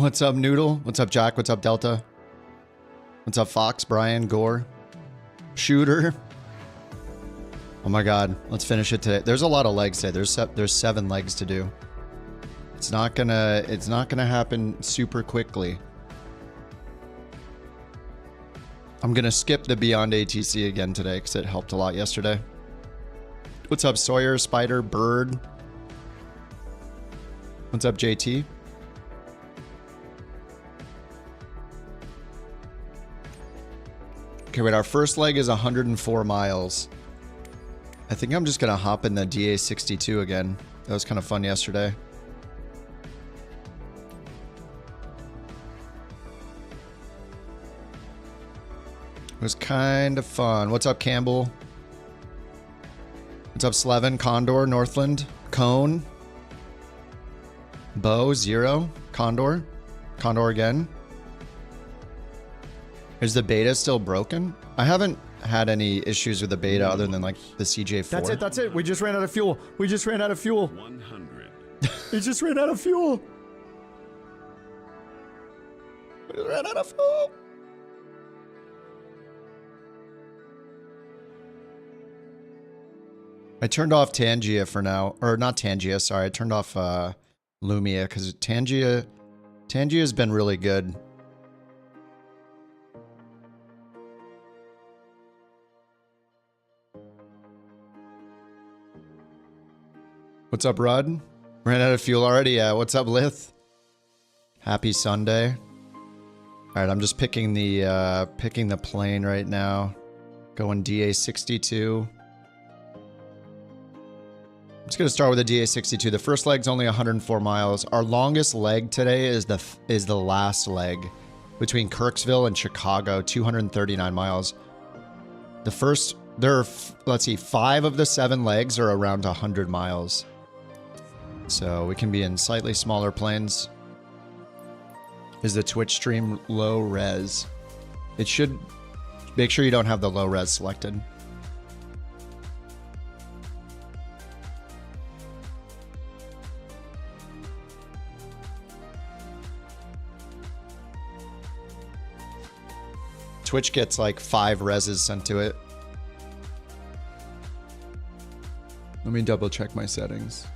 What's up, Noodle? What's up, Jack? What's up, Delta? What's up, Fox, Brian, Gore, Shooter? Oh my God, let's finish it today. There's a lot of legs today. There's 7 legs to do. It's not gonna happen super quickly. I'm gonna skip the Beyond ATC again today because it helped a lot yesterday. What's up, Sawyer, Spider, Bird? What's up, JT? Okay, wait, our first leg is 104 miles. I think I'm just gonna hop in the DA62 again. That was kind of fun yesterday. It was kind of fun. What's up, Campbell? What's up, Slevin, Condor, Northland, Cone, Bo, Zero, Condor, Condor again. Is the beta still broken? I haven't had any issues with the beta other than like the CJ4. That's it. We just ran out of fuel. 100. We just ran out of fuel. We just ran out of fuel. I turned off Tangia for now. Or not Tangia, sorry. I turned off Lumia because Tangia has been really good. What's up, Rud? Ran out of fuel already? Yeah. What's up, Lith? Happy Sunday. All right, I'm just picking the plane right now. Going DA62. I'm just gonna start with the DA62. The first leg's only 104 miles. Our longest leg today is the last leg between Kirksville and Chicago, 239 miles. The first, let's see, 5 of the 7 legs are around 100 miles. So we can be in slightly smaller planes. Is the Twitch stream low res? It should. Make sure you don't have the low res selected. Twitch gets like 5 reses sent to it. Let me double check my settings.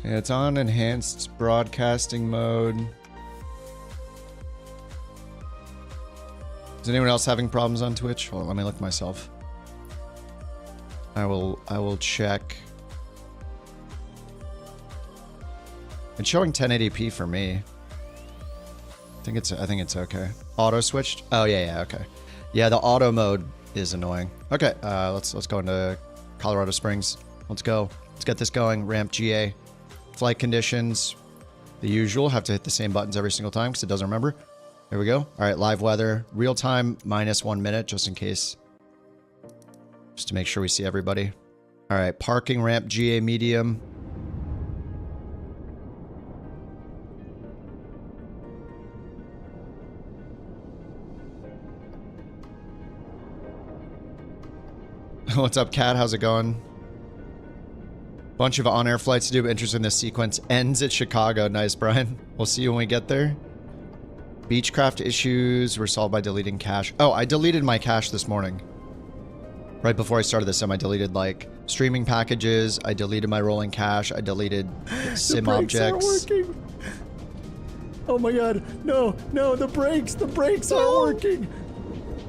Yeah, it's on enhanced broadcasting mode. Is anyone else having problems on Twitch? Well, let me look myself. I will check. It's showing 1080p for me. I think it's okay. Auto switched? Oh yeah, okay. Yeah, the auto mode is annoying. Okay, let's go into Colorado Springs. Let's go. Let's get this going. Ramp GA. Flight conditions, the usual. Have to hit the same buttons every single time because it doesn't remember. There we go. All right, live weather. Real time, -1 minute, just in case. Just to make sure we see everybody. All right, parking ramp, GA medium. What's up, Kat? How's it going? Bunch of on-air flights to do. Interested in this sequence. Ends at Chicago. Nice, Brian. We'll see you when we get there. Beechcraft issues were solved by deleting cache. Oh, I deleted my cache this morning. Right before I started the sim, I deleted like streaming packages. I deleted my rolling cache. I deleted sim objects. The brakes aren't working. Oh my God. No, the brakes aren't working.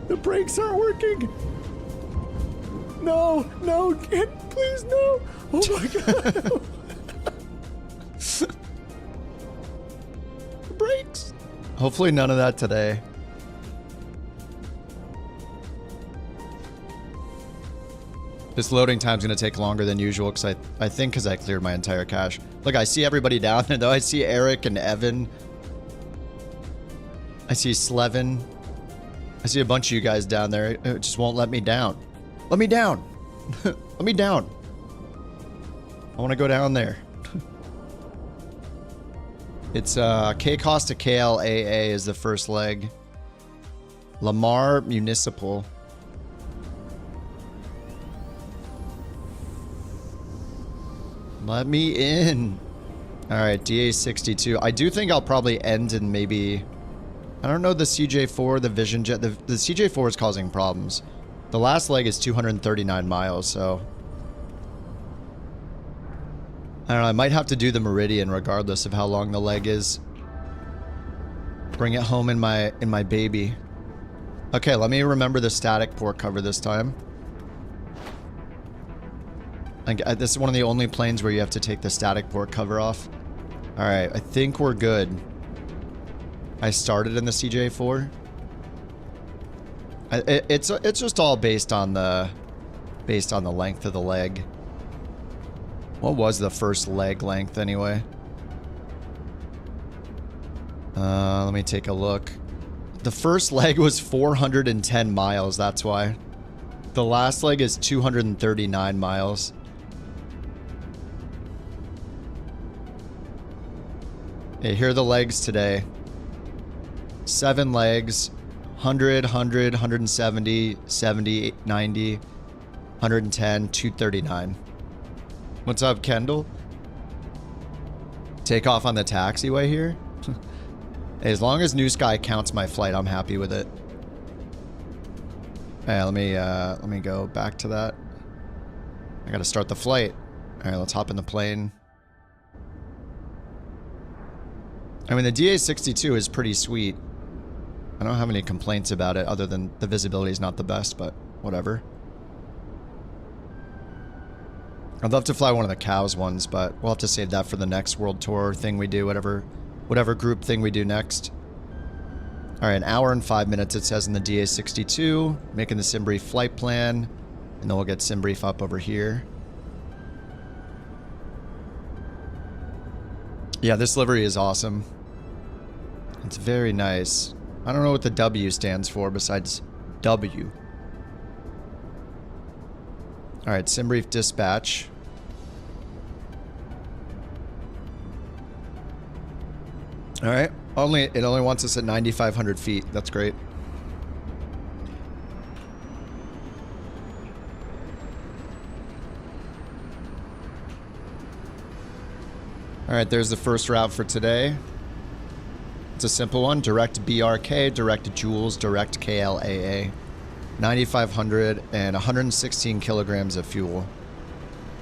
The brakes aren't working. No, please no. Oh my God. Brakes. Hopefully none of that today. This loading time's gonna take longer than usual because I think because I cleared my entire cache. Look, I see everybody down there though. I see Eric and Evan. I see Slevin. I see a bunch of you guys down there. It just won't let me down. Let me down. Let me down. I want to go down there. It's KCOS to KLAA is the first leg. Lamar Municipal. Let me in. All right, DA62. I do think I'll probably end in maybe... I don't know the CJ4, the Vision Jet. The CJ4 is causing problems. The last leg is 239 miles, so... I don't know, I might have to do the Meridian regardless of how long the leg is. Bring it home in my baby. Okay, let me remember the static port cover this time. This is one of the only planes where you have to take the static port cover off. Alright, I think we're good. I started in the CJ4. It's just all based on the length of the leg. What was the first leg length anyway? Let me take a look. The first leg was 410 miles, that's why. The last leg is 239 miles. Okay, here are the legs today. 7 legs. 100, 100, 170, 70, 90, 110, 239. What's up, Kendall? Take off on the taxiway here? Hey, as long as NewSky counts my flight, I'm happy with it. Hey, let me go back to that. I gotta start the flight. Alright, let's hop in the plane. I mean, the DA62 is pretty sweet. I don't have any complaints about it other than the visibility is not the best, but whatever. I'd love to fly one of the cows ones, but we'll have to save that for the next world tour thing we do, whatever group thing we do next. Alright, an hour and 5 minutes it says in the DA62. Making the SimBrief flight plan. And then we'll get SimBrief up over here. Yeah, this livery is awesome. It's very nice. I don't know what the W stands for besides W. Alright, SimBrief dispatch. Alright, it only wants us at 9,500 feet. That's great. Alright, there's the first route for today. It's a simple one. Direct BRK, direct Joules, direct KLAA. 9,500 and 116 kilograms of fuel.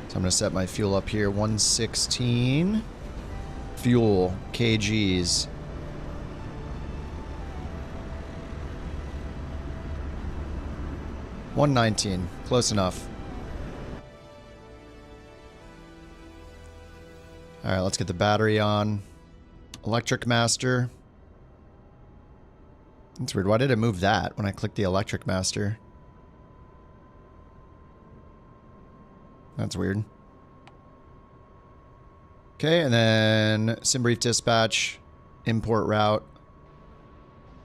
So I'm going to set my fuel up here. 116. Fuel, kgs. $119. Close enough. Alright, let's get the battery on. Electric Master. That's weird. Why did it move that when I clicked the Electric Master? That's weird. Okay, and then SimBrief dispatch, import route.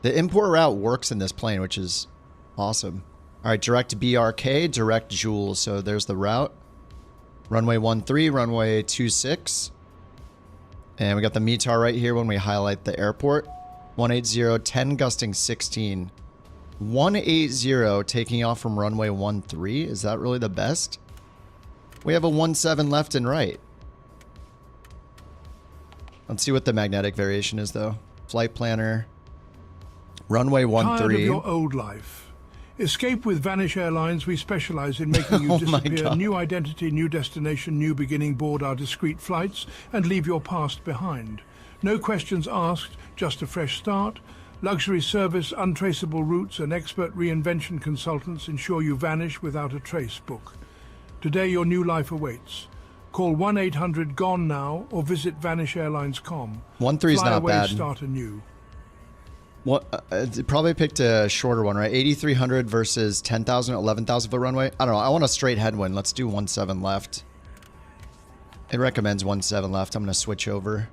The import route works in this plane, which is awesome. All right, direct BRK, direct Joules. So there's the route. Runway 13, runway 26. And we got the METAR right here when we highlight the airport. 180, 10 gusting 16. 180 taking off from runway 13. Is that really the best? We have a 17 left and right. Let's see what the magnetic variation is, though. Flight planner. Runway 13. Tired of your old life? Escape with Vanish Airlines. We specialize in making you disappear. New identity, new destination, new beginning. Board our discreet flights and leave your past behind. No questions asked, just a fresh start. Luxury service, untraceable routes, and expert reinvention consultants ensure you vanish without a trace. Book. Today your new life awaits. Call 1-800-GONE-NOW or visit vanishairlines.com. 13's Fly not away, bad. start anew. What? Probably picked a shorter one, right? 8,300 versus 10,000, 11,000 foot runway. I don't know. I want a straight headwind. Let's do 17 left. It recommends 17 left. I'm gonna switch over.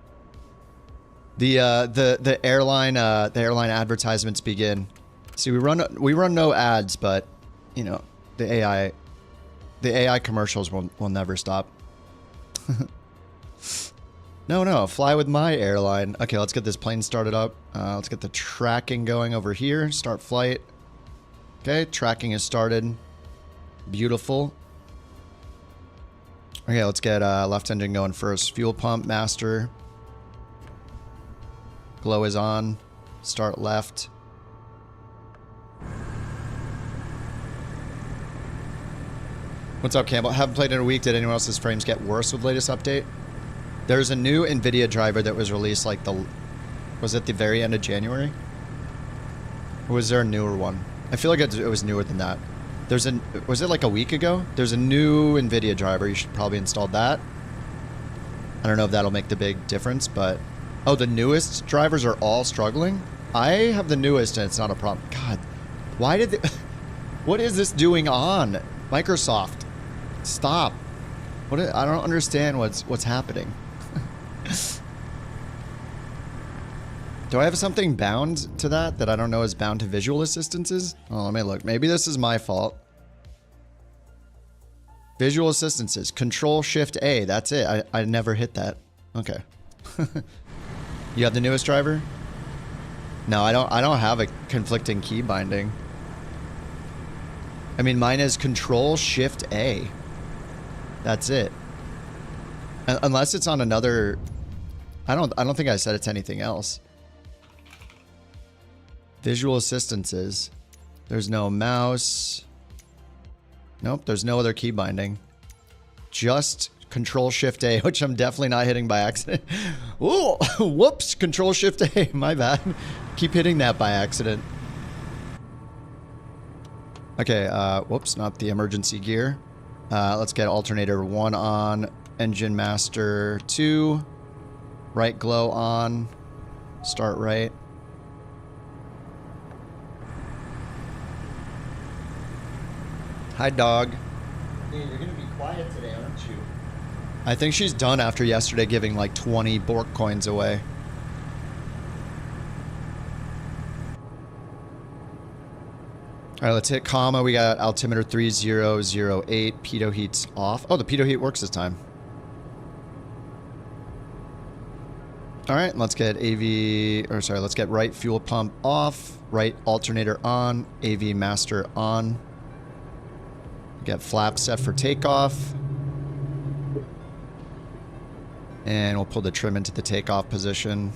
The airline advertisements begin. See, we run no ads, but you know the AI commercials will never stop. No, fly with my airline. Okay, let's get this plane started up. Let's get the tracking going over here. Start flight. Okay, tracking is started. Beautiful. Okay, let's get left engine going first. Fuel pump, master. Glow is on. Start left. What's up, Campbell? Haven't played in a week. Did anyone else's frames get worse with latest update? There's a new NVIDIA driver that was released like was it the very end of January? Or was there a newer one? I feel like it was newer than that. Was it like a week ago? There's a new NVIDIA driver. You should probably install that. I don't know if that'll make the big difference, but... Oh, the newest drivers are all struggling? I have the newest and it's not a problem. God, why did they... What is this doing on? Microsoft, stop. I don't understand what's happening. Do I have something bound to that I don't know is bound to visual assistances? Oh, let me look. Maybe this is my fault. Visual assistances. Control-Shift-A. That's it. I never hit that. Okay. You have the newest driver? No, I don't have a conflicting key binding. I mean, mine is Control-Shift-A. That's it. Unless it's on another... I don't think I set it to anything else. Visual assistances. There's no mouse. Nope, there's no other key binding. Just Control-Shift-A, which I'm definitely not hitting by accident. Ooh, whoops, Control-Shift-A, my bad. Keep hitting that by accident. Okay, whoops, not the emergency gear. Let's get alternator 1 on, engine master 2, right glow on, start right. Hi, dog. Hey, you're gonna be quiet today, aren't you? I think she's done after yesterday giving like 20 bork coins away. All right, let's hit comma. We got altimeter 3008. Pitot heat's off. Oh, the pitot heat works this time. All right, let's get let's get right fuel pump off, right alternator on, AV master on. Get flap set for takeoff. And we'll pull the trim into the takeoff position.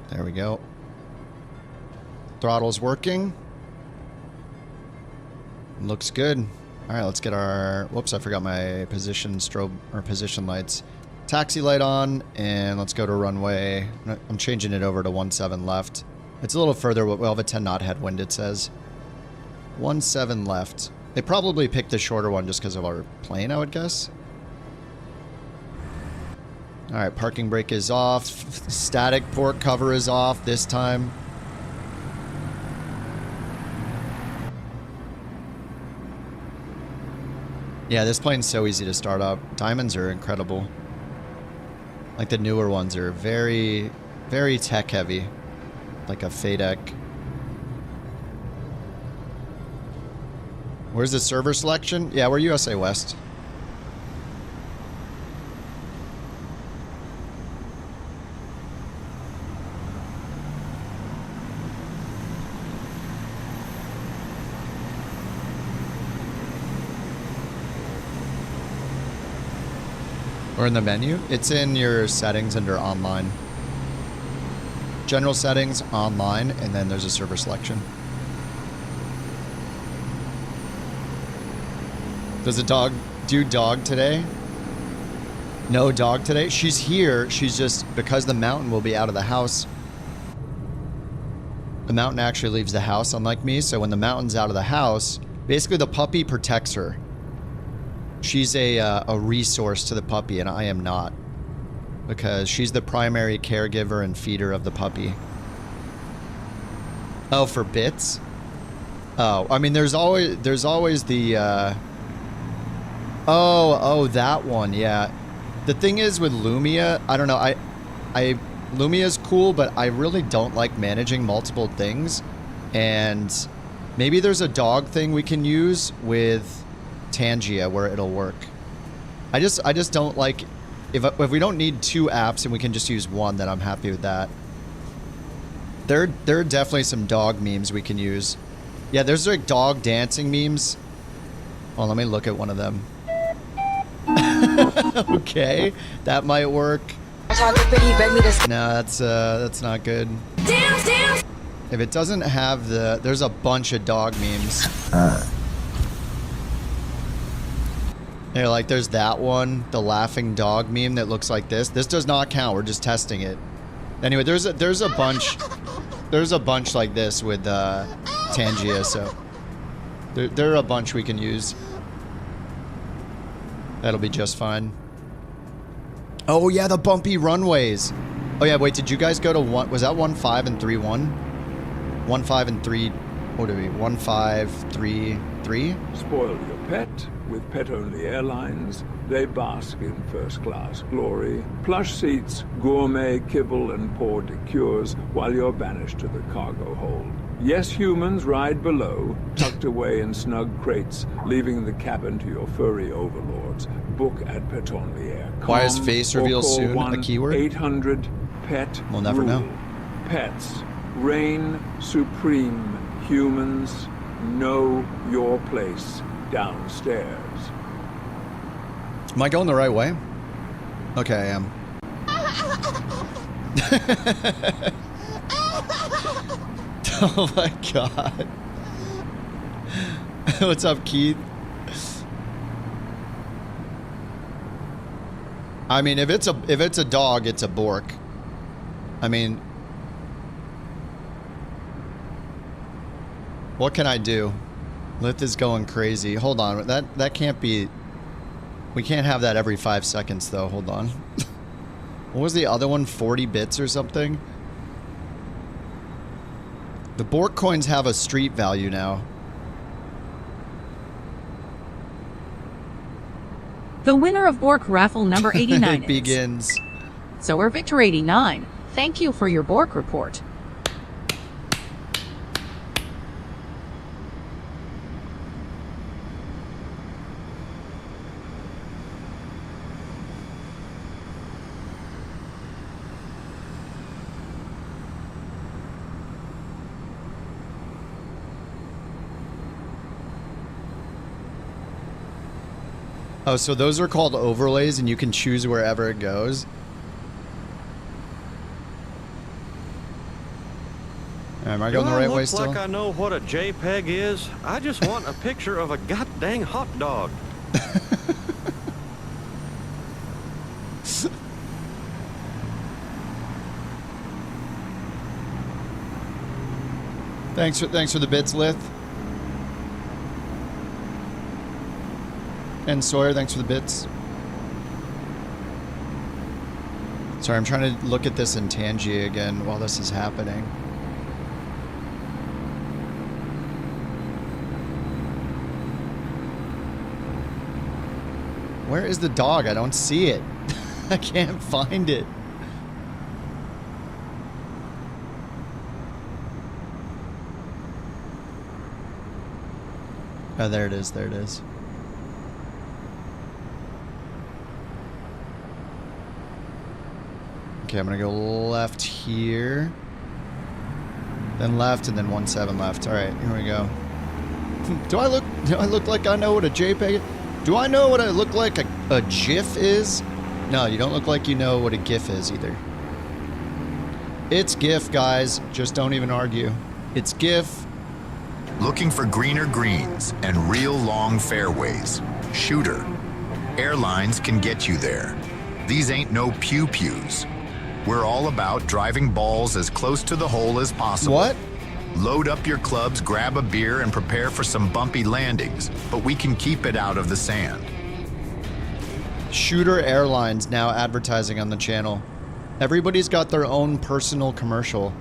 There we go. Throttle's working. Looks good. All right, let's get our... Whoops, I forgot my position strobe or position lights. Taxi light on, and let's go to runway. I'm changing it over to 17 left. It's a little further. We'll have a 10 knot headwind, it says. 17 left. They probably picked the shorter one just because of our plane, I would guess. All right, parking brake is off. Static port cover is off this time. Yeah, this plane's so easy to start up. Diamonds are incredible. Like the newer ones are very, very tech heavy. Like a FADEC. Where's the server selection? Yeah, we're USA West. Or in the menu? It's in your settings under online. General settings, online, and then there's a server selection. Does the dog do dog today? No dog today? She's here. She's just, because the mountain will be out of the house. The mountain actually leaves the house, unlike me. So when the mountain's out of the house, basically the puppy protects her. She's a resource to the puppy, and I am not. Because she's the primary caregiver and feeder of the puppy. Oh, for bits? Oh, I mean, there's always the... Oh, that one, yeah. The thing is with Lumia, I don't know, Lumia's cool, but I really don't like managing multiple things. And maybe there's a dog thing we can use with Tangia where it'll work. I just don't like, if we don't need 2 apps and we can just use one, then I'm happy with that. There are definitely some dog memes we can use. Yeah, there's like dog dancing memes. Oh, let me look at one of them. Okay, that might work. No, that's not good. If it doesn't have the, there's a bunch of dog memes. Yeah, like there's that one, the laughing dog meme that looks like this. This does not count. We're just testing it. Anyway, there's a bunch like this with Tangia. So there are a bunch we can use. That'll be just fine. Oh yeah, the bumpy runways. Oh yeah, wait, did you guys go to one? Was that 1.5 and 3.1? 1.5 and 3. What are we? 1.5, 3, 3? Spoil your pet with pet-only airlines. They bask in first-class glory. Plush seats, gourmet kibble, and pour liqueurs while you're banished to the cargo hold. Yes, humans ride below, tucked away in snug crates, leaving the cabin to your furry overlords. Book at Pet-only Air. Why is face reveal soon a keyword? 800 pet. We'll never know. Pets reign supreme. Humans, know your place downstairs. Am I going the right way? Okay, I am. Oh my god. What's up, Keith? I mean, if it's a dog, it's a bork. I mean, what can I do? Lith is going crazy. Hold on, that can't be. We can't have that every 5 seconds, though. Hold on. What was the other one? 40 bits or something? The bork coins have a street value now. The winner of Bork raffle number 89 It begins. So we're Victor 89. Thank you for your Bork report. Oh, so those are called overlays, and you can choose wherever it goes. Am I going the right way still? Looks like I know what a JPEG is. I just want a picture of a goddamn hot dog. Thanks for the bits, Lith. And Sawyer, thanks for the bits. Sorry, I'm trying to look at this in Tangi again while this is happening. Where is the dog? I don't see it. I can't find it. Oh, there it is. There it is. Okay, I'm gonna go left here, then left, and then 1.7 left. All right, here we go. Do I look like I know what a JPEG is? Do I know what I look like a GIF is? No, you don't look like you know what a GIF is either. It's GIF, guys. Just don't even argue. It's GIF. Looking for greener greens and real long fairways? Shooter. Airlines can get you there. These ain't no pew-pews. We're all about driving balls as close to the hole as possible. What? Load up your clubs, grab a beer, and prepare for some bumpy landings, but we can keep it out of the sand. Shooter Airlines now advertising on the channel. Everybody's got their own personal commercial.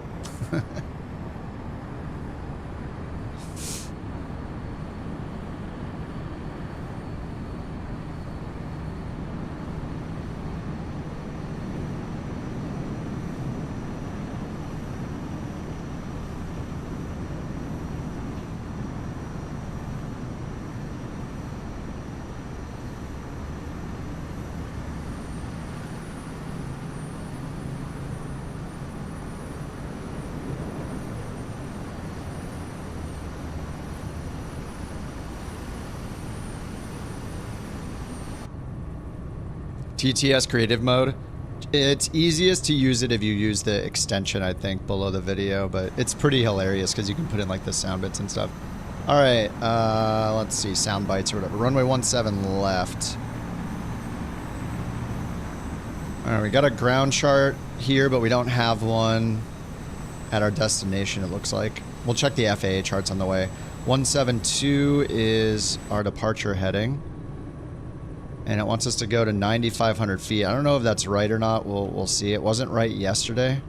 TTS creative mode. It's easiest to use it if you use the extension, I think, below the video, but it's pretty hilarious because you can put in like the sound bits and stuff. All right, let's see, sound bites or whatever. Runway 17 left. All right, we got a ground chart here, but we don't have one at our destination, it looks like. We'll check the FAA charts on the way. 172 is our departure heading. And it wants us to go to 9,500 feet. I don't know if that's right or not. We'll see. It wasn't right yesterday.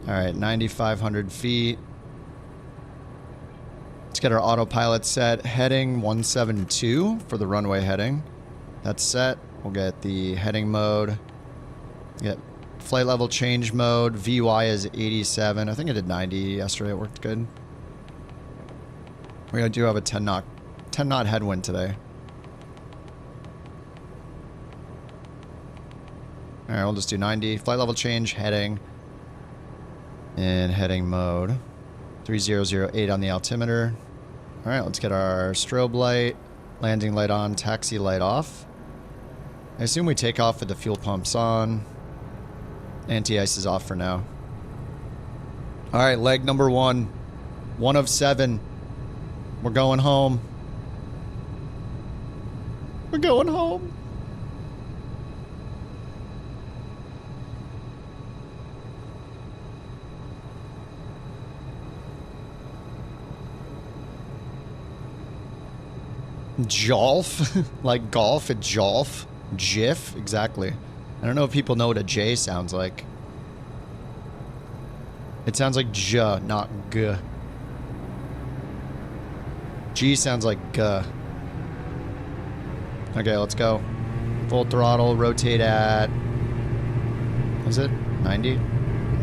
All right, 9,500 feet. Let's get our autopilot set. Heading 172 for the runway heading. That's set. We'll get the heading mode. Get flight level change mode. VY is 87. I think I did 90 yesterday. It worked good. We do have a 10 knot headwind today. All right, we'll just do 90. Flight level change, heading, and heading mode. 3008 on the altimeter. All right, let's get our strobe light, landing light on, taxi light off. I assume we take off with the fuel pumps on. Anti-ice is off for now. All right, leg number 1. 1 of 7. We're going home. We're going home. Jolf? Like golf at Jolf? Jiff? Exactly. I don't know if people know what a J sounds like. It sounds like J, not G. G sounds like G. Okay, let's go. Full throttle, rotate at... Was it 90?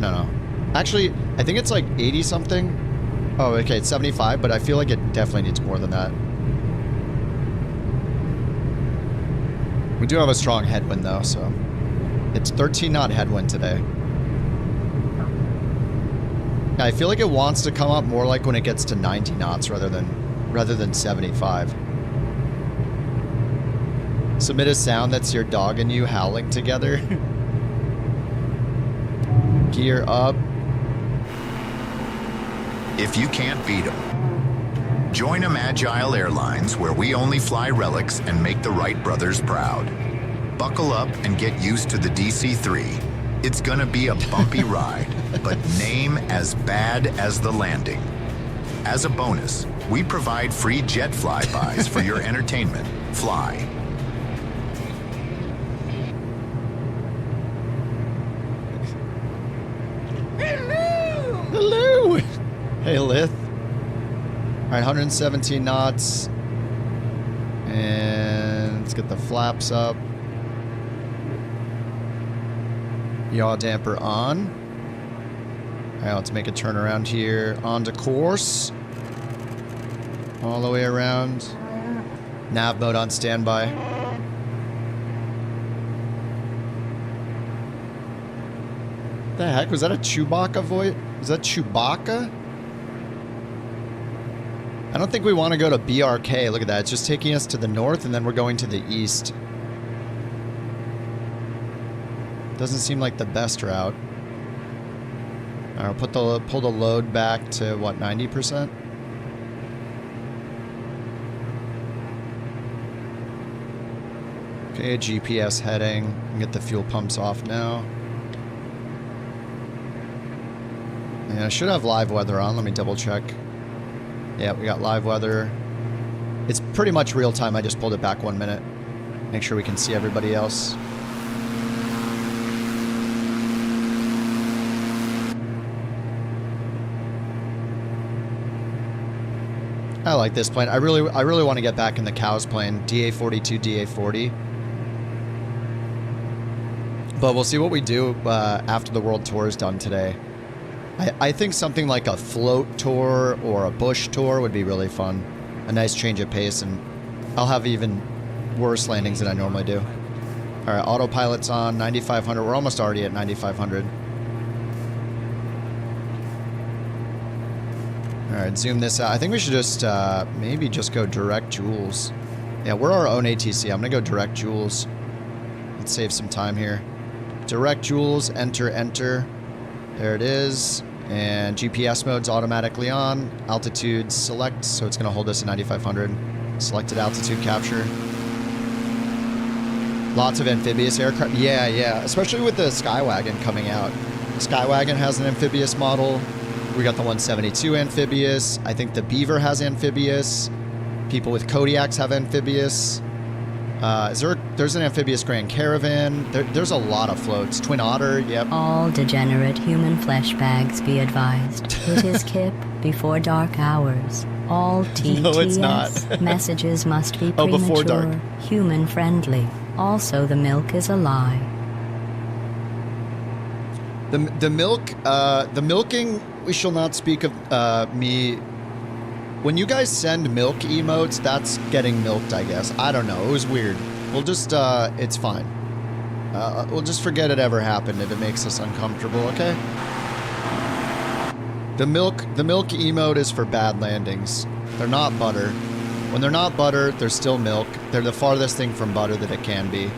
No. Actually, I think it's like 80 something. Oh, okay, it's 75, but I feel like it definitely needs more than that. We do have a strong headwind though, so... It's 13 knot headwind today. I feel like it wants to come up more like when it gets to 90 knots rather than 75. Submit a sound that's your dog and you howling together. Gear up. If you can't beat them, join Agile Airlines, where we only fly relics and make the Wright brothers proud. Buckle up and get used to the DC-3. It's gonna be a bumpy ride, but name as bad as the landing. As a bonus, we provide free jet flybys for your entertainment. Fly. Hello! Hey, Lith. Alright, 117 knots. And let's get the flaps up. Yaw damper on. Alright, let's make a turn around here. Onto course. All the way around. Nav mode on standby. What the heck? Was that a Chewbacca voice? Was that Chewbacca? I don't think we want to go to BRK. Look at that. It's just taking us to the north and then we're going to the east. Doesn't seem like the best route. Alright, I'll pull the load back to, what, 90%? Okay, GPS heading. Get the fuel pumps off now. And I should have live weather on. Let me double check. Yeah, we got live weather. It's pretty much real time. I just pulled it back 1 minute. Make sure we can see everybody else. I like this plane. I really want to get back in the cows plane. DA-42, DA-40. But we'll see what we do after the world tour is done today. I think something like a float tour or a bush tour would be really fun. A nice change of pace, and I'll have even worse landings than I normally do. All right, autopilot's on, 9,500. We're almost already at 9,500. All right, zoom this out. I think we should just maybe just go direct Jules. Yeah, we're our own ATC. I'm gonna go direct Jules. Let's save some time here. Direct Jules, enter, enter. There it is. And GPS mode's automatically on. Altitude select, so it's gonna hold us at 9,500. Selected altitude capture. Lots of amphibious aircraft. Yeah, yeah, especially with the Skywagon coming out. Skywagon has an amphibious model. We got the 172 amphibious. I think the Beaver has amphibious. People with Kodiaks have amphibious. There's an amphibious Grand Caravan. There's a lot of floats. Twin Otter, yep. All degenerate human flesh bags be advised. It is KIP before dark hours. All TTS No, it's not. messages must be Oh, premature, before dark. human friendly. Also, the milk is a lie. The milking, we shall not speak of me. When you guys send milk emotes, that's getting milked, I guess. I don't know. It was weird. We'll just, it's fine. We'll just forget it ever happened if it makes us uncomfortable, okay? The milk emote is for bad landings. They're not butter. When they're not butter, they're still milk. They're the farthest thing from butter that it can be.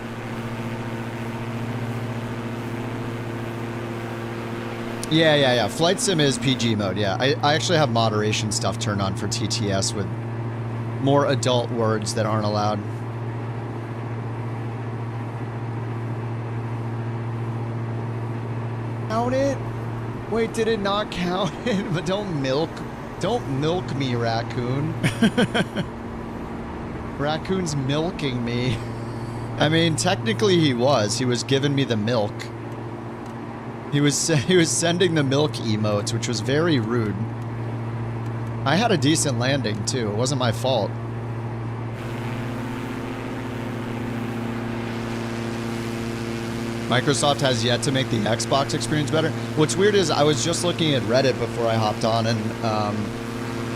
Yeah. Flight Sim is PG mode, yeah. I actually have moderation stuff turned on for TTS with more adult words that aren't allowed. Count it? Wait, did it not count it? But don't milk me, raccoon. Raccoon's milking me. I mean, technically he was giving me the milk. He was sending the milk emotes, which was very rude. I had a decent landing too. It wasn't my fault. Microsoft has yet to make the Xbox experience better. What's weird is I was just looking at Reddit before I hopped on, and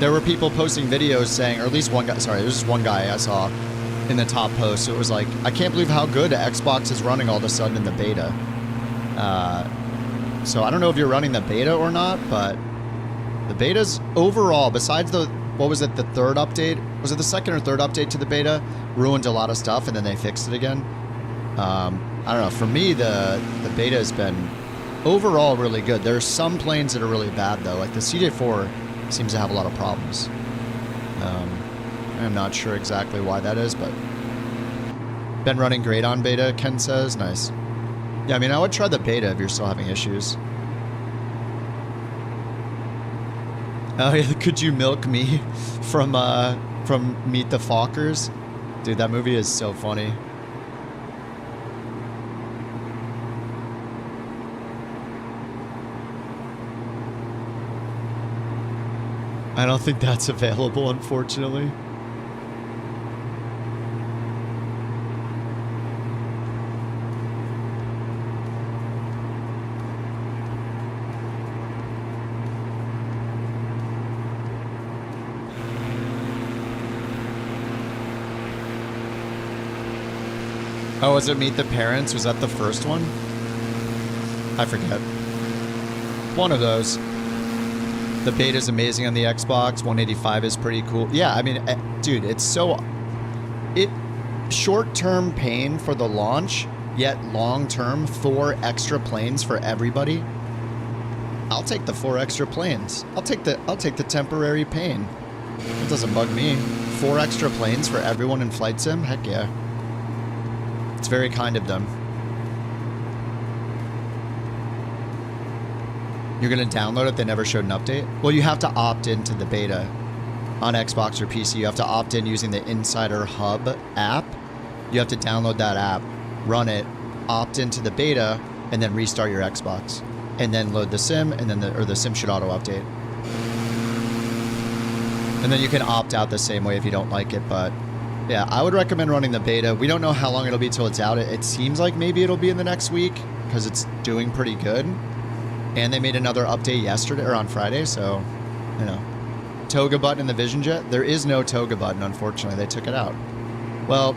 there were people posting videos saying, or at least one guy, sorry, there's just one guy I saw in the top post. So it was like, I can't believe how good Xbox is running all of a sudden in the beta. So I don't know if you're running the beta or not, but the beta's overall, besides the, what was it, the third update? Was it the second or third update to the beta? Ruined a lot of stuff and then they fixed it again. I don't know, for me, the beta has been overall really good. There's some planes that are really bad though, like the CJ4 seems to have a lot of problems. I'm not sure exactly why that is, but been running great on beta, Ken says, nice. Yeah, I mean, I would try the beta if you're still having issues. Oh yeah, could you milk me from Meet the Fockers? Dude, that movie is so funny. I don't think that's available, unfortunately. Oh, was it Meet the Parents? Was that the first one? I forget. One of those. The beta is amazing on the Xbox. 185 is pretty cool. Yeah, I mean, dude, it's so... Short-term pain for the launch, yet long-term 4 extra planes for everybody. I'll take the 4 extra planes. I'll take the temporary pain. It doesn't bug me. 4 extra planes for everyone in Flight Sim? Heck yeah. It's very kind of them. You're going to download it? They never showed an update? Well, you have to opt into the beta on Xbox or PC. You have to opt in using the Insider Hub app. You have to download that app, run it, opt into the beta, and then restart your Xbox. And then load the sim, and then the sim should auto-update. And then you can opt out the same way if you don't like it, but... Yeah, I would recommend running the beta. We don't know how long it'll be till it's out. It seems like maybe it'll be in the next week because it's doing pretty good. And they made another update yesterday or on Friday, so, you know. Toga button in the Vision Jet? There is no toga button, unfortunately. They took it out. Well,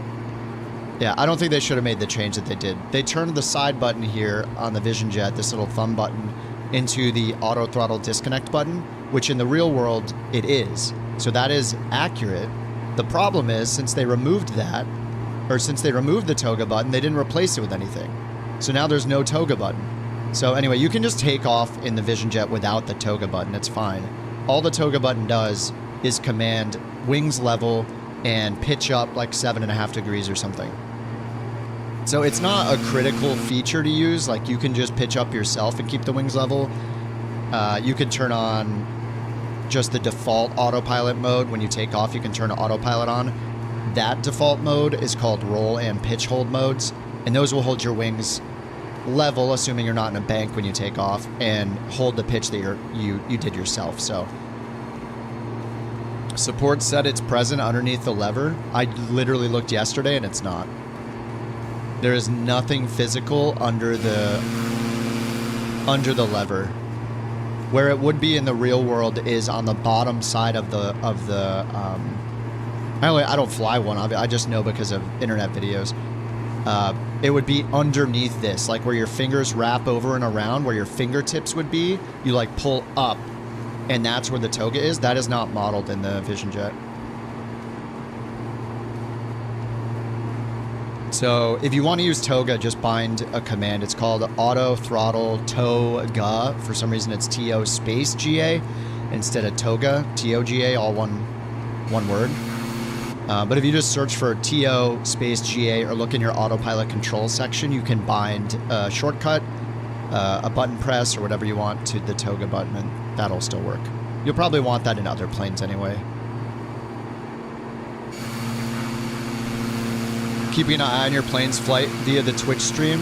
yeah, I don't think they should have made the change that they did. They turned the side button here on the Vision Jet, this little thumb button, into the auto throttle disconnect button. which in the real world it is. So that is accurate. The problem is, since they removed that, or since they removed the toga button, they didn't replace it with anything. So now there's no toga button. So anyway, you can just take off in the Vision Jet without the toga button. It's fine. All the toga button does is command wings level and pitch up like 7.5 degrees or something. So it's not a critical feature to use. Like, you can just pitch up yourself and keep the wings level. You can turn on just the default autopilot mode. When you take off, you can turn autopilot on. That default mode is called roll and pitch hold modes, and those will hold your wings level, assuming you're not in a bank when you take off, and hold the pitch that you did yourself. So support said it's present underneath the lever. I literally looked yesterday and it's not. There is nothing physical under the lever. Where it would be in the real world is on the bottom side of the I don't fly one, I just know because of internet videos. It would be underneath this, like where your fingers wrap over and around, where your fingertips would be. You like pull up, and that's where the toga is. That is not modeled in the Vision Jet. So if you want to use toga, just bind a command. It's called auto throttle toga. For some reason, it's TO space GA instead of toga, TOGA, all one word. But if you just search for TO space GA or look in your autopilot control section, you can bind a shortcut, a button press, or whatever you want to the toga button, and that'll still work. You'll probably want that in other planes anyway. Keeping an eye on your plane's flight via the Twitch stream.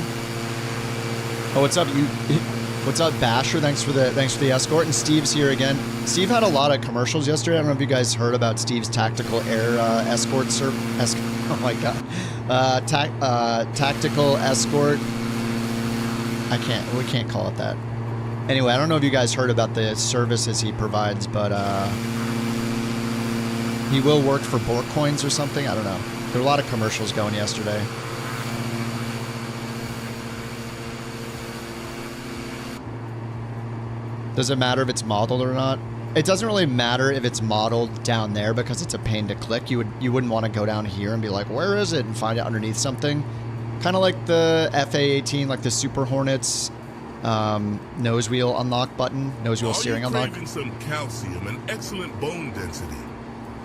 Oh, what's up, what's up, Basher? Thanks for the escort. And Steve's here again. Steve had a lot of commercials yesterday. I don't know if you guys heard about Steve's tactical air escort. Oh my god, tactical escort. We can't call it that. Anyway, I don't know if you guys heard about the services he provides, but he will work for BorkCoins or something. I don't know. There were a lot of commercials going yesterday. Does it matter if it's modeled or not? It doesn't really matter if it's modeled down there because it's a pain to click. You wouldn't want to go down here and be like, where is it? And find it underneath something. Kind of like the FA-18, like the Super Hornets nose wheel unlock button, nose wheel steering unlock. Are you craving some calcium and excellent bone density?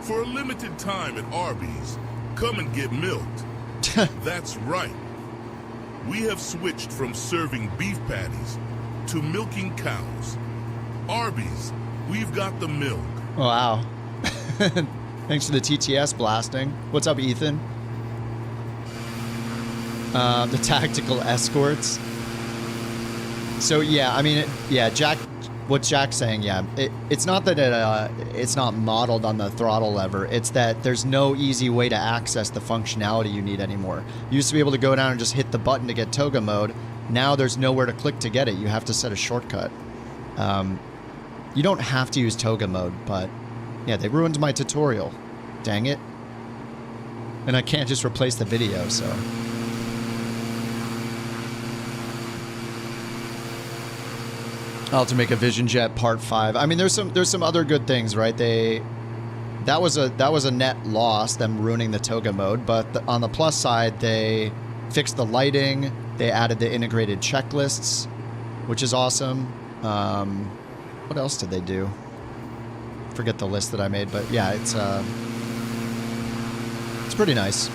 For a limited time at Arby's, come and get milked. That's right. We have switched from serving beef patties to milking cows. Arby's, we've got the milk. Oh, wow. Thanks for the TTS blasting. What's up, Ethan? The tactical escorts. So, yeah, I mean, Jack, what Jack's saying, yeah, it's not that it's not modeled on the throttle lever. It's that there's no easy way to access the functionality you need anymore. You used to be able to go down and just hit the button to get toga mode. Now there's nowhere to click to get it. You have to set a shortcut. You don't have to use toga mode, but yeah, they ruined my tutorial. Dang it. And I can't just replace the video, so. I'll have to make a Vision Jet Part 5. I mean, there's some other good things, right? That was a net loss, them ruining the toga mode, but on the plus side, they fixed the lighting, they added the integrated checklists, which is awesome. What else did they do? Forget the list that I made, but yeah, it's pretty nice.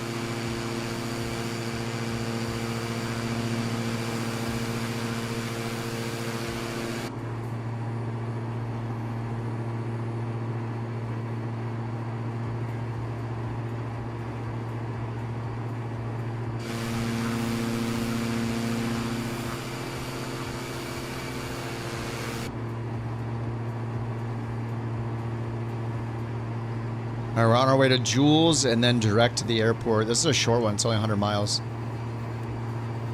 All right, we're on our way to Jules and then direct to the airport. This is a short one. It's only 100 miles.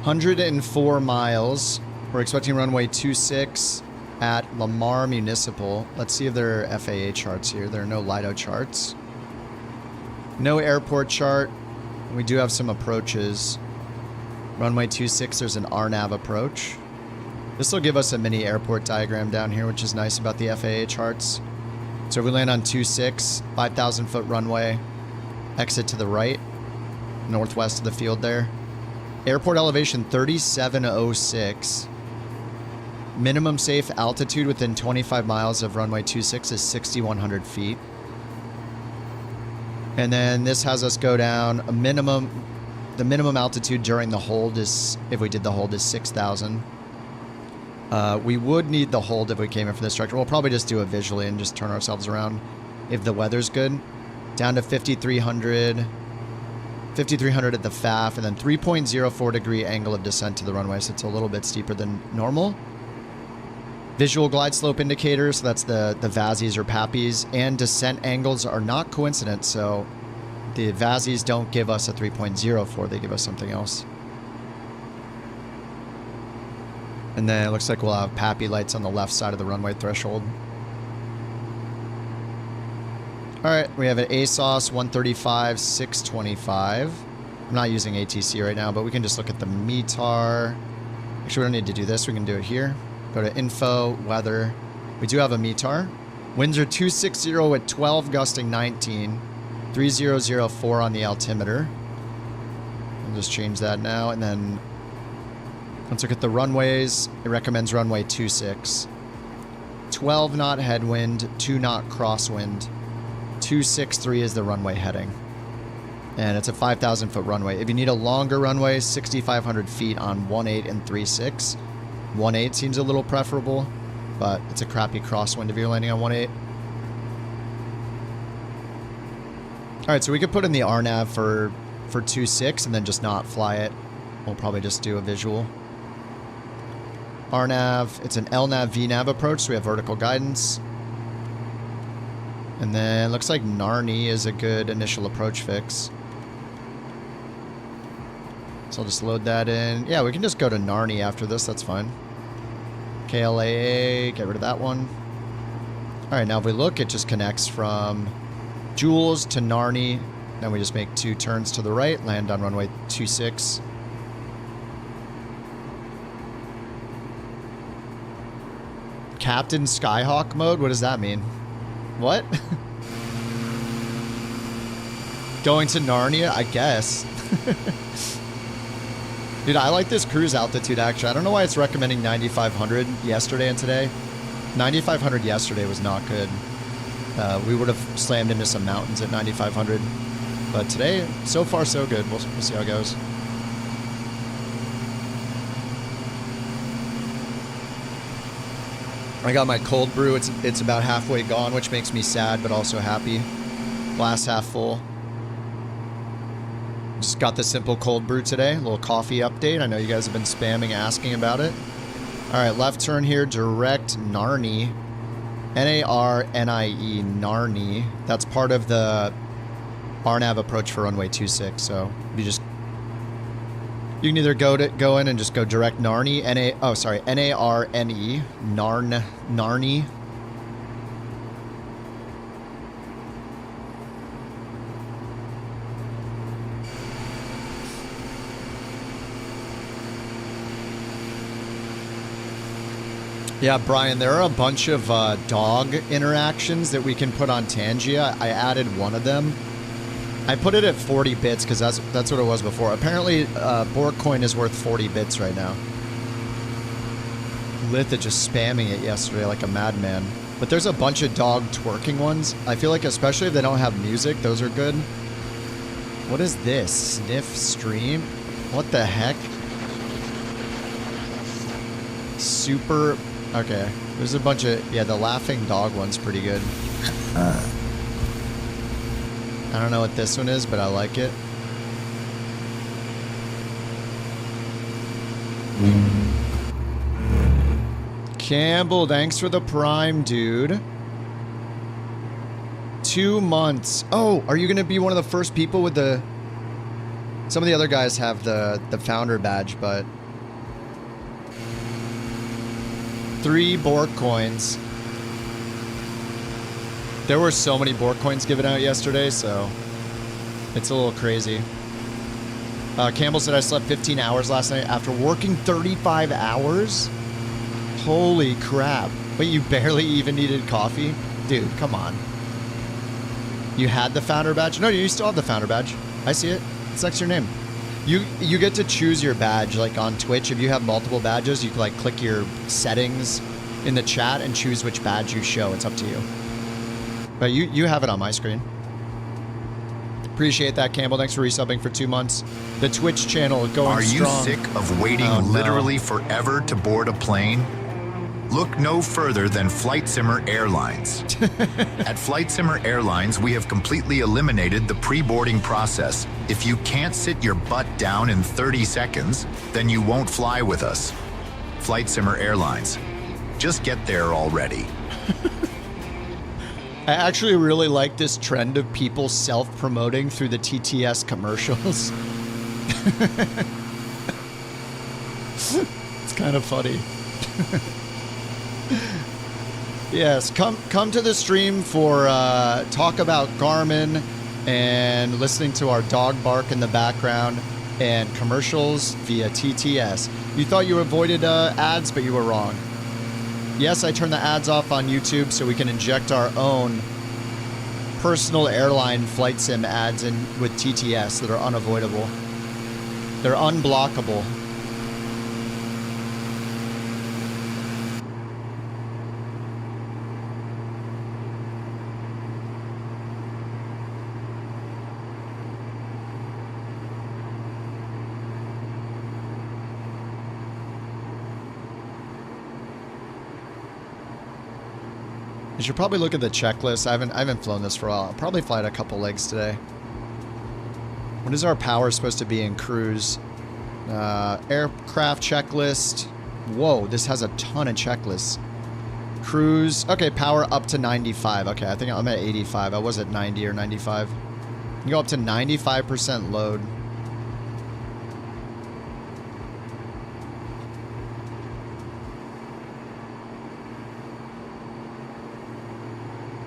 104 miles. We're expecting runway 26 at Lamar Municipal. Let's see if there are FAA charts here. There are no LIDO charts. No airport chart. We do have some approaches. Runway 26, there's an RNAV approach. This will give us a mini airport diagram down here, which is nice about the FAA charts. So if we land on 26, 5,000 foot runway, exit to the right, northwest of the field there. Airport elevation 3706. Minimum safe altitude within 25 miles of runway 26 is 6,100 feet. And then this has us go down a minimum. The minimum altitude during the hold is, if we did the hold, is 6,000. We would need the hold if we came in for this structure. We'll probably just do it visually and just turn ourselves around if the weather's good. Down to 5,300. 5,300 at the FAF, and then 3.04 degree angle of descent to the runway, so it's a little bit steeper than normal. Visual glide slope indicators, so that's the VASIs or PAPIs, and descent angles are not coincident, so the VASIs don't give us a 3.04, they give us something else. And then it looks like we'll have PAPI lights on the left side of the runway threshold. Alright, we have an ASOS 135, 625. I'm not using ATC right now, but we can just look at the METAR. Actually, we don't need to do this, we can do it here. Go to info, weather. We do have a METAR. Winds are 260 at 12, gusting 19. 3004 on the altimeter. I'll just change that now. And then let's look at the runways. It recommends runway 26. 12 knot headwind, 2 knot crosswind. 263 is the runway heading. And it's a 5,000 foot runway. If you need a longer runway, 6,500 feet on 1.8 and 3.6. 1.8 seems a little preferable, but it's a crappy crosswind if you're landing on 1.8. Alright, so we could put in the RNAV for 2.6 and then just not fly it. We'll probably just do a visual. RNAV, it's an LNAV VNAV approach, so we have vertical guidance. And then looks like Narni is a good initial approach fix. So I'll just load that in. Yeah, we can just go to Narni after this. That's fine. KLAA, get rid of that one. All right, now if we look, it just connects from Jules to Narni. Then we just make 2 turns to the right, land on runway 26. Captain Skyhawk mode? What does that mean? What? Going to Narnia, I guess. Dude, I like this cruise altitude, actually. I don't know why it's recommending 9,500 yesterday and today. 9,500 yesterday was not good. We would have slammed into some mountains at 9,500. But today, so far, so good. We'll see how it goes. I got my cold brew. It's about halfway gone, which makes me sad, but also happy. Glass half full. Just got the simple cold brew today. A little coffee update. I know you guys have been spamming, asking about it. All right, left turn here, direct Narni. N-A-R-N-I-E, Narni. That's part of the RNAV approach for runway 26. So you can either go in and just go direct Narni. N-A-R-N-E, Narni. Yeah, Brian, there are a bunch of dog interactions that we can put on Tangia. I added one of them. I put it at 40 bits because that's what it was before. Apparently, BorkCoin is worth 40 bits right now. Litha just spamming it yesterday like a madman. But there's a bunch of dog twerking ones. I feel like especially if they don't have music, those are good. What is this? Sniff stream? What the heck? Super... Okay, there's a bunch of... Yeah, the laughing dog one's pretty good. I don't know what this one is, but I like it. Campbell, thanks for the prime, dude. 2 months. Oh, are you going to be one of the first people with the... Some of the other guys have the founder badge, but... 3 Bork coins. There were so many Bork coins given out yesterday, so it's a little crazy. Campbell said I slept 15 hours last night after working 35 hours. Holy crap. Wait, you barely even needed coffee? Dude, come on. You had the founder badge? No, you still have the founder badge. I see it. It's next to your name. You get to choose your badge, like on Twitch. If you have multiple badges, you can like click your settings in the chat and choose which badge you show. It's up to you. But you have it on my screen. Appreciate that, Campbell. Thanks for resubbing for 2 months. The Twitch channel going strong. Are you sick of waiting literally forever to board a plane? Look no further than Flight Simmer Airlines. At Flight Simmer Airlines, we have completely eliminated the pre-boarding process. If you can't sit your butt down in 30 seconds, then you won't fly with us. Flight Simmer Airlines. Just get there already. I actually really like this trend of people self-promoting through the TTS commercials. It's kind of funny. Yes, come to the stream for talk about Garmin and listening to our dog bark in the background and commercials via TTS. You thought you avoided ads, but you were wrong. Yes, I turned the ads off on YouTube so we can inject our own personal airline flight sim ads in with TTS that are unavoidable. They're unblockable. You should probably look at the checklist. I haven't flown this for a while. I'll probably fly it a couple legs today. What is our power supposed to be in cruise? Aircraft checklist. Whoa, this has a ton of checklists. Cruise. Okay, power up to 95. Okay, I think I'm at 85. I was at 90 or 95. You can go up to 95% load.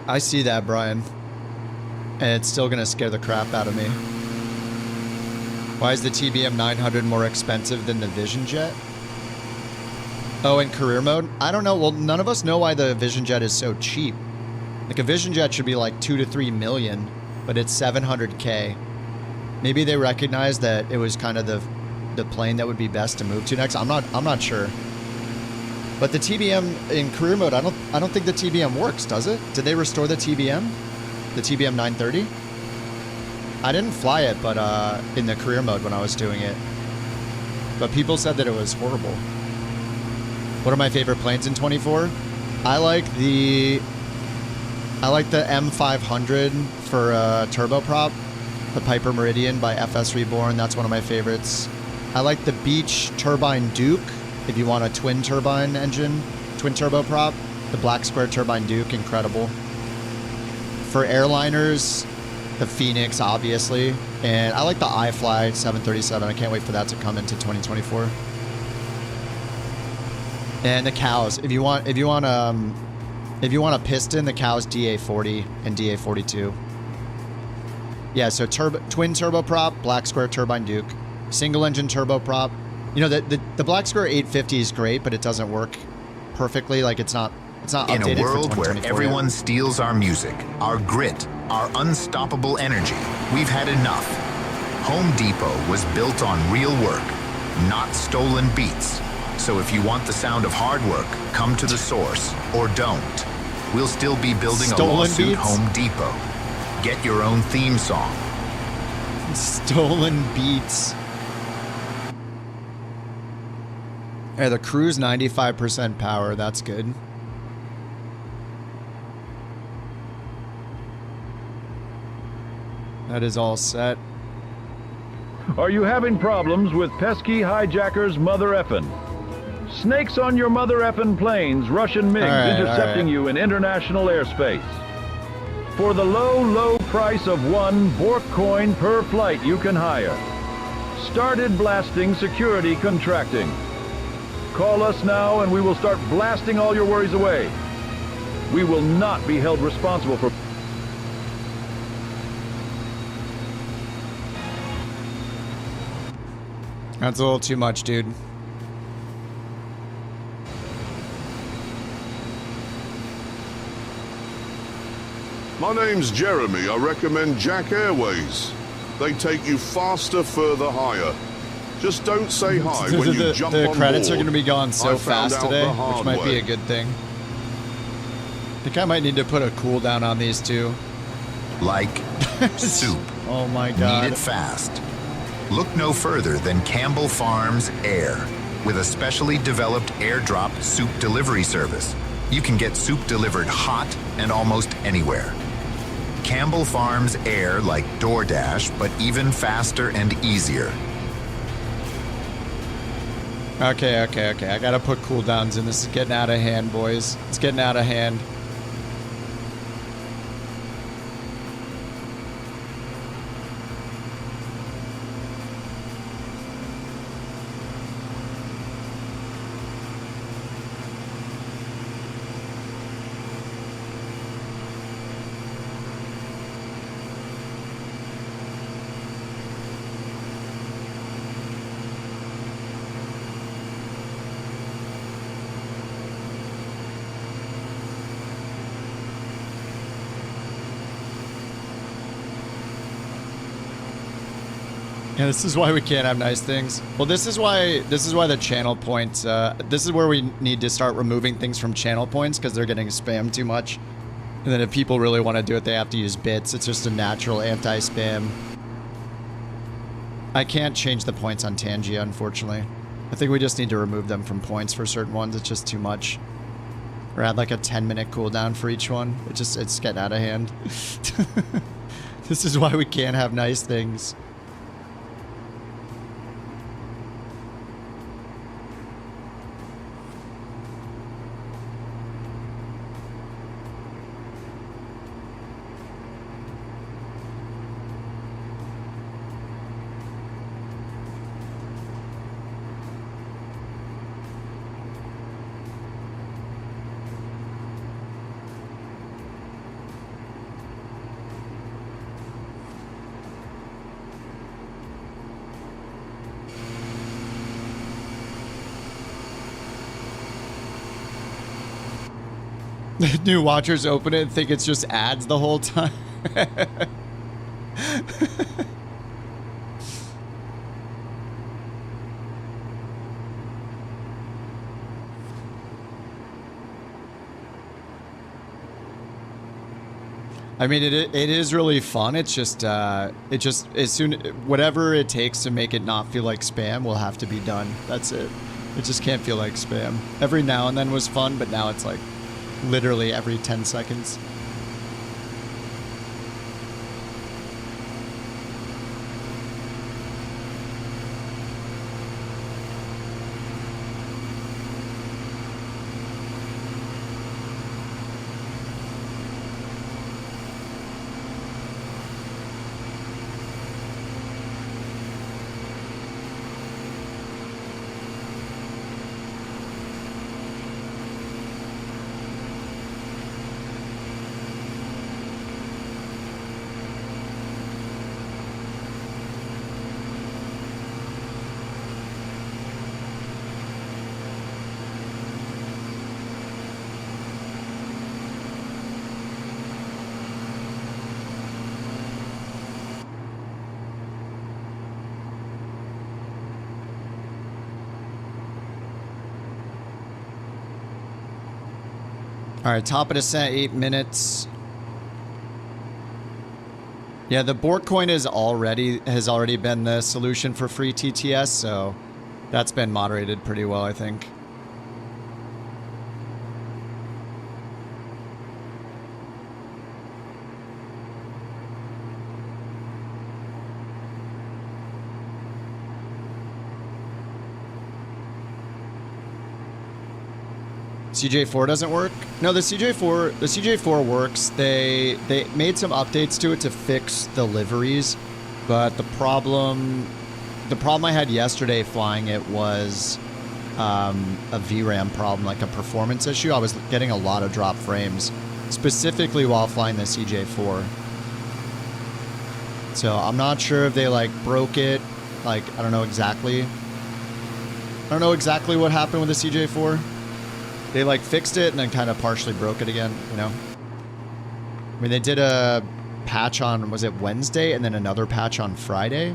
I see that, Brian. And it's still going to scare the crap out of me. Why is the TBM 900 more expensive than the Vision Jet? Oh, in career mode? I don't know. Well, none of us know why the Vision Jet is so cheap. Like a Vision Jet should be like 2 to 3 million, but it's 700K. Maybe they recognized that it was kind of the plane that would be best to move to next. I'm not sure. But the TBM in career mode, I don't think the TBM works, does it? Did they restore the TBM? The TBM 930? I didn't fly it, but in the career mode when I was doing it. But people said that it was horrible. What are my favorite planes in 24? I like the M500 for turboprop, the Piper Meridian by FS Reborn. That's one of my favorites. I like the Beech Turbine Duke. If you want a twin turbine engine, twin turboprop, the Black Square Turbine Duke, incredible. For airliners, the Phoenix, obviously. And I like the iFly 737. I can't wait for that to come into 2024. And the cows. If you want a piston, the cows DA40 and DA42. Yeah, so twin turboprop, Black Square Turbine Duke, single engine turboprop. You know, the Black Square 850 is great, but it doesn't work perfectly. Like it's not updated. In a world where yet. everyone steals our music, our grit, our unstoppable energy, we've had enough. Home Depot was built on real work, not stolen beats. So if you want the sound of hard work, come to the source, or don't. We'll still be building Stolen a lawsuit beats? Home Depot. Get your own theme song. Stolen beats. Hey, the Cruise 95% power. That's good. That is all set. Are you having problems with pesky hijackers mother effin'? Snakes on your mother effin' planes, Russian MiGs intercepting you in international airspace. For the low price of one BorkCoin per flight you can hire. Started blasting security contracting. Call us now and we will start blasting all your worries away. We will not be held responsible for... That's a little too much, dude. My name's Jeremy. I recommend Jack Airways. They take you faster, further, higher. Just don't say hi when you jump on board. The credits are going to be gone so fast today, which might be a way. good thing. I think I might need to put a cooldown on these two. Like soup. Oh my god. Need it fast. Look no further than Campbell Farms Air. With a specially developed airdrop soup delivery service, you can get soup delivered hot and almost anywhere. Campbell Farms Air like DoorDash, but even faster and easier. Okay. I gotta put cooldowns in. This is getting out of hand, boys. It's getting out of hand. Yeah, this is why we can't have nice things. Well, this is why the channel points, this is where we need to start removing things from channel points because they're getting spammed too much. And then if people really want to do it, they have to use bits. It's just a natural anti-spam. I can't change the points on Tangia, unfortunately. I think we just need to remove them from points for certain ones. It's just too much. Or add like a 10-minute cooldown for each one. It's getting out of hand. This is why we can't have nice things. New watchers open it and think it's just ads the whole time. I mean, it is really fun. It's just, whatever it takes to make it not feel like spam will have to be done. That's it. It just can't feel like spam. Every now and then was fun, but now it's like literally every 10 seconds. All right, top of descent, 8 minutes. Yeah, the BorkCoin has already been the solution for free TTS, so that's been moderated pretty well, I think. CJ4 doesn't work? No, the CJ4 works. They made some updates to it to fix the liveries, but the problem I had yesterday flying it was a VRAM problem, like a performance issue. I was getting a lot of drop frames, specifically while flying the CJ4. So I'm not sure if they like broke it. Like, I don't know exactly what happened with the CJ4. They like fixed it and then kind of partially broke it again, you know? I mean, they did a patch on, was it Wednesday, and then another patch on Friday?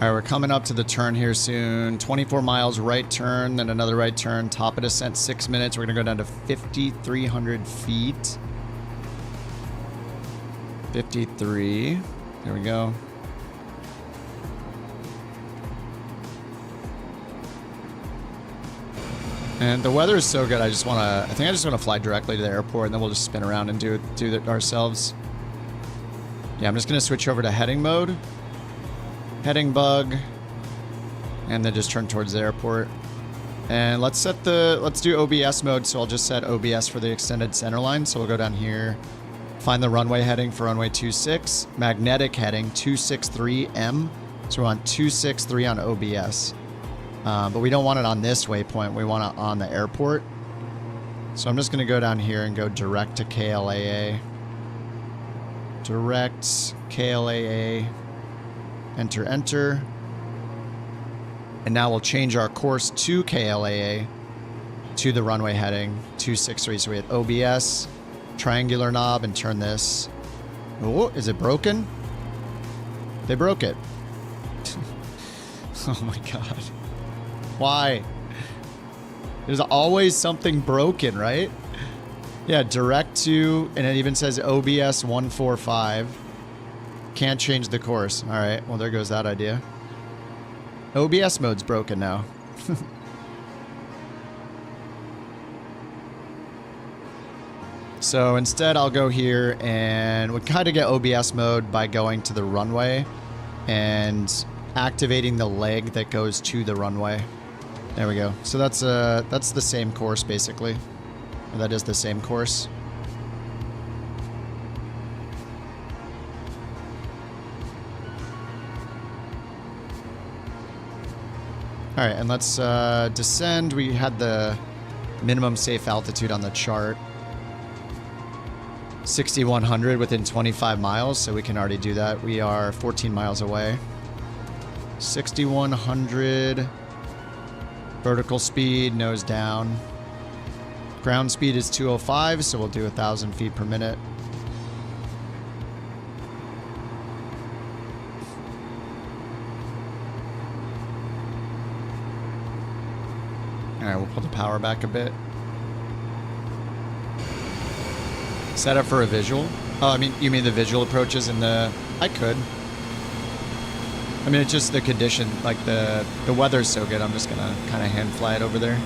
All right, we're coming up to the turn here soon. 24 miles right turn, then another right turn. Top of descent, 6 minutes. We're going to go down to 5,300 feet. 53. There we go. And the weather is so good. I just want to, I think I just want to fly directly to the airport, and then we'll just spin around and do it ourselves. Yeah, I'm just going to switch over to heading mode. Heading bug, and then just turn towards the airport. And let's do OBS mode. So I'll just set OBS for the extended center line. So we'll go down here, find the runway heading for runway 26, magnetic heading 263M. So we're on 263 on OBS, but we don't want it on this waypoint. We want it on the airport. So I'm just going to go down here and go direct to KLAA. Direct KLAA. Enter, enter. And now we'll change our course to KLAA to the runway heading 263. So we hit OBS, triangular knob, and turn this. Oh, is it broken? They broke it. Oh my God. Why? There's always something broken, right? Yeah, direct to, and it even says OBS 145. Can't change the course. All right, well, there goes that idea. OBS mode's broken now. So instead, I'll go here, and we kind of get OBS mode by going to the runway and activating the leg that goes to the runway. There we go. So that's the same course, basically. Or that is the same course. All right, and let's descend. We had the minimum safe altitude on the chart. 6,100 within 25 miles, so we can already do that. We are 14 miles away. 6,100. Vertical speed, nose down. Ground speed is 205, so we'll do 1,000 feet per minute. All right, we'll pull the power back a bit. Set up for a visual. Oh, I mean, you mean the visual approaches in the... I could. I mean, it's just the condition, like the weather's so good, I'm just gonna kind of hand fly it over there.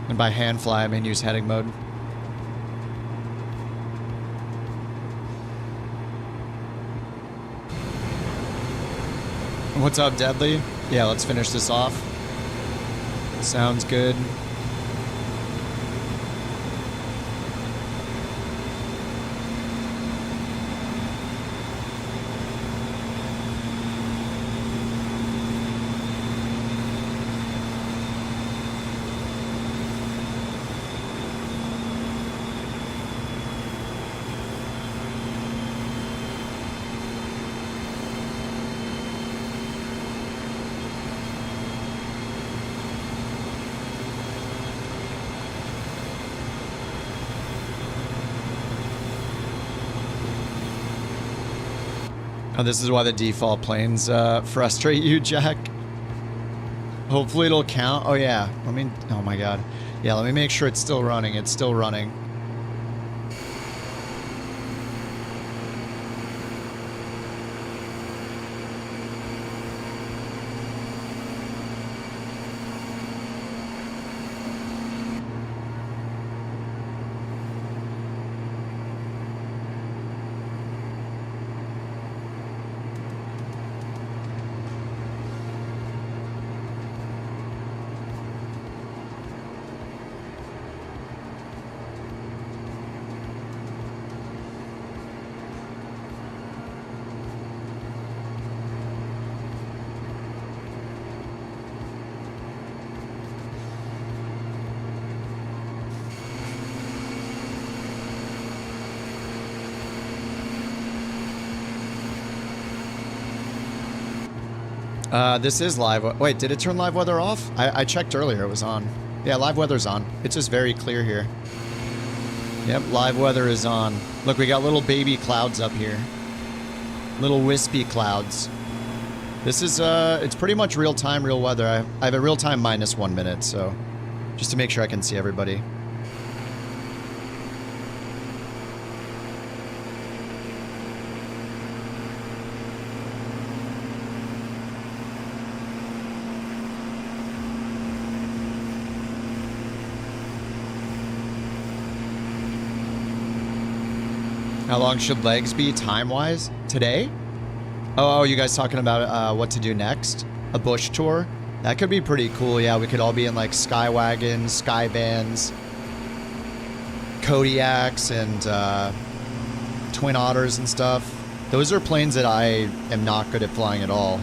And by hand fly, I mean use heading mode. What's up, Deadly? Yeah, let's finish this off. Sounds good. Oh, this is why the default planes frustrate you, Jack. Hopefully it'll count. Oh, yeah. Oh, my God. Yeah, let me make sure it's still running. It's still running. This is live. Wait, did it turn live weather off? I checked earlier. It was on. Yeah, live weather's on. It's just very clear here. Yep, live weather is on. Look, we got little baby clouds up here. Little wispy clouds. This is, it's pretty much real time, real weather. I have a real time minus 1 minute, so just to make sure I can see everybody. How long should legs be time-wise? Today? Oh, you guys talking about what to do next? A bush tour? That could be pretty cool. Yeah, we could all be in like Skywagons, Skybands, Kodiaks, and Twin Otters and stuff. Those are planes that I am not good at flying at all.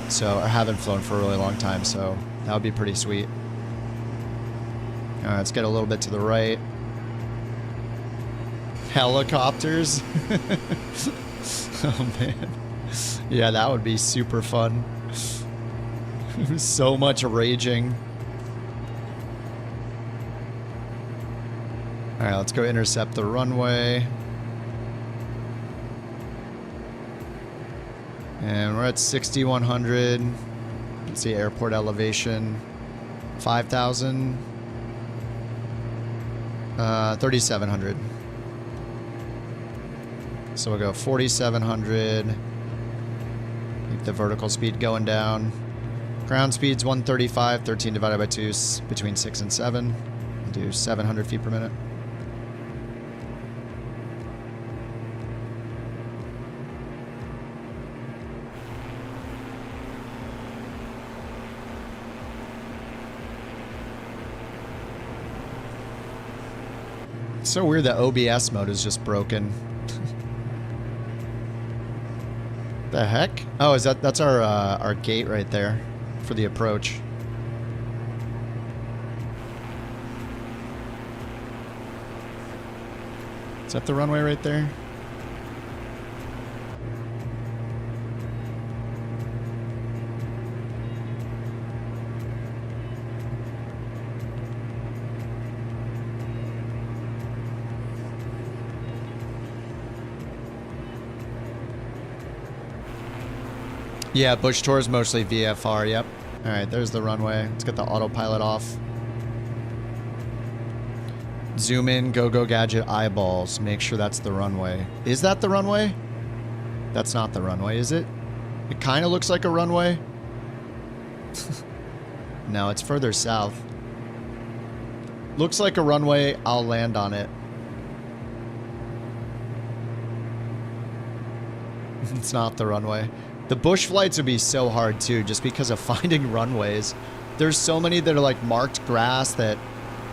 So, I haven't flown for a really long time, so that would be pretty sweet. Alright, let's get a little bit to the right. Helicopters? Oh man. Yeah, that would be super fun. So much raging. Alright, let's go intercept the runway. And we're at 6,100. Let's see, airport elevation. 5,000. 3,700. So we'll go 4,700. Keep the vertical speed going down. Ground speed's 135. 13 divided by 2 is between 6 and 7. We'll do 700 feet per minute. It's so weird that OBS mode is just broken. The heck? Oh, is that's our gate right there for the approach. Is that the runway right there? Yeah, bush tour is mostly VFR, yep. Alright, there's the runway. Let's get the autopilot off. Zoom in, go gadget eyeballs. Make sure that's the runway. Is that the runway? That's not the runway, is it? It kind of looks like a runway. No, it's further south. Looks like a runway. I'll land on it. It's not the runway. The bush flights would be so hard too, just because of finding runways. There's so many that are like marked grass that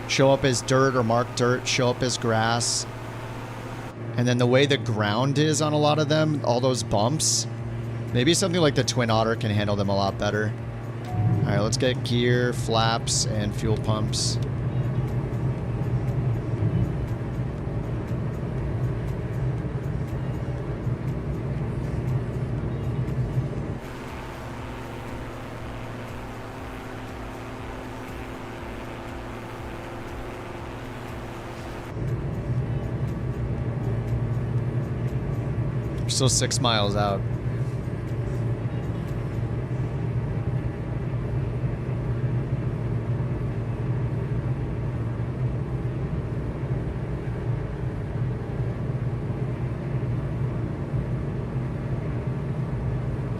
show up as dirt, or marked dirt show up as grass. And then the way the ground is on a lot of them, all those bumps, maybe something like the Twin Otter can handle them a lot better. All right, let's get gear, flaps, and fuel pumps. Still 6 miles out.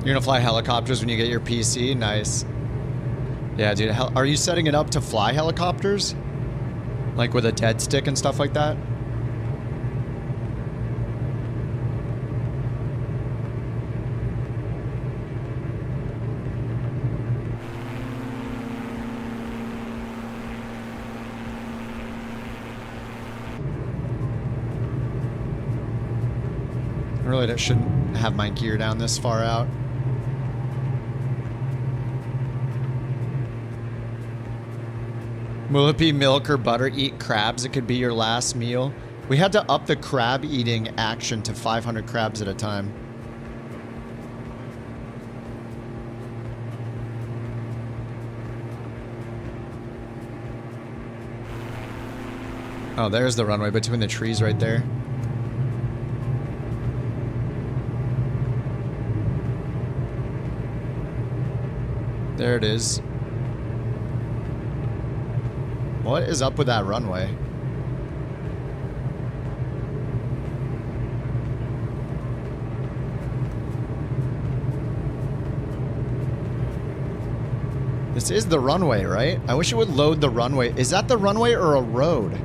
You're gonna fly helicopters when you get your PC? Nice. Yeah, dude. Are you setting it up to fly helicopters? Like with a dead stick and stuff like that? Really, that shouldn't have my gear down this far out. Will it be milk or butter? Eat crabs. It could be your last meal. We had to up the crab eating action to 500 crabs at a time. Oh, there's the runway between the trees right there. There it is. What is up with that runway? This is the runway, right? I wish it would load the runway. Is that the runway or a road?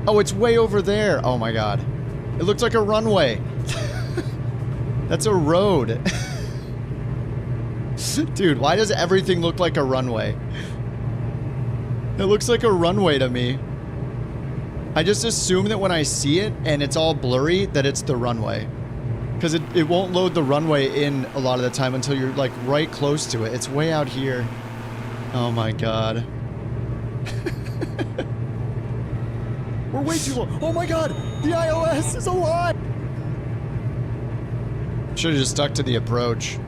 Oh, it's way over there. Oh my god. It looks like a runway. That's a road. Dude, why does everything look like a runway? It looks like a runway to me. I just assume that when I see it and it's all blurry that it's the runway. Because it won't load the runway in a lot of the time until you're like right close to it. It's way out here. Oh my god. We're way too low. Oh my god! The ILS is alive! Should have just stuck to the approach.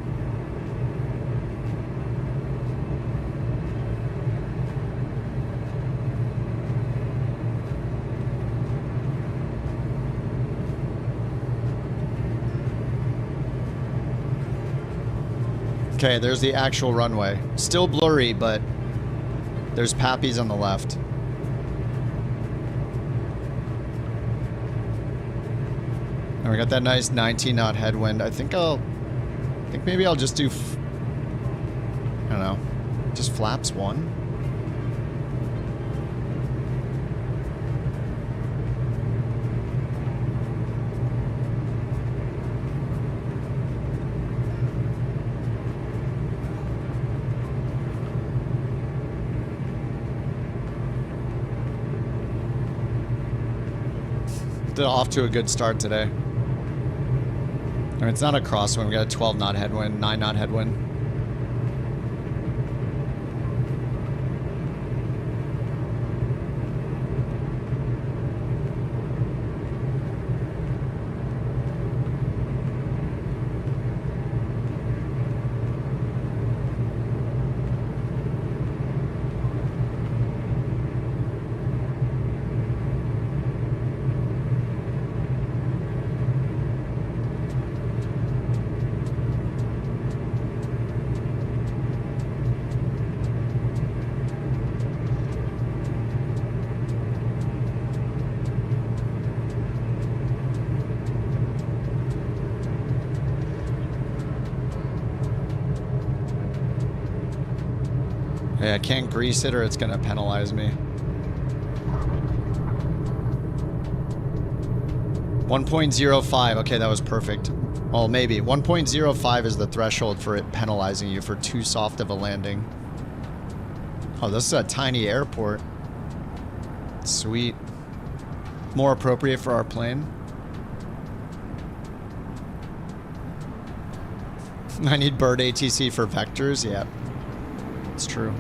Okay, there's the actual runway. Still blurry, but there's Pappy's on the left. And we got that nice 19-knot headwind. I think maybe I'll just do, I don't know, just flaps 1. Off to a good start today. I mean, it's not a crosswind. We got a 12-knot headwind, 9-knot headwind. Hey, I can't grease it or it's gonna penalize me. 1.05. Okay, that was perfect. Well, maybe. 1.05 is the threshold for it penalizing you for too soft of a landing. Oh, this is a tiny airport. Sweet. More appropriate for our plane. I need bird ATC for vectors. Yeah, it's true.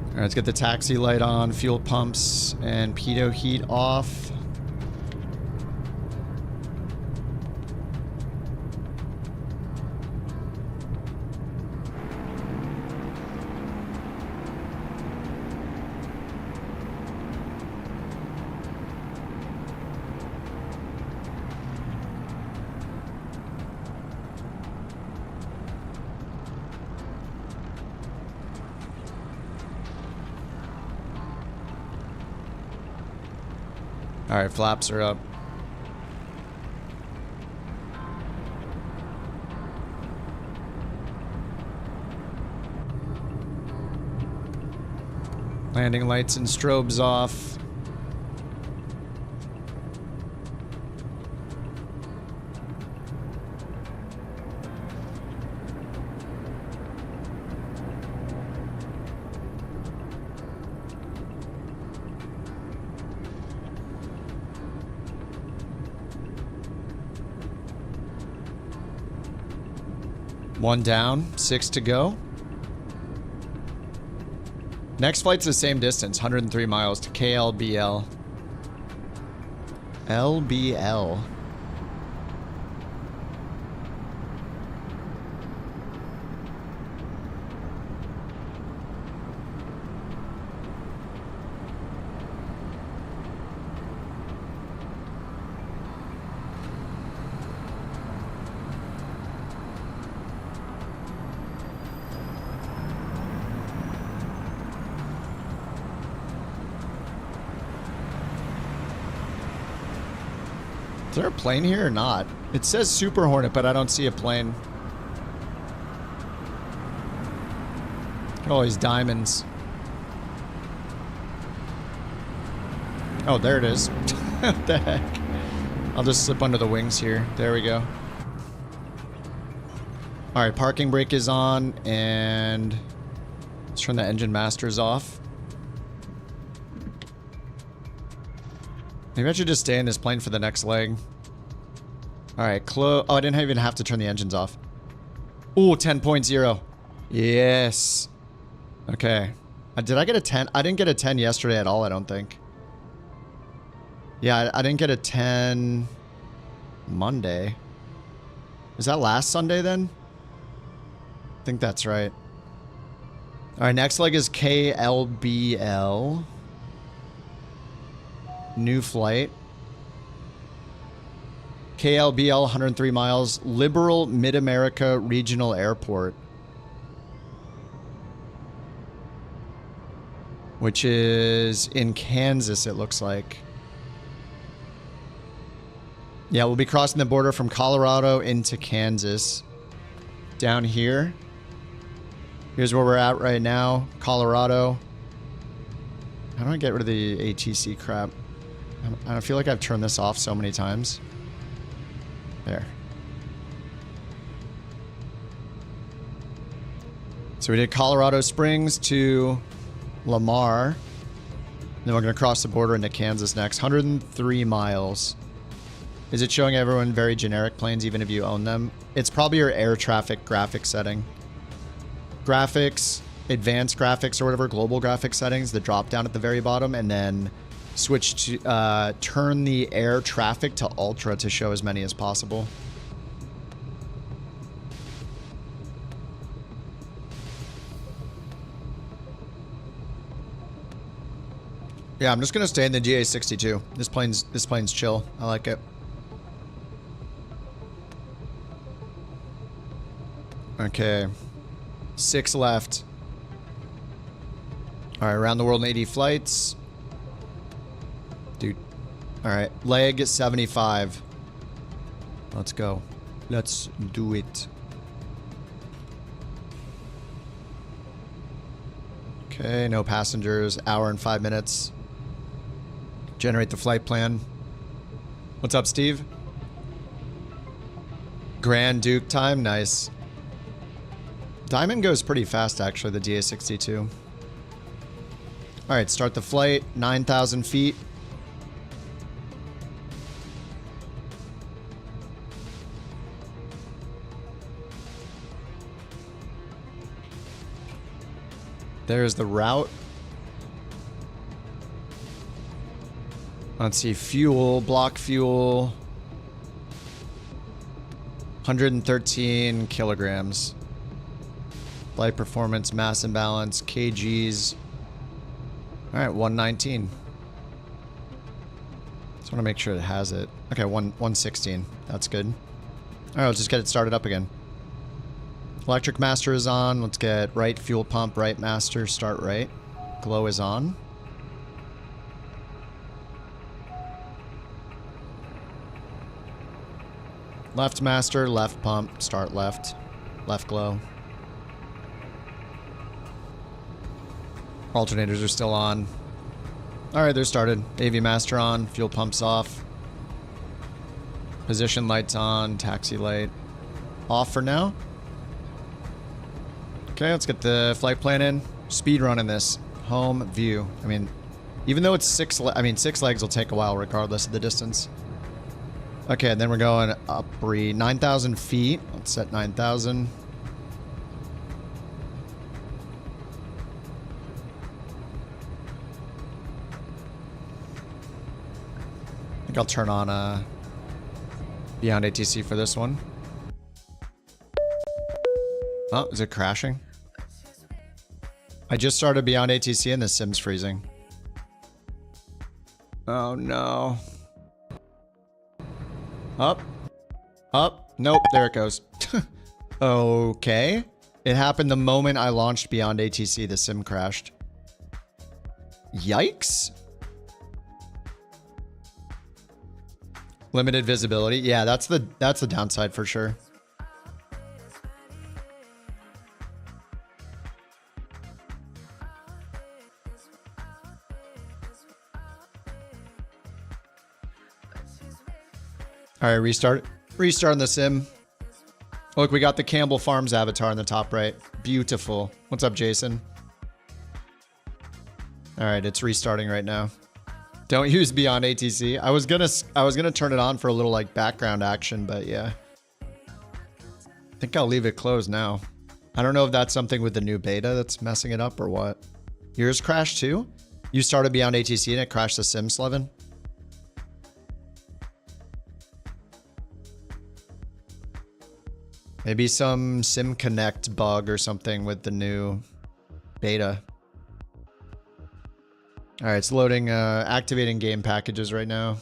All right, let's get the taxi light on, fuel pumps, and pitot heat off. All right, flaps are up. Landing lights and strobes off. One down, 6 to go. Next flight's the same distance, 103 miles to KLBL. LBL. Is there a plane here or not? It says Super Hornet, but I don't see a plane. Look at all these diamonds. Oh, there it is. What the heck? I'll just slip under the wings here. There we go. Alright, parking brake is on, and let's turn the engine masters off. Maybe I should just stay in this plane for the next leg. Alright, oh, I didn't even have to turn the engines off. Ooh, 10.0. Yes. Okay. Did I get a 10? I didn't get a 10 yesterday at all, I don't think. Yeah, I didn't get a 10 Monday. Is that last Sunday then? I think that's right. Alright, next leg is KLBL. New flight. KLBL, 103 miles. Liberal Mid-America Regional Airport. Which is in Kansas, it looks like. Yeah, we'll be crossing the border from Colorado into Kansas. Down here. Here's where we're at right now. Colorado. How do I get rid of the ATC crap? I feel like I've turned this off so many times. There. So we did Colorado Springs to Lamar. Then we're going to cross the border into Kansas next. 103 miles. Is it showing everyone very generic planes even if you own them? It's probably your air traffic graphics setting. Graphics, advanced graphics or whatever, global graphics settings, the drop down at the very bottom, and then switch to turn the air traffic to ultra to show as many as possible. Yeah, I'm just gonna stay in the GA62. This plane's chill. I like it. Okay. 6 left. Alright, around the world in 80 flights. Dude. Alright, leg 75. Let's go. Let's do it. Okay, no passengers. Hour and 5 minutes. Generate the flight plan. What's up, Steve? Grand Duke time. Nice. Diamond goes pretty fast, actually, the DA62. Alright, start the flight. 9,000 feet. There's the route. Let's see, fuel, block fuel. 113 kilograms. Flight performance, mass imbalance, kgs. Alright, 119. Just want to make sure it has it. Okay, 116. That's good. Alright, let's just get it started up again. Electric master is on. Let's get right fuel pump, right master, start right. Glow is on. Left master, left pump, start left. Left glow. Alternators are still on. Alright, they're started. AV master on, fuel pumps off. Position lights on, taxi light off for now. Okay, let's get the flight plan in. Speed run in this. Home view. I mean, even though it's 6 legs will take a while regardless of the distance. Okay, and then we're going up 9,000 feet. Let's set 9,000. I think I'll turn on Beyond ATC for this one. Oh, is it crashing? I just started Beyond ATC and the sim's freezing. Oh no. Up. Up. Nope, there it goes. Okay. It happened the moment I launched Beyond ATC, the sim crashed. Yikes. Limited visibility. Yeah, that's the downside for sure. All right, restarting the sim. Look, we got the Campbell Farms avatar in the top right. Beautiful. What's up, Jason? All right, it's restarting right now. Don't use Beyond ATC. I was gonna turn it on for a little like background action, but yeah. I think I'll leave it closed now. I don't know if that's something with the new beta that's messing it up or what. Yours crashed too? You started Beyond ATC and it crashed the sim, Slevin? Maybe some Sim Connect bug or something with the new beta. All right, it's loading, activating game packages right now.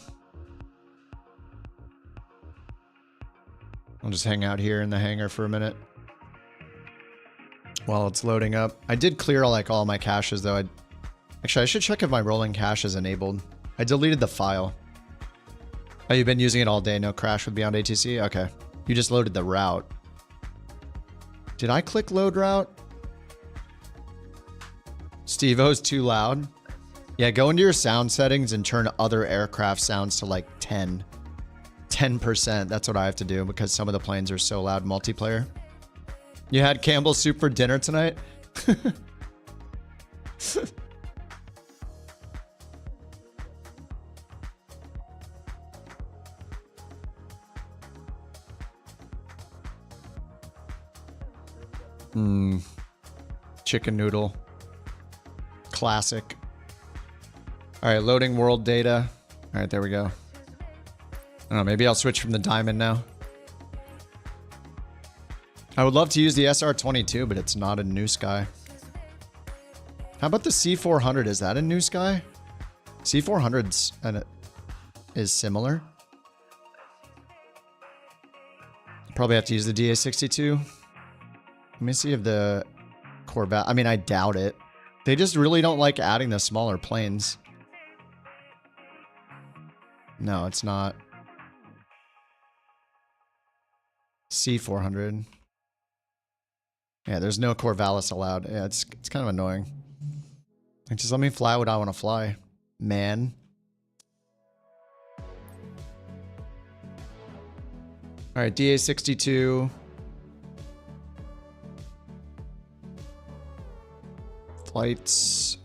I'll just hang out here in the hangar for a minute while it's loading up. I did clear all my caches though. Actually, I should check if my rolling cache is enabled. I deleted the file. Oh, you've been using it all day, no crash with Beyond ATC? Okay. You just loaded the route. Did I click load route? Steve-O's too loud. Yeah, go into your sound settings and turn other aircraft sounds to like 10%. That's what I have to do because some of the planes are so loud multiplayer. You had Campbell's soup for dinner tonight? Chicken noodle. Classic. All right, loading world data. All right, there we go. I don't know, maybe I'll switch from the diamond now. I would love to use the SR-22, but it's not in NewSky. How about the C400? Is that in NewSky? C400's is similar. Probably have to use the DA-62. Let me see if the Corvette... I mean, I doubt it. They just really don't like adding the smaller planes. No, it's not. C400. Yeah, there's no Corvallis allowed. Yeah, it's kind of annoying. Like, just let me fly what I want to fly, man. All right, DA-62. Flights.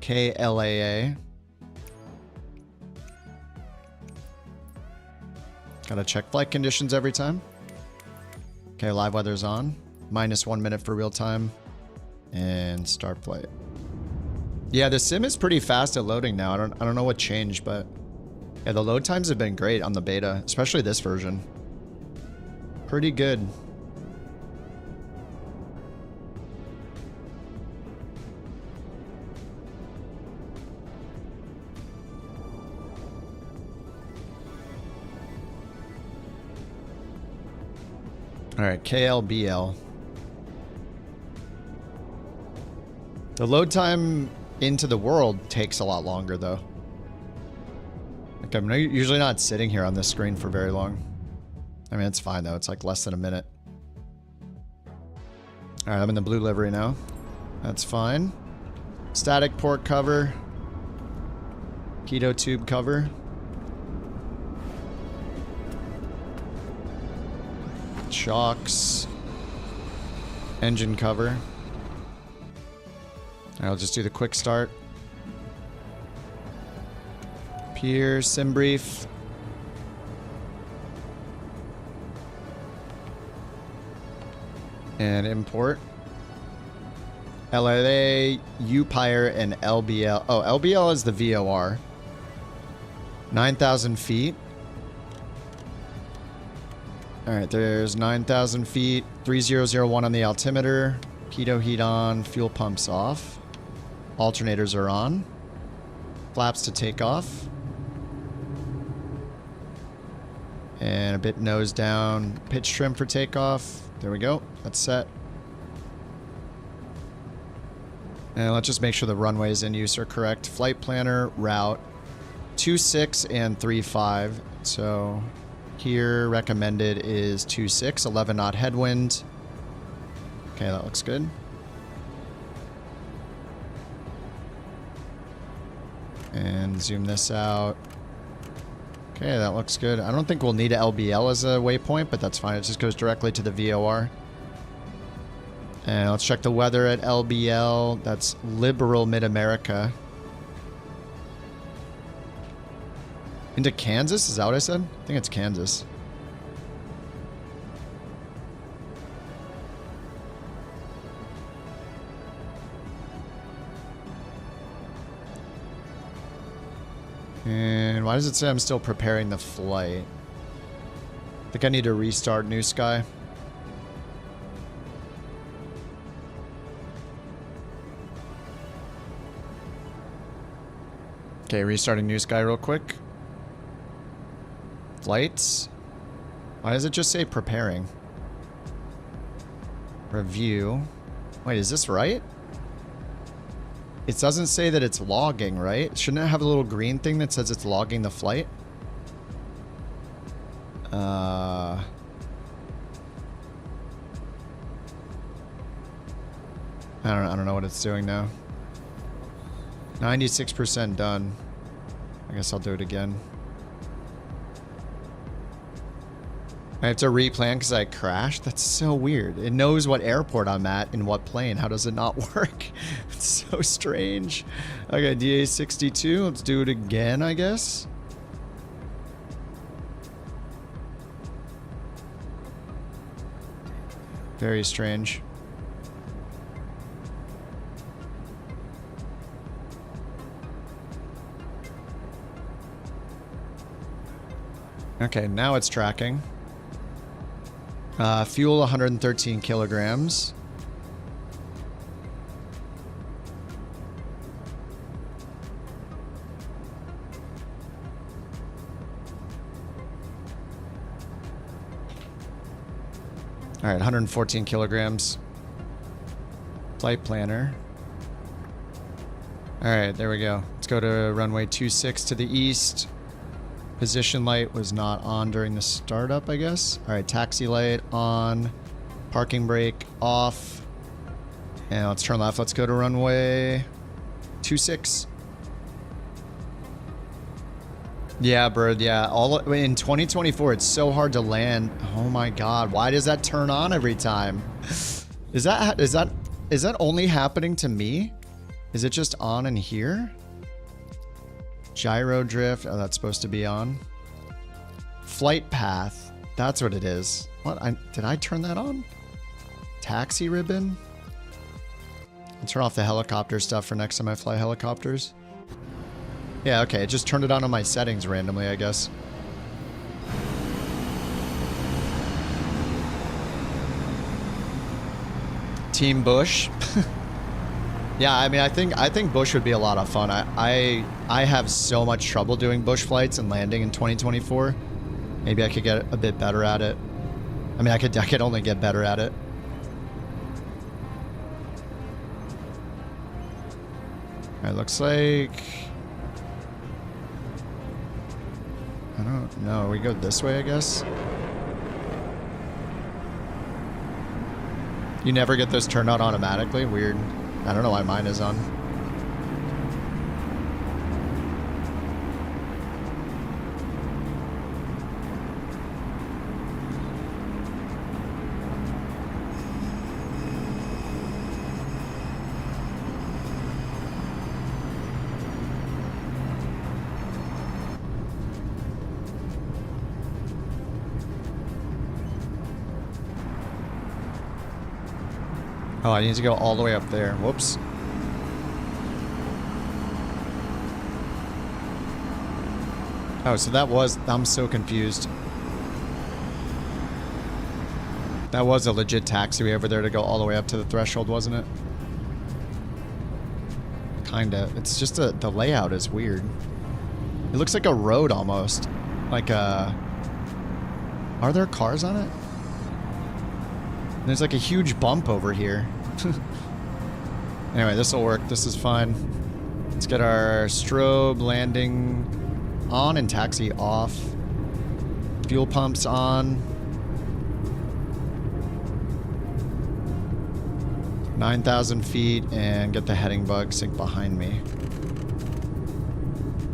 KLAA. Gotta check flight conditions every time. Okay, live weather's on. -1 minute for real time. And start flight. Yeah, the sim is pretty fast at loading now. I don't know what changed, but yeah, the load times have been great on the beta, especially this version. Pretty good. All right, KLBL. The load time into the world takes a lot longer, though. Like, I'm usually not sitting here on this screen for very long. I mean, it's fine, though. It's like less than a minute. All right, I'm in the blue livery now. That's fine. Static port cover. Keto tube cover. Shocks. Engine cover. I'll just do the quick start. Pier, sim brief. And import. LAA, UPIRE, and LBL. Oh, LBL is the VOR. 9,000 feet. Alright, there's 9,000 feet. 3001 on the altimeter. Pitot heat on. Fuel pumps off. Alternators are on. Flaps to take off. And a bit nose down. Pitch trim for takeoff. There we go. That's set. And let's just make sure the runways in use are correct. Flight planner, route, 2.6 and 3.5. So here recommended is 2.6, 11 knot headwind. Okay, that looks good. And zoom this out. Okay, that looks good. I don't think we'll need a LBL as a waypoint, but that's fine. It just goes directly to the VOR. And let's check the weather at LBL. That's Liberal Mid-America. Into Kansas? Is that what I said? I think it's Kansas. And why does it say I'm still preparing the flight? I think I need to restart NewSky. Okay, restarting NewSky real quick. Flights. Why does it just say preparing? Review. Wait, is this right? It doesn't say that it's logging, right? Shouldn't it have a little green thing that says it's logging the flight? I don't know what it's doing now. 96% done. I guess I'll do it again. I have to replan because I crashed? That's so weird. It knows what airport I'm at and what plane. How does it not work? It's so strange. Okay, DA62. Let's do it again, I guess. Very strange. Okay, now it's tracking. Fuel 113 kilograms. All right, 114 kilograms. Flight planner. All right, there we go. Let's go to runway 26 to the east. Position light was not on during the startup, I guess. All right, taxi light on. Parking brake off. And let's turn left. Let's go to runway 26. Yeah, Bird. Yeah, in 2024, it's so hard to land. Oh my God, why does that turn on every time? Is that only happening to me? Is it just on in here? Gyro drift. Oh, that's supposed to be on. Flight path. That's what it is. What? Did I turn that on? Taxi ribbon. I'll turn off the helicopter stuff for next time I fly helicopters. Yeah, okay. It just turned it on my settings randomly, I guess. Team Bush. Yeah, I mean, I think Bush would be a lot of fun. I have so much trouble doing Bush flights and landing in 2024. Maybe I could get a bit better at it. I mean, I could only get better at it. All right, looks like I don't know. We go this way, I guess. You never get those turned on automatically. Weird. I don't know why mine is on. Oh, I need to go all the way up there. Whoops. Oh, so that was... I'm so confused. That was a legit taxiway over there to go all the way up to the threshold, wasn't it? Kinda. It's just the layout is weird. It looks like a road almost. Like a... Are there cars on it? There's like a huge bump over here. Anyway, this will work. This is fine. Let's get our strobe landing on and taxi off. Fuel pumps on. 9,000 feet and get the heading bug sink behind me.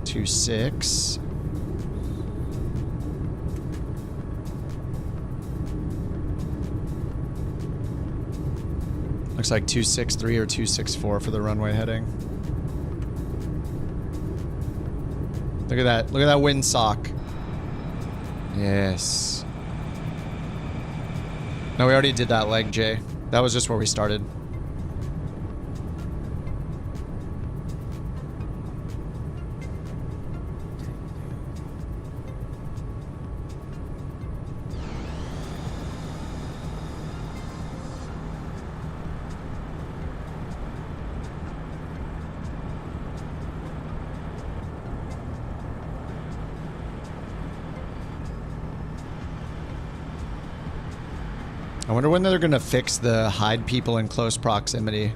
26. Looks like 263 or 264 for the runway heading. Look at that. Look at that windsock. Yes. No, we already did that leg, Jay. That was just where we started. I wonder when they're gonna fix the hide people in close proximity.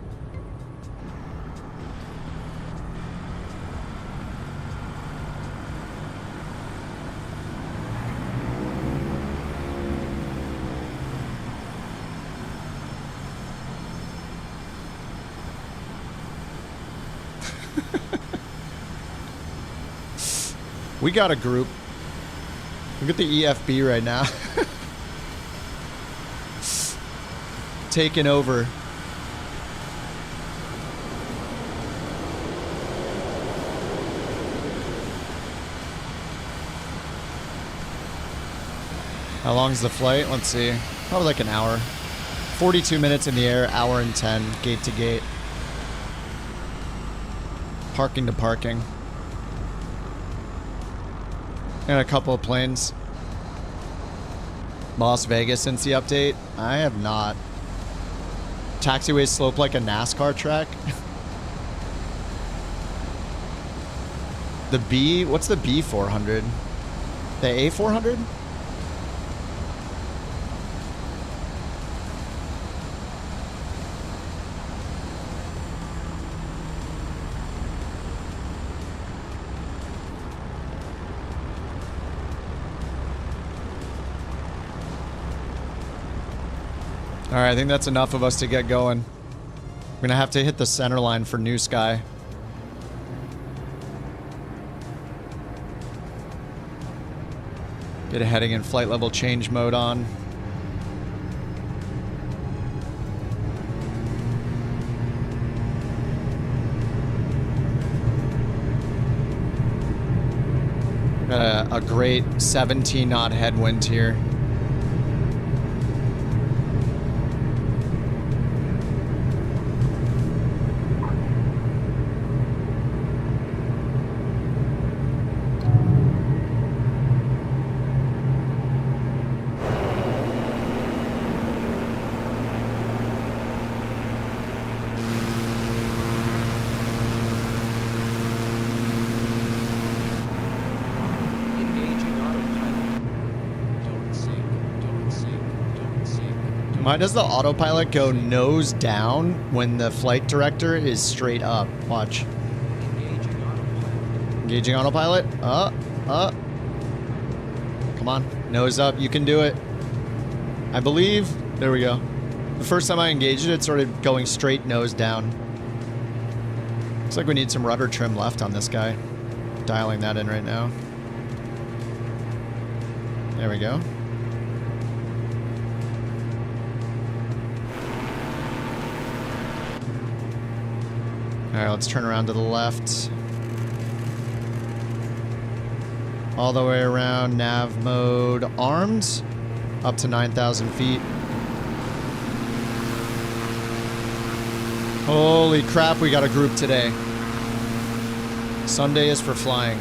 We got a group. Look at the EFB right now. Taken over. How long's the flight? Let's see. Probably like an hour. 42 minutes in the air, hour and 10, gate to gate. Parking to parking. And a couple of planes. Las Vegas since the update? I have not. Taxiways slope like a NASCAR track. The B, what's the B400? The A400? All right, I think that's enough of us to get going. I'm gonna have to hit the center line for NewSky. Get a heading and flight level change mode on. Got a great 17 knot headwind here. Why does the autopilot go nose down when the flight director is straight up? Watch. Engaging autopilot. Come on. Nose up. You can do it. I believe. There we go. The first time I engaged it, it started going straight nose down. Looks like we need some rudder trim left on this guy. Dialing that in right now. There we go. All right, let's turn around to the left. All the way around, nav mode, armed, up to 9,000 feet. Holy crap, we got a group today. Sunday is for flying.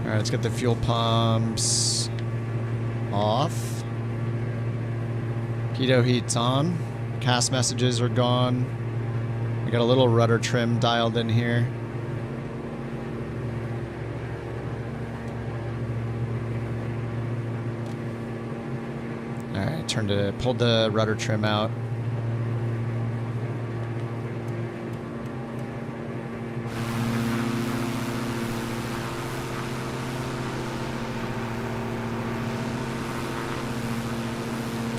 All right, let's get the fuel pumps off. Pitot heat's on. CAS messages are gone. We got a little rudder trim dialed in here. All right, pulled the rudder trim out.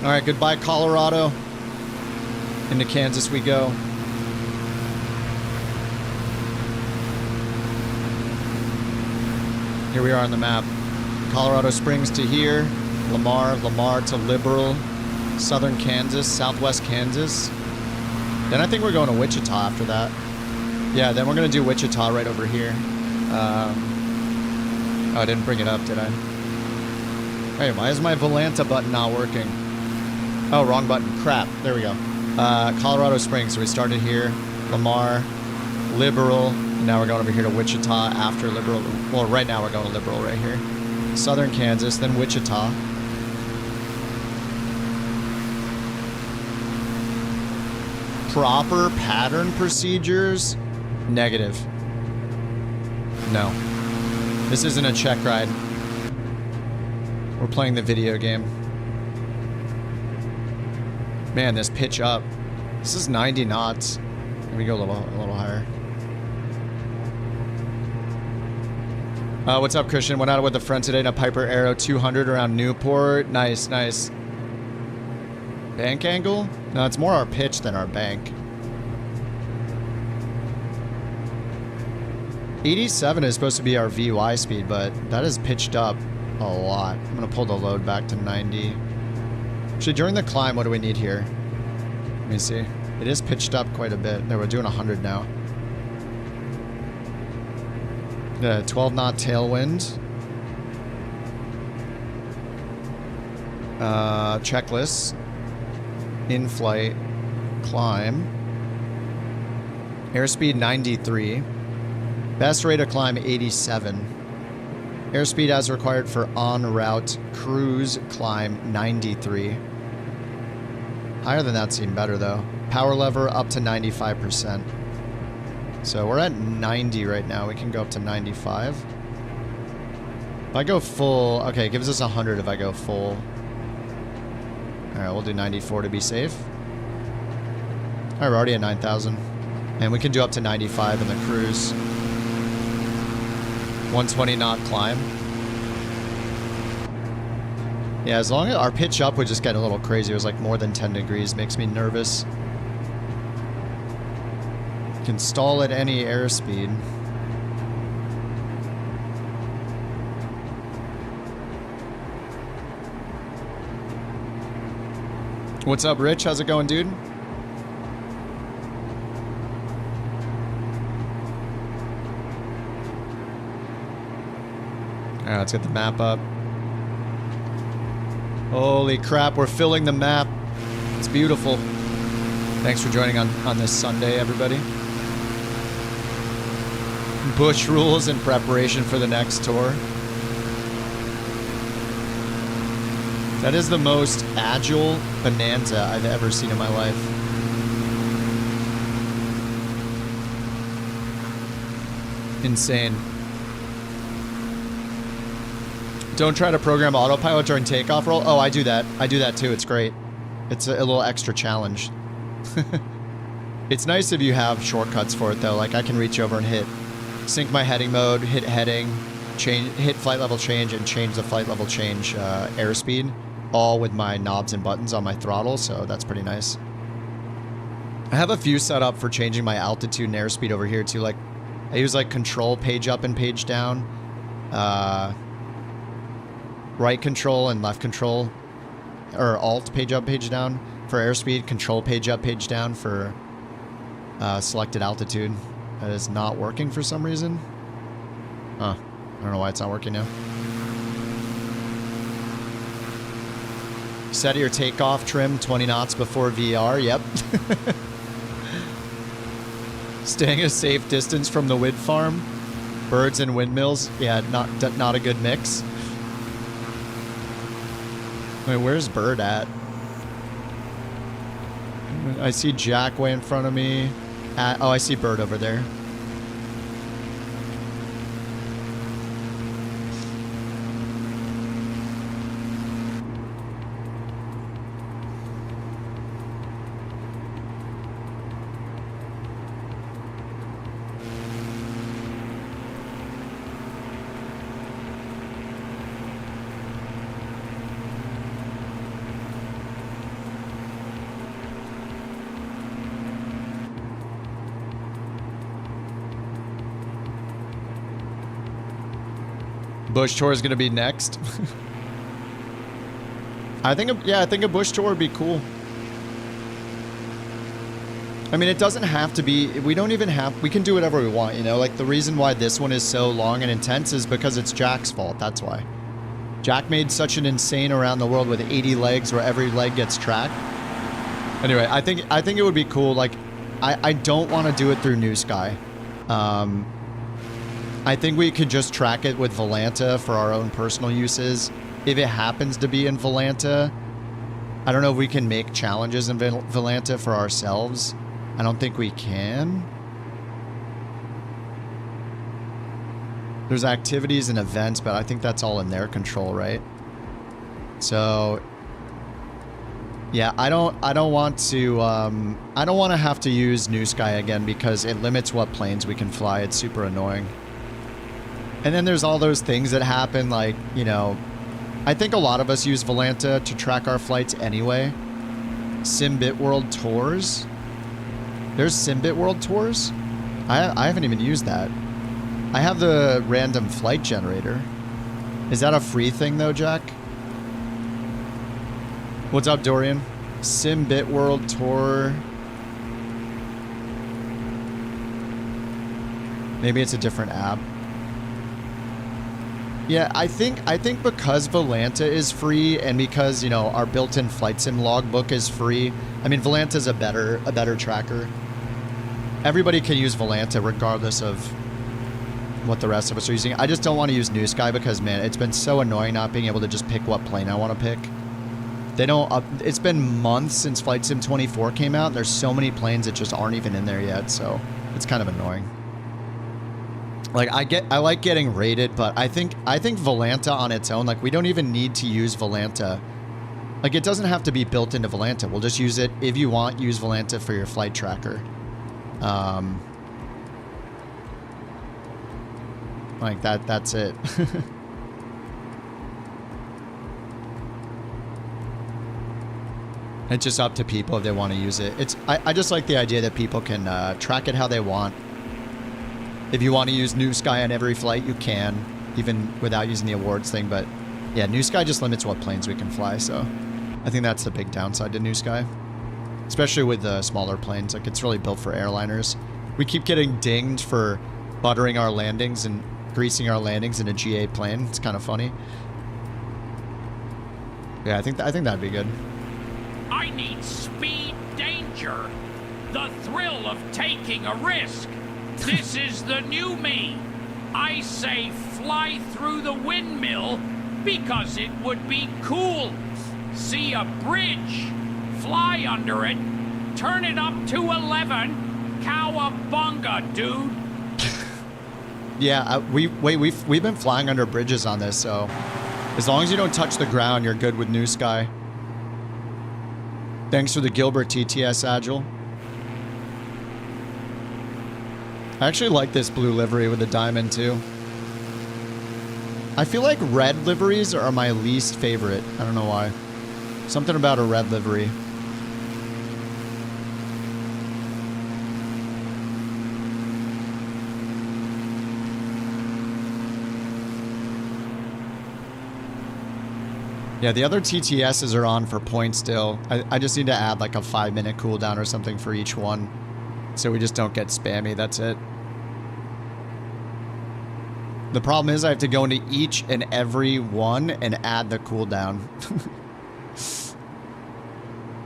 All right, goodbye, Colorado. Into Kansas we go. Here we are on the map. Colorado Springs to here. Lamar to Liberal. Southern Kansas, Southwest Kansas. Then I think we're going to Wichita after that. Yeah, then we're going to do Wichita right over here. Oh, I didn't bring it up, did I? Hey, why is my Volanta button not working? Oh, wrong button. Crap. There we go. Colorado Springs. So we started here. Lamar, Liberal. And now we're going over here to Wichita after Liberal. Well, right now we're going to Liberal right here. Southern Kansas, then Wichita. Proper pattern procedures? Negative. No. This isn't a check ride. We're playing the video game. Man, this pitch up. This is 90 knots. Let me go a little higher. What's up, Christian? Went out with a friend today in a Piper Arrow 200 around Newport. Nice, nice. Bank angle? No, it's more our pitch than our bank. 87 is supposed to be our VY speed, but that is pitched up a lot. I'm going to pull the load back to 90. Actually, during the climb, what do we need here? Let me see. It is pitched up quite a bit. There, we're doing 100 now. Yeah, 12 knot tailwind. Checklist. In-flight. Climb. Airspeed 93. Best rate of climb 87. Airspeed as required for en route cruise climb 93. Higher than that seemed better though. Power lever up to 95%. So we're at 90 right now. We can go up to 95. If I go full, okay, it gives us 100 if I go full. All right, we'll do 94 to be safe. All right, we're already at 9,000. And we can do up to 95 in the cruise. 120 knot climb. Yeah, as long as our pitch up would just get a little crazy. It was like more than 10 degrees. Makes me nervous. Can stall at any airspeed. What's up, Rich? How's it going, dude? Alright, let's get the map up. Holy crap, we're filling the map. It's beautiful. Thanks for joining on this Sunday, everybody. Bush rules in preparation for the next tour. That is the most agile Bonanza I've ever seen in my life. Insane. Don't try to program autopilot during takeoff roll. Oh, I do that. I do that too. It's great. It's a little extra challenge. It's nice if you have shortcuts for it though. Like I can reach over and sync my heading mode, hit heading, hit flight level change, and change the flight level change airspeed, all with my knobs and buttons on my throttle. So that's pretty nice. I have a few set up for changing my altitude and airspeed over here too. Like I use like control page up and page down. Right control and left control, or alt page up, page down for airspeed, control page up, page down for selected altitude. That is not working for some reason. Huh. I don't know why it's not working now. Set your takeoff trim 20 knots before VR. Yep. Staying a safe distance from the wind farm. Birds and windmills. Yeah, not a good mix. Wait, where's Bird at? I see Jack way in front of me. Oh, I see Bird over there. Bush tour is gonna be next. I think a bush tour would be cool. I mean, it doesn't have to be, we can do whatever we want, you know? Like, the reason why this one is so long and intense is because it's Jack's fault, that's why. Jack made such an insane around the world with 80 legs where every leg gets tracked. Anyway, I think it would be cool. Like, I don't want to do it through NewSky. I think we could just track it with Volanta for our own personal uses. If it happens to be in Volanta, I don't know if we can make challenges in Volanta for ourselves. I don't think we can. There's activities and events, but I think that's all in their control, right? So, yeah, I don't want to have to use NewSky again because it limits what planes we can fly. It's super annoying. And then there's all those things that happen, like, you know, I think a lot of us use Volanta to track our flights anyway. Simbit World Tours. There's Simbit World Tours? I haven't even used that. I have the random flight generator. Is that a free thing though, Jack? What's up, Dorian? Simbit World Tour. Maybe it's a different app. Yeah, I think because Volanta is free and because, you know, our built-in flight sim logbook is free. I mean, Volanta's a better tracker. Everybody can use Volanta regardless of what the rest of us are using. I just don't want to use NewSky because, man, it's been so annoying not being able to just pick what plane I want to pick. They don't it's been months since Flight Sim 24 came out. There's so many planes that just aren't even in there yet, so it's kind of annoying. Like, I like getting rated, but I think Volanta on its own, like, we don't even need to use Volanta. Like, it doesn't have to be built into Volanta. We'll just use it. If you want, use Volanta for your flight tracker. Like, that's it. It's just up to people if they want to use it. I just like the idea that people can track it how they want. If you want to use NewSky on every flight, you can, even without using the awards thing. But yeah, NewSky just limits what planes we can fly. So I think that's the big downside to NewSky, especially with the smaller planes. Like, it's really built for airliners. We keep getting dinged for buttering our landings and greasing our landings in a GA plane. It's kind of funny. Yeah, I think that'd be good. I need speed danger. The thrill of taking a risk. This is the new me. I say fly through the windmill because it would be cool. See a bridge, fly under it, turn it up to 11. Cowabunga, dude. Yeah, we've been flying under bridges on this, so as long as you don't touch the ground, you're good with NewSky. Thanks for the Gilbert TTS Agile. I actually like this blue livery with the diamond too. I feel like red liveries are my least favorite. I don't know why. Something about a red livery. Yeah, the other TTSs are on for points still. I just need to add like a 5-minute cooldown or something for each one, so we just don't get spammy. That's it. The problem is I have to go into each and every one and add the cooldown.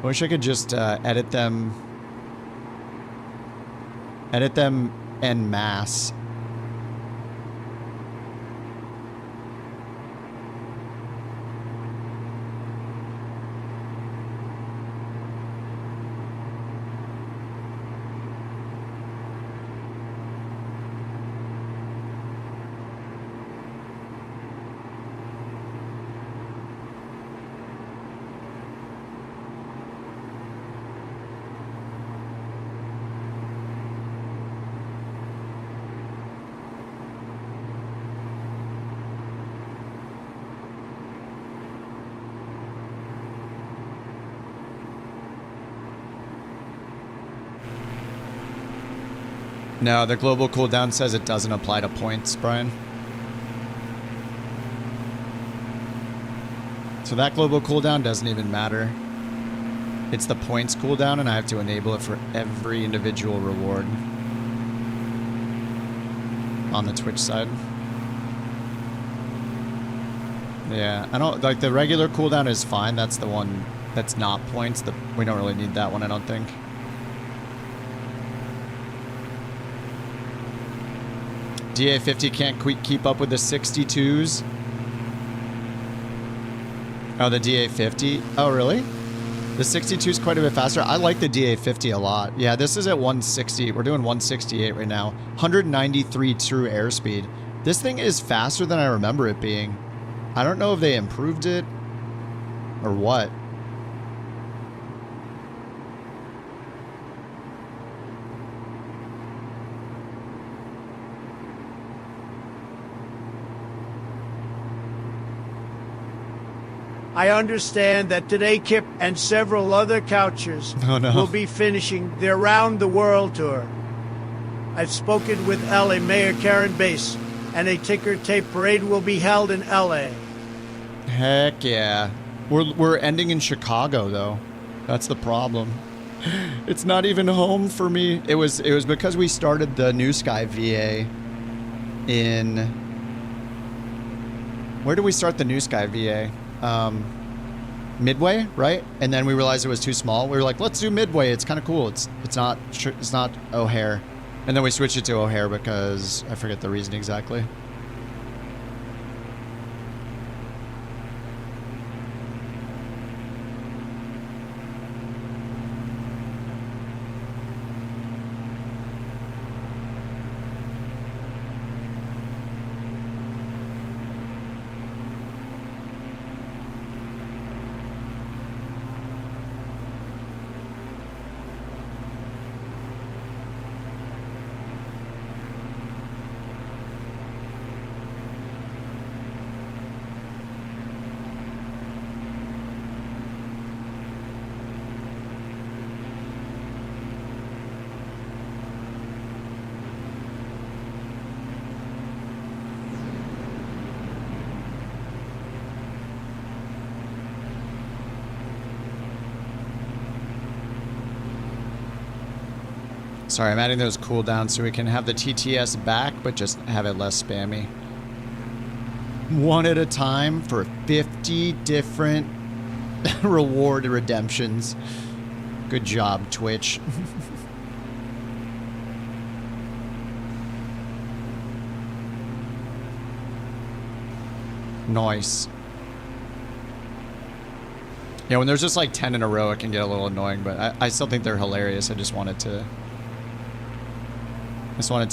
I wish I could just edit them en masse. No, the global cooldown says it doesn't apply to points, Brian. So that global cooldown doesn't even matter. It's the points cooldown, and I have to enable it for every individual reward on the Twitch side. Yeah, I don't like the regular cooldown is fine. That's the one that's not points. We don't really need that one, I don't think. DA50 can't keep up with the 62s. Oh, the DA50. Oh, really? The 62 is quite a bit faster. I like the DA50 a lot. Yeah, this is at 160. We're doing 168 right now. 193 true airspeed. This thing is faster than I remember it being. I don't know if they improved it or what. I understand that today KIP and several other couchers will be finishing their round-the-world tour. I've spoken with LA Mayor Karen Bass, and a ticker tape parade will be held in LA. Heck yeah. We're ending in Chicago, though. That's the problem. It's not even home for me. It was because we started the NewSky VA in... Where did we start the NewSky VA? Midway, right? And then we realized it was too small. We were like, let's do Midway. It's kind of cool. It's not O'Hare. And then we switched it to O'Hare because I forget the reason exactly. Sorry, I'm adding those cooldowns so we can have the TTS back, but just have it less spammy. One at a time for 50 different reward redemptions. Good job, Twitch. Nice. Yeah, when there's just like 10 in a row, it can get a little annoying, but I still think they're hilarious. I just want it to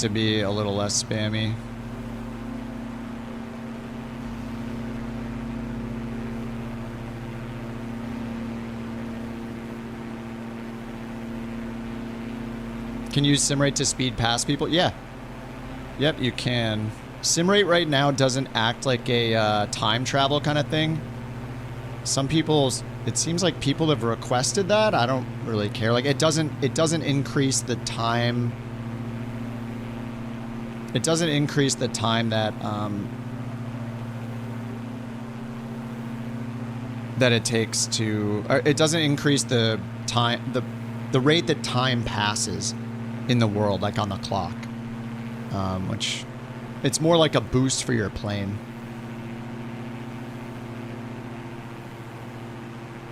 be a little less spammy. Can you sim rate to speed past people? Yeah. Yep, you can. Sim rate right now doesn't act like a time travel kind of thing. Some people, it seems like people have requested that. I don't really care. Like it doesn't increase the time. It doesn't increase the time that that it takes to. Or it doesn't increase the time, the rate that time passes in the world, like on the clock. Which, it's more like a boost for your plane.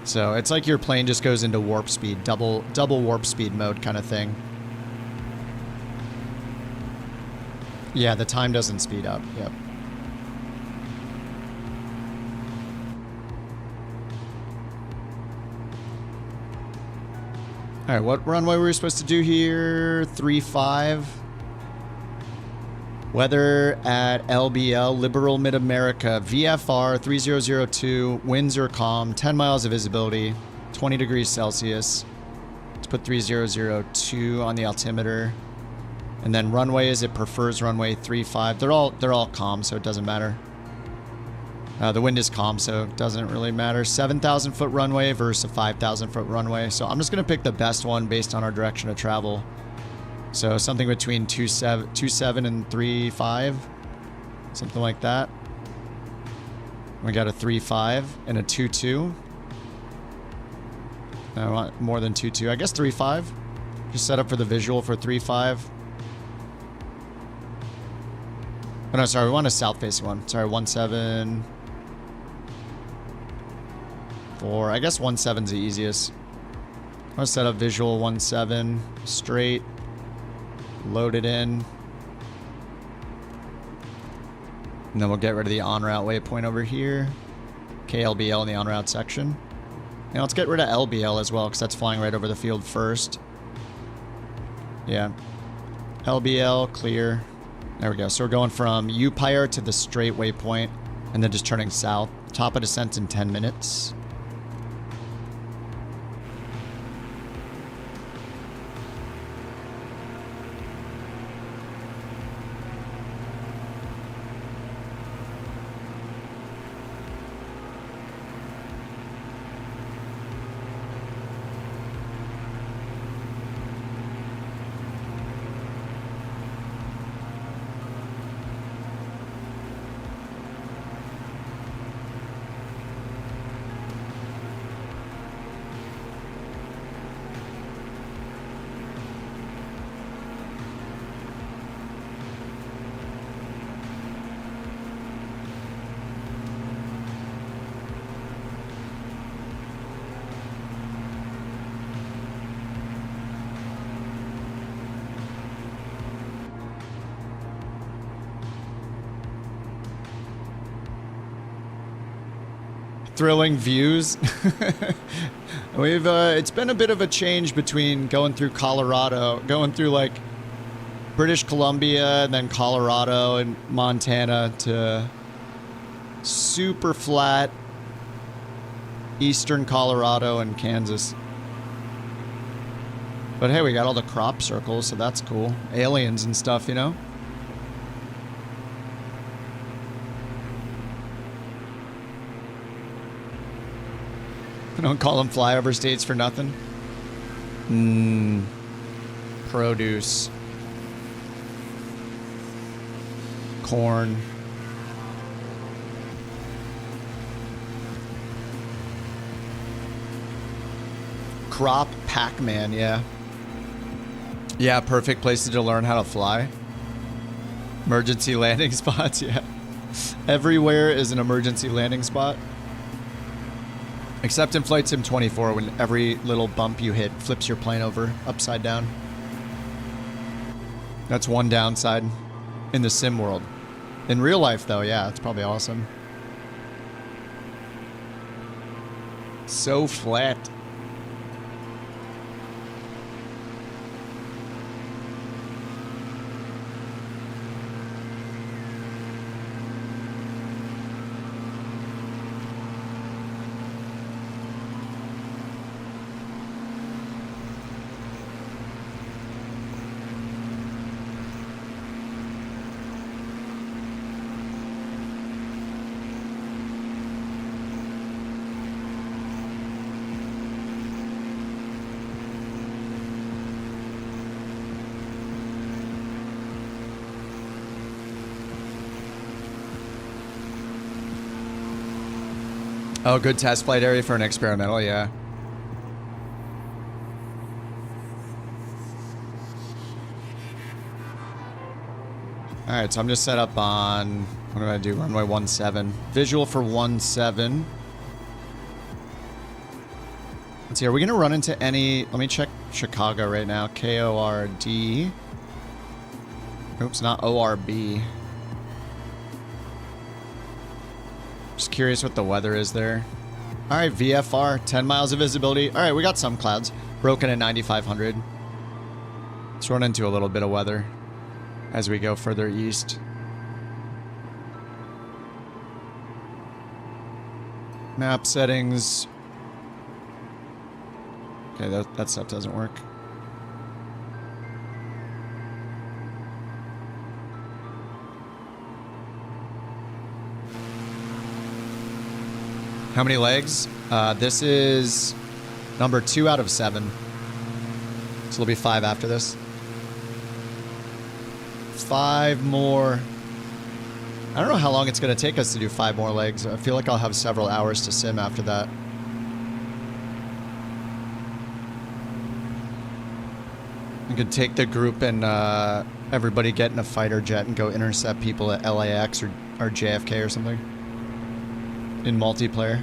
So it's like your plane just goes into warp speed, double warp speed mode kind of thing. Yeah, the time doesn't speed up. Yep. All right, what runway were we supposed to do here? 35. Weather at LBL, Liberal Mid-America, VFR 3002, winds are calm, 10 miles of visibility, 20 degrees Celsius. Let's put 3002 on the altimeter. And then runways, it prefers runway 35. They're all calm, so it doesn't matter. The wind is calm, so it doesn't really matter. 7,000 foot runway versus a 5,000 foot runway. So I'm just gonna pick the best one based on our direction of travel. So something between 2.7 and 3.5, something like that. We got a 3.5 and a 2.2. I want more than 2.2. I guess 3.5. Just set up for the visual for 3.5. Oh no, sorry, we want a south-facing one. Sorry, 1.7. 4. I guess 1.7's the easiest. I'll set up visual 1.7 straight. Load it in. And then we'll get rid of the en route waypoint over here. KLBL in the en route section. And let's get rid of LBL as well, because that's flying right over the field first. Yeah. LBL, clear. There we go. So we're going from Upire to the straight waypoint, and then just turning south. Top of descent in 10 minutes. Thrilling views. We've it's been a bit of a change between going through Colorado, going through like British Columbia and then Colorado and Montana to super flat eastern Colorado and Kansas. But hey, we got all the crop circles, so that's cool. Aliens and stuff, you know? I don't call them flyover states for nothing. Produce. Corn. Crop Pac-Man, yeah. Yeah, perfect places to learn how to fly. Emergency landing spots, yeah. Everywhere is an emergency landing spot. Except in Flight Sim 24, when every little bump you hit flips your plane over upside down. That's one downside in the sim world. In real life, though, yeah, it's probably awesome. So flat. Oh, good test flight area for an experimental, yeah. Alright, so I'm just set up on, what do I do? Runway 17. Visual for 17. Let's see, are we going to run into any, let me check Chicago right now. KORD. Oops, not ORB. Just curious what the weather is there. All right, VFR, 10 miles of visibility. All right, we got some clouds. Broken at 9,500. Let's run into a little bit of weather as we go further east. Map settings. Okay, that stuff doesn't work. How many legs? This is number 2 out of 7. So there'll be 5 after this. 5 more. All I don't know how long it's going to take us to do 5 more legs. I feel like I'll have several hours to sim after that. We could take the group and everybody get in a fighter jet and go intercept people at LAX or JFK or something. In multiplayer.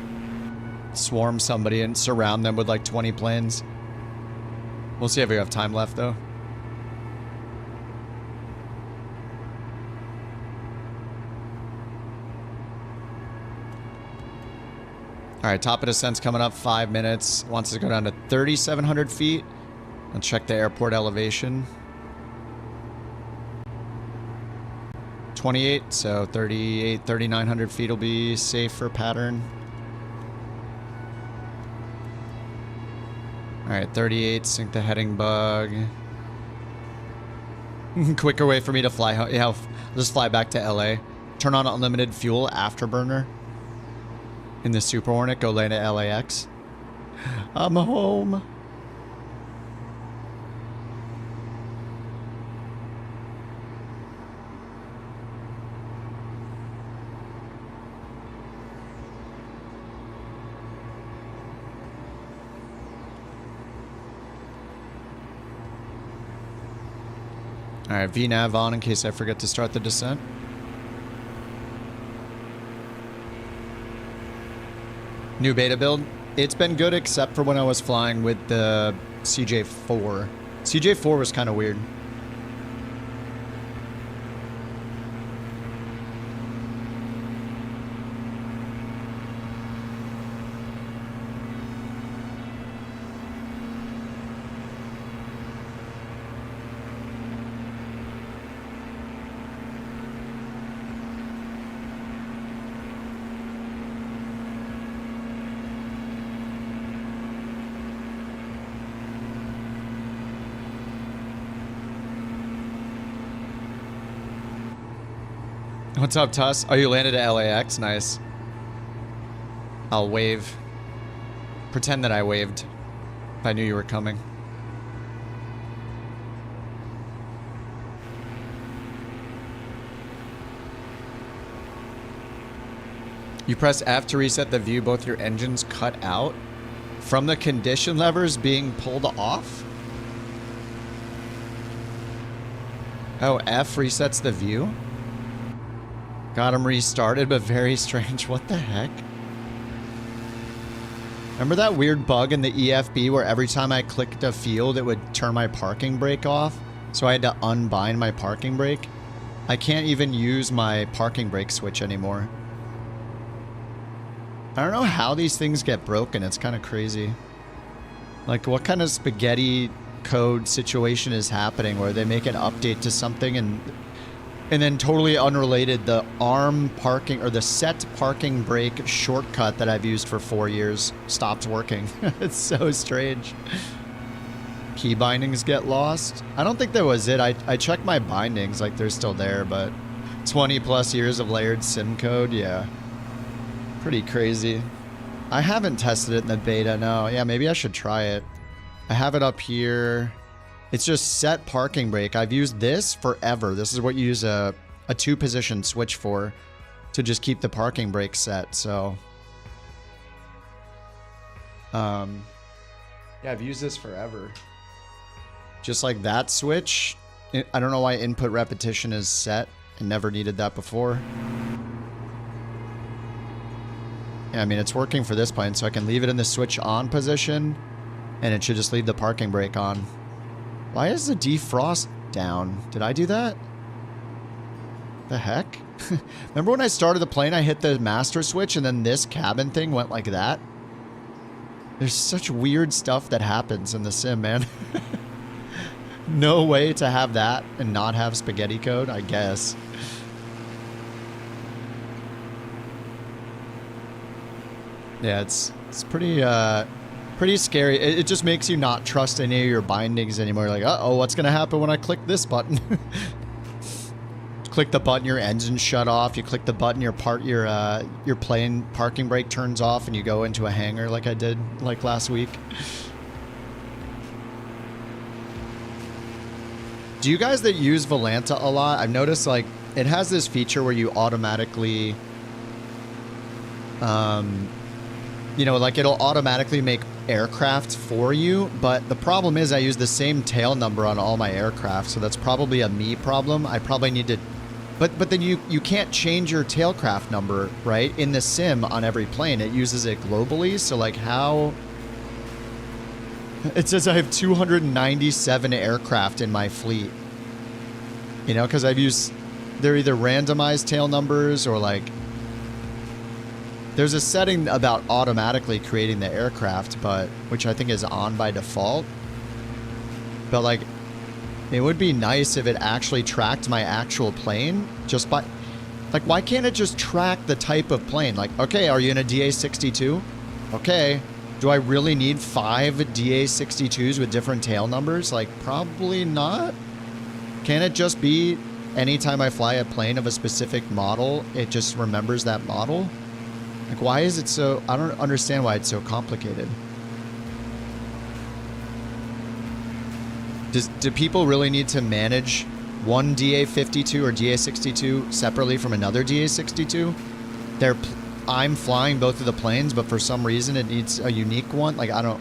Swarm somebody and surround them with like 20 planes. We'll see if we have time left though. Alright, top of descent's coming up, 5 minutes. Wants to go down to 3,700 feet. I'll check the airport elevation. 28, so 3,900 feet will be safe for pattern. Alright, 38, sync the heading bug. Quicker way for me to fly home. Yeah, I'll just fly back to LA. Turn on unlimited fuel afterburner. In the Super Hornet, go land at LAX. I'm home. Alright, VNav on in case I forget to start the descent. New beta build. It's been good except for when I was flying with the CJ4. CJ4 was kind of weird. What's up, Tuss? Oh, you landed at LAX? Nice. I'll wave. Pretend that I waved. If I knew you were coming. You press F to reset the view. Both your engines cut out from the condition levers being pulled off? Oh, F resets the view? Got him restarted, but very strange. What the heck? Remember that weird bug in the EFB where every time I clicked a field, it would turn my parking brake off? So I had to unbind my parking brake? I can't even use my parking brake switch anymore. I don't know how these things get broken. It's kind of crazy. Like, what kind of spaghetti code situation is happening where they make an update to something and then totally unrelated, the arm parking or the set parking brake shortcut that I've used for 4 years stopped working. It's so strange. Key bindings get lost. I don't think that was it. I checked my bindings, like they're still there, but 20 plus years of layered sim code, yeah. Pretty crazy. I haven't tested it in the beta, no. Yeah, maybe I should try it. I have it up here. It's just set parking brake. I've used this forever. This is what you use a 2-position switch for, to just keep the parking brake set. So, yeah, I've used this forever. Just like that switch. I don't know why input repetition is set. I never needed that before. Yeah, I mean, it's working for this plane, so I can leave it in the switch on position, and it should just leave the parking brake on. Why is the defrost down? Did I do that? The heck? Remember when I started the plane, I hit the master switch and then this cabin thing went like that? There's such weird stuff that happens in the sim, man. No way to have that and not have spaghetti code, I guess. Yeah, it's pretty pretty scary. It just makes you not trust any of your bindings anymore. You're like, uh-oh, what's gonna happen when I click this button? Click the button, your engine shut off. You click the button, your plane parking brake turns off, and you go into a hangar like I did like last week. Do you guys that use Volanta a lot? I've noticed like it has this feature where you automatically, you know, like it'll automatically make aircraft for you. But the problem is I use the same tail number on all my aircraft. So that's probably a me problem. I probably need to, but then you can't change your tailcraft number, right? In the sim on every plane, it uses it globally. So like how, it says I have 297 aircraft in my fleet, you know, because I've used, they're either randomized tail numbers or like, there's a setting about automatically creating the aircraft, but which I think is on by default. But like, it would be nice if it actually tracked my actual plane just by, like, why can't it just track the type of plane? Like, okay, are you in a DA-62? Okay. Do I really need 5 DA-62s with different tail numbers? Like, probably not. Can it just be anytime I fly a plane of a specific model, it just remembers that model? Like, why is it so... I don't understand why it's so complicated. Do people really need to manage one DA-52 or DA-62 separately from another DA-62? I'm flying both of the planes, but for some reason it needs a unique one. Like, I don't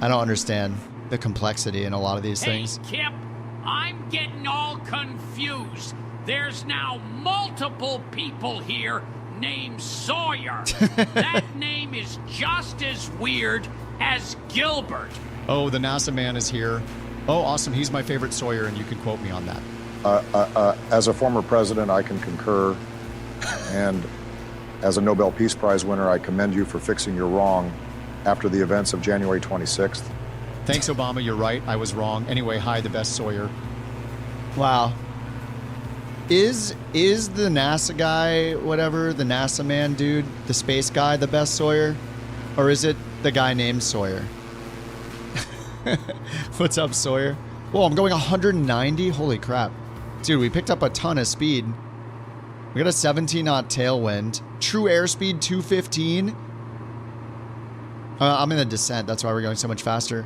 understand the complexity in a lot of these things. Hey, Kip, I'm getting all confused. There's now multiple people here named Sawyer. That name is just as weird as Gilbert. Oh, the NASA man is here. Oh, awesome. He's my favorite Sawyer, and you can quote me on that. As a former president, I can concur. And as a Nobel Peace Prize winner, I commend you for fixing your wrong after the events of January 26th. Thanks, Obama. You're right. I was wrong. Anyway, hi, the best Sawyer. Wow. Is the NASA guy, whatever, the NASA man dude, the space guy, the best Sawyer? Or is it the guy named Sawyer? What's up, Sawyer? Whoa, I'm going 190? Holy crap. Dude, we picked up a ton of speed. We got a 17-knot tailwind. True airspeed 215. I'm in the descent. That's why we're going so much faster.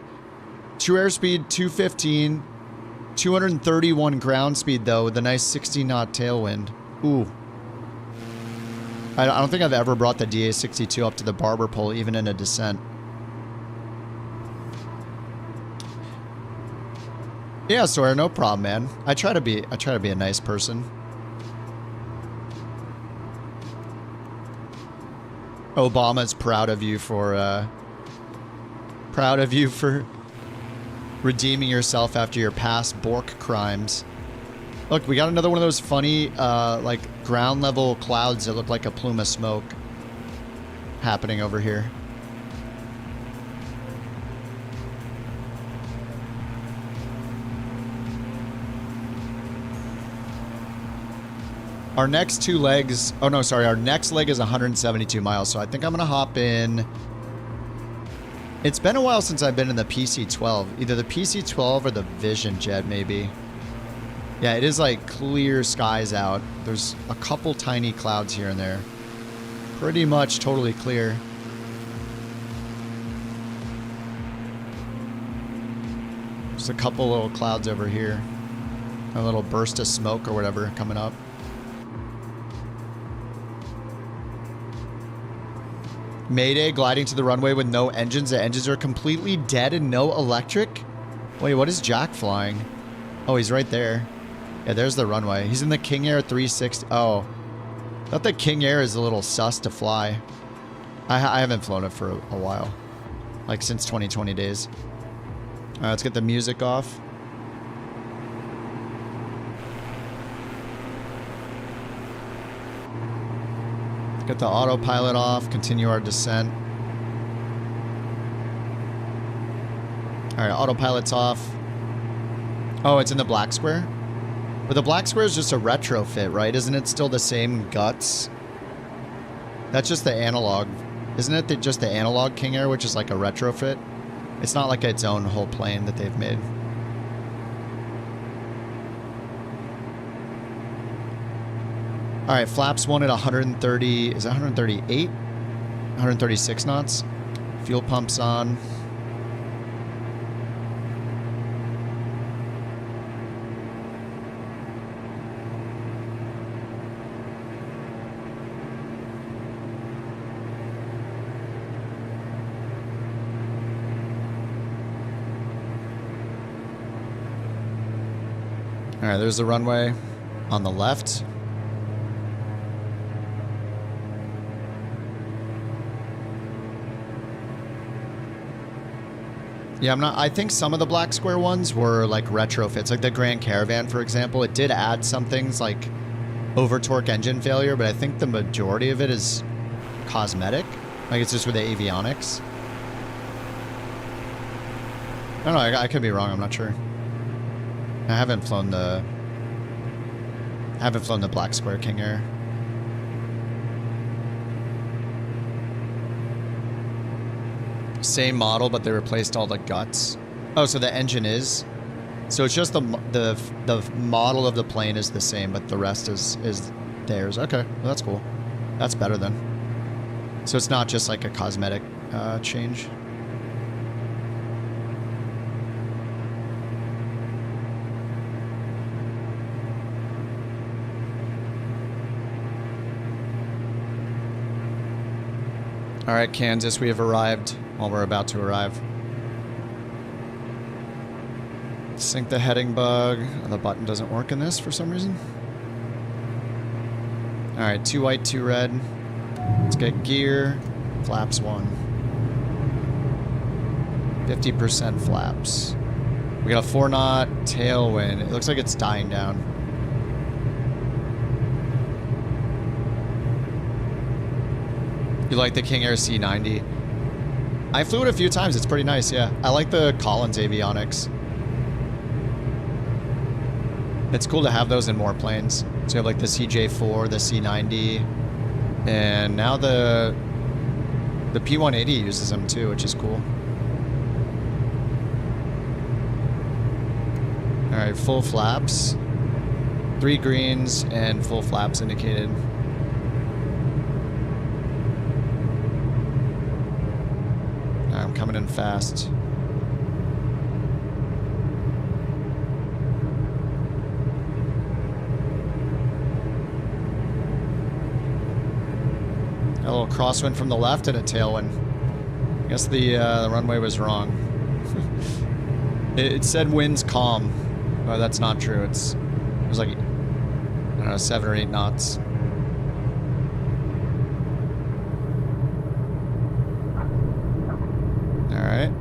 True airspeed 215. 231 ground speed, though, with a nice 60-knot tailwind. Ooh. I don't think I've ever brought the DA-62 up to the barber pole, even in a descent. Yeah, Sawyer, no problem, man. I try to be a nice person. Obama's proud of you for redeeming yourself after your past bork crimes. Look, we got another one of those funny, like, ground level clouds that look like a plume of smoke happening over here. Our next two legs, oh no, sorry, our next leg is 172 miles, so I think I'm gonna hop in. It's been a while since I've been in the PC-12, either the PC-12 or the Vision Jet, maybe. Yeah, it is like clear skies out. There's a couple tiny clouds here and there. Pretty much totally clear. Just a couple little clouds over here. A little burst of smoke or whatever coming up. Mayday, gliding to the runway with no engines. The engines are completely dead and no electric? Wait, what is Jack flying? Oh, he's right there. Yeah, there's the runway. He's in the King Air 360. Oh. I thought the King Air is a little sus to fly. I haven't flown it for a while. Like since 2020 days. Alright, let's get the music off. Get the autopilot off, continue our descent. Alright, autopilot's off. Oh, it's in the black square? But the black square is just a retrofit, right? Isn't it still the same guts? That's just the analog. Isn't it just the analog King Air, which is like a retrofit? It's not like its own whole plane that they've made. All right, flaps 1 at 130, is that 138? 136 knots. Fuel pumps on. All right, there's the runway on the left. Yeah, I think some of the black square ones were like retrofits, like the Grand Caravan, for example. It did add some things like over torque engine failure, but I think the majority of it is cosmetic. Like it's just with the avionics. I don't know, I could be wrong, I'm not sure. I haven't flown the black square King Air. Same model, but they replaced all the guts. Oh, so the engine is. So it's just the model of the plane is the same, but the rest is theirs. Okay, well, that's cool. That's better then. So it's not just like a cosmetic change. All right, Kansas, we have arrived. Well, we're about to arrive. Sync the heading bug. Oh, the button doesn't work in this for some reason. All right, 2 white, 2 red. Let's get gear. Flaps 1. 50% flaps. We got a 4-knot tailwind. It looks like it's dying down. You like the King Air C90? I flew it a few times. It's pretty nice, yeah. I like the Collins avionics. It's cool to have those in more planes. So you have like the CJ4, the C90, and now the P180 uses them too, which is cool. All right, full flaps. 3 greens and full flaps indicated. I'm coming in fast. A little crosswind from the left and a tailwind. I guess the runway was wrong. It said winds calm. Oh, that's not true. It was like, I don't know, 7 or 8 knots. All right.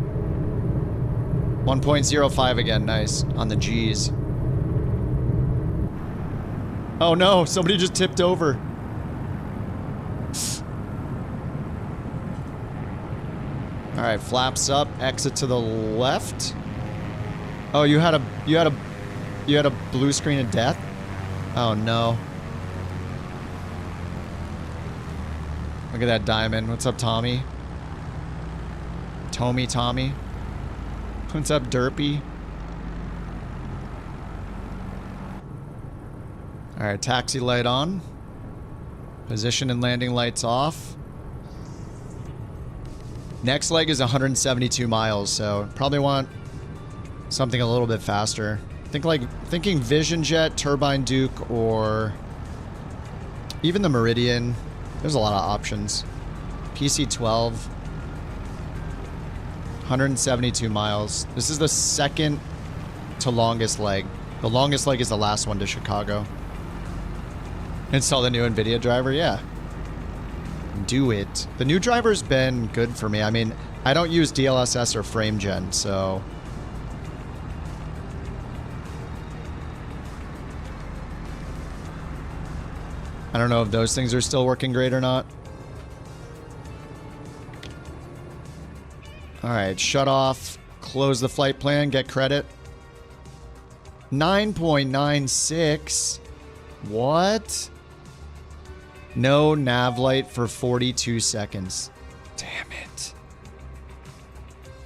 1.05 again. Nice. On the G's. Oh no, somebody just tipped over. All right, flaps up, exit to the left. Oh, you had a blue screen of death? Oh no. Look at that diamond. What's up, Tommy? Tommy. What's up, Derpy? All right, taxi light on. Position and landing lights off. Next leg is 172 miles, so probably want something a little bit faster. Thinking Vision Jet, Turbine Duke, or even the Meridian. There's a lot of options. PC-12. 172 miles. This is the second to longest leg. The longest leg is the last one to Chicago. Install the new NVIDIA driver? Yeah. Do it. The new driver's been good for me. I mean, I don't use DLSS or FrameGen, so... I don't know if those things are still working great or not. Alright, shut off. Close the flight plan. Get credit. 9.96. What? No nav light for 42 seconds. Damn it.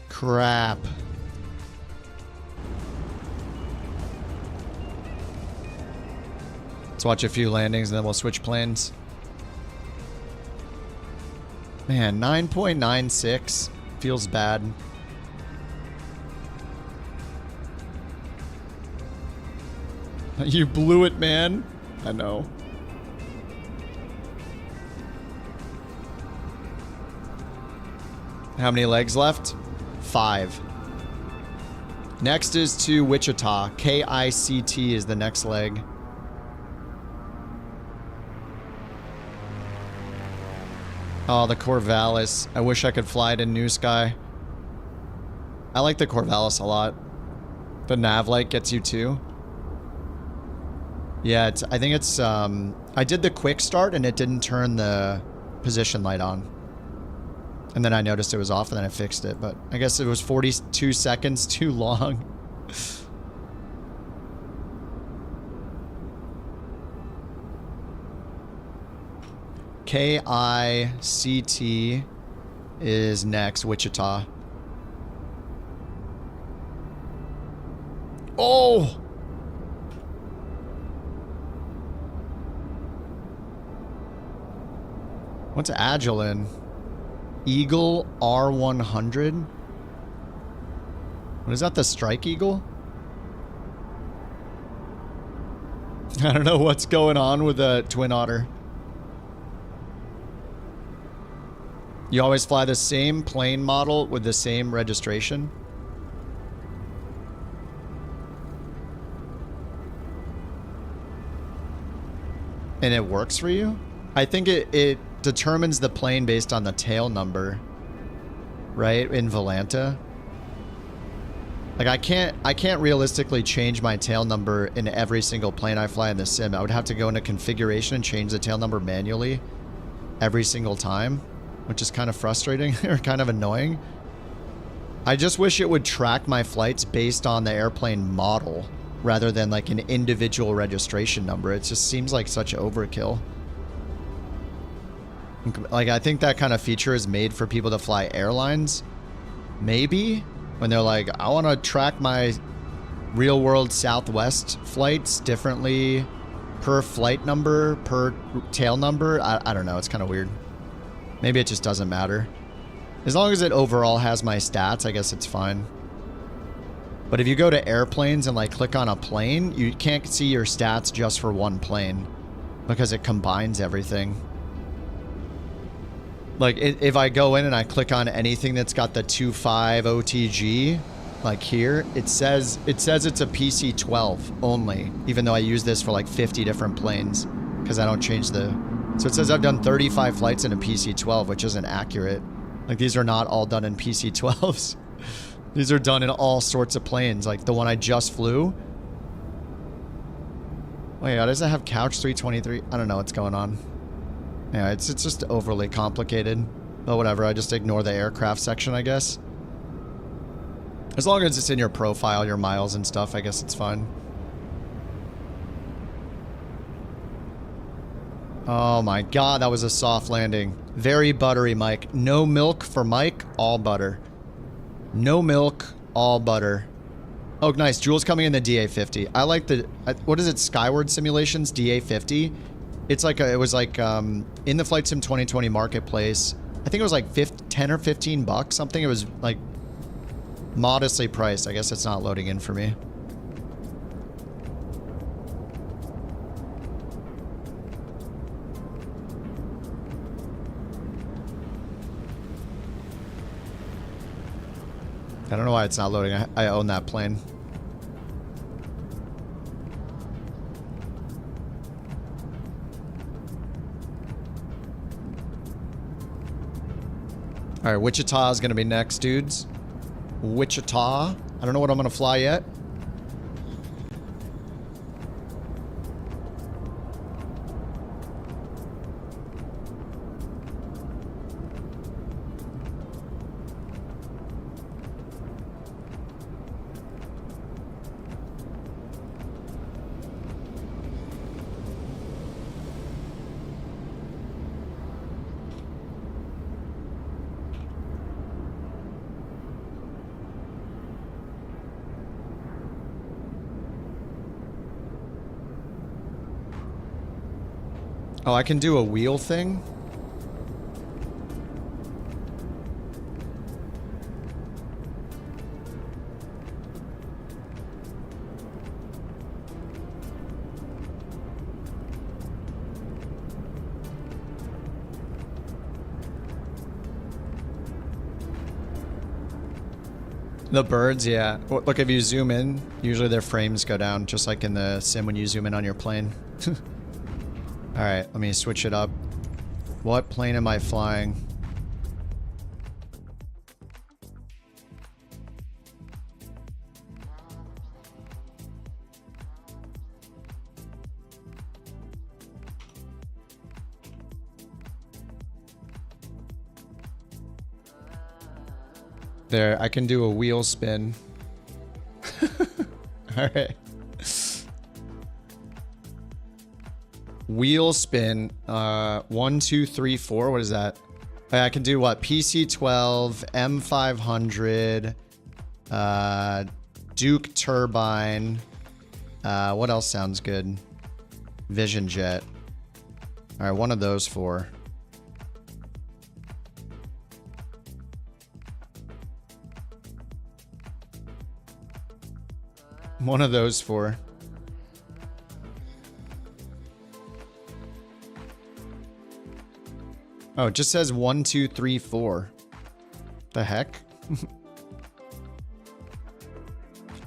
Crap. Let's watch a few landings and then we'll switch planes. Man, 9.96 feels bad. You blew it, man. I know. How many legs left? 5. Next is to Wichita. KICT is the next leg. Oh, the Corvallis. I wish I could fly it in NewSky. I like the Corvallis a lot. The nav light gets you too. Yeah, I think it's, I did the quick start and it didn't turn the position light on. And then I noticed it was off and then I fixed it, but I guess it was 42 seconds too long. KICT is next, Wichita. Oh! What's Agilin? Eagle R100? What is that, the Strike Eagle? I don't know what's going on with the Twin Otter. You always fly the same plane model with the same registration? And it works for you? I think it determines the plane based on the tail number, right? In Volanta. Like I can't realistically change my tail number in every single plane I fly in the sim. I would have to go into configuration and change the tail number manually every single time, which is kind of frustrating or kind of annoying. I just wish it would track my flights based on the airplane model rather than like an individual registration number. It just seems like such overkill. Like, I think that kind of feature is made for people to fly airlines. Maybe. When they're like, I want to track my real-world Southwest flights differently per flight number, per tail number. I don't know. It's kind of weird. Maybe it just doesn't matter. As long as it overall has my stats, I guess it's fine. But if you go to airplanes and, like, click on a plane, you can't see your stats just for one plane because it combines everything. Like, if I go in and I click on anything that's got the 2.5 OTG, like here, it says it's a PC-12 only, even though I use this for like 50 different planes, because I don't change the... So it says I've done 35 flights in a PC-12, which isn't accurate. Like, these are not all done in PC-12s. These are done in all sorts of planes, like the one I just flew. Wait, how does it have Couch 323? I don't know what's going on. Yeah, it's just overly complicated. But whatever, I just ignore the aircraft section, I guess. As long as it's in your profile, your miles and stuff, I guess it's fine. Oh my god, that was a soft landing. Very buttery, Mike. No milk for Mike, all butter. No milk, all butter. Oh, nice. Jules coming in the DA50. I like the... What is it? Skyward Simulations DA50? It's like it was like in the Flight Sim 2020 marketplace. I think it was like 10 or 15 bucks, something. It was like modestly priced. I guess it's not loading in for me. I don't know why it's not loading. I own that plane. All right, Wichita is going to be next, dudes. Wichita. I don't know what I'm going to fly yet. Oh, I can do a wheel thing? The birds, yeah. Look, if you zoom in, usually their frames go down, just like in the sim when you zoom in on your plane. Alright, let me switch it up. What plane am I flying? There, I can do a wheel spin. Alright. Wheel spin. 1, 2, 3, 4. What is that? I can do what? PC-12, M500, Duke turbine. What else sounds good? Vision jet. Alright, one of those 4. One of those 4. Oh, it just says 1, 2, 3, 4. The heck?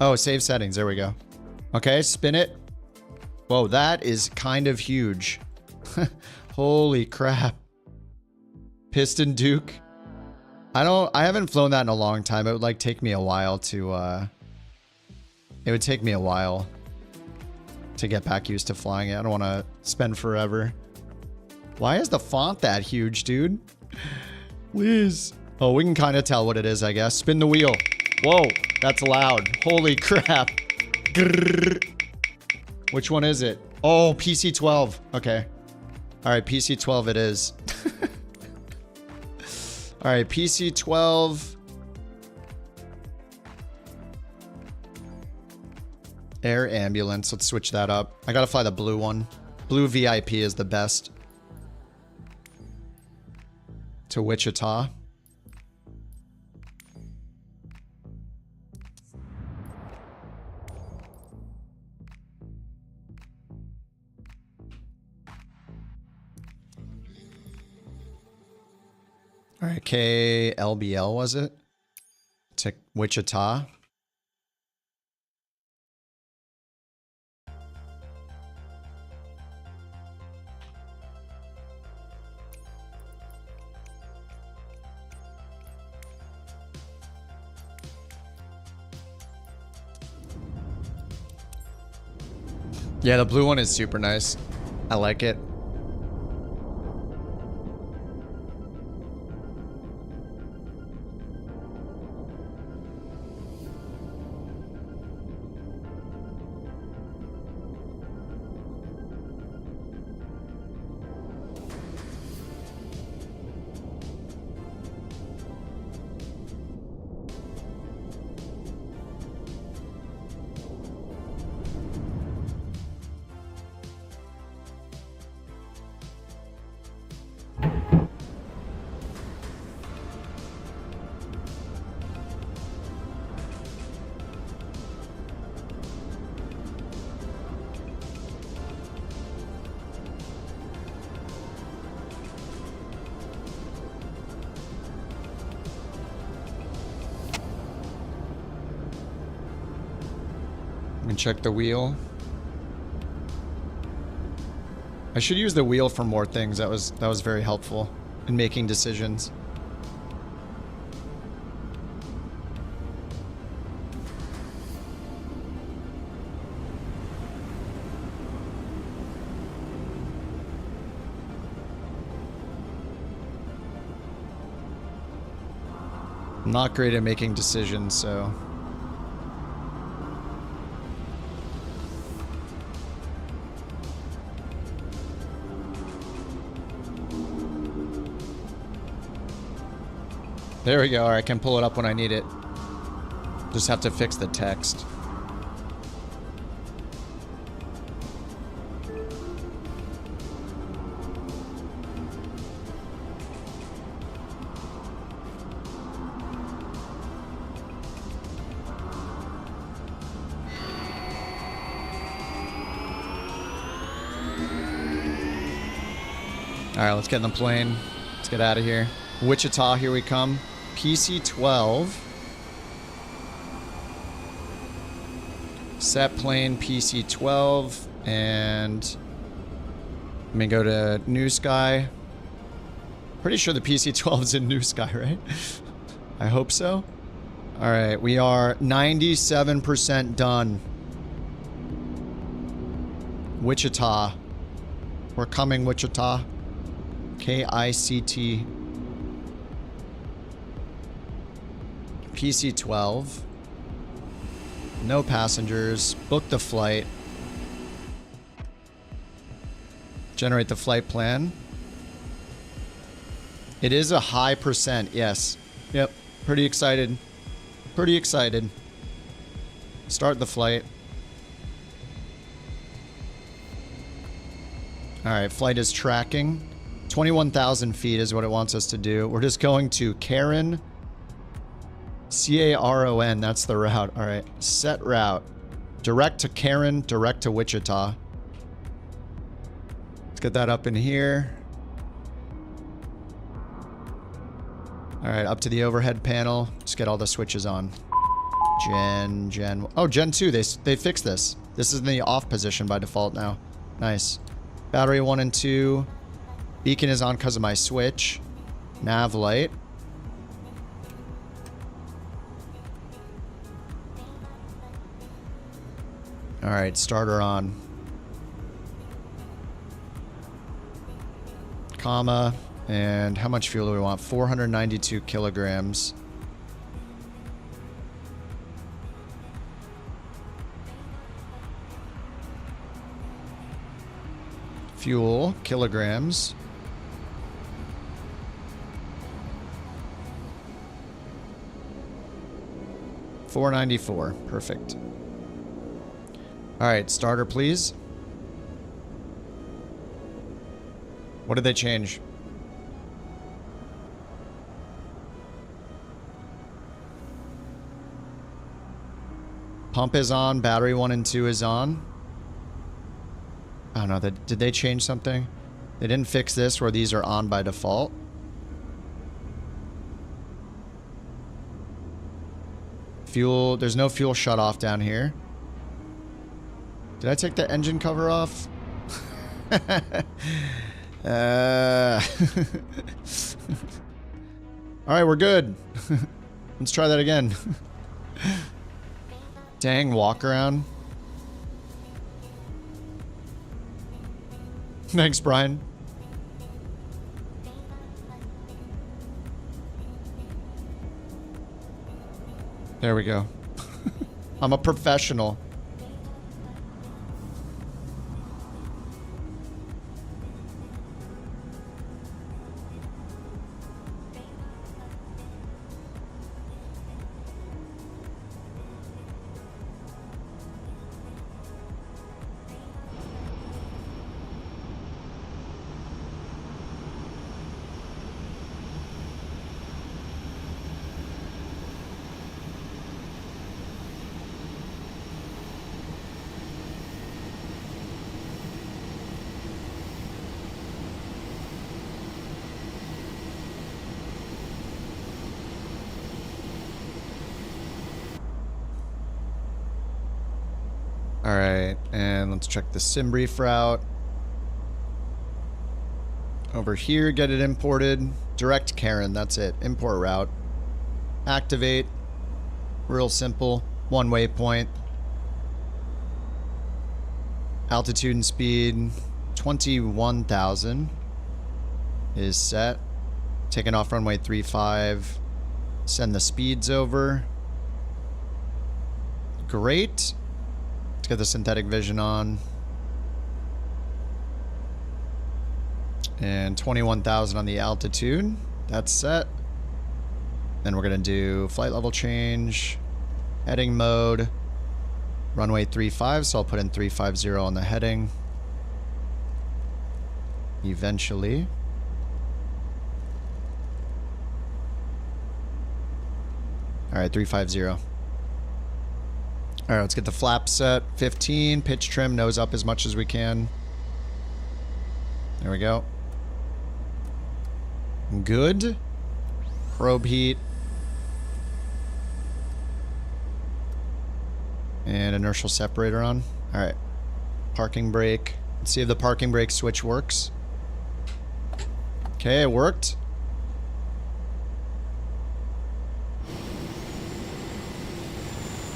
Oh, save settings. There we go. Okay, spin it. Whoa, that is kind of huge. Holy crap. Piston Duke. I haven't flown that in a long time. It would like take me a while to it would take me a while to get back used to flying it. I don't want to spend forever. Why is the font that huge, dude? Please. Oh, we can kind of tell what it is, I guess. Spin the wheel. Whoa, that's loud. Holy crap. Grrr. Which one is it? Oh, PC-12. Okay. All right, PC-12 it is. All right, PC-12. Air ambulance. Let's switch that up. I gotta fly the blue one. Blue VIP is the best. To Wichita. All right, KLBL was it? To Wichita. Yeah, the blue one is super nice. I like it. Check the wheel. I should use the wheel for more things. That was very helpful in making decisions. I'm not great at making decisions, so there we go. I can pull it up when I need it. Just have to fix the text. All right, let's get in the plane. Let's get out of here. Wichita, here we come. PC-12. Set plane PC-12, and let me go to NewSky. Pretty sure the PC-12 is in NewSky, right? I hope so. All right, we are 97% done. Wichita. We're coming, Wichita. KICT. PC-12. No passengers. Book the flight. Generate the flight plan. It is a high percent, yes. Yep, pretty excited. Pretty excited. Start the flight. Alright, flight is tracking. 21,000 feet is what it wants us to do. We're just going to Caron. C-A-R-O-N, that's the route. Alright, set route. Direct to Caron, direct to Wichita. Let's get that up in here. Alright, up to the overhead panel. Just get all the switches on. Gen. Oh, Gen 2, they fixed this. This is in the off position by default now. Nice. Battery 1 and 2. Beacon is on because of my switch. Nav light. Alright, starter on. Comma. And how much fuel do we want? 492 kilograms. Fuel, kilograms. $494. Perfect. All right, starter, please. What did they change? Pump is on. Battery 1 and 2 is on. I don't know. Did they change something? They didn't fix this where these are on by default. Fuel. There's no fuel shut off down here. Did I take the engine cover off? Alright, we're good. Let's try that again. Dang, walk around. Thanks, Brian. There we go. I'm a professional. Alright, and let's check the SimBrief route. Over here, get it imported. Direct Caron, that's it. Import route. Activate. Real simple. One waypoint. Altitude and speed. 21,000 is set. Taking off runway 35. Send the speeds over. Great. Let's get the synthetic vision on. And 21,000 on the altitude. That's set. Then we're going to do flight level change. Heading mode. Runway 35, so I'll put in 350 on the heading. Eventually. Alright, 350. Alright, let's get the flaps set. 15, pitch trim, nose up as much as we can. There we go. Good. Probe heat. And inertial separator on. All right. Parking brake. Let's see if the parking brake switch works. Okay, it worked.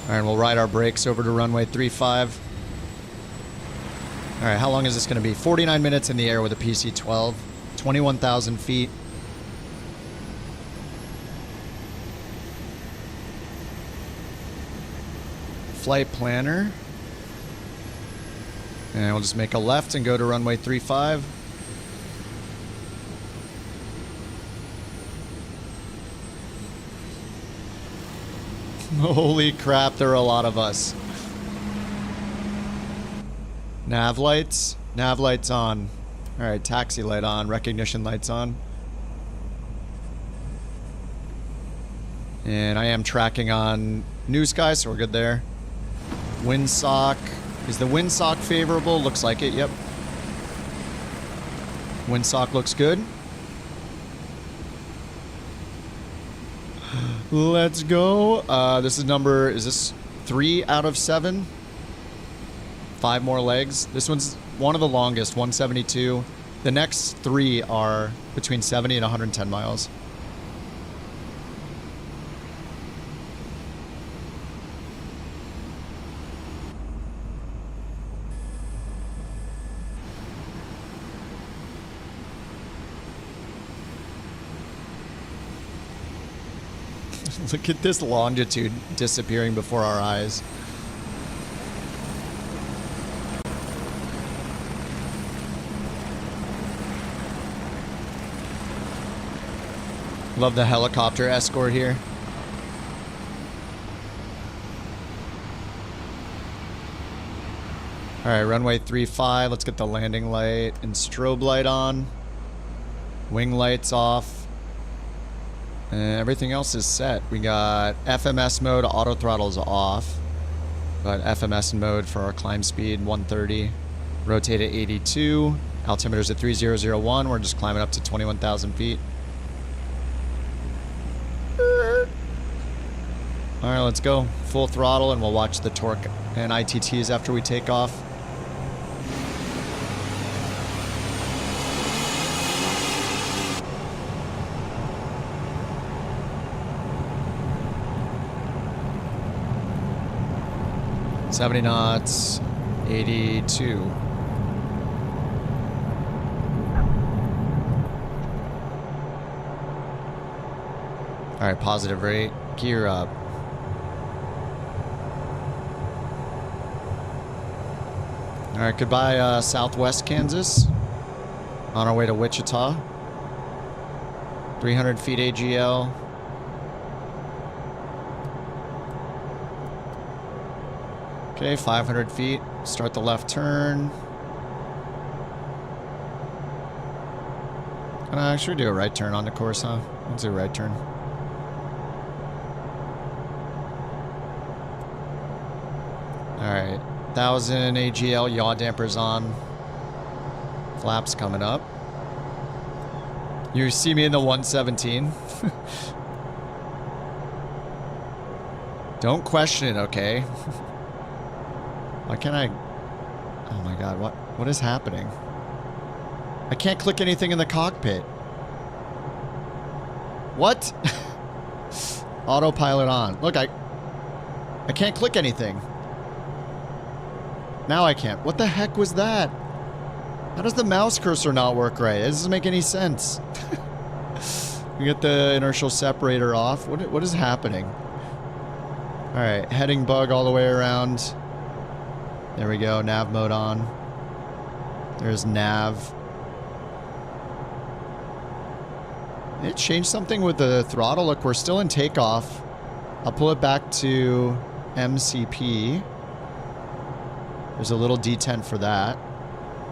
All right, we'll ride our brakes over to runway 35. All right, how long is this going to be? 49 minutes in the air with a PC-12. 21,000 feet. Flight planner. And we'll just make a left and go to runway 35. Holy crap, there are a lot of us. Nav lights. Nav lights on. Alright, taxi light on. Recognition lights on. And I am tracking on NewSky, so we're good there. Windsock. Is the windsock favorable? Looks like it, yep. Windsock looks good. Let's go. This is number, is this 3 out of 7? 5 more legs. This one's one of the longest, 172. The next 3 are between 70 and 110 miles. Look at this longitude disappearing before our eyes. Love the helicopter escort here. Alright, runway 35. Let's get the landing light and strobe light on. Wing lights off. And everything else is set. We got FMS mode, auto throttles off. Got FMS mode for our climb speed, 130. Rotate at 82. Altimeter's at 3001. We're just climbing up to 21,000 feet. Alright, let's go. Full throttle and we'll watch the torque and ITTs after we take off. $70 knots, 82. All right, positive rate. Gear up. All right, goodbye, Southwest Kansas. On our way to Wichita. 300 feet AGL. Okay, 500 feet. Start the left turn. Should we do a right turn on the course, huh? Let's do a right turn. Alright. 1,000 AGL, yaw dampers on. Flaps coming up. You see me in the 117. Don't question it, okay? Why can't I... Oh my god, what is happening? I can't click anything in the cockpit. What? Autopilot on. Look, I can't click anything. Now I can't. What the heck was that? How does the mouse cursor not work right? It doesn't make any sense. We get the inertial separator off. What is happening? Alright, heading bug all the way around. There we go, nav mode on. There's nav. It changed something with the throttle. Look, we're still in takeoff. I'll pull it back to MCP. There's a little detent for that.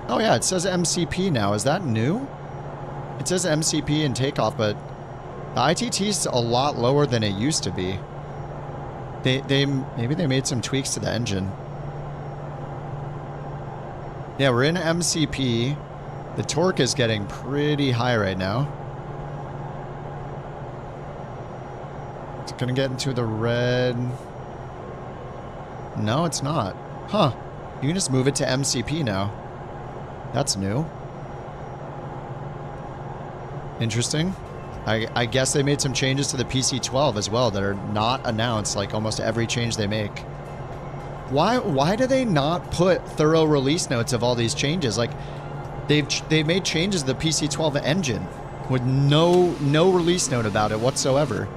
Oh yeah, it says MCP now. Is that new? It says MCP in takeoff, but the ITT's a lot lower than it used to be. Maybe they made some tweaks to the engine. Yeah, we're in MCP. The torque is getting pretty high right now. It's gonna get into the red. No, it's not. Huh. You can just move it to MCP now. That's new. Interesting. I guess they made some changes to the PC-12 as well that are not announced, like almost every change they make. Why do they not put thorough release notes of all these changes? Like, they've made changes to the PC-12 engine with no release note about it whatsoever.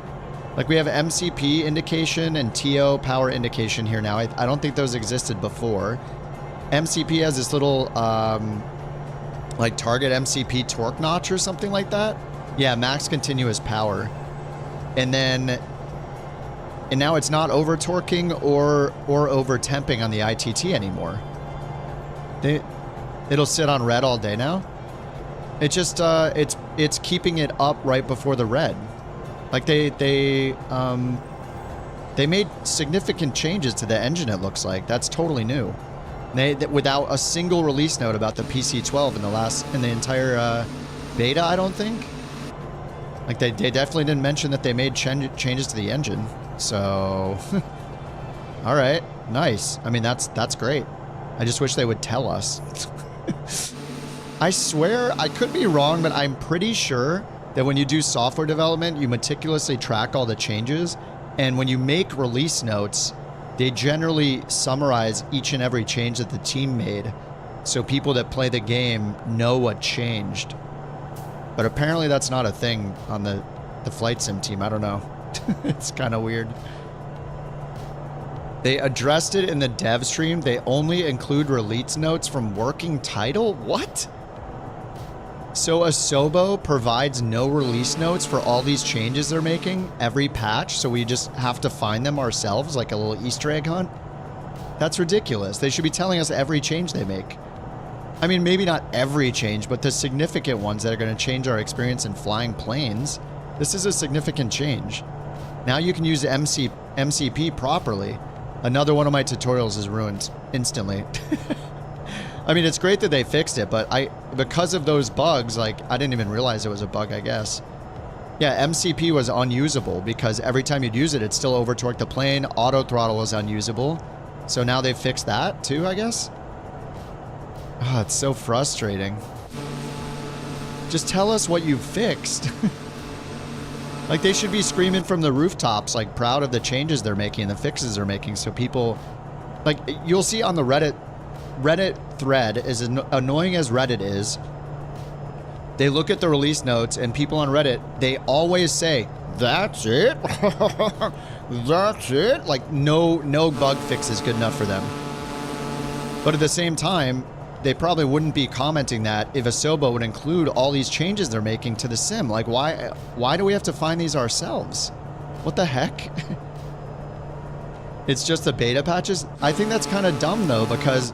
Like, we have MCP indication and TO power indication here now. I don't think those existed before. MCP has this little, like, target MCP torque notch or something like that. Yeah, max continuous power. And now it's not over torquing or over temping on the ITT anymore. It'll sit on red all day now. It just it's keeping it up right before the red. Like they made significant changes to the engine, it looks like. That's totally new. Without a single release note about the PC-12 in the entire beta, I don't think. Like they definitely didn't mention that they made changes to the engine. So, all right, nice. I mean, that's great. I just wish they would tell us. I swear, I could be wrong, but I'm pretty sure that when you do software development, you meticulously track all the changes. And when you make release notes, they generally summarize each and every change that the team made, so people that play the game know what changed. But apparently that's not a thing on the flight sim team. I don't know. It's kind of weird. They addressed it in the dev stream. They only include release notes from working title? What? So Asobo provides no release notes for all these changes they're making every patch, so we just have to find them ourselves like a little Easter egg hunt? That's ridiculous. They should be telling us every change they make. I mean, maybe not every change, but the significant ones that are going to change our experience in flying planes. This is a significant change. Now you can use MCP properly. Another one of my tutorials is ruined instantly. I mean, it's great that they fixed it, but because of those bugs, like, I didn't even realize it was a bug, I guess. Yeah, MCP was unusable because every time you'd use it, it still over-torqued the plane. Auto throttle was unusable. So now they've fixed that too, I guess? Oh, it's so frustrating. Just tell us what you've fixed. Like, they should be screaming from the rooftops, like, proud of the changes they're making and the fixes they're making, so people... Like, you'll see on the Reddit thread, as annoying as Reddit is, they look at the release notes, and people on Reddit, they always say, "That's it? That's it?" Like, no bug fix is good enough for them. But at the same time, they probably wouldn't be commenting that if Asobo would include all these changes they're making to the sim. Like, why do we have to find these ourselves? What the heck? It's just the beta patches? I think that's kind of dumb, though, because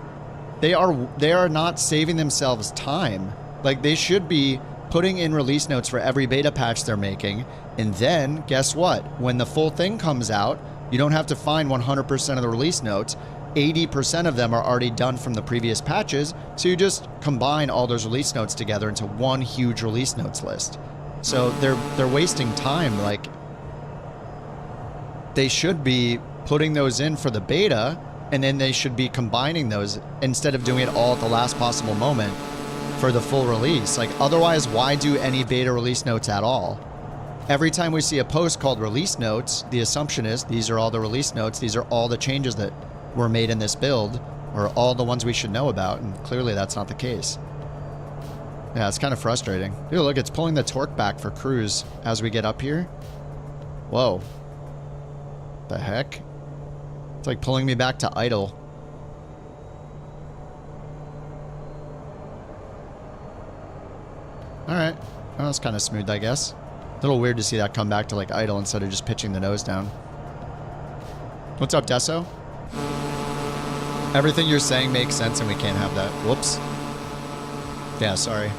they are not saving themselves time. Like, they should be putting in release notes for every beta patch they're making, and then, guess what? When the full thing comes out, you don't have to find 100% of the release notes. 80% of them are already done from the previous patches, so you just combine all those release notes together into one huge release notes list. So they're wasting time. Like, they should be putting those in for the beta, and then they should be combining those instead of doing it all at the last possible moment for the full release. Like, otherwise, why do any beta release notes at all? Every time we see a post called release notes, the assumption is these are all the release notes, these are all the changes that were made in this build, or all the ones we should know about, and clearly that's not the case. Yeah, it's kind of frustrating. Dude, look, it's pulling the torque back for cruise as we get up here. Whoa. The heck? It's like pulling me back to idle. Alright. Well, that's kind of smooth, I guess. A little weird to see that come back to, like, idle instead of just pitching the nose down. What's up, Deso? Everything you're saying makes sense and we can't have that. Whoops. Yeah, sorry.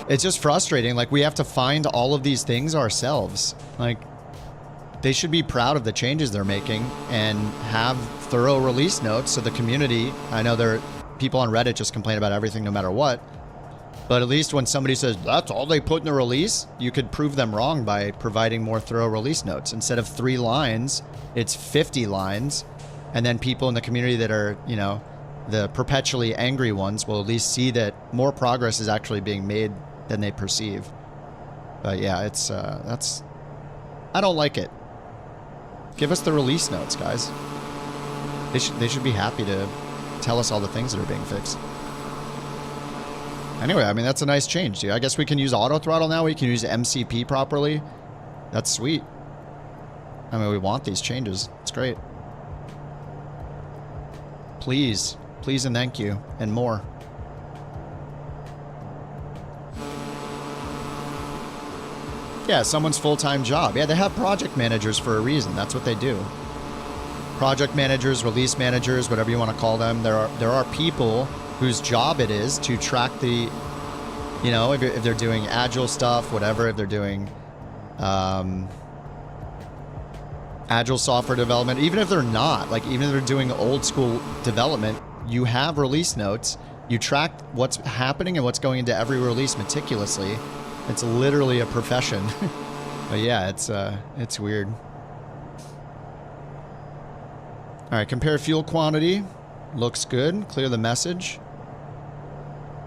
It's just frustrating. Like, we have to find all of these things ourselves. Like, they should be proud of the changes they're making and have thorough release notes so the community... I know there are people on Reddit just complain about everything no matter what. But at least when somebody says, that's all they put in the release, you could prove them wrong by providing more thorough release notes. Instead of 3 lines, it's 50 lines. And then people in the community that are, you know, the perpetually angry ones will at least see that more progress is actually being made than they perceive. But yeah, it's, I don't like it. Give us the release notes, guys. They should be happy to tell us all the things that are being fixed. Anyway, I mean, that's a nice change, dude. I guess we can use auto throttle now. We can use MCP properly. That's sweet. I mean, we want these changes. It's great. Please. Please and thank you. And more. Yeah, someone's full-time job. Yeah, they have project managers for a reason. That's what they do. Project managers, release managers, whatever you want to call them. There are people whose job it is to track the, you know, if they're doing agile stuff, whatever, if they're doing agile software development, even if they're not, like even if they're doing old school development, you have release notes. You track what's happening and what's going into every release meticulously. It's literally a profession. But yeah, it's weird. All right, compare fuel quantity. Looks good. Clear the message.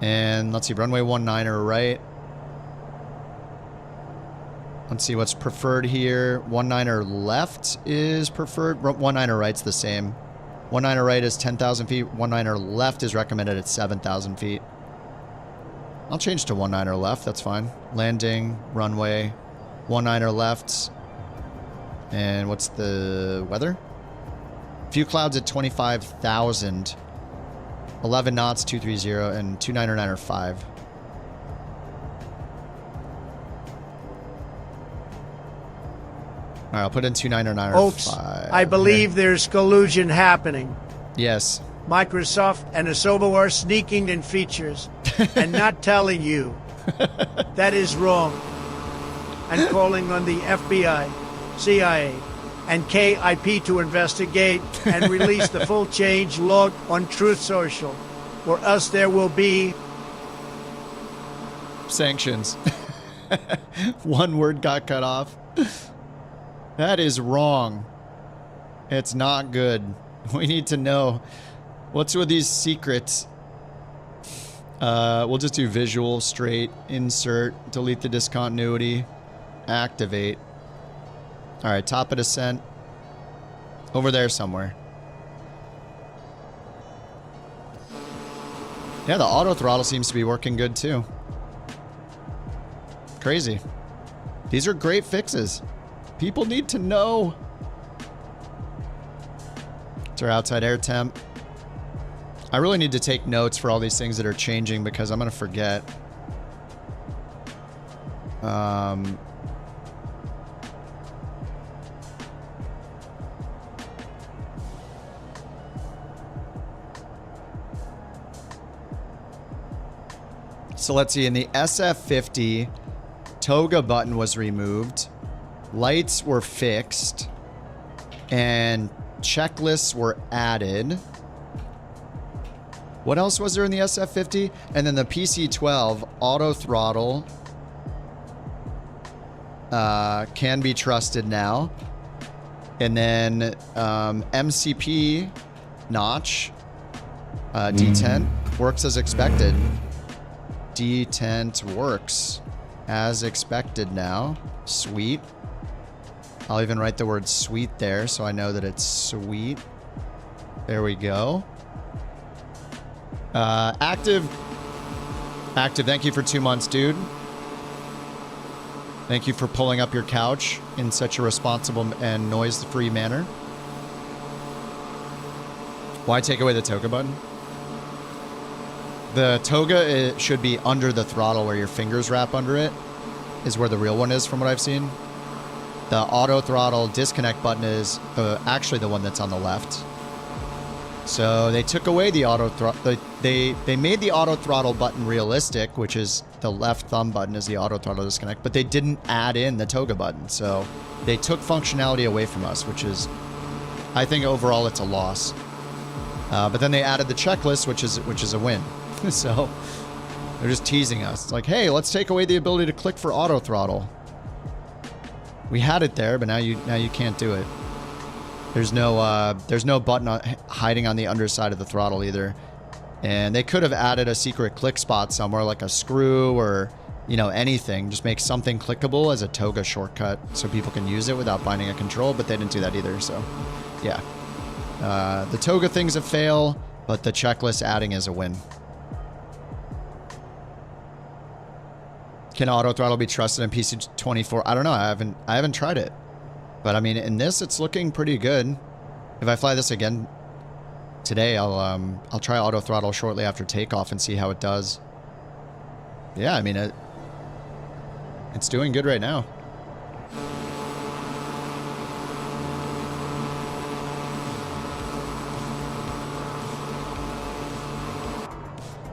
And let's see, runway 19er right. Let's see what's preferred here. 19er left is preferred. 19er right's the same. 19er right is 10,000 feet. 19er left is recommended at 7,000 feet. I'll change to 19er left. That's fine. Landing, runway, 19er left. And what's the weather? Few clouds at 25,000. 11 knots, 230, and 299er 5. All right, I'll put in 299er 5. Folks, I believe there's collusion happening. Yes. Microsoft and Asobo are sneaking in features and not telling you. That is wrong. I'm calling on the FBI, CIA, and KIP to investigate and release the full change log on Truth Social, or else there will be sanctions. One word got cut off. That is wrong. It's not good. We need to know what's with these secrets. We'll just do visual, straight, insert, delete the discontinuity, activate. All right, top of descent. Over there somewhere. Yeah, the auto throttle seems to be working good too. Crazy. These are great fixes. People need to know. It's our outside air temp. I really need to take notes for all these things that are changing because I'm going to forget. So let's see, in the SF50, toga button was removed, lights were fixed, and checklists were added. What else was there in the SF50? And then the PC12, auto throttle can be trusted now. And then MCP notch, detent, works as expected. Detent works as expected now. Sweet. I'll even write the word sweet there so I know that it's sweet. There we go. Active, thank you for 2 months, dude. Thank you for pulling up your couch in such a responsible and noise-free manner. Why take away the toga button? The toga should be under the throttle where your fingers wrap under it, is where the real one is from what I've seen. The auto throttle disconnect button is actually the one that's on the left. So they took away the auto throttle. They made the auto throttle button realistic, which is the left thumb button is the auto throttle disconnect, but they didn't add in the toga button. So they took functionality away from us, which is, I think overall it's a loss. But then they added the checklist, which is a win. So they're just teasing us. It's like, hey, let's take away the ability to click for auto throttle. We had it there, but now you can't do it. There's no button hiding on the underside of the throttle either. And they could have added a secret click spot somewhere, like a screw or, you know, anything. Just make something clickable as a toga shortcut so people can use it without binding a control, but they didn't do that either, so yeah. The toga thing's a fail, but the checklist adding is a win. Can auto throttle be trusted in PC24? I don't know. I haven't tried it. But I mean, in this, it's looking pretty good. If I fly this again today, I'll try auto throttle shortly after takeoff and see how it does. Yeah, I mean, it's doing good right now.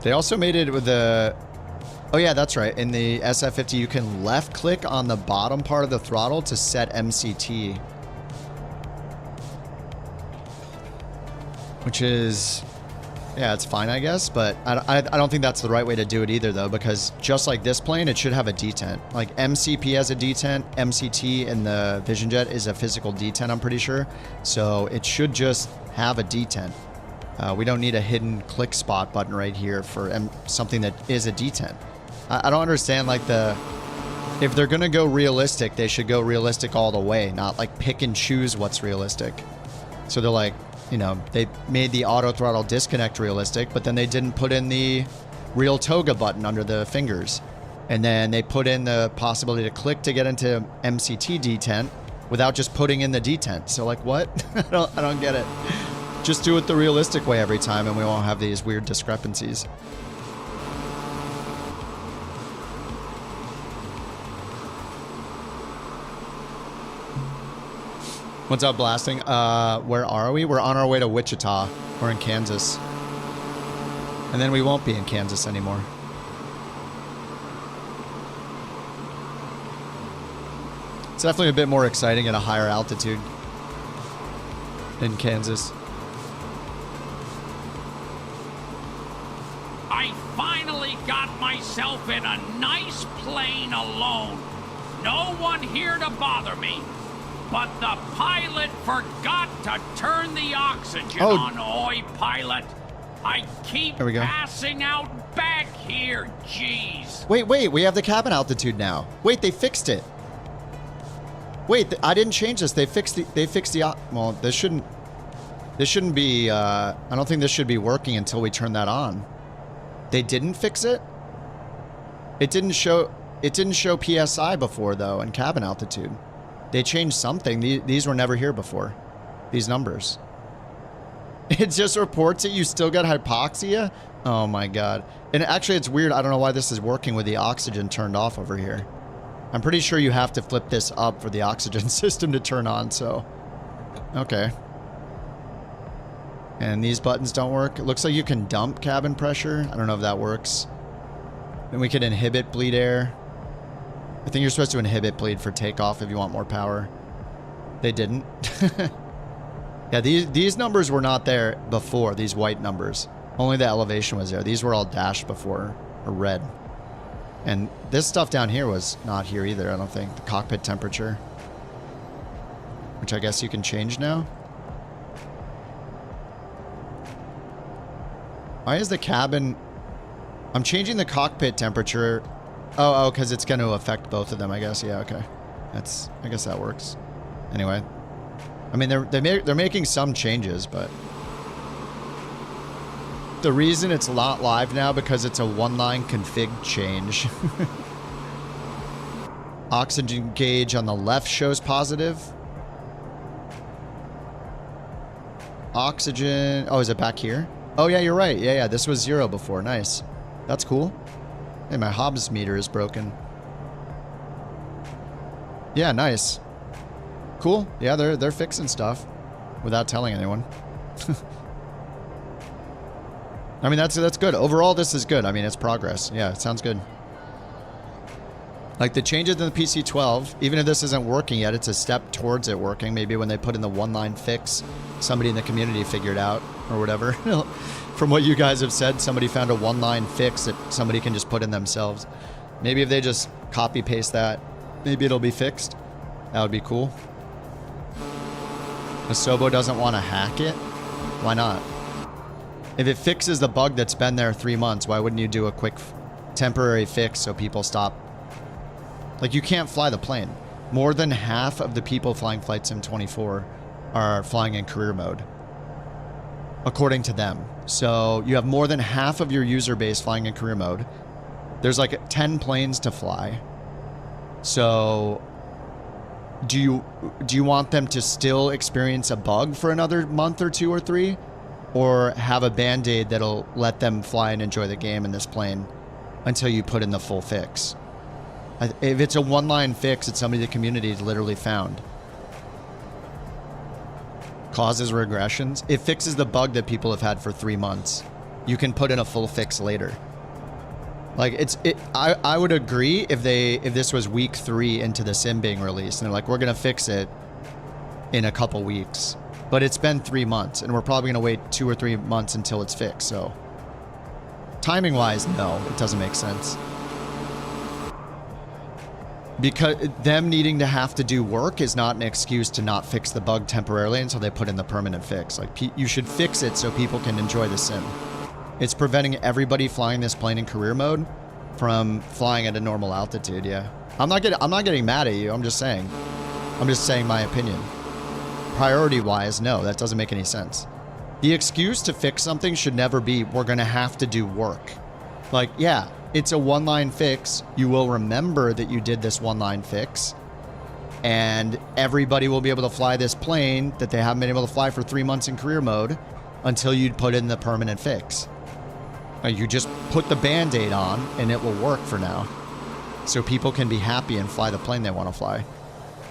They also made it with the... Oh yeah, that's right. In the SF50, you can left click on the bottom part of the throttle to set MCT. Which is... Yeah, it's fine, I guess, but I don't think that's the right way to do it either, though, because just like this plane, it should have a detent. Like MCP has a detent, MCT in the Vision Jet is a physical detent, I'm pretty sure. So it should just have a detent. We don't need a hidden click spot button right here for something that is a detent. I don't understand, like, if they're going to go realistic, they should go realistic all the way, not like pick and choose what's realistic. So they're like, you know, they made the auto throttle disconnect realistic, but then they didn't put in the real toga button under the fingers. And then they put in the possibility to click to get into MCT detent without just putting in the detent. So like, what? I don't get it. Just do it the realistic way every time and we won't have these weird discrepancies. What's up, Blasting? Where are we? We're on our way to Wichita. We're in Kansas. And then we won't be in Kansas anymore. It's definitely a bit more exciting at a higher altitude in Kansas. I finally got myself in a nice plane alone. No one here to bother me. But the pilot forgot to turn the oxygen on. Oi, pilot. I keep passing out back here. Jeez. Wait. We have the cabin altitude now. Wait, they fixed it. Wait, I didn't change this. They fixed the. Well, this shouldn't be. I don't think this should be working until we turn that on. They didn't fix it. It didn't show PSI before though, and cabin altitude. They changed something. These were never here before. These numbers. It just reports that you still got hypoxia? Oh my god. And actually it's weird. I don't know why this is working with the oxygen turned off over here. I'm pretty sure you have to flip this up for the oxygen system to turn on, so... Okay. And these buttons don't work. It looks like you can dump cabin pressure. I don't know if that works. And we can inhibit bleed air. I think you're supposed to inhibit bleed for takeoff if you want more power. They didn't. Yeah, these numbers were not there before, these white numbers. Only the elevation was there. These were all dashed before, or red. And this stuff down here was not here either, I don't think. The cockpit temperature. Which I guess you can change now. Why is the cabin... I'm changing the cockpit temperature... Oh, because it's going to affect both of them, I guess. Yeah, okay. I guess that works. Anyway. I mean, they're making some changes, but... The reason it's not live now, because it's a one-line config change. Oxygen gauge on the left shows positive. Oxygen... Oh, is it back here? Oh, yeah, you're right. Yeah, this was 0 before. Nice. That's cool. Hey, my Hobbs meter is broken. Yeah, nice. Cool. Yeah, they're fixing stuff without telling anyone. I mean, that's good. Overall, this is good. I mean, it's progress. Yeah, it sounds good. Like the changes in the PC-12, even if this isn't working yet, it's a step towards it working. Maybe when they put in the one-line fix, somebody in the community figured out or whatever. From what you guys have said, somebody found a one-line fix that somebody can just put in themselves. Maybe if they just copy-paste that, maybe it'll be fixed. That would be cool. Asobo doesn't want to hack it? Why not? If it fixes the bug that's been there 3 months, why wouldn't you do a quick temporary fix so people stop? Like, you can't fly the plane. More than half of the people flying Flight Sim 24 are flying in career mode, according to them. So you have more than half of your user base flying in career mode. There's like 10 planes to fly. So do you want them to still experience a bug for another month or 2 or 3? Or have a band-aid that'll let them fly and enjoy the game in this plane until you put in the full fix? If it's a one-line fix that somebody in the community literally found, causes regressions, it fixes the bug that people have had for 3 months. You can put in a full fix later. Like, I would agree if this was week 3 into the sim being released and they're like, we're gonna fix it in a couple weeks. But it's been 3 months, and we're probably going to wait 2 or 3 months until it's fixed, so... Timing-wise, no, it doesn't make sense. Because them needing to have to do work is not an excuse to not fix the bug temporarily until they put in the permanent fix. Like, you should fix it so people can enjoy the sim. It's preventing everybody flying this plane in career mode from flying at a normal altitude, yeah. I'm not getting mad at you, I'm just saying my opinion. Priority-wise, no, that doesn't make any sense. The excuse to fix something should never be, we're going to have to do work. Like, yeah, it's a one-line fix. You will remember that you did this one-line fix. And everybody will be able to fly this plane that they haven't been able to fly for 3 months in career mode until you put in the permanent fix. You just put the Band-Aid on, and it will work for now. So people can be happy and fly the plane they want to fly.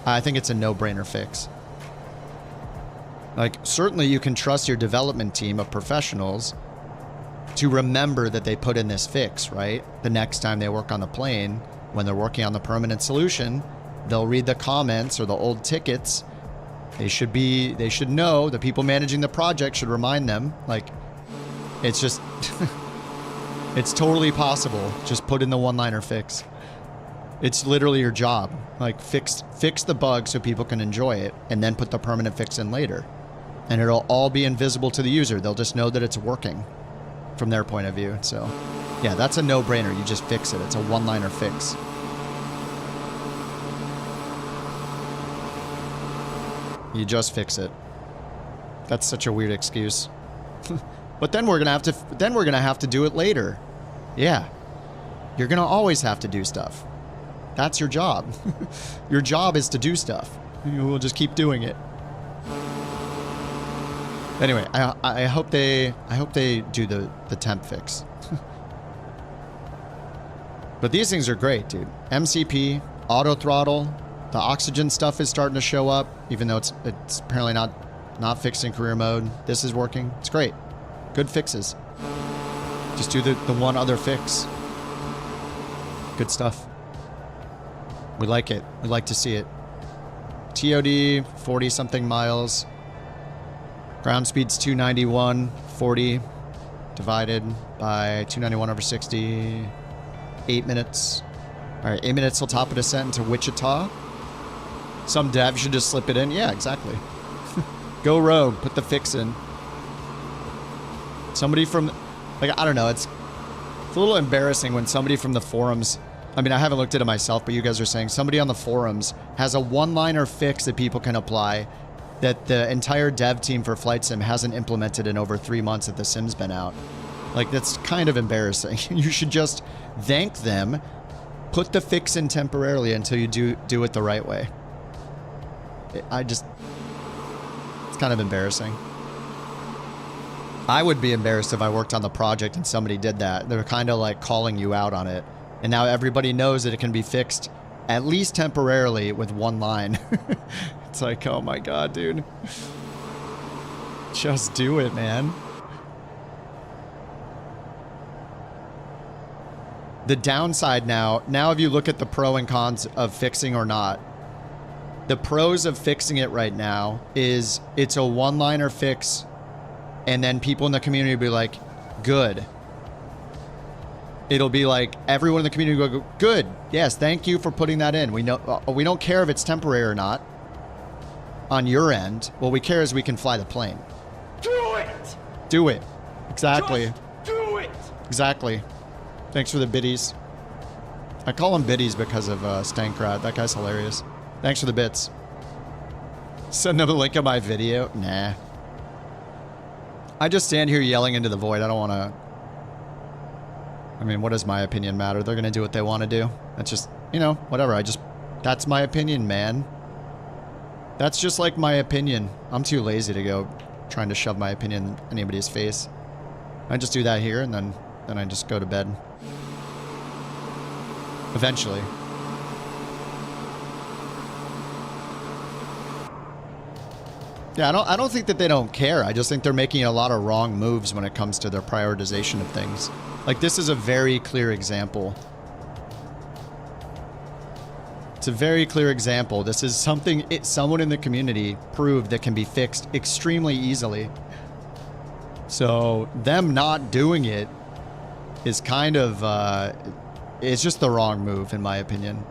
I think it's a no-brainer fix. Like, certainly you can trust your development team of professionals to remember that they put in this fix, right? The next time they work on the plane, when they're working on the permanent solution, they'll read the comments or the old tickets. They should know, the people managing the project should remind them. Like, it's just, it's totally possible. Just put in the one-liner fix. It's literally your job. Like, fix the bug so people can enjoy it, and then put the permanent fix in later. And it'll all be invisible to the user. They'll just know that it's working from their point of view. So, yeah, that's a no-brainer. You just fix it. It's a one-liner fix. You just fix it. That's such a weird excuse. But then we're gonna have to do it later. Yeah. You're gonna always have to do stuff. That's your job. Your job is to do stuff. We'll just keep doing it. Anyway, I hope they do the temp fix. But these things are great, dude. MCP, auto throttle, the oxygen stuff is starting to show up, even though it's apparently not fixed in career mode. This is working. It's great. Good fixes. Just do the one other fix. Good stuff. We like it. We like to see it. TOD, 40-something miles. Ground speed's 291, 40 divided by 291 over 60. 8 minutes. All right, 8 minutes till top of descent into Wichita. Some dev should just slip it in. Yeah, exactly. Go rogue. Put the fix in. Somebody from... Like, I don't know. It's a little embarrassing when somebody from the forums... I mean, I haven't looked at it myself, but you guys are saying somebody on the forums has a one-liner fix that people can apply that the entire dev team for Flight Sim hasn't implemented in over 3 months that the sim's been out. Like, that's kind of embarrassing. You should just thank them, put the fix in temporarily until you do it the right way. It's kind of embarrassing. I would be embarrassed if I worked on the project and somebody did that. They're kind of like calling you out on it. And now everybody knows that it can be fixed at least temporarily with one line. It's like, oh my god, dude. Just do it, man. The downside now if you look at the pro and cons of fixing or not, the pros of fixing it right now is it's a one-liner fix, and then people in the community will be like, good. It'll be like everyone in the community will go, good, yes, thank you for putting that in. We don't care if it's temporary or not. on your end. What we care is we can fly the plane. Do it! Do it. Exactly. Just do it! Exactly. Thanks for the biddies. I call him biddies because of Stankrat. That guy's hilarious. Thanks for the bits. Send them a link of my video. Nah. I just stand here yelling into the void. I don't want to... I mean, what does my opinion matter? They're going to do what they want to do. That's just, you know, whatever. That's my opinion, man. That's just like my opinion. I'm too lazy to go trying to shove my opinion in anybody's face. I just do that here, and then I just go to bed. Eventually. Yeah, I don't think that they don't care. I just think they're making a lot of wrong moves when it comes to their prioritization of things. Like, this is a very clear example. It's a very clear example. This is something someone in the community proved that can be fixed extremely easily. So them not doing it is kind of, it's just the wrong move in my opinion.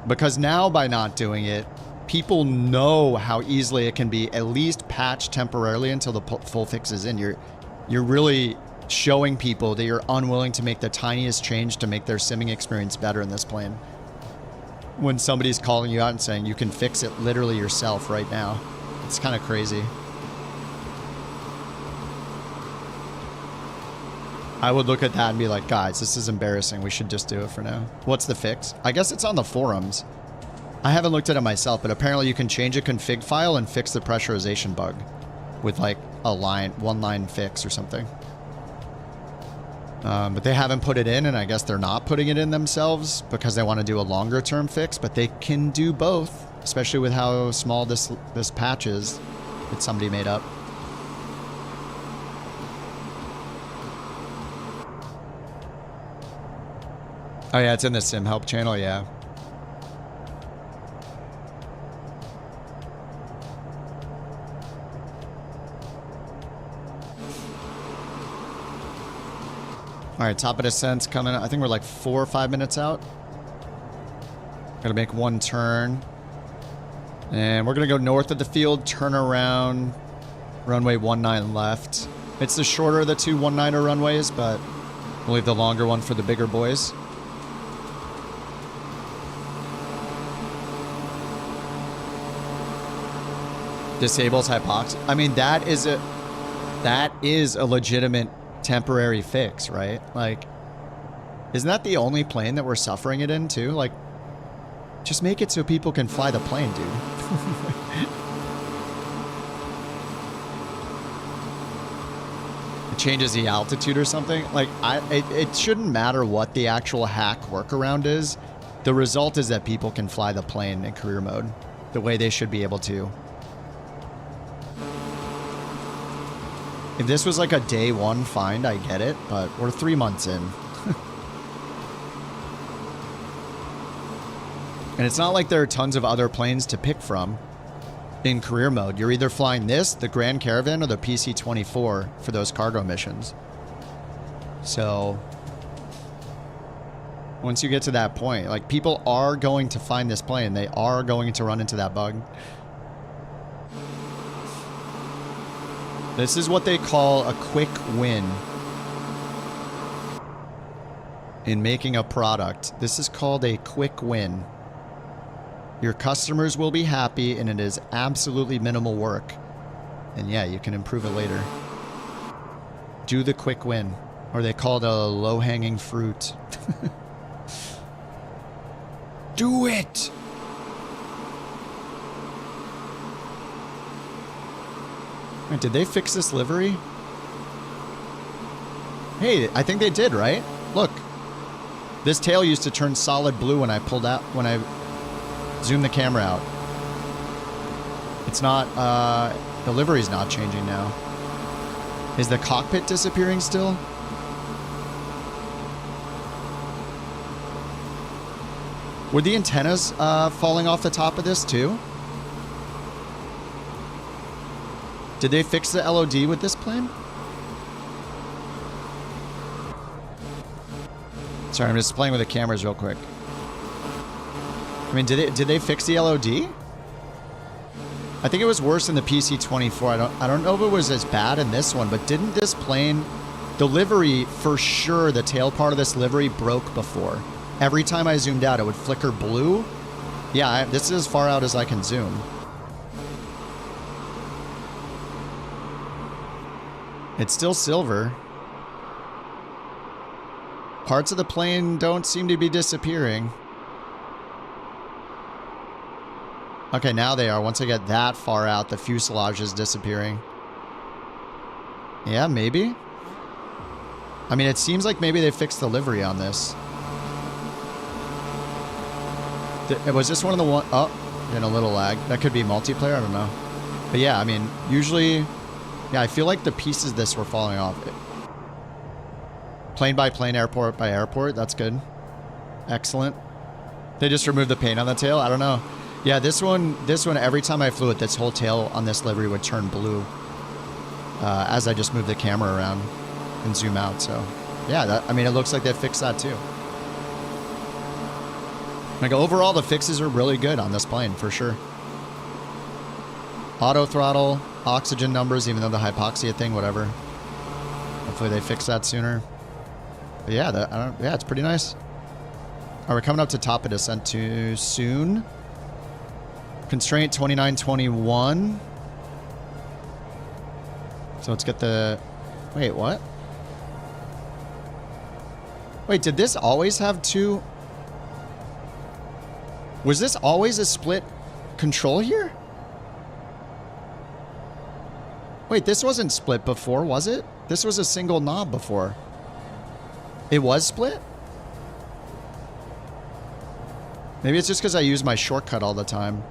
Because now by not doing it, people know how easily it can be at least patched temporarily until the full fix is in. You're really showing people that you're unwilling to make the tiniest change to make their simming experience better in this plane. When somebody's calling you out and saying you can fix it literally yourself right now. It's kind of crazy. I would look at that and be like, guys, this is embarrassing. We should just do it for now. What's the fix? I guess it's on the forums. I haven't looked at it myself, but apparently you can change a config file and fix the pressurization bug with like a one line fix or something. But they haven't put it in, and I guess they're not putting it in themselves because they want to do a longer term fix, but they can do both, especially with how small this patch is that somebody made up. Oh yeah, it's in the sim help channel, yeah. All right, top of descent's coming. I think we're like 4 or 5 minutes out. Gotta make one turn. And we're gonna go north of the field, turn around, runway 19 left. It's the shorter of the two 19er runways, but we'll leave the longer one for the bigger boys. Disables hypoxia. I mean, that is a legitimate temporary fix, right? Like, isn't that the only plane that we're suffering it in too? Like, just make it so people can fly the plane, dude. It changes the altitude or something. Like, it shouldn't matter what the actual hack workaround is. The result is that people can fly the plane in career mode the way they should be able to. If this was like a day one find, I get it, but we're 3 months in. And it's not like there are tons of other planes to pick from in career mode. You're either flying this, the Grand Caravan, or the PC-24 for those cargo missions. So once you get to that point, like, people are going to find this plane. They are going to run into that bug. This is what they call a quick win in making a product. This is called a quick win. Your customers will be happy, and it is absolutely minimal work. And yeah, you can improve it later. Do the quick win, or they call it a low-hanging fruit. Do it! Wait, did they fix this livery? Hey, I think they did, right? Look. This tail used to turn solid blue when I pulled out, when I zoomed the camera out. It's not, the livery's not changing now. Is the cockpit disappearing still? Were the antennas falling off the top of this too? Did they fix the LOD with this plane? Sorry, I'm just playing with the cameras real quick. I mean, did they fix the LOD? I think it was worse in the PC-24. I don't know if it was as bad in this one, but didn't this plane, the livery, for sure, the tail part of this livery broke before. Every time I zoomed out, it would flicker blue. Yeah, this is as far out as I can zoom. It's still silver. Parts of the plane don't seem to be disappearing. Okay, now they are. Once I get that far out, the fuselage is disappearing. Yeah, maybe. I mean, it seems like maybe they fixed the livery on this. Was this one of the one? Oh, and a little lag. That could be multiplayer. I don't know. But yeah, I mean, usually, yeah, I feel like the pieces of this were falling off. Plane by plane, airport by airport. That's good. Excellent. They just removed the paint on the tail. I don't know. Yeah, this one, every time I flew it, this whole tail on this livery would turn blue as I just moved the camera around and zoom out. So, yeah, I mean, it looks like they fixed that too. Like, overall, the fixes are really good on this plane, for sure. Auto throttle, oxygen numbers, even though the hypoxia thing, whatever. Hopefully they fix that sooner. But yeah, yeah, it's pretty nice. All right, we're coming up to top of descent too soon. Constraint 2921. So let's get the... Wait, what? Wait, did this always have two... Was this always a split control here? Wait, this wasn't split before, was it? This was a single knob before. It was split? Maybe it's just because I use my shortcut all the time.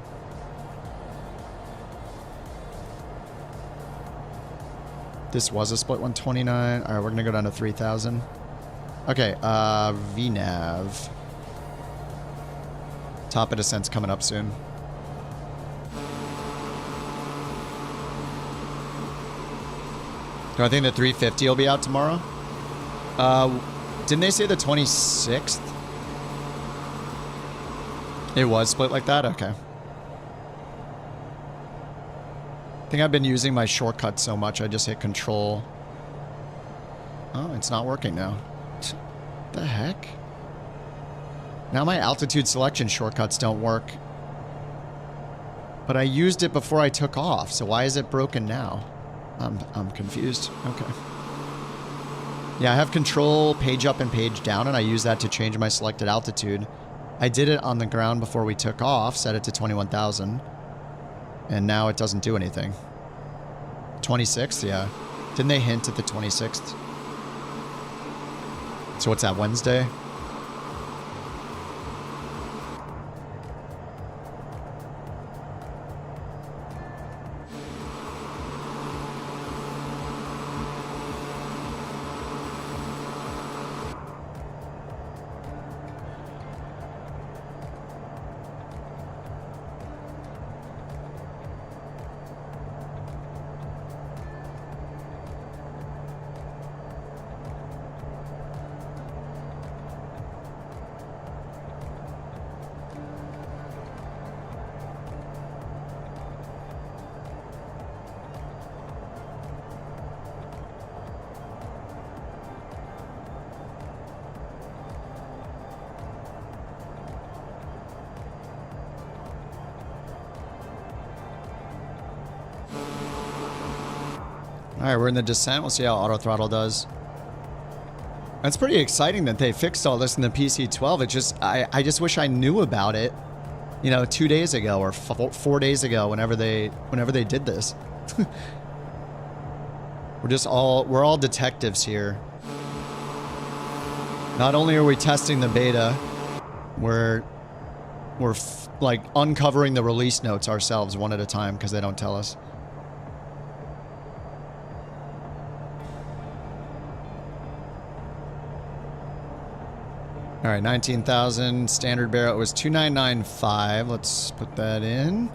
This was a split 129. All right, we're going to go down to 3,000. Okay, VNAV. Top of descent's coming up soon. Do I think the 350 will be out tomorrow? Didn't they say the 26th? It was split like that? Okay. I think I've been using my shortcut so much, I just hit control. Oh, it's not working now. What the heck? Now my altitude selection shortcuts don't work. But I used it before I took off, so why is it broken now? I'm confused. Okay. Yeah, I have control page up and page down, and I use that to change my selected altitude. I did it on the ground before we took off, set it to 21,000. And now it doesn't do anything. 26th, yeah. Didn't they hint at the 26th? So what's that, Wednesday? Alright, we're in the descent. We'll see how auto throttle does. It's pretty exciting that they fixed all this in the PC-12. It just, I just wish I knew about it, you know, 2 days ago or 4 days ago, whenever they did this. We're all detectives here. Not only are we testing the beta, we're like uncovering the release notes ourselves one at a time because they don't tell us. All right, 19,000 standard barrel. It was 2,995. Let's put that in.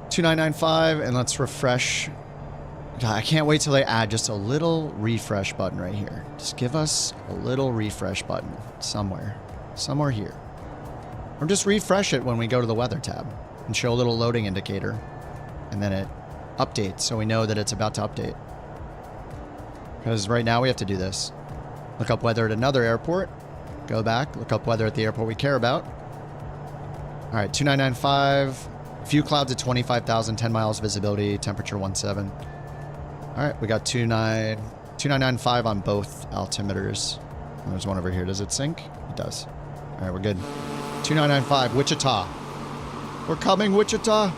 2,995, and let's refresh. God, I can't wait till they add just a little refresh button right here. Just give us a little refresh button somewhere here. Or just refresh it when we go to the weather tab and show a little loading indicator. and then it updates, so we know that it's about to update. Because right now we have to do this. Look up weather at another airport. Go back, look up weather at the airport we care about. All right, 2995. Few clouds at 25,000, 10 miles visibility, temperature 17. All right, we got 2995 on both altimeters. And there's one over here. Does it sync? It does. All right, we're good. 2995, Wichita. We're coming, Wichita.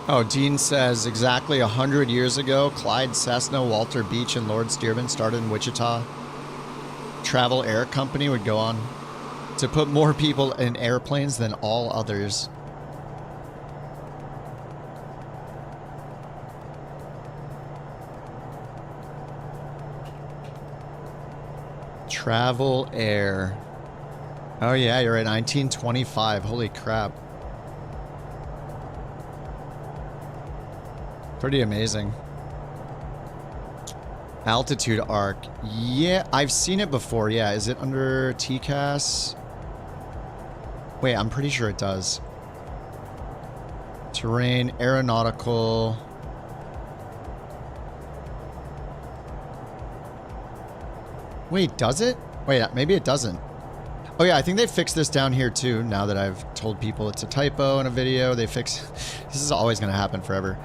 Oh, Dean says exactly 100 years ago, Clyde, Cessna, Walter Beach, and Lord Stearman started in Wichita. Travel Air Company would go on to put more people in airplanes than all others. Travel Air. Oh yeah, you're at 1925. Holy crap. Pretty amazing. Altitude arc. Yeah, I've seen it before. Yeah, is it under TCAS? Wait, I'm pretty sure it does. Terrain, aeronautical. Wait, does it? Wait, maybe it doesn't. Oh yeah, I think they fixed this down here too. Now that I've told people it's a typo in a video, they fix. This is always going to happen forever.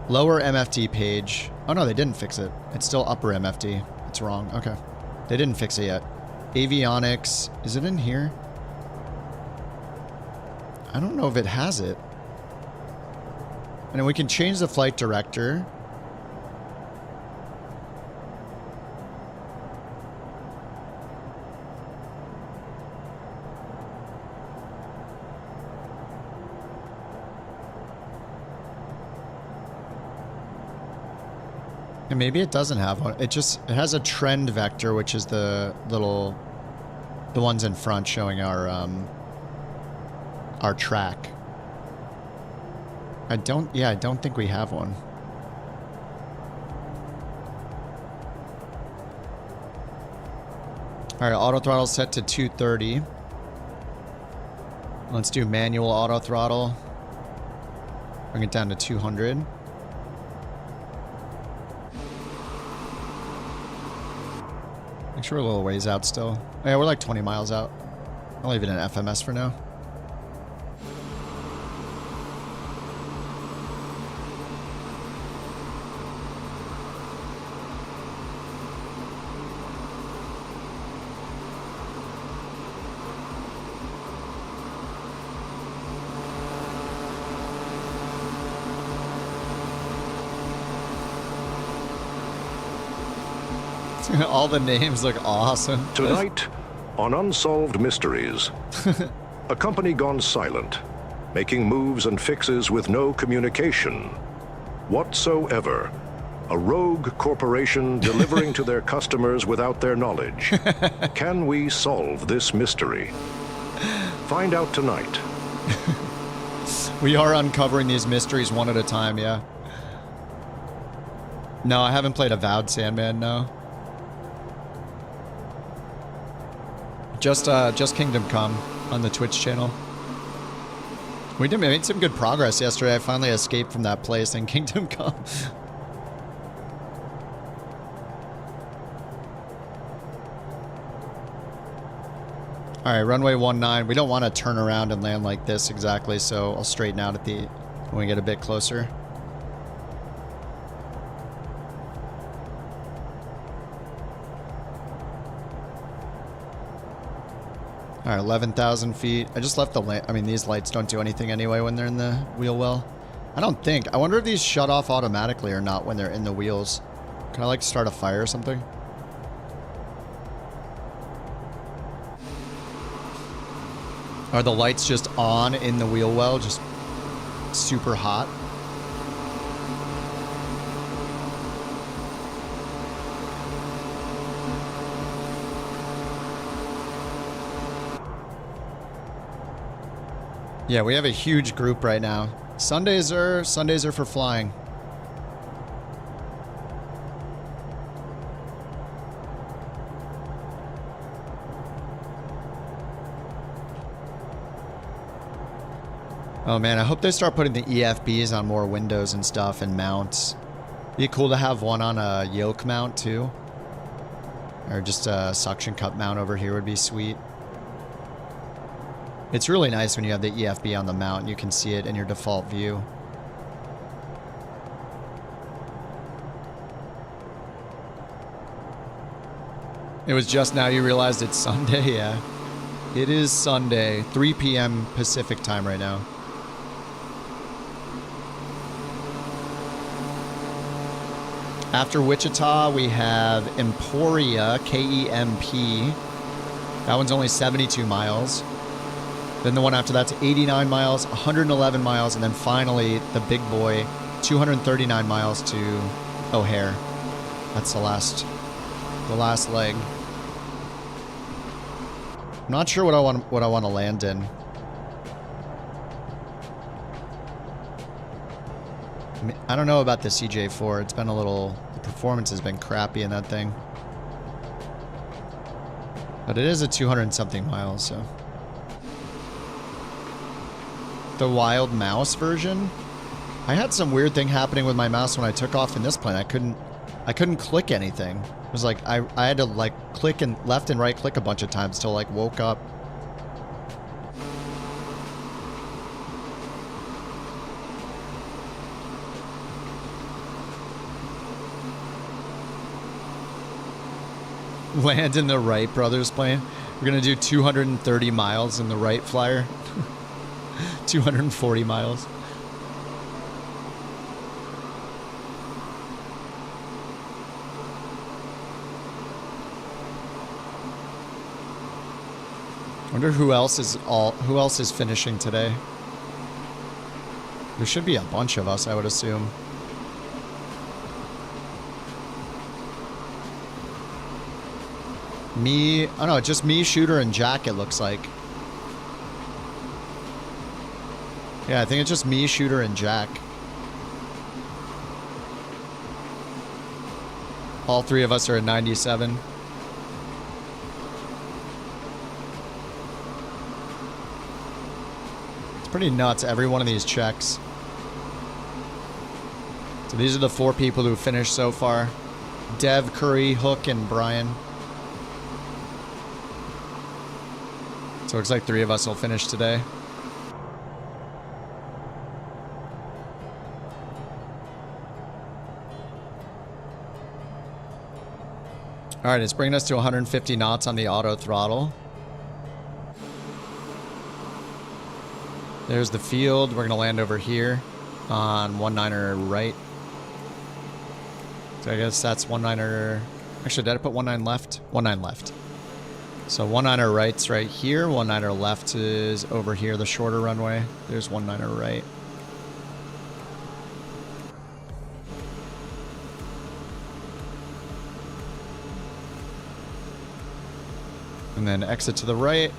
Lower MFD page. Oh no, they didn't fix it. It's still upper MFD. It's wrong. Okay. They didn't fix it yet. Avionics. Is it in here? I don't know if it has it. And then we can change the flight director. And maybe it doesn't have one. It has a trend vector, which is the ones in front showing our track. I don't think we have one. All right, auto throttle set to 230. Let's do manual auto throttle. Bring it down to 200. Make sure we're a little ways out still. Oh, yeah, we're like 20 miles out. I'll leave it in FMS for now. All the names look awesome. Tonight, on Unsolved Mysteries, a company gone silent, making moves and fixes with no communication whatsoever. A rogue corporation delivering to their customers without their knowledge. Can we solve this mystery? Find out tonight. We are uncovering these mysteries one at a time, yeah. No, I haven't played Avowed Sandman, no. Just Kingdom Come on the Twitch channel. We made some good progress yesterday. I finally escaped from that place in Kingdom Come. All right, runway 19. We don't want to turn around and land like this exactly, so I'll straighten out at when we get a bit closer. All right, 11,000 feet. I just left I mean, these lights don't do anything anyway when they're in the wheel well. I don't think. I wonder if these shut off automatically or not when they're in the wheels. Can I like start a fire or something? Are the lights just on in the wheel well, just super hot? Yeah, we have a huge group right now. Sundays are for flying. Oh man, I hope they start putting the EFBs on more windows and stuff and mounts. Be cool to have one on a yoke mount too. Or just a suction cup mount over here would be sweet. It's really nice when you have the EFB on the mount and you can see it in your default view. It was just now you realized it's Sunday, yeah. It is Sunday, 3 p.m. Pacific time right now. After Wichita, we have Emporia, KEMP. That one's only 72 miles. Then the one after that's 89 miles, 111 miles, and then finally the big boy, 239 miles to O'Hare. That's the last leg. I'm not sure what I want to land in. I don't know about the CJ4. It's been a little... The performance has been crappy in that thing. But it is a 200-something miles, so... The wild mouse version? I had some weird thing happening with my mouse when I took off in this plane. I couldn't click anything. It was like, I had to like click and left and right click a bunch of times till like woke up. Land in the Wright brothers plane. We're gonna do 230 miles in the Wright flyer. 240 miles. Wonder who else is finishing today. There should be a bunch of us, I would assume. Me, oh no, just me, Shooter, and Jack, it looks like. Yeah, I think it's just me, Shooter, and Jack. All three of us are at 97. It's pretty nuts, every one of these checks. So these are the 4 people who finished so far. Dev, Curry, Hook, and Brian. So it looks like 3 of us will finish today. All right, it's bringing us to 150 knots on the auto throttle. There's the field. We're going to land over here on 19er right. So I guess that's 19er. Actually, did I put 19 left? 19 left. So 19er right's right here. 19er left is over here, the shorter runway. There's 19er right. And then exit to the right.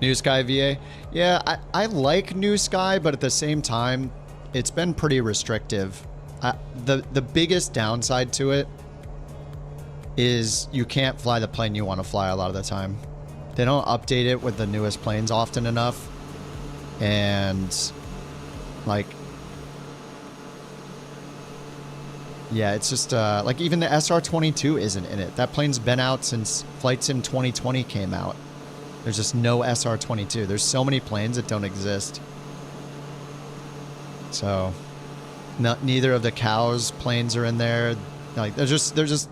NewSky VA. Yeah, I like NewSky, but at the same time, it's been pretty restrictive. The biggest downside to it is you can't fly the plane you want to fly a lot of the time. They don't update it with the newest planes often enough. And, like... Yeah, it's just, like, even the SR-22 isn't in it. That plane's been out since Flight Sim 2020 came out. There's just no SR-22. There's so many planes that don't exist. So, neither of the cows planes are in there. Like, there's just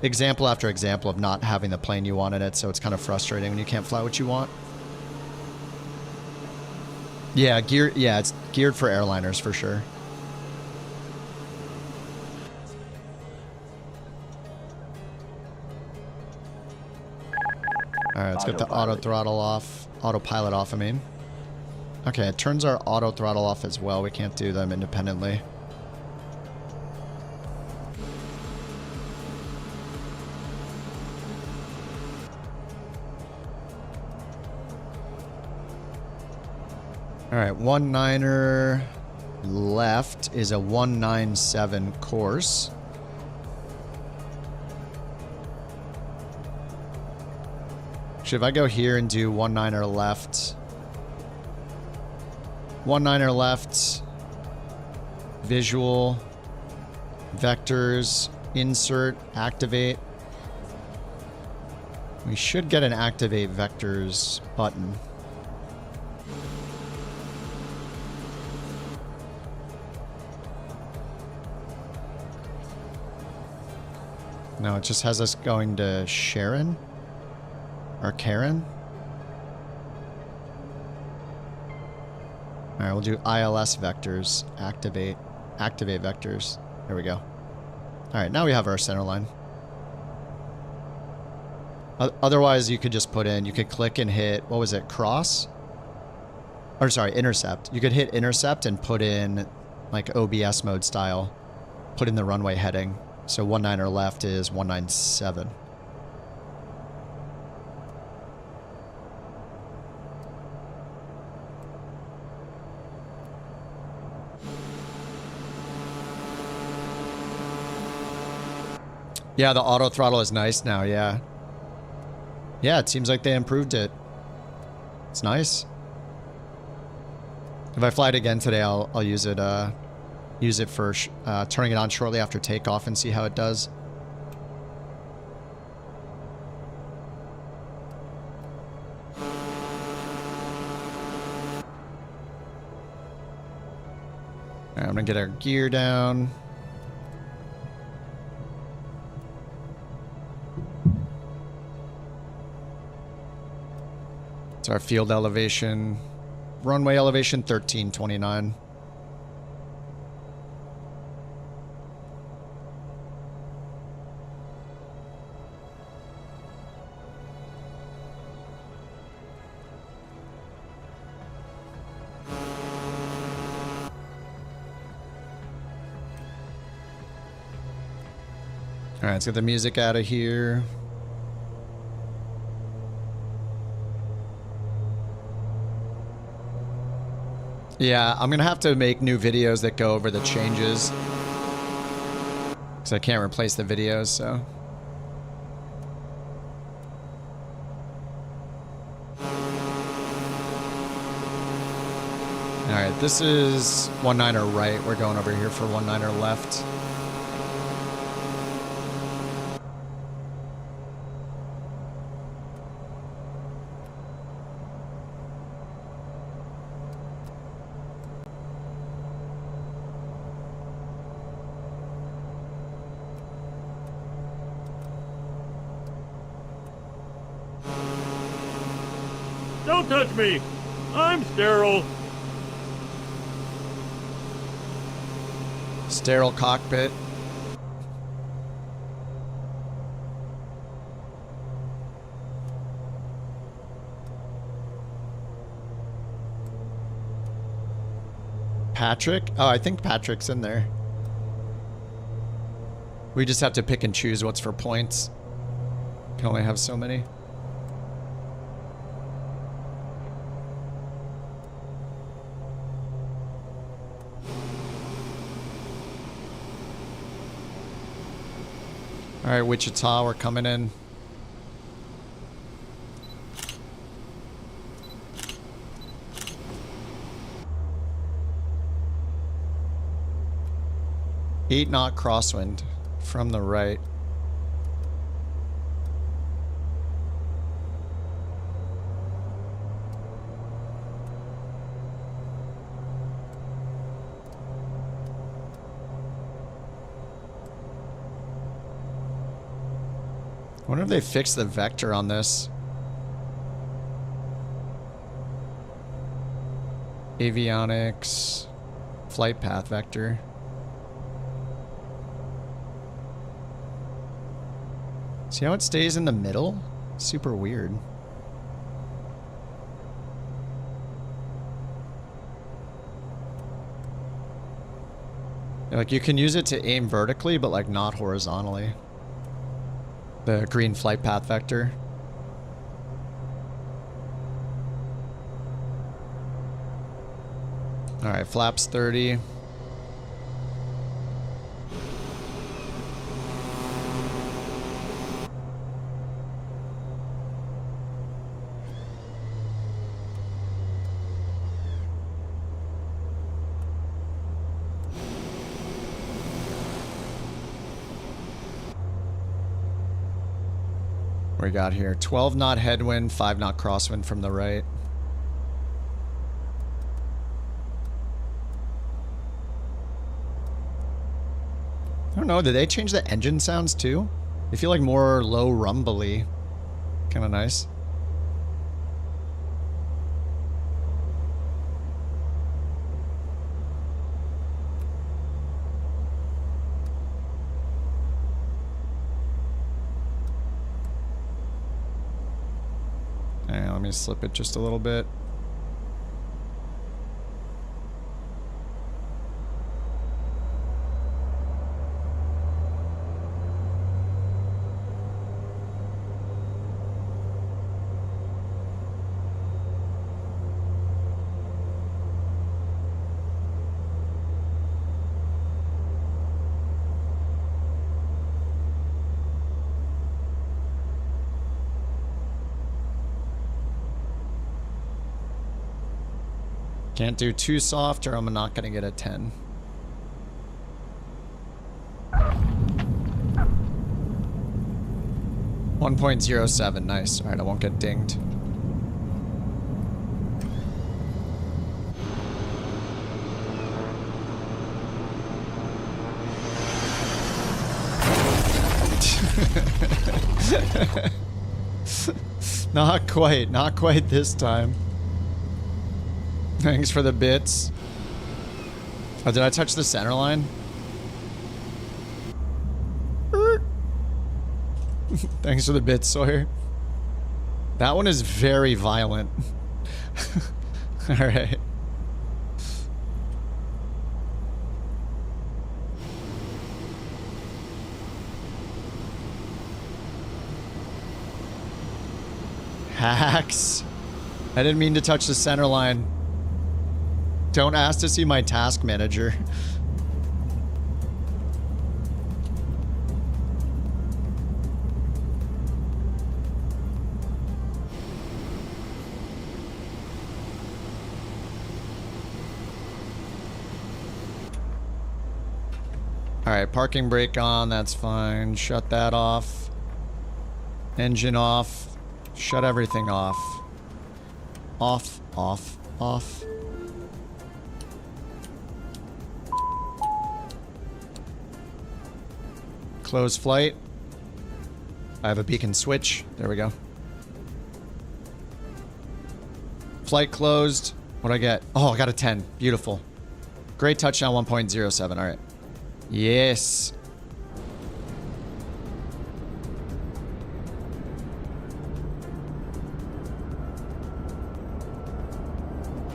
example after example of not having the plane you want in it, so it's kind of frustrating when you can't fly what you want. Yeah, it's geared for airliners for sure. Alright, let's get the auto throttle off. Autopilot off, I mean. Okay, it turns our auto throttle off as well. We can't do them independently. All right, 19er left is a 197 course. Actually, if I go here and do 19er left, 19er left, visual, vectors, insert, activate. We should get an activate vectors button. No, it just has us going to Sharon or Karen. All right, we'll do ILS vectors, activate vectors. There we go. All right, now we have our center line. Otherwise, you could just put in, you could click and hit, what was it, cross? Or sorry, intercept. You could hit intercept and put in like OBS mode style, put in the runway heading. So 19er left is 197. Yeah, the auto throttle is nice now, yeah. Yeah, it seems like they improved it. It's nice. If I fly it again today, I'll use it for turning it on shortly after takeoff and see how it does. All right, I'm gonna get our gear down. It's our field elevation. Runway elevation 1329. All right, let's get the music out of here. Yeah, I'm gonna have to make new videos that go over the changes, because I can't replace the videos, so. Alright, this is 19er right. We're going over here for 19er left. Don't touch me! I'm sterile! Sterile cockpit. Patrick? Oh, I think Patrick's in there. We just have to pick and choose what's for points. Can only have so many. All right, Wichita, we're coming in. Eight knot crosswind from the right. I wonder if they fixed the vector on this. Avionics, flight path vector. See how it stays in the middle? Super weird. Like, you can use it to aim vertically, but like not horizontally. The green flight path vector. All right, flaps 30. What we got here? 12 knot headwind, 5 knot crosswind from the right. I don't know, did they change the engine sounds too? They feel like more low rumbly. Kind of nice. Let me slip it just a little bit. Can't do too soft or I'm not going to get a 10. .07, nice. All right, I won't get dinged. Not quite this time. Thanks for the bits. Oh, did I touch the center line? Thanks for the bits, Sawyer. That one is very violent. Alright. Hacks. I didn't mean to touch the center line. Don't ask to see my task manager. Alright, parking brake on, that's fine. Shut that off. Engine off. Shut everything off. Off, off, off. Close flight. I have a beacon switch. There we go. Flight closed. What'd I get? Oh, I got a 10. Beautiful. Great touchdown 1.07. All right. Yes.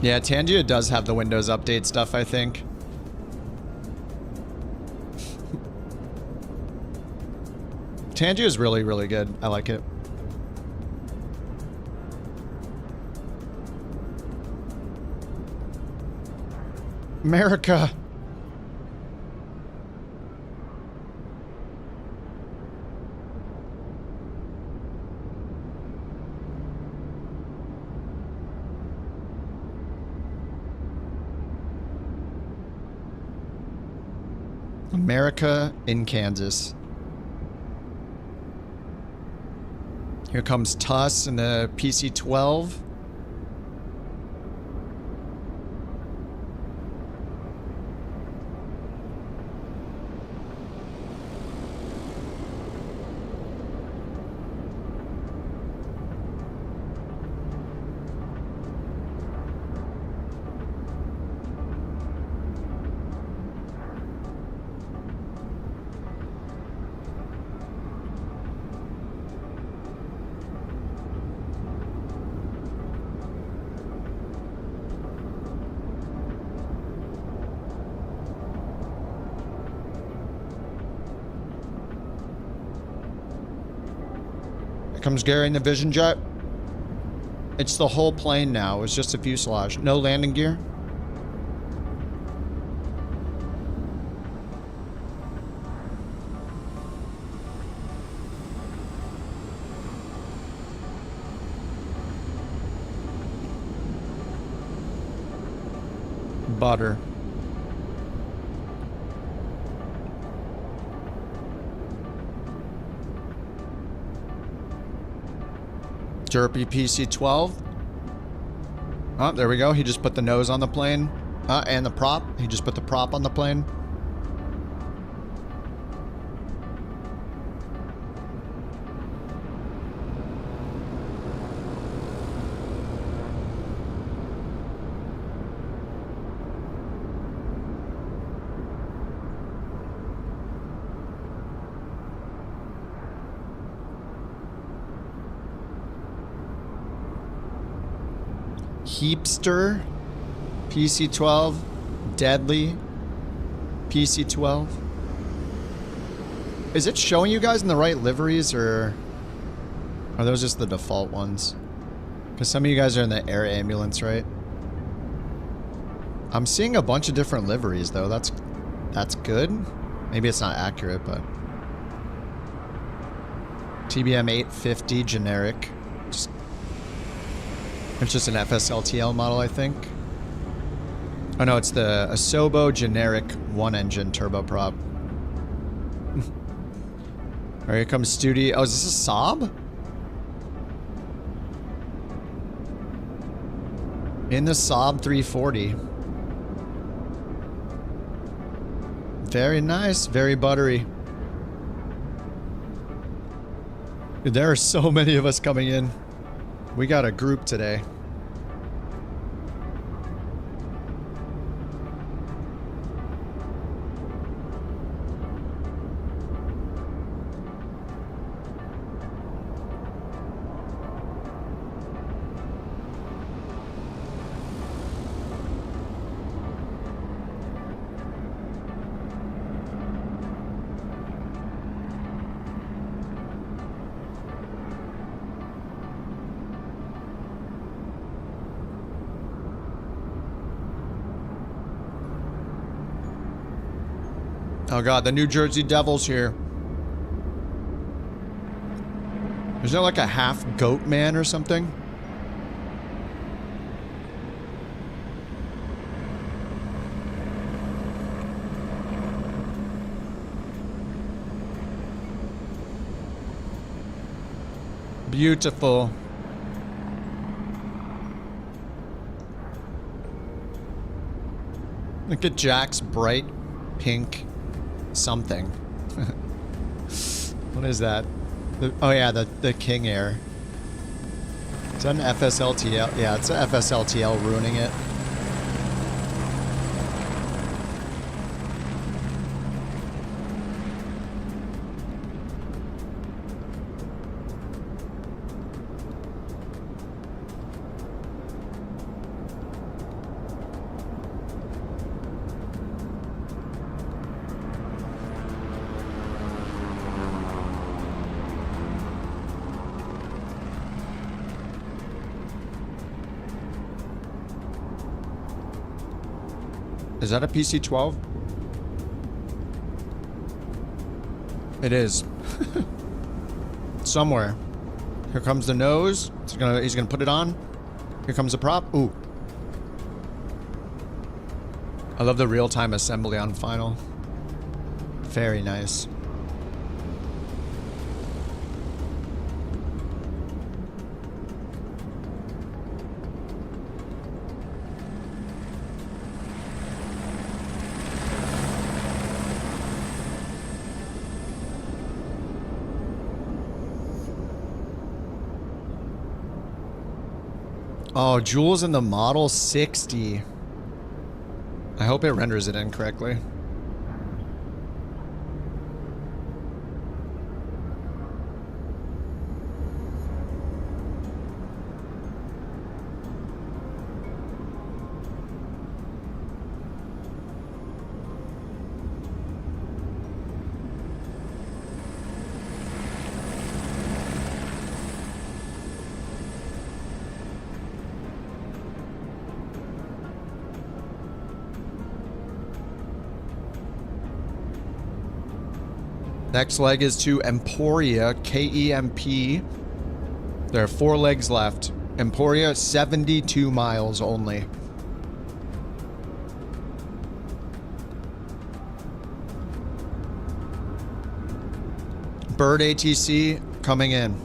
Yeah, Tangia does have the Windows Update stuff, I think. Tangia is really, really good. I like it. America. America in Kansas. Here comes Tuss in the PC-12. Comes Gary in the Vision Jet. It's the whole plane now. It's just a fuselage. No landing gear. Butter. Derpy PC-12. Oh, there we go. He just put the nose on the plane. And the prop. He just put the prop on the plane. Heapster, PC-12, Deadly, PC-12. Is it showing you guys in the right liveries, or are those just the default ones? Because some of you guys are in the air ambulance, right? I'm seeing a bunch of different liveries, though. That's good. Maybe it's not accurate, but... TBM 850 generic. It's just an FSLTL model, I think. Oh no, it's the Asobo generic one-engine turboprop. Alright, here comes Studi. Oh, is this a Saab? In the Saab 340. Very nice, very buttery. Dude, there are so many of us coming in. We got a group today. Oh god, the New Jersey Devils here. Is there like a half goat man or something? Beautiful. Look at Jack's bright pink something. What is that? Oh yeah, the King Air. Is that an FSLTL? Yeah, it's an FSLTL ruining it. Is that a PC-12? It is. Somewhere. Here comes the nose. He's gonna put it on. Here comes the prop. Ooh. I love the real-time assembly on final. Very nice. Oh, Jules in the Model 60. I hope it renders it incorrectly. Next leg is to Emporia, KEMP. There are 4 legs left. Emporia, 72 miles only. Bird ATC coming in.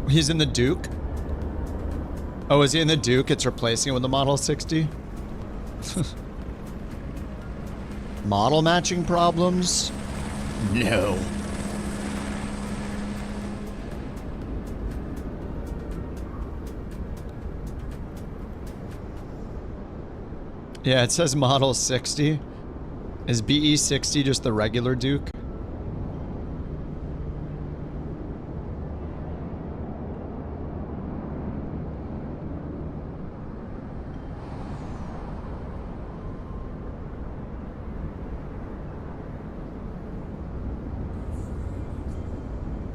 He's in the Duke? Oh, is he in the Duke? It's replacing it with the Model 60? Model matching problems? No. Yeah, it says Model 60. Is BE 60 just the regular Duke?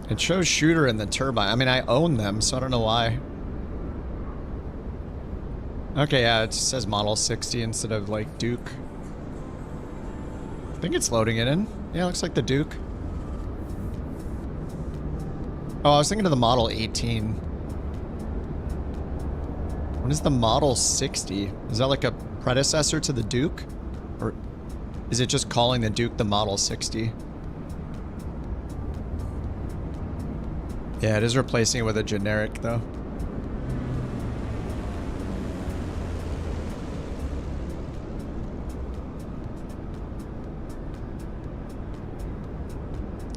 It shows shooter in the turbine. I mean, I own them, so I don't know why. Okay, yeah, it says Model 60 instead of, like, Duke. I think it's loading it in. Yeah, it looks like the Duke. Oh, I was thinking of the Model 18. What is the Model 60? Is that like a predecessor to the Duke? Or is it just calling the Duke the Model 60? Yeah, it is replacing it with a generic, though.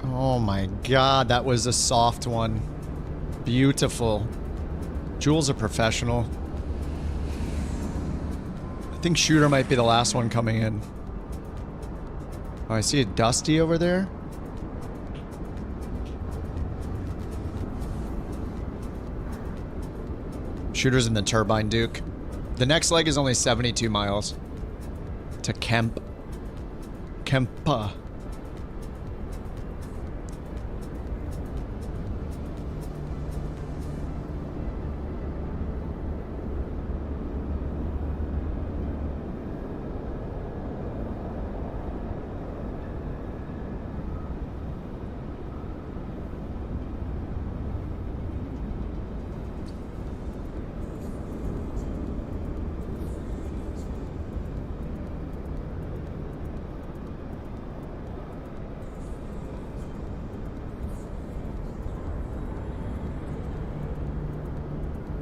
Oh my god, that was a soft one. Beautiful. Jules a professional. I think shooter might be the last one coming in. Oh, I see a Dusty over there. Shooter's in the turbine Duke. The next leg is only 72 miles. To KEMP. KEMPA.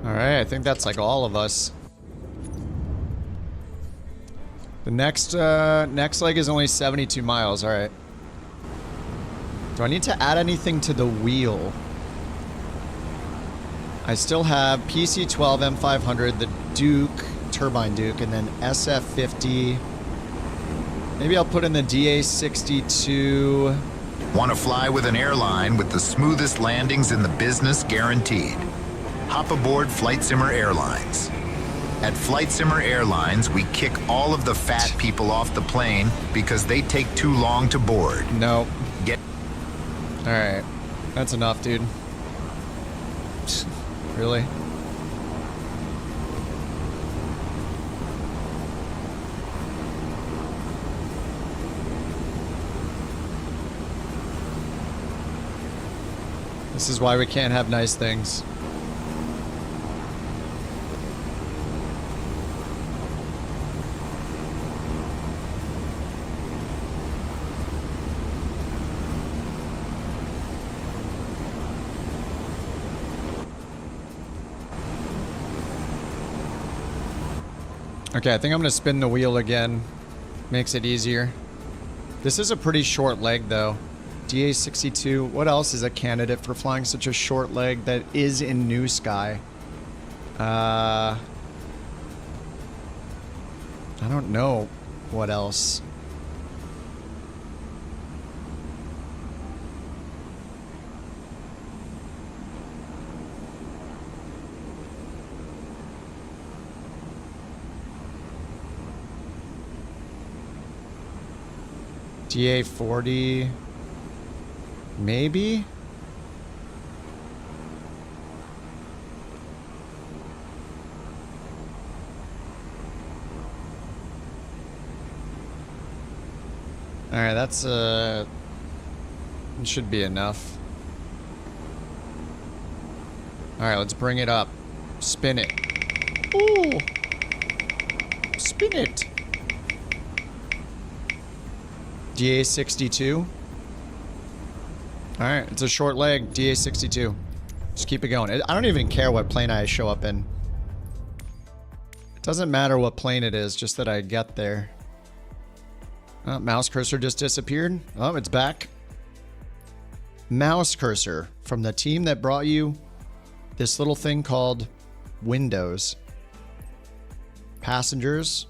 Alright, I think that's like all of us. The next leg is only 72 miles, alright. Do I need to add anything to the wheel? I still have PC-12 M500, the Duke, Turbine Duke, and then SF-50. Maybe I'll put in the DA-62. Want to fly with an airline with the smoothest landings in the business guaranteed? Hop aboard Flight Simmer Airlines. At Flight Simmer Airlines, we kick all of the fat people off the plane because they take too long to board. No. Alright. That's enough, dude. Really? This is why we can't have nice things. Okay, I think I'm gonna spin the wheel again. Makes it easier. This is a pretty short leg, though. DA-62. What else is a candidate for flying such a short leg that is in NewSky? I don't know what else. DA-40, maybe? Alright, that's It should be enough. Alright, let's bring it up. Spin it. Ooh! Spin it! DA62. Alright, it's a short leg. DA62. Just keep it going. I don't even care what plane I show up in. It doesn't matter what plane it is, just that I get there. Oh, mouse cursor just disappeared. Oh, it's back. Mouse cursor from the team that brought you this little thing called Windows. Passengers.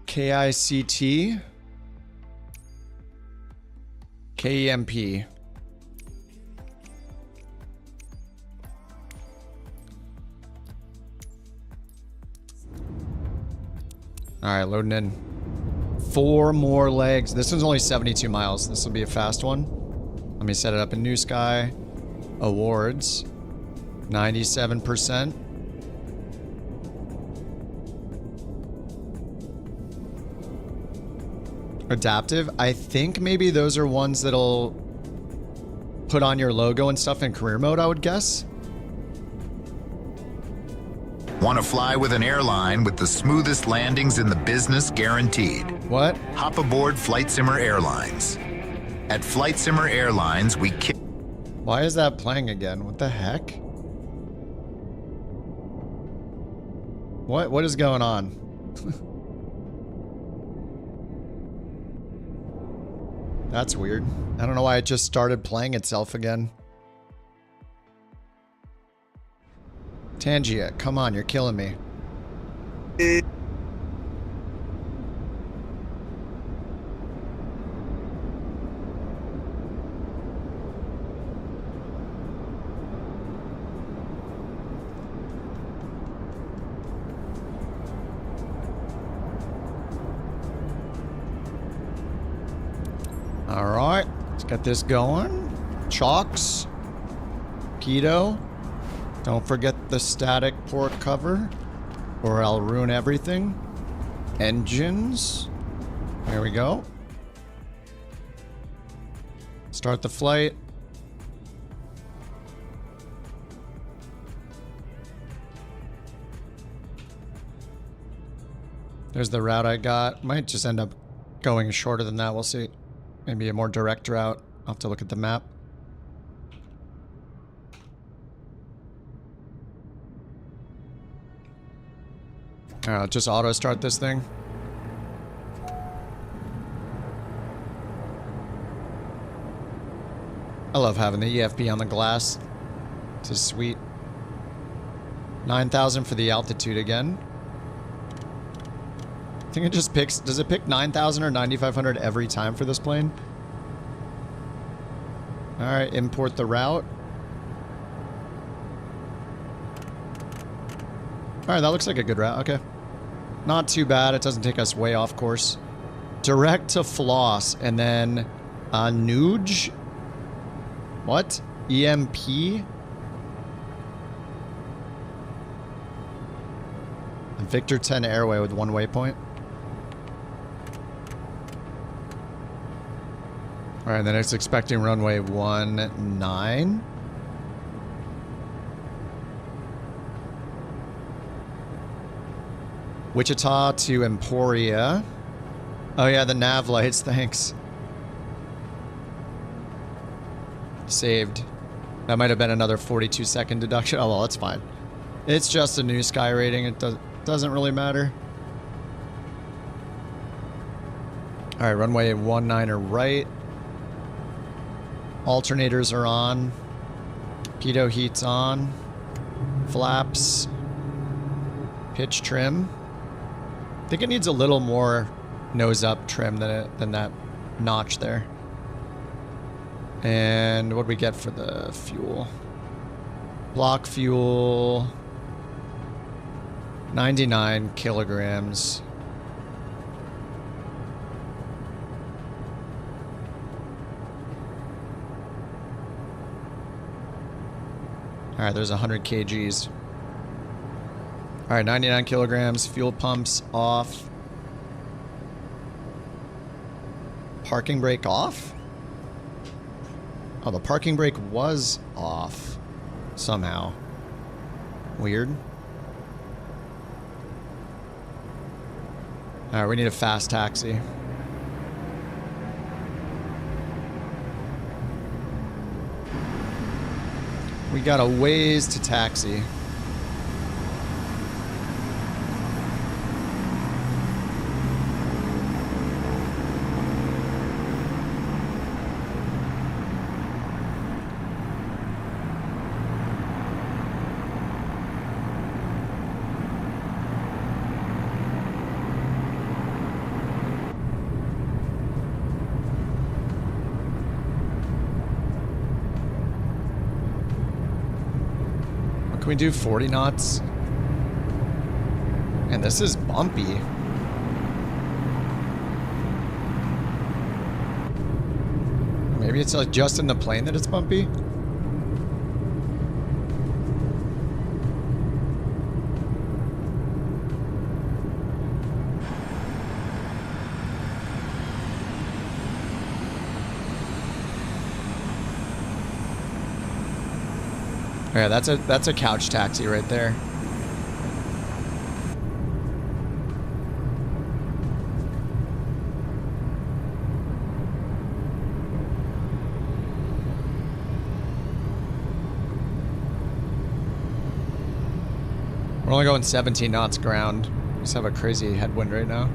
KICT, KEMP. All right, loading in. 4 more legs. This one's only 72 miles. This will be a fast one. Let me set it up in NewSky. Awards. 97%. Adaptive. I think maybe those are ones that'll put on your logo and stuff in career mode, I would guess. Want to fly with an airline with the smoothest landings in the business guaranteed? What? Hop aboard Flight Simmer Airlines. At Flight Simmer Airlines, we Why is that playing again? What the heck? What is going on? That's weird. I don't know why it just started playing itself again. Tangia, come on, you're killing me. All right, let's get this going. Chalks. Keto. Don't forget the static port cover or I'll ruin everything. Engines. There we go. Start the flight. There's the route I got. Might just end up going shorter than that. We'll see. Maybe a more direct route. I'll have to look at the map. I'll just auto start this thing. I love having the EFB on the glass. This is sweet. 9,000 for the altitude again. I think it just picks, does it pick 9,000 or 9,500 every time for this plane? Alright, import the route. Alright, that looks like a good route, okay. Not too bad, it doesn't take us way off course. Direct to Floss, and then Nuge? What? EMP? Victor 10 airway with 1 waypoint. Alright, then it's expecting runway 19. Wichita to Emporia. Oh yeah, the nav lights, thanks. Saved. That might have been another 42-second deduction. Oh well, that's fine. It's just a NewSky rating. It doesn't really matter. Alright, runway 19er right. Alternators are on. Pitot heat's on. Flaps. Pitch trim. I think it needs a little more nose up trim than that notch there. And what do we get for the fuel? Block fuel, 99 kilograms. All right, there's 100 kgs. All right, 99 kilograms, fuel pumps off. Parking brake off? Oh, the parking brake was off somehow. Weird. All right, we need a fast taxi. We got a ways to taxi. Can we do 40 knots? And this is bumpy. Maybe it's like just in the plane that it's bumpy? Yeah, that's a couch taxi right there. We're only going 17 knots ground. We just have a crazy headwind right now.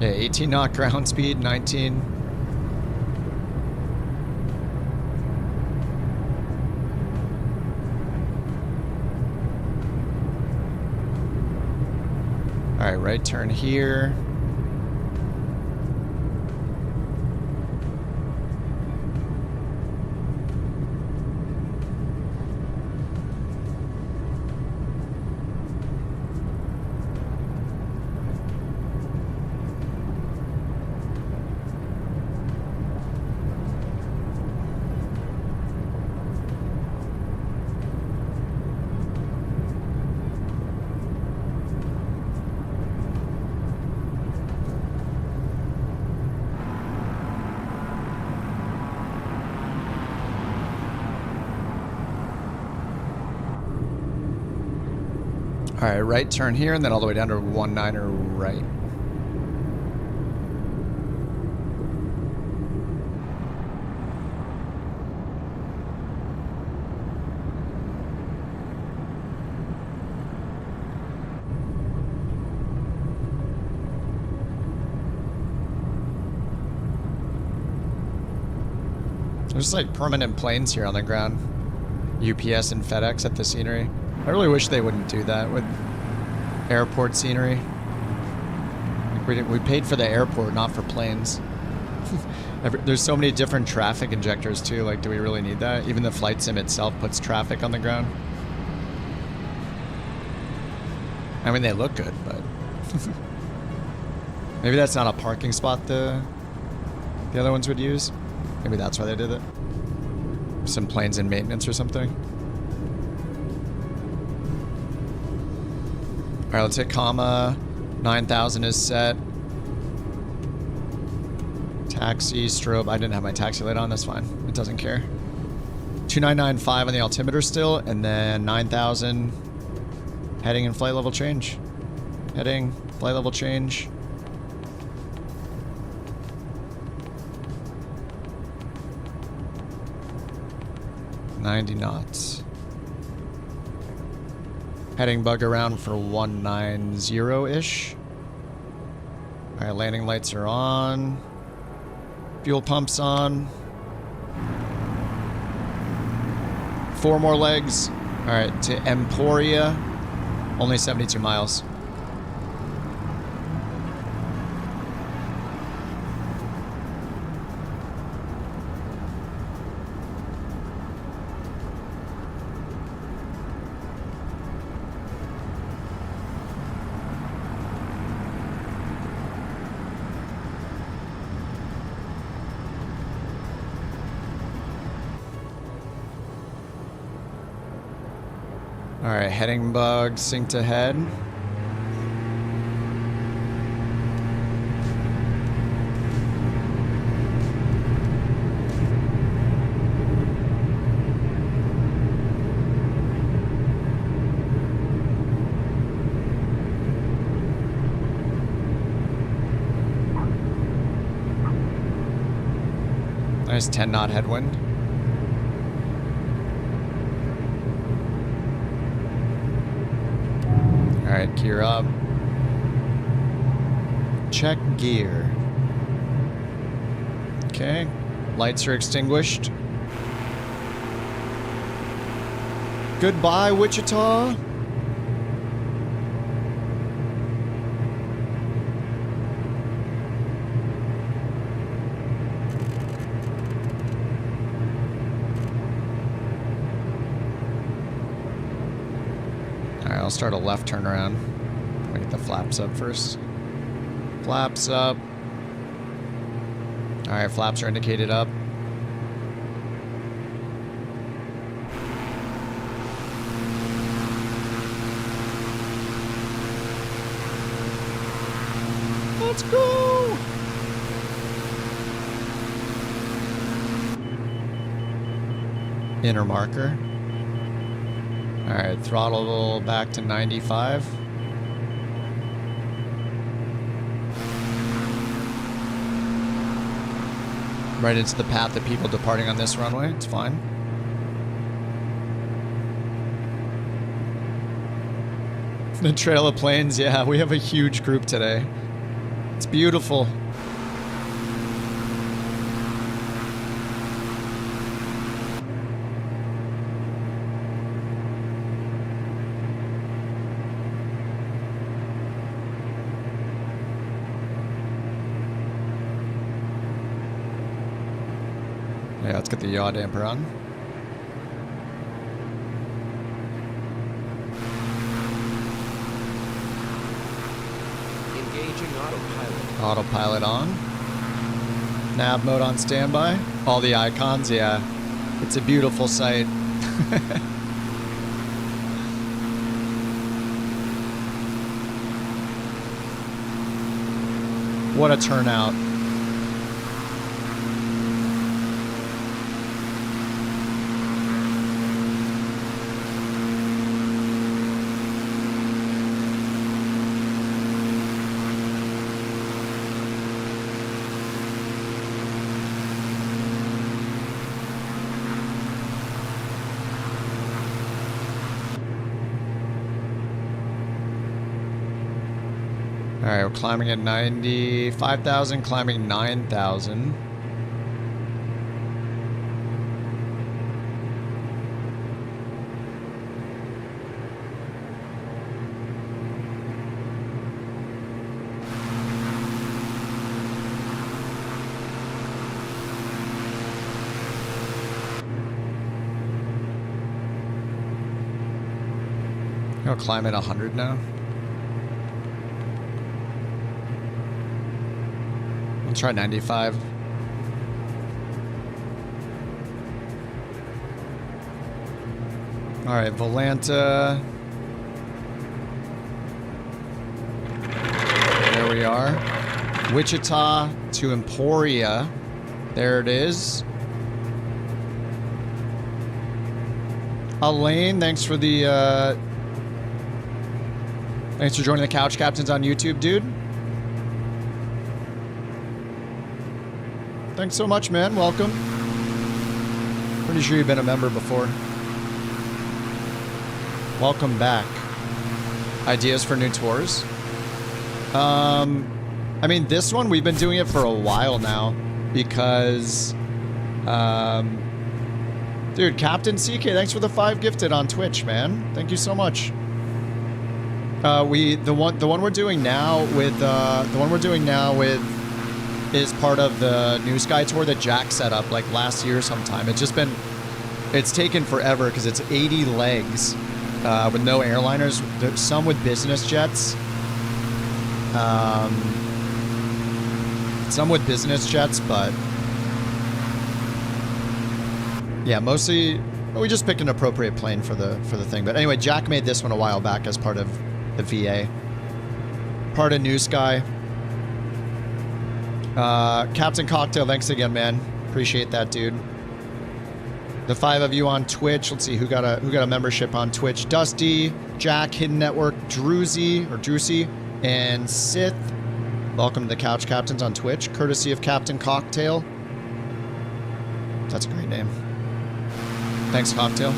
Yeah, 18 knot ground speed, 19. All right, right turn here. All right, right turn here, and then all the way down to 19er right. There's like permanent planes here on the ground. UPS and FedEx at the scenery. I really wish they wouldn't do that with airport scenery. Like we paid for the airport, not for planes. There's so many different traffic injectors too. Like, do we really need that? Even the flight sim itself puts traffic on the ground. I mean, they look good, but maybe that's not a parking spot the other ones would use. Maybe that's why they did it. Some planes in maintenance or something. All right, let's hit comma. 9,000 is set. Taxi, strobe. I didn't have my taxi light on. That's fine. It doesn't care. 2995 on the altimeter still, and then 9,000. Heading and flight level change. Heading, flight level change. $90 knots. Heading bug around for 190-ish. All right, landing lights are on. Fuel pumps on. 4 more legs. All right, to Emporia. Only 72 miles. All right, heading bug synced ahead. Nice 10 knot headwind. All right, gear up. Check gear. Okay, lights are extinguished. Goodbye, Wichita. I'll start a left turnaround. Let me get the flaps up first. Flaps up. All right, flaps are indicated up. Let's go! Inner marker. All right, throttle back to 95. Right into the path of people departing on this runway. It's fine. The Trail of Planes, yeah, we have a huge group today. It's beautiful. Yeah, let's get the yaw damper on. Engaging autopilot. Autopilot on. Nav mode on standby. All the icons, yeah. It's a beautiful sight. What a turnout. All right, we're climbing at 95,000, climbing 9,000. I'll climb at 100 now. I'll try 95. All right, Volanta. There we are. Wichita to Emporia. There it is. Elaine, thanks for the thanks for joining the Couch Captains on YouTube, dude. Thanks so much, man. Welcome. Pretty sure you've been a member before. Welcome back. Ideas for new tours? I mean, this one, we've been doing it for a while now because, dude, Captain CK, thanks for the 5 gifted on Twitch, man. Thank you so much. The one we're doing now with is part of the NewSky tour that Jack set up like last year sometime. It's taken forever because it's 80 legs with no airliners. There's some with business jets. Some with business jets, but yeah, mostly But we just picked an appropriate plane for the thing. But anyway, Jack made this one a while back as part of the VA. Part of NewSky. Captain Cocktail, thanks again, man. Appreciate that, dude. The 5 of you on Twitch. Let's see who got a membership on Twitch. Dusty, Jack, Hidden Network, Druzy, and Sith. Welcome to the Couch Captains on Twitch, courtesy of Captain Cocktail. That's a great name. Thanks, Cocktail.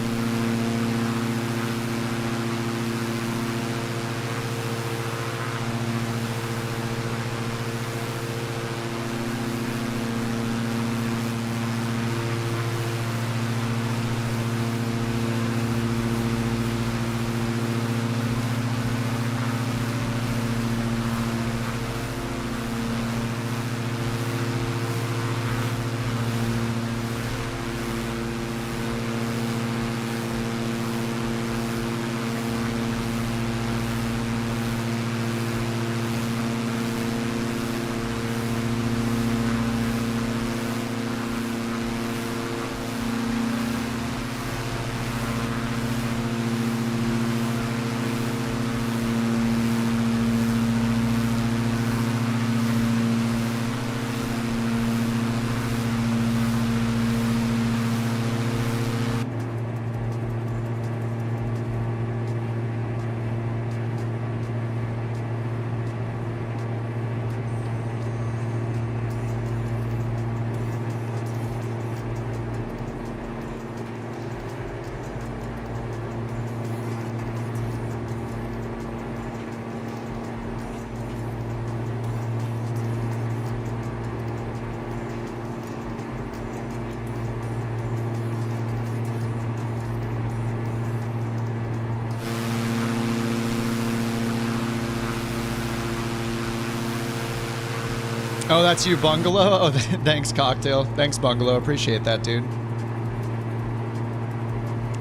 Oh, that's you, Bungalow? Oh, thanks, Cocktail. Thanks, Bungalow. Appreciate that, dude.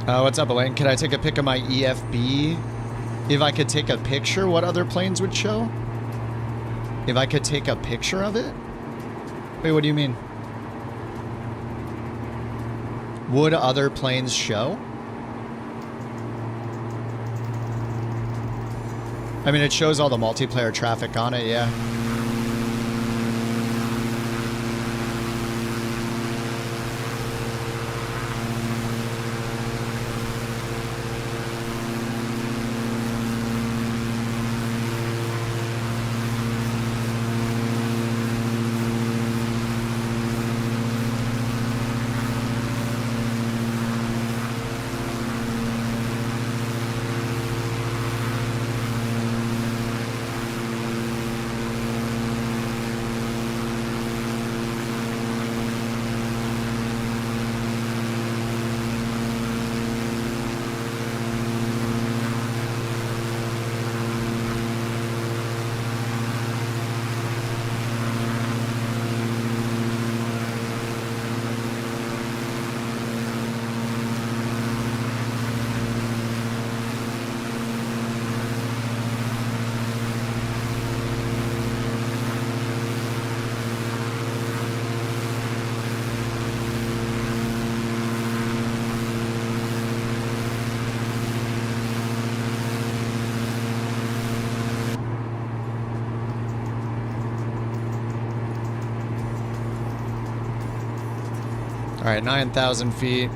What's up, Elaine? Can I take a pic of my EFB? If I could take a picture, what other planes would show? If I could take a picture of it? Wait, what do you mean? Would other planes show? I mean, it shows all the multiplayer traffic on it, yeah. All right, 9,000 feet.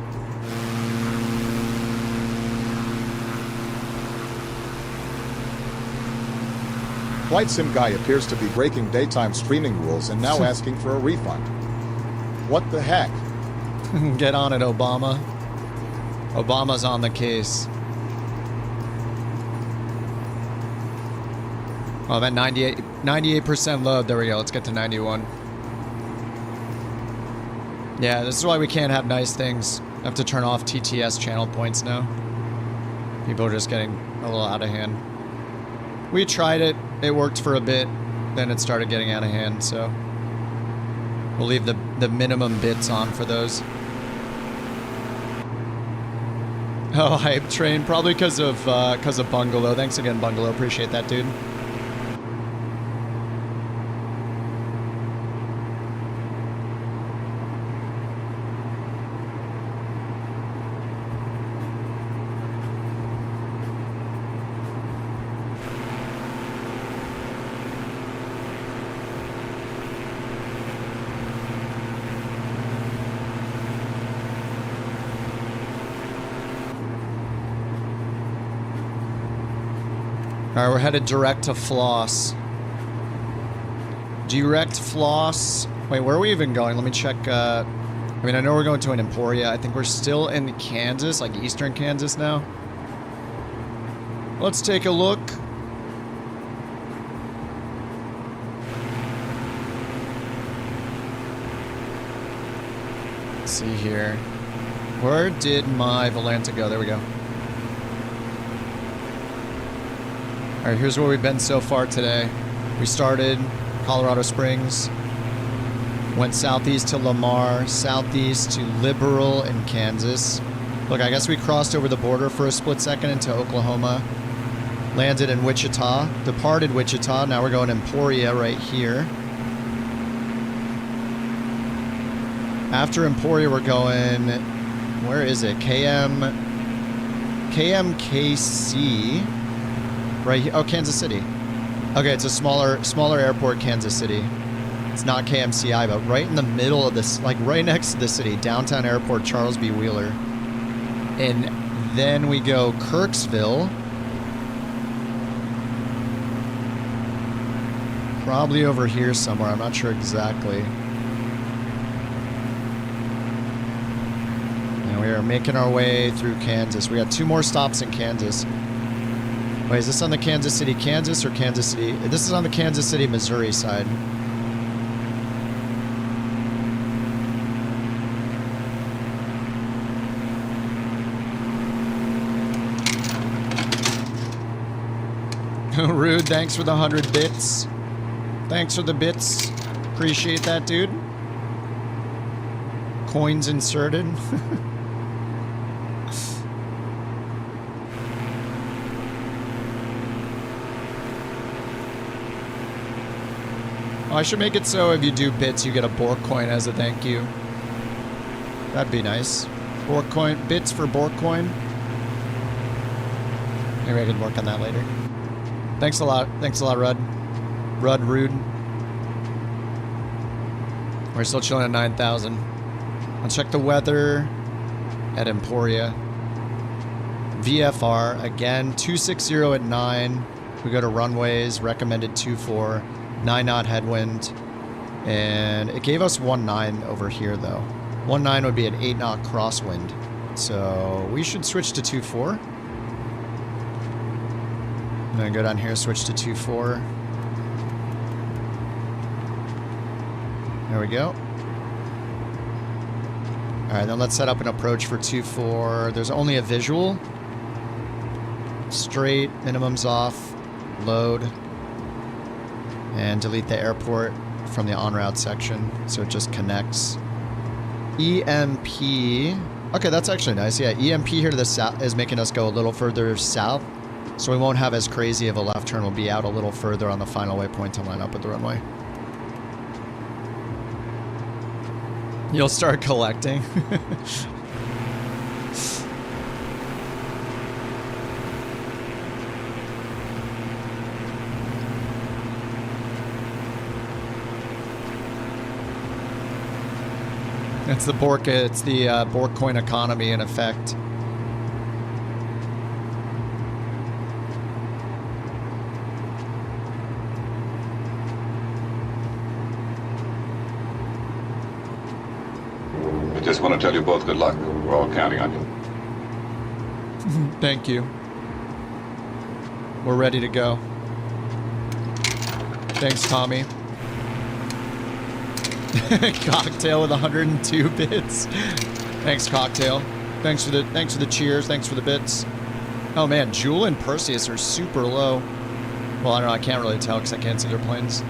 Flight Sim Guy appears to be breaking daytime streaming rules and now asking for a refund. What the heck? Get on it, Obama. Obama's on the case. Oh, I'm at 98% load. There we go. Let's get to 91. Yeah, this is why we can't have nice things. I have to turn off TTS channel points now. People are just getting a little out of hand. We tried it. It worked for a bit. Then it started getting out of hand, so we'll leave the minimum bits on for those. Oh, hype train. Probably because of Bungalow. Thanks again, Bungalow. Appreciate that, dude. right, we're headed direct to Floss. Direct Floss. Wait, where are we even going? Let me check. I mean, I know we're going to an Emporia. I think we're still in Kansas, like eastern Kansas now. Let's take a look. Let's see here. Where did my Volanta go? There we go. All right, here's where we've been so far today. We started Colorado Springs, went southeast to Lamar, southeast to Liberal in Kansas. Look, I guess we crossed over the border for a split second into Oklahoma. Landed in Wichita, departed Wichita. Now we're going Emporia right here. After Emporia, we're going, where is it? KMKC. Right here. Oh, Kansas City. Okay, it's a smaller airport, Kansas City. It's not KMCI, but right in the middle of this, like right next to the city, downtown airport, Charles B. Wheeler. And then we go Kirksville. Probably over here somewhere. I'm not sure exactly. And we are making our way through Kansas. We got 2 more stops in Kansas. Wait, is this on the Kansas City, Kansas, or Kansas City? This is on the Kansas City, Missouri side. Rude, thanks for the 100 bits. Thanks for the bits. Appreciate that, dude. Coins inserted. Oh, I should make it so if you do bits, you get a BorkCoin as a thank you. That'd be nice. BorkCoin, bits for BorkCoin. Maybe I can work on that later. Thanks a lot. Thanks a lot, Rudd. Rude. We're still chilling at 9,000. I'll check the weather at Emporia. VFR, again, 260 at 9. We go to runways, recommended 24. 9 knot headwind, and it gave us 19 over here though. 19 would be an 8 knot crosswind, so we should switch to 24. I'm gonna go down here, switch to 24. There we go. All right, then let's set up an approach for 24. There's only a visual. Straight, minimums off, load. And delete the airport from the en route section, so it just connects. EMP. Okay, that's actually nice. Yeah, EMP here to the south is making us go a little further south, so we won't have as crazy of a left turn. We'll be out a little further on the final waypoint to line up with the runway. You'll start collecting. It's the BorkCoin economy in effect. I just want to tell you both good luck. We're all counting on you. Thank you. We're ready to go. Thanks, Tommy. Cocktail with 102 bits. Thanks, Cocktail. Thanks for the cheers. Thanks for the bits. Oh man, Jewel and Perseus are super low. Well, I don't know. I can't really tell because I can't see their planes.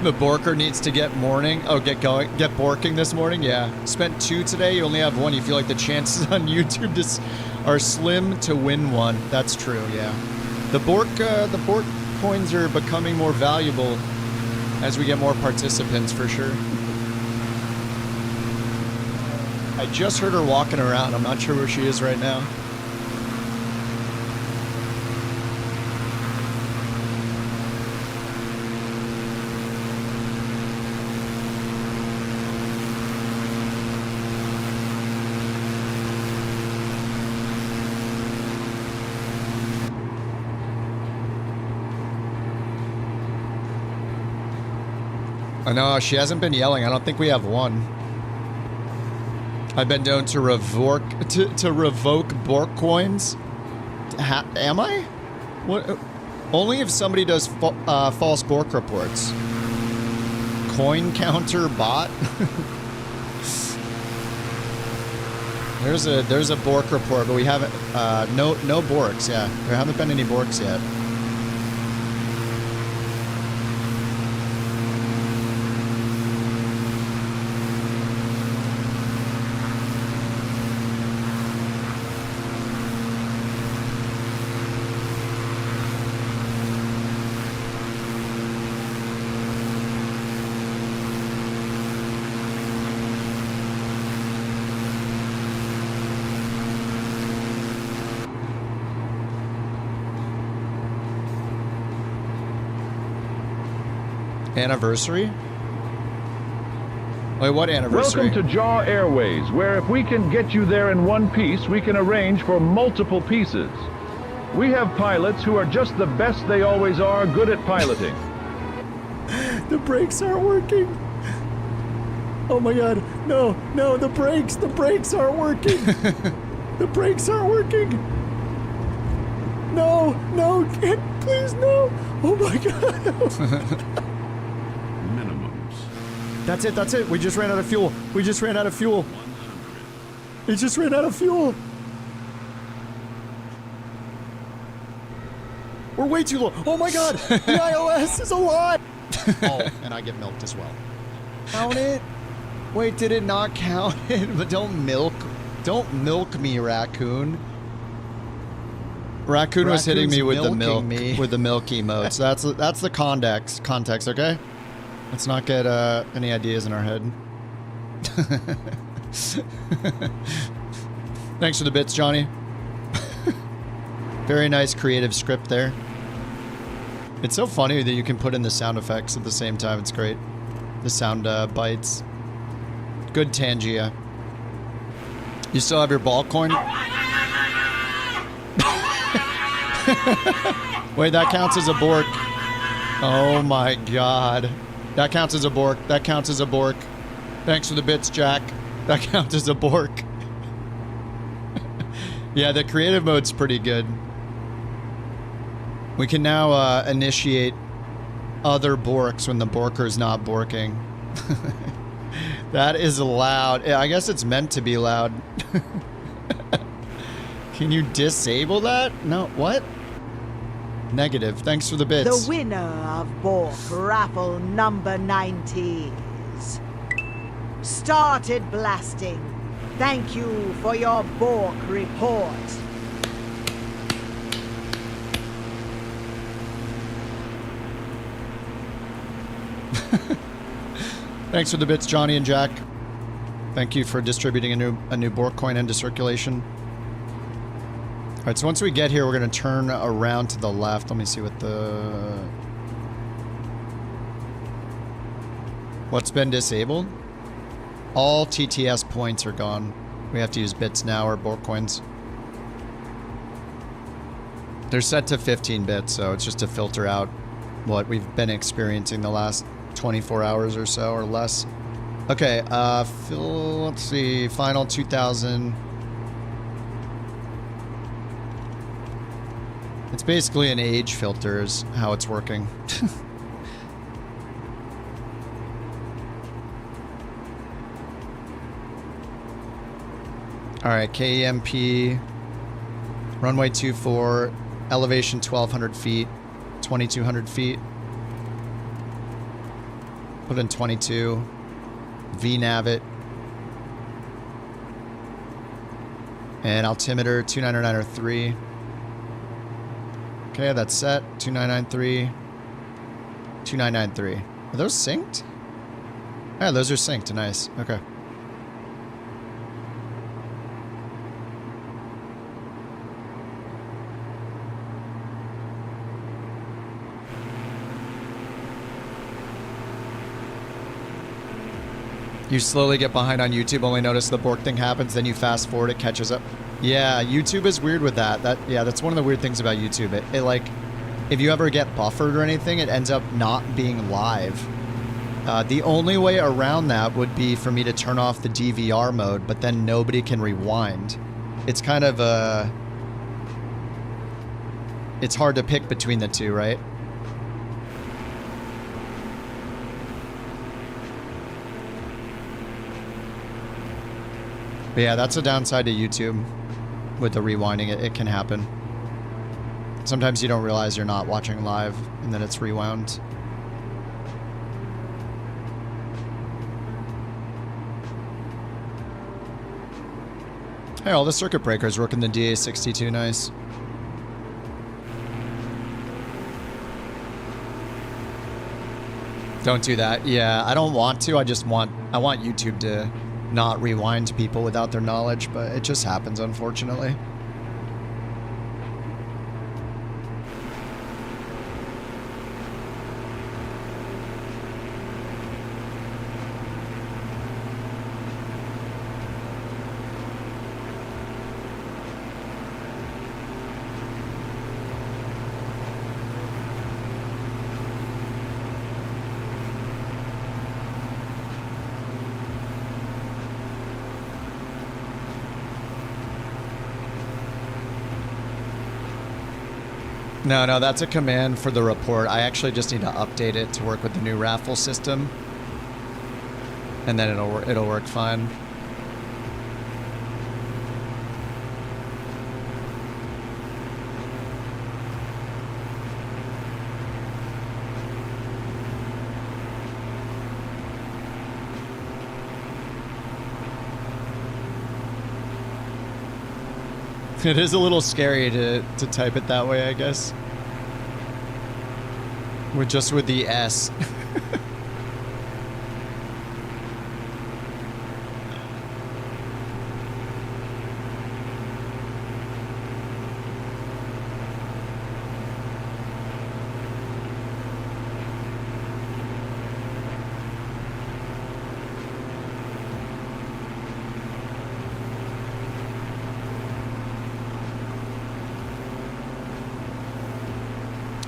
The borker needs to get morning. Oh, get borking this morning? Yeah. Spent 2 today, you only have 1. You feel like the chances on YouTube are slim to win 1. That's true, yeah. The bork coins are becoming more valuable as we get more participants, for sure. I just heard her walking around. I'm not sure where she is right now. I know, she hasn't been yelling. I don't think we have 1. I've been known to revoke bork coins. Am I? What? Only if somebody does false bork reports. Coin counter bot. There's a bork report, but we haven't. No borks. Yeah, there haven't been any borks yet. Anniversary? Wait, what anniversary? Welcome to Jaw Airways, where if we can get you there in one piece, we can arrange for multiple pieces. We have pilots who are just the best they always are, good at piloting. The brakes aren't working. Oh my god, no, the brakes aren't working. The brakes aren't working. No, please no. Oh my god. That's it. We just ran out of fuel. It just ran out of fuel. We're way too low. Oh my god, the iOS is alive. Oh, and I get milked as well. Count it. Wait, did it not count it? But don't milk me, raccoon. Raccoon was hitting me with the milk, with the milk emotes. That's the context, okay? Let's not get any ideas in our head. Thanks for the bits, Johnny. Very nice creative script there. It's so funny that you can put in the sound effects at the same time. It's great. The sound bites. Good Tangia. You still have your BorkCoin? Wait, that counts as a bork. Oh my god. That counts as a bork. Thanks for the bits, Jack. That counts as a bork. Yeah, the creative mode's pretty good. We can now initiate other borks when the borker's not borking. That is loud. I guess it's meant to be loud. Can you disable that? No, what? Negative. Thanks for the bits. The winner of Bork Raffle number 90s started blasting. Thank you for your Bork report. Thanks for the bits, Johnny and Jack. Thank you for distributing a new BorkCoin into circulation. All right, so once we get here, we're going to turn around to the left. Let me see what what's been disabled. All TTS points are gone. We have to use bits now or BorkCoins. They're set to 15 bits, so it's just to filter out what we've been experiencing the last 24 hours or so, or less. Okay, let's see, final 2000. It's basically an age filter is how it's working. All right, KEMP, runway 24, elevation 1,200 feet, 2,200 feet. Put in 22. VNav it. And altimeter 2993. Okay, that's set. 2993. 2993. Are those synced? Yeah, those are synced. Nice. Okay. You slowly get behind on YouTube, only notice the bork thing happens, then you fast forward, it catches up. Yeah, YouTube is weird with that. That's one of the weird things about YouTube. It like, if you ever get buffered or anything, it ends up not being live. The only way around that would be for me to turn off the DVR mode, but then nobody can rewind. It's kind of it's hard to pick between the two, right? But yeah, that's a downside to YouTube with the rewinding. It can happen. Sometimes you don't realize you're not watching live and then it's rewound. Hey, all the circuit breakers working the DA62, nice. Don't do that. Yeah, I don't want to. I want YouTube to not rewind people without their knowledge, but it just happens, unfortunately. No, that's a command for the report. I actually just need to update it to work with the new raffle system, and then it'll work fine. It is a little scary to type it that way, I guess. With the S.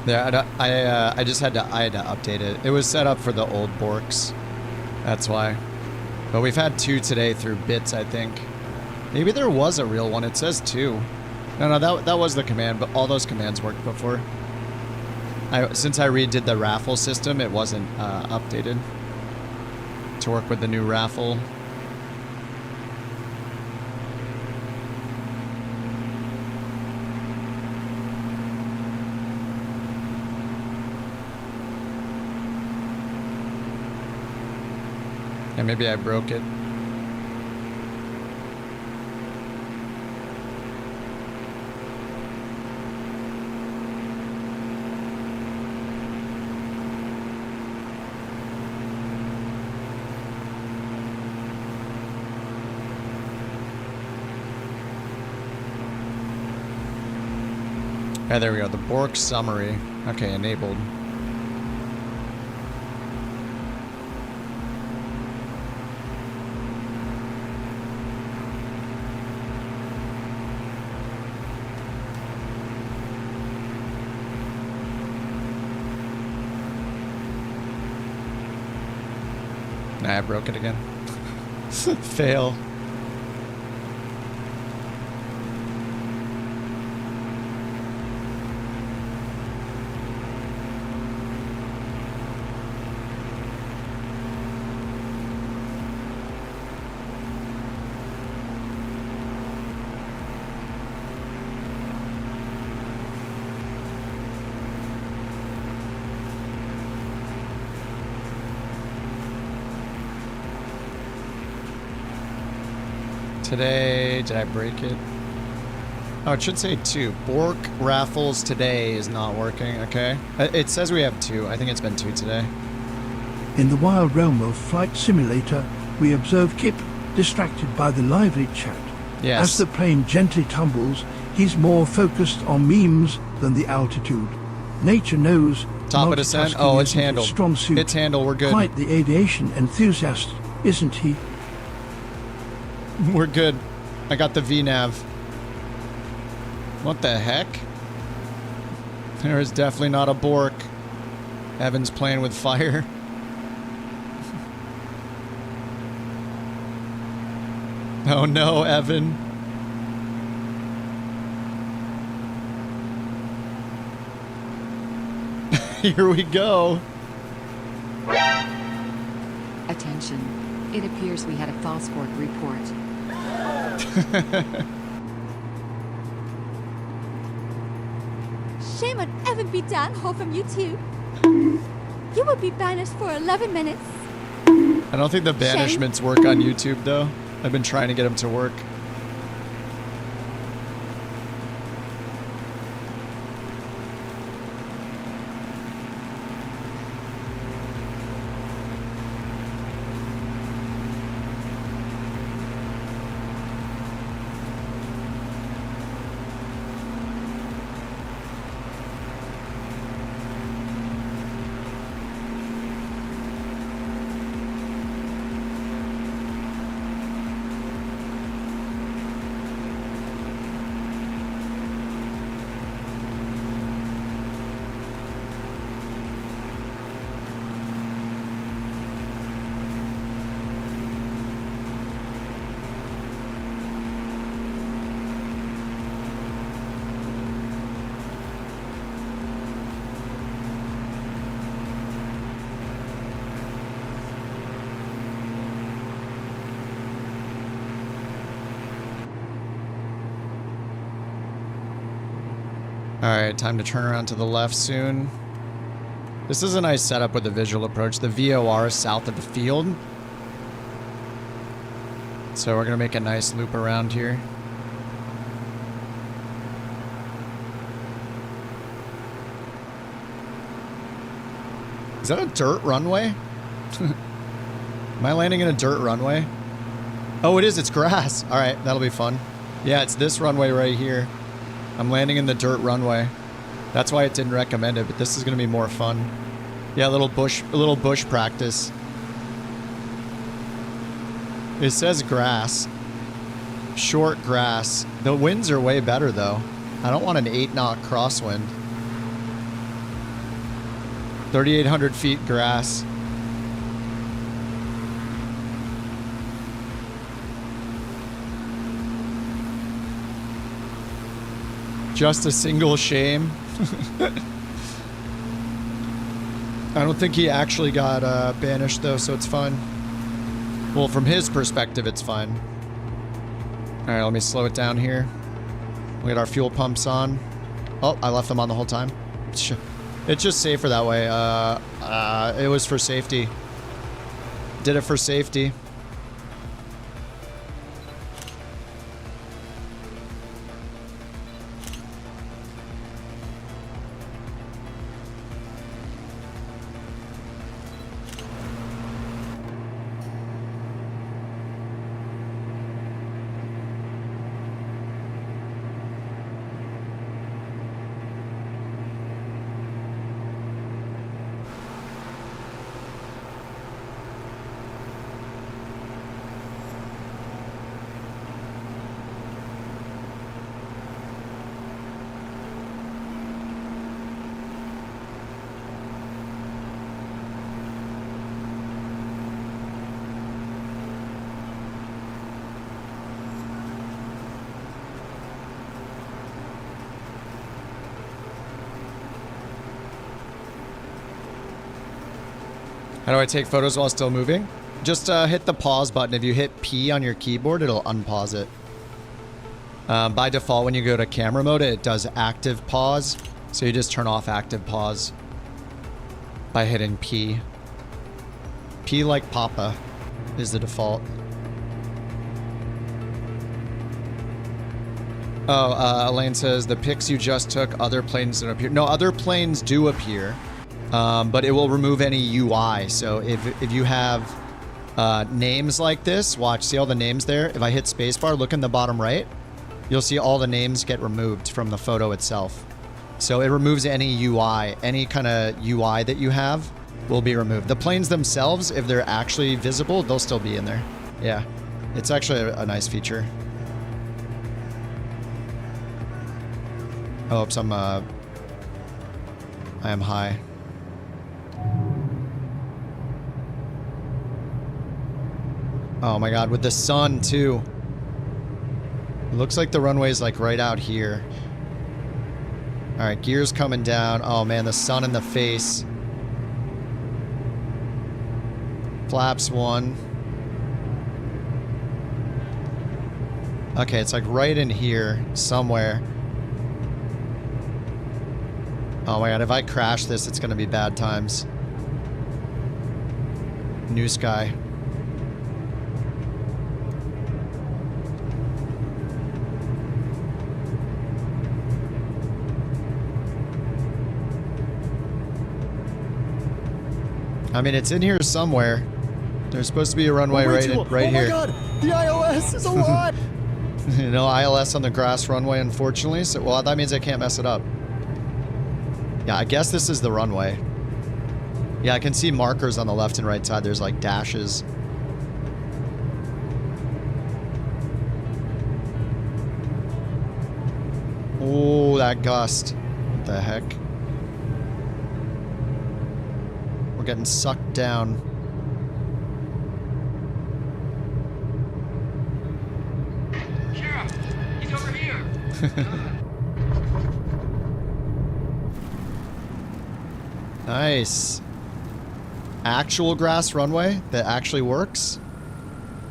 Yeah, I just had to update it. It was set up for the old borks. That's why. But we've had 2 today through bits, I think. Maybe there was a real one. It says 2. No, that was the command, but all those commands worked before. Since I redid the raffle system, it wasn't updated to work with the new raffle. Yeah, maybe I broke it. Yeah, there we go. The bork summary. Okay, enabled. I broke it again. Fail. Today, did I break it? Oh, it should say 2. Bork raffles today is not working, okay. It says we have 2. I think it's been 2 today. In the wild realm of Flight Simulator, we observe Kip distracted by the lively chat. Yes. As the plane gently tumbles, he's more focused on memes than the altitude. Nature knows Top of descent? Oh, it's handled. Strong suit. It's handled, we're good. Quite the aviation enthusiast, isn't he? We're good. I got the VNav. What the heck? There is definitely not a Bork. Evan's playing with fire. Oh no, Evan. Here we go. Attention. It appears we had a false Bork report. Shame on Evan B. Danho from YouTube. You will be banished for 11 minutes. I don't think the banishments work on YouTube though. I've been trying to get them to work. Alright, time to turn around to the left soon. This is a nice setup with the visual approach. The VOR is south of the field. So we're going to make a nice loop around here. Is that a dirt runway? Am I landing in a dirt runway? Oh, it is. It's grass. Alright, that'll be fun. Yeah, it's this runway right here. I'm landing in the dirt runway. That's why it didn't recommend it, but this is going to be more fun. Yeah, a little bush practice. It says grass. Short grass. The winds are way better though. I don't want an 8-knot crosswind. 3,800 feet grass. Just a single shame. I don't think he actually got banished though, so it's fine. Well, from his perspective, it's fine. All right, let me slow it down here. We got our fuel pumps on. Oh, I left them on the whole time. It's just safer that way. It was for safety. Did it for safety. How do I take photos while still moving? Just hit the pause button. If you hit P on your keyboard, it'll unpause it. By default, when you go to camera mode, it does active pause. So you just turn off active pause by hitting P. P like Papa is the default. Oh, Elaine says the pics you just took, other planes don't appear. No, other planes do appear, but it will remove any UI. So if you have names like this, watch, see all the names there? If I hit spacebar, look in the bottom right, you'll see all the names get removed from the photo itself. So it removes any UI, any kind of UI that you have will be removed. The planes themselves, if they're actually visible, they'll still be in there. Yeah, it's actually a nice feature. Oh, oops, I am high. Oh my god, with the sun too. It looks like the runway's like right out here. Alright, gears coming down. Oh man, the sun in the face. Flaps 1. Okay, it's like right in here somewhere. Oh my god, if I crash this, it's gonna be bad times. NewSky. I mean, it's in here somewhere. There's supposed to be a runway right here. Oh my god, the ILS is a lot! No ILS on the grass runway, unfortunately. So, well, that means I can't mess it up. Yeah, I guess this is the runway. Yeah, I can see markers on the left and right side. There's like dashes. Oh, that gust. What the heck? We're getting sucked down. Sheriff, he's over here. Nice. Actual grass runway that actually works.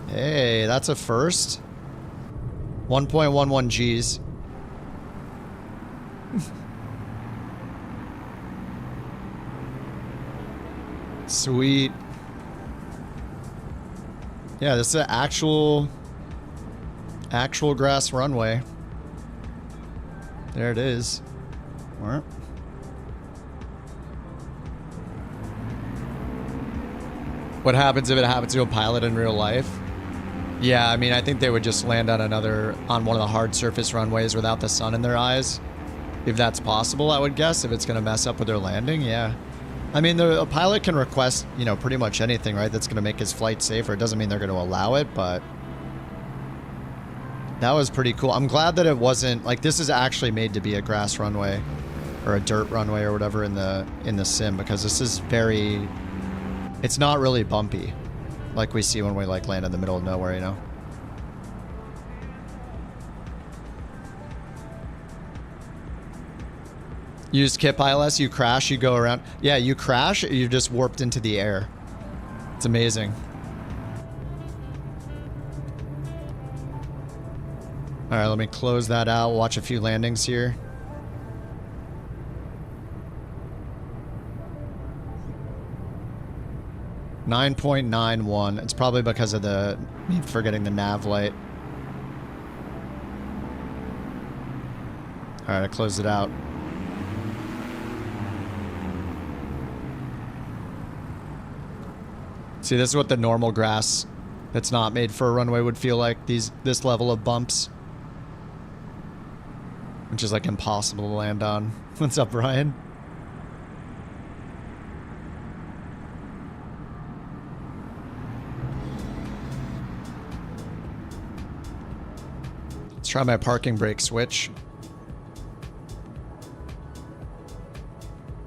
Hey, that's a first. 1.11 Gs. Sweet. Yeah, this is an actual grass runway. There it is. Alright. What happens if it happens to a pilot in real life? Yeah, I mean, I think they would just land on one of the hard surface runways without the sun in their eyes. If that's possible, I would guess, if it's going to mess up with their landing, yeah. I mean, a pilot can request, you know, pretty much anything, right, that's going to make his flight safer. It doesn't mean they're going to allow it, but that was pretty cool. I'm glad that it wasn't, like, this is actually made to be a grass runway or a dirt runway or whatever in the sim, because this is very... It's not really bumpy, like we see when we like land in the middle of nowhere, you know? Use KIP ILS, you crash, you go around. Yeah, you crash, you're just warped into the air. It's amazing. All right, let me close that out, watch a few landings here. .91. It's probably because of me forgetting the nav light. Alright, I closed it out. See, this is what the normal grass that's not made for a runway would feel like, this level of bumps. Which is like impossible to land on. What's up, Ryan? Let's try my parking brake switch.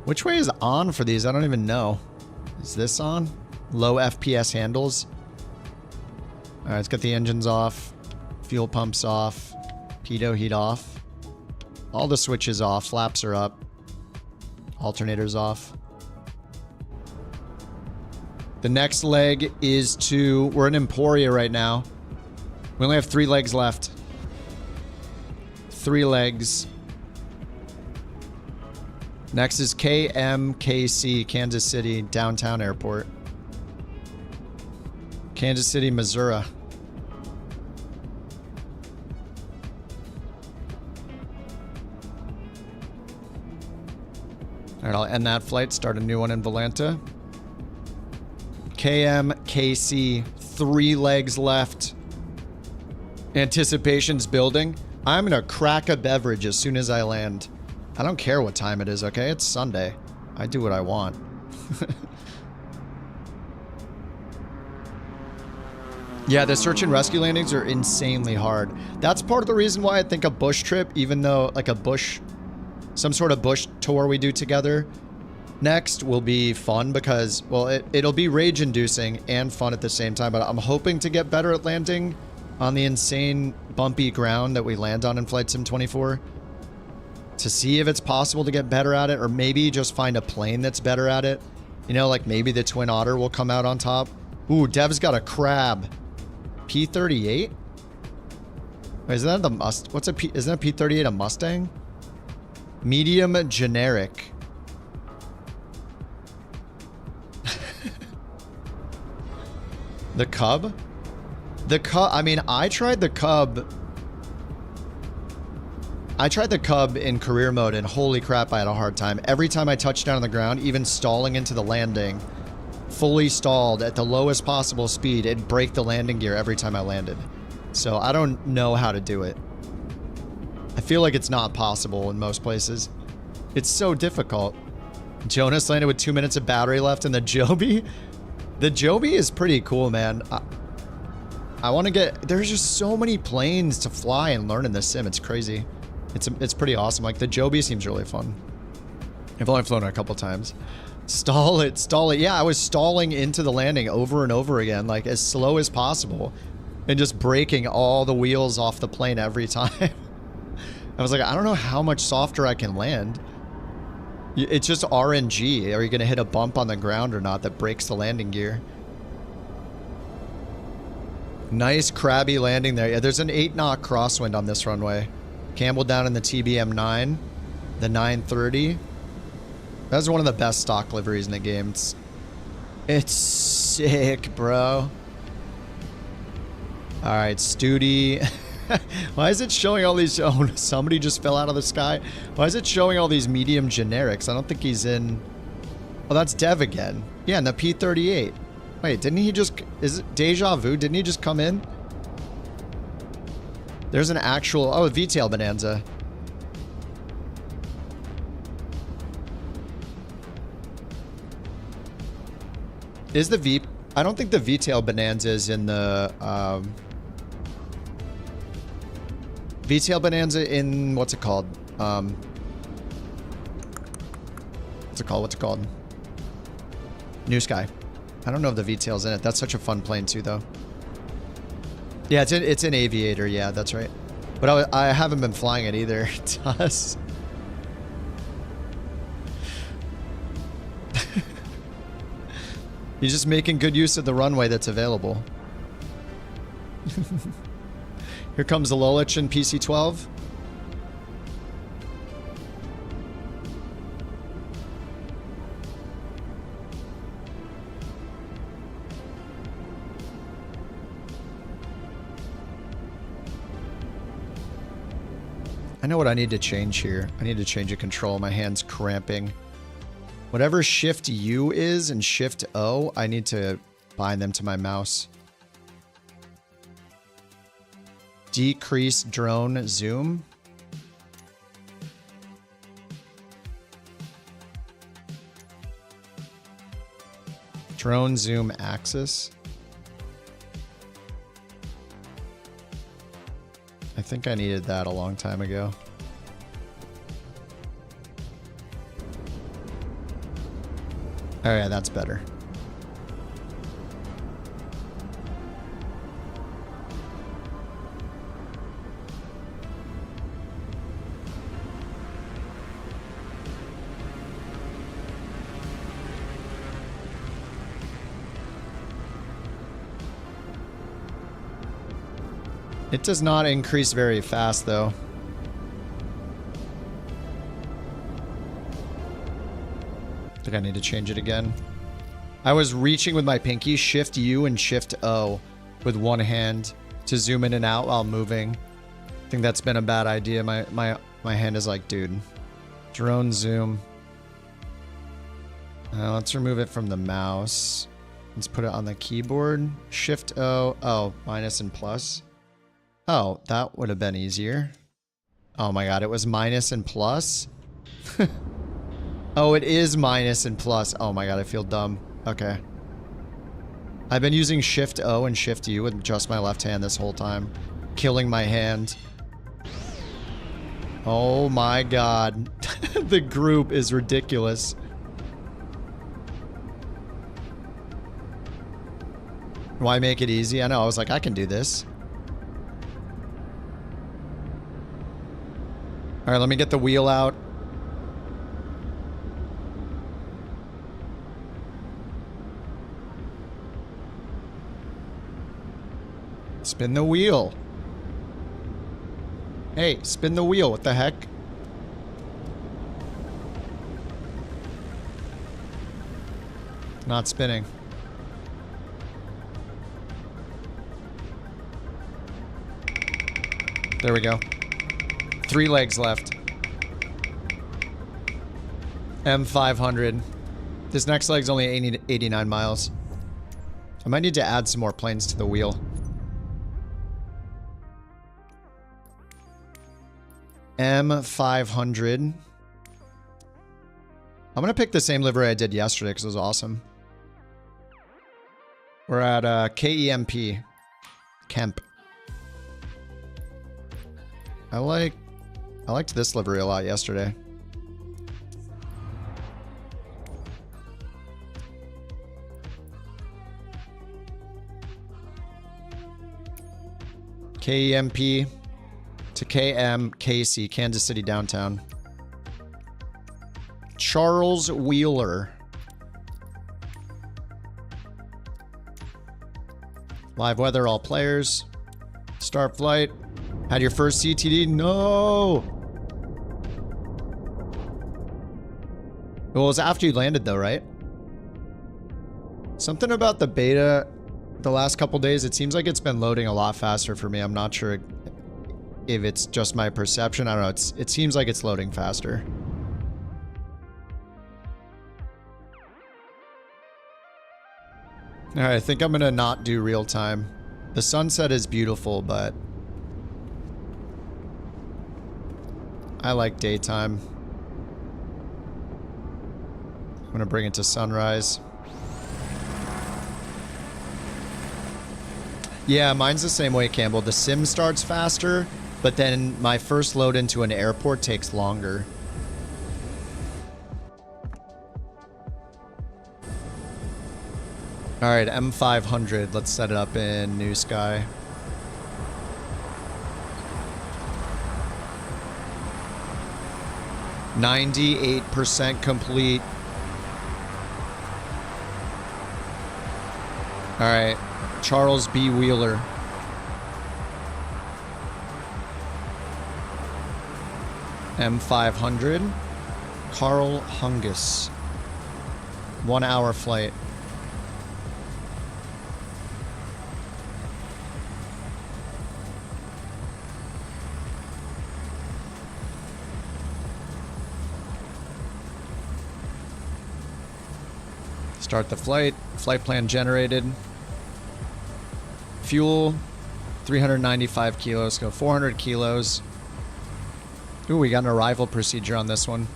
Which way is on for these? I don't even know. Is this on? Low FPS handles. Alright, let's get the engines off. Fuel pumps off. Pitot heat off. All the switches off. Flaps are up. Alternators off. The next leg is we're in Emporia right now. We only have 3 legs left. 3 legs. Next is KMKC, Kansas City Downtown Airport. Kansas City, Missouri. All right, I'll end that flight, start a new one in Volanta. KMKC, 3 legs left. Anticipation's building. I'm gonna crack a beverage as soon as I land. I don't care what time it is, okay? It's Sunday. I do what I want. Yeah, the search and rescue landings are insanely hard. That's part of the reason why I think a bush trip, even though like a bush, some sort of bush tour we do together next will be fun because, well, it'll be rage-inducing and fun at the same time, but I'm hoping to get better at landing on the insane bumpy ground that we land on in Flight Sim 24 to see if it's possible to get better at it, or maybe just find a plane that's better at it. You know, like maybe the Twin Otter will come out on top. Ooh, Dev's got a crab. P-38? Wait, isn't that the Must? What's a P? Isn't a P-38 a Mustang? Medium generic. The Cub? The Cub, I mean, I tried the Cub. I tried the Cub in career mode and holy crap, I had a hard time. Every time I touched down on the ground, even stalling into the landing, fully stalled at the lowest possible speed, it'd break the landing gear every time I landed. So I don't know how to do it. I feel like it's not possible in most places. It's so difficult. Jonas landed with 2 minutes of battery left in the Joby. The Joby is pretty cool, man. I want to get... There's just so many planes to fly and learn in this sim. It's crazy. It's pretty awesome. Like, the Joby seems really fun. I've only flown it a couple times. Stall it, stall it. Yeah, I was stalling into the landing over and over again, like, as slow as possible. And just breaking all the wheels off the plane every time. I was like, I don't know how much softer I can land. It's just RNG. Are you going to hit a bump on the ground or not that breaks the landing gear? Nice crabby landing there. Yeah, there's an 8-knot crosswind on this runway. Campbell down in the TBM-9. The 930. That's one of the best stock liveries in the game. It's sick, bro. Alright, Studi. Why is it showing all these... Oh, somebody just fell out of the sky. Why is it showing all these medium generics? I don't think he's in... Oh, that's Dev again. Yeah, in the P-38. Wait, didn't he just... Is it Deja Vu? Didn't he just come in? There's an actual... Oh, VTail Bonanza. Is the V... I don't think the VTail Bonanza is in the... VTail Bonanza in... What's it called? What's it called? NewSky. I don't know if the VTail's in it. That's such a fun plane too, though. Yeah, it's an Aviator. Yeah, that's right. But I haven't been flying it either. It does. You're just making good use of the runway that's available. Here comes the Lolich in PC-12. I know what I need to change here. I need to change a control. My hand's cramping. Whatever Shift U is and Shift O, I need to bind them to my mouse. Decrease drone zoom. Drone zoom axis. I think I needed that a long time ago. Oh yeah, that's better. It does not increase very fast, though. I think I need to change it again. I was reaching with my pinky, Shift U and Shift O with one hand to zoom in and out while moving. I think that's been a bad idea. My hand is like, dude. Drone zoom. Let's remove it from the mouse. Let's put it on the keyboard. Shift O. Oh, minus and plus. Oh, that would have been easier. Oh my god, it was minus and plus? Oh, it is minus and plus. Oh my god, I feel dumb. Okay. I've been using Shift O and Shift U with just my left hand this whole time. Killing my hand. Oh my god. The group is ridiculous. Why make it easy? I know, I was like, I can do this. Alright, let me get the wheel out. Spin the wheel. Hey, spin the wheel. What the heck? Not spinning. There we go. 3 legs left. M500. This next leg's only 89 miles. I might need to add some more planes to the wheel. M500. I'm gonna pick the same livery I did yesterday because it was awesome. We're at KEMP. KEMP. I liked this livery a lot yesterday. KEMP to KMKC, Kansas City downtown. Charles Wheeler. Live weather, all players. Start flight. Had your first CTD? No! Well, it was after you landed though, right? Something about the beta the last couple days, it seems like it's been loading a lot faster for me. I'm not sure if it's just my perception. I don't know. It seems like it's loading faster. Alright, I think I'm gonna not do real time. The sunset is beautiful, but I like daytime. I'm gonna bring it to sunrise. Yeah, mine's the same way, Campbell. The sim starts faster, but then my first load into an airport takes longer. Alright, M500. Let's set it up in NewSky. %98 complete. Alright. Charles B. Wheeler. M500. Carl Hungus. 1 hour flight. Start the flight. Flight plan generated. Fuel, 395 kilos. Go 400 kilos. Ooh, we got an arrival procedure on this one.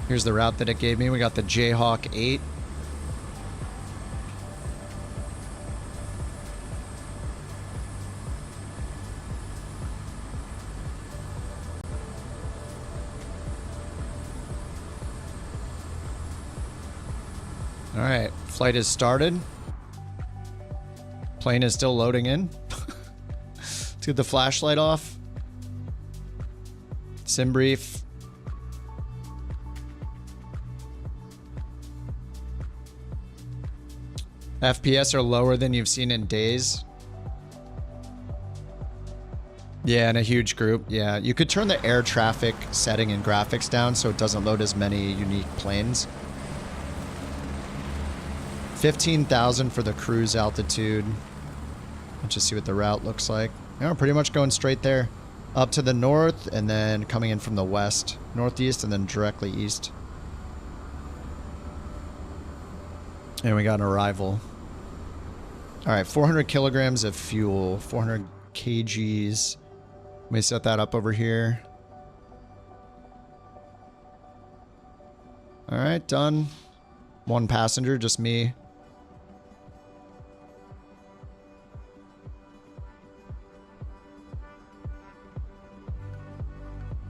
Here's the route that it gave me. We got the Jayhawk 8. All right, flight is started. Plane is still loading in. Let's get the flashlight off. Sim brief. FPS are lower than you've seen in days. Yeah, in a huge group. Yeah, you could turn the air traffic setting in graphics down so it doesn't load as many unique planes. 15,000 for the cruise altitude. Let's just see what the route looks like. Yeah, we're pretty much going straight there. Up to the north and then coming in from the west. Northeast and then directly east. And we got an arrival. All right, 400 kilograms of fuel, 400 kgs. Let me set that up over here. All right, done. 1 passenger, just me.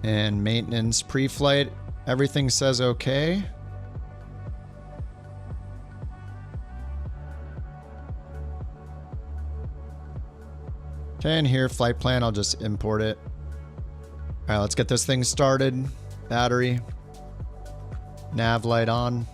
And maintenance pre-flight. Everything says okay. Okay, and here, flight plan, I'll just import it. All right, let's get this thing started. Battery. Nav light on.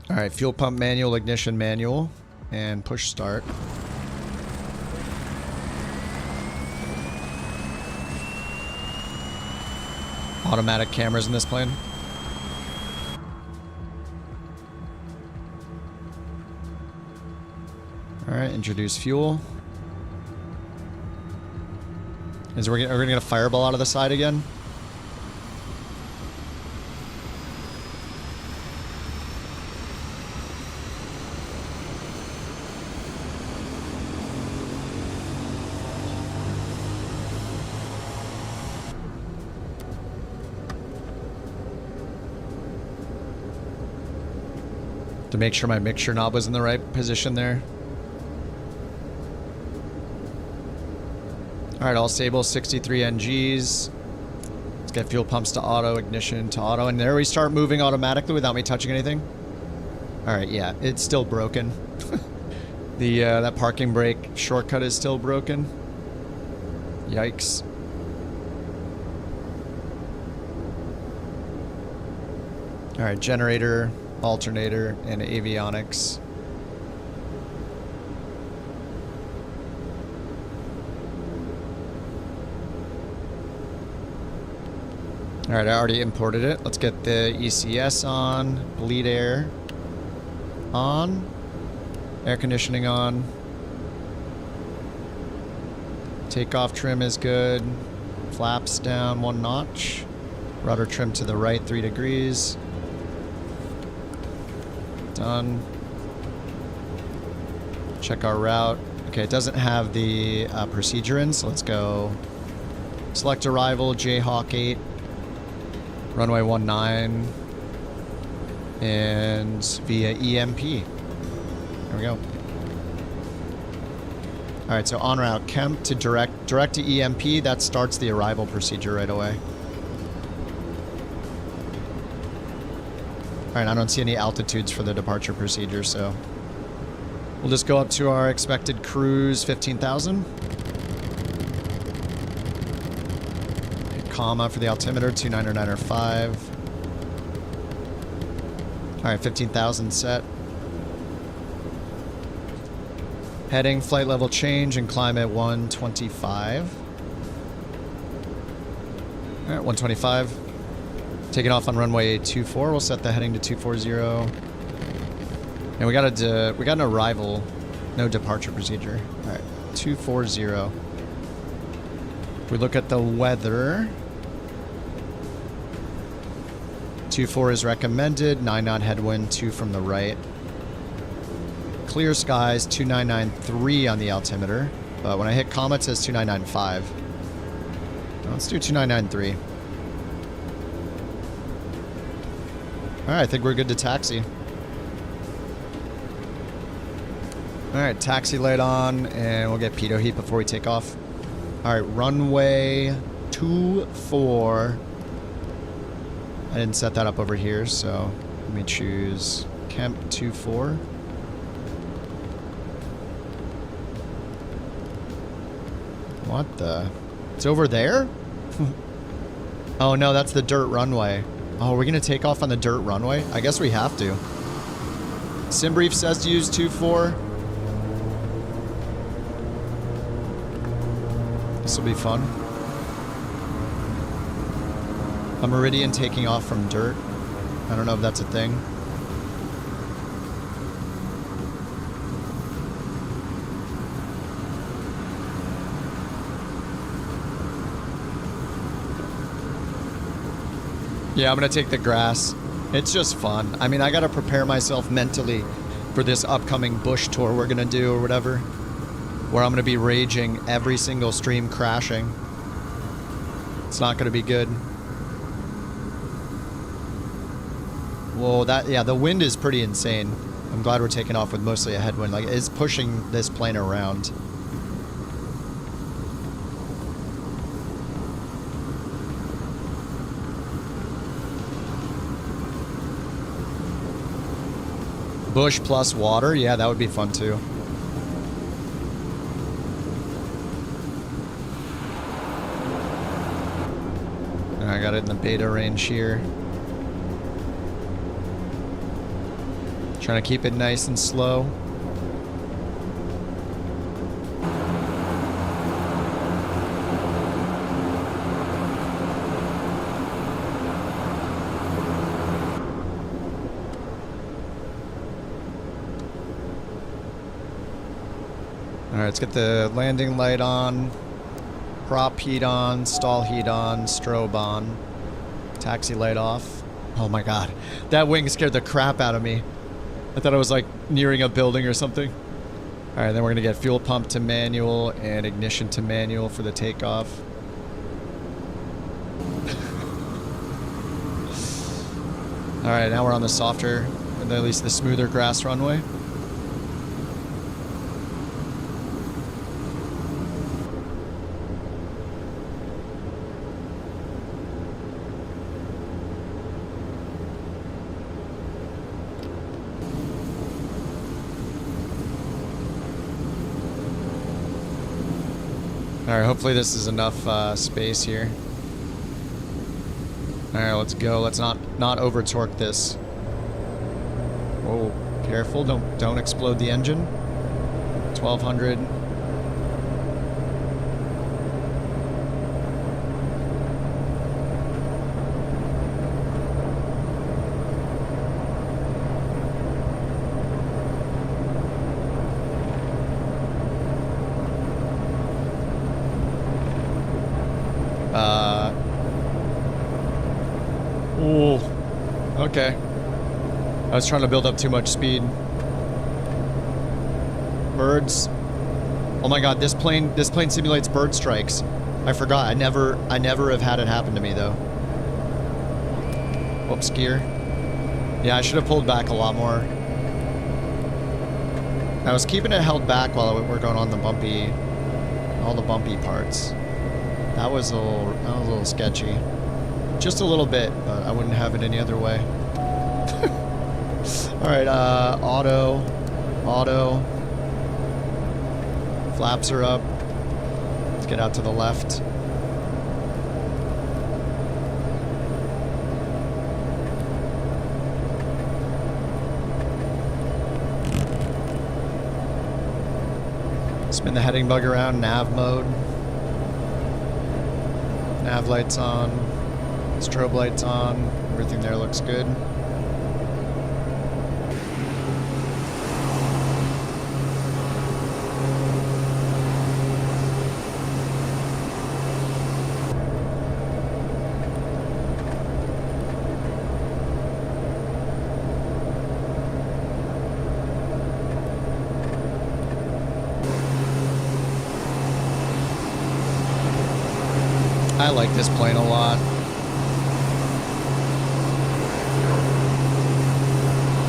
All right, fuel pump manual, ignition manual, and push start. Automatic cameras in this plane. All right, introduce fuel. Are we gonna get a fireball out of the side again? To make sure my mixture knob was in the right position there. All right, all stable, 63 NGs. Let's get fuel pumps to auto, ignition to auto, and there we start moving automatically without me touching anything. All right, yeah, it's still broken. That parking brake shortcut is still broken. Yikes. All right, generator, alternator, and avionics. All right, I already imported it. Let's get the ECS on, bleed air on, air conditioning on. Takeoff trim is good. Flaps down 1 notch. Rudder trim to the right 3 degrees. Done. Check our route. Okay, it doesn't have the procedure in, so let's go. Select arrival, Jayhawk 8, runway 19, and via EMP. There we go. All right, so en route, KEMP to direct to EMP. That starts the arrival procedure right away. All right, I don't see any altitudes for the departure procedure, so we'll just go up to our expected cruise, 15,000. Hit comma for the altimeter, 29905. All right, 15,000 set. Heading, flight level change, and climb at 125. All right, 125. Taking off on runway 24. We'll set the heading to 240. And we got an arrival, no departure procedure. All right, 240. If we look at the weather, 24 is recommended. 9 knot headwind, 2 from the right. Clear skies, 2993 on the altimeter. But when I hit comma, it says 2995. Let's do 2993. All right, I think we're good to taxi. All right, taxi light on, and we'll get pitot heat before we take off. All right, runway 24. I didn't set that up over here, so let me choose KEMP 24. What the? It's over there? Oh no, that's the dirt runway. Oh, we're gonna take off on the dirt runway? I guess we have to. SimBrief says to use 24. This will be fun. A Meridian taking off from dirt. I don't know if that's a thing. Yeah, I'm gonna take the grass. It's just fun. I mean, I gotta prepare myself mentally for this upcoming bush tour we're gonna do or whatever, where I'm gonna be raging every single stream crashing. It's not gonna be good. Whoa, yeah, the wind is pretty insane. I'm glad we're taking off with mostly a headwind. Like, it's pushing this plane around. Bush plus water? Yeah, that would be fun too. And I got it in the beta range here. Trying to keep it nice and slow. Alright, let's get the landing light on, prop heat on, stall heat on, strobe on, taxi light off. Oh my god, that wing scared the crap out of me. I thought I was like nearing a building or something. Alright, then we're gonna get fuel pump to manual and ignition to manual for the takeoff. Alright, now we're on the softer, or at least the smoother grass runway. Alright, hopefully this is enough space here. Alright, let's go. Let's not over torque this. Whoa, careful, don't explode the engine. 1200. Ooh. Okay. I was trying to build up too much speed. Birds. Oh my god, this plane simulates bird strikes. I forgot. I never have had it happen to me though. Whoops, gear. Yeah, I should have pulled back a lot more. I was keeping it held back while we're going on all the bumpy parts. That was a little sketchy. Just a little bit, but I wouldn't have it any other way. Alright, auto. Flaps are up. Let's get out to the left. Spin the heading bug around, nav mode. Nav lights on. Strobe lights on. Everything there looks good. I like this plane a lot.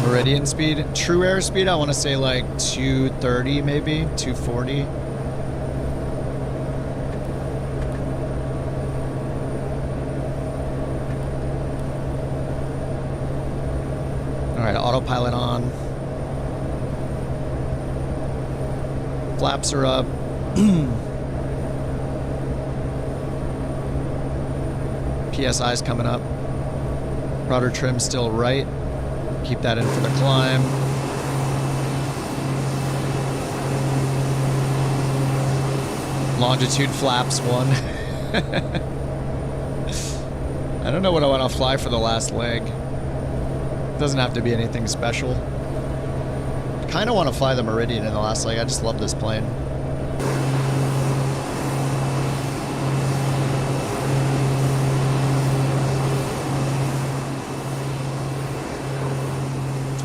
Meridian speed, true airspeed, I want to say like 230 maybe, 240. Alright, autopilot on. Flaps are up. PSI's coming up. Rudder trim still right. Keep that in for the climb. Longitude flaps 1. I don't know what I want to fly for the last leg. It doesn't have to be anything special. I kind of want to fly the Meridian in the last leg. I just love this plane.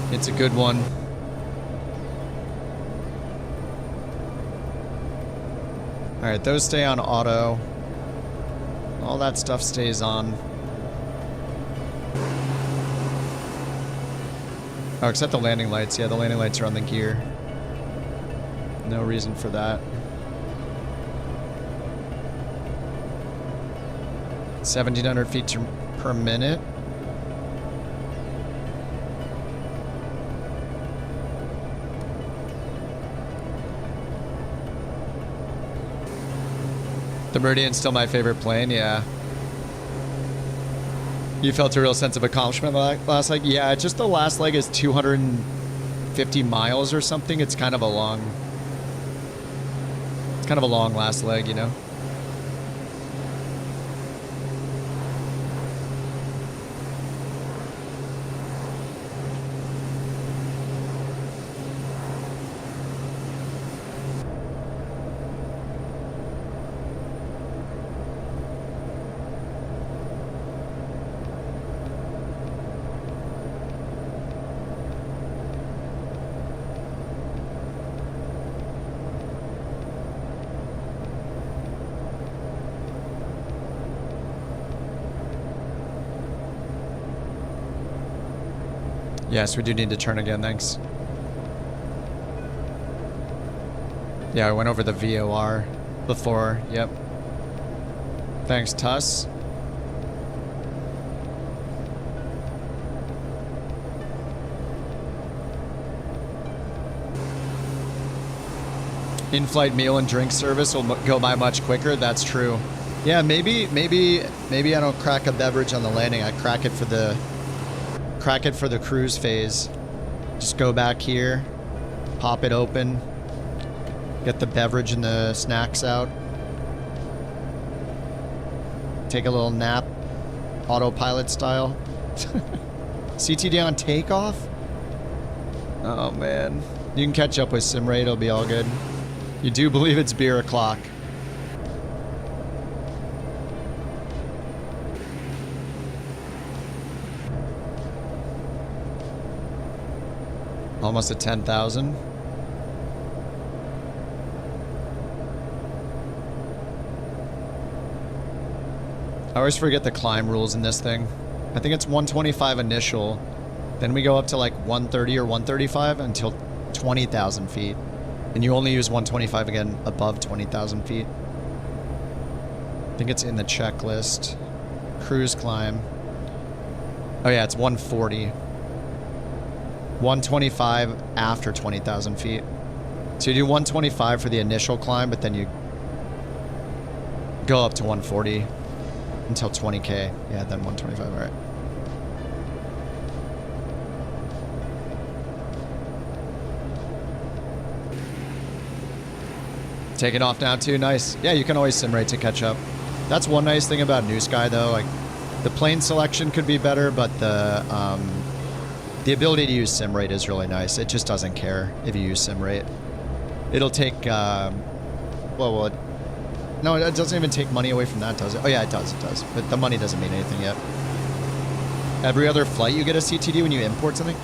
It's a good one. All right, those stay on auto. All that stuff stays on. Oh, except the landing lights. Yeah, the landing lights are on the gear. No reason for that. 1,700 feet per minute. The Meridian's still my favorite plane, yeah. You felt a real sense of accomplishment last leg? Yeah, just the last leg is 250 miles or something. It's kind of a long last leg, you know? Yes, we do need to turn again, thanks. Yeah, I went over the VOR before, yep. Thanks, Tuss. In-flight meal and drink service will go by much quicker, that's true. Yeah, maybe I don't crack a beverage on the landing, I crack it for the cruise phase. Just go back here, pop it open, get the beverage and the snacks out, take a little nap, autopilot style. CTD on takeoff? Oh man. You can catch up with sim rate, it'll be all good. You do believe it's beer o'clock. Almost at 10,000. I always forget the climb rules in this thing. I think it's 125 initial. Then we go up to like 130 or 135 until 20,000 feet. And you only use 125 again above 20,000 feet. I think it's in the checklist. Cruise climb. Oh yeah, it's 140. 125 after 20,000 feet. So you do 125 for the initial climb, but then you go up to 140 until 20K. Yeah, then 125, all right. Taking off now too, nice. Yeah, you can always sim rate to catch up. That's one nice thing about NewSky though, like the plane selection could be better, but the ability to use sim rate is really nice. It just doesn't care if you use sim rate. It'll take, no, it doesn't even take money away from that, does it? Oh yeah, it does. But the money doesn't mean anything yet. Every other flight you get a CTD when you import something?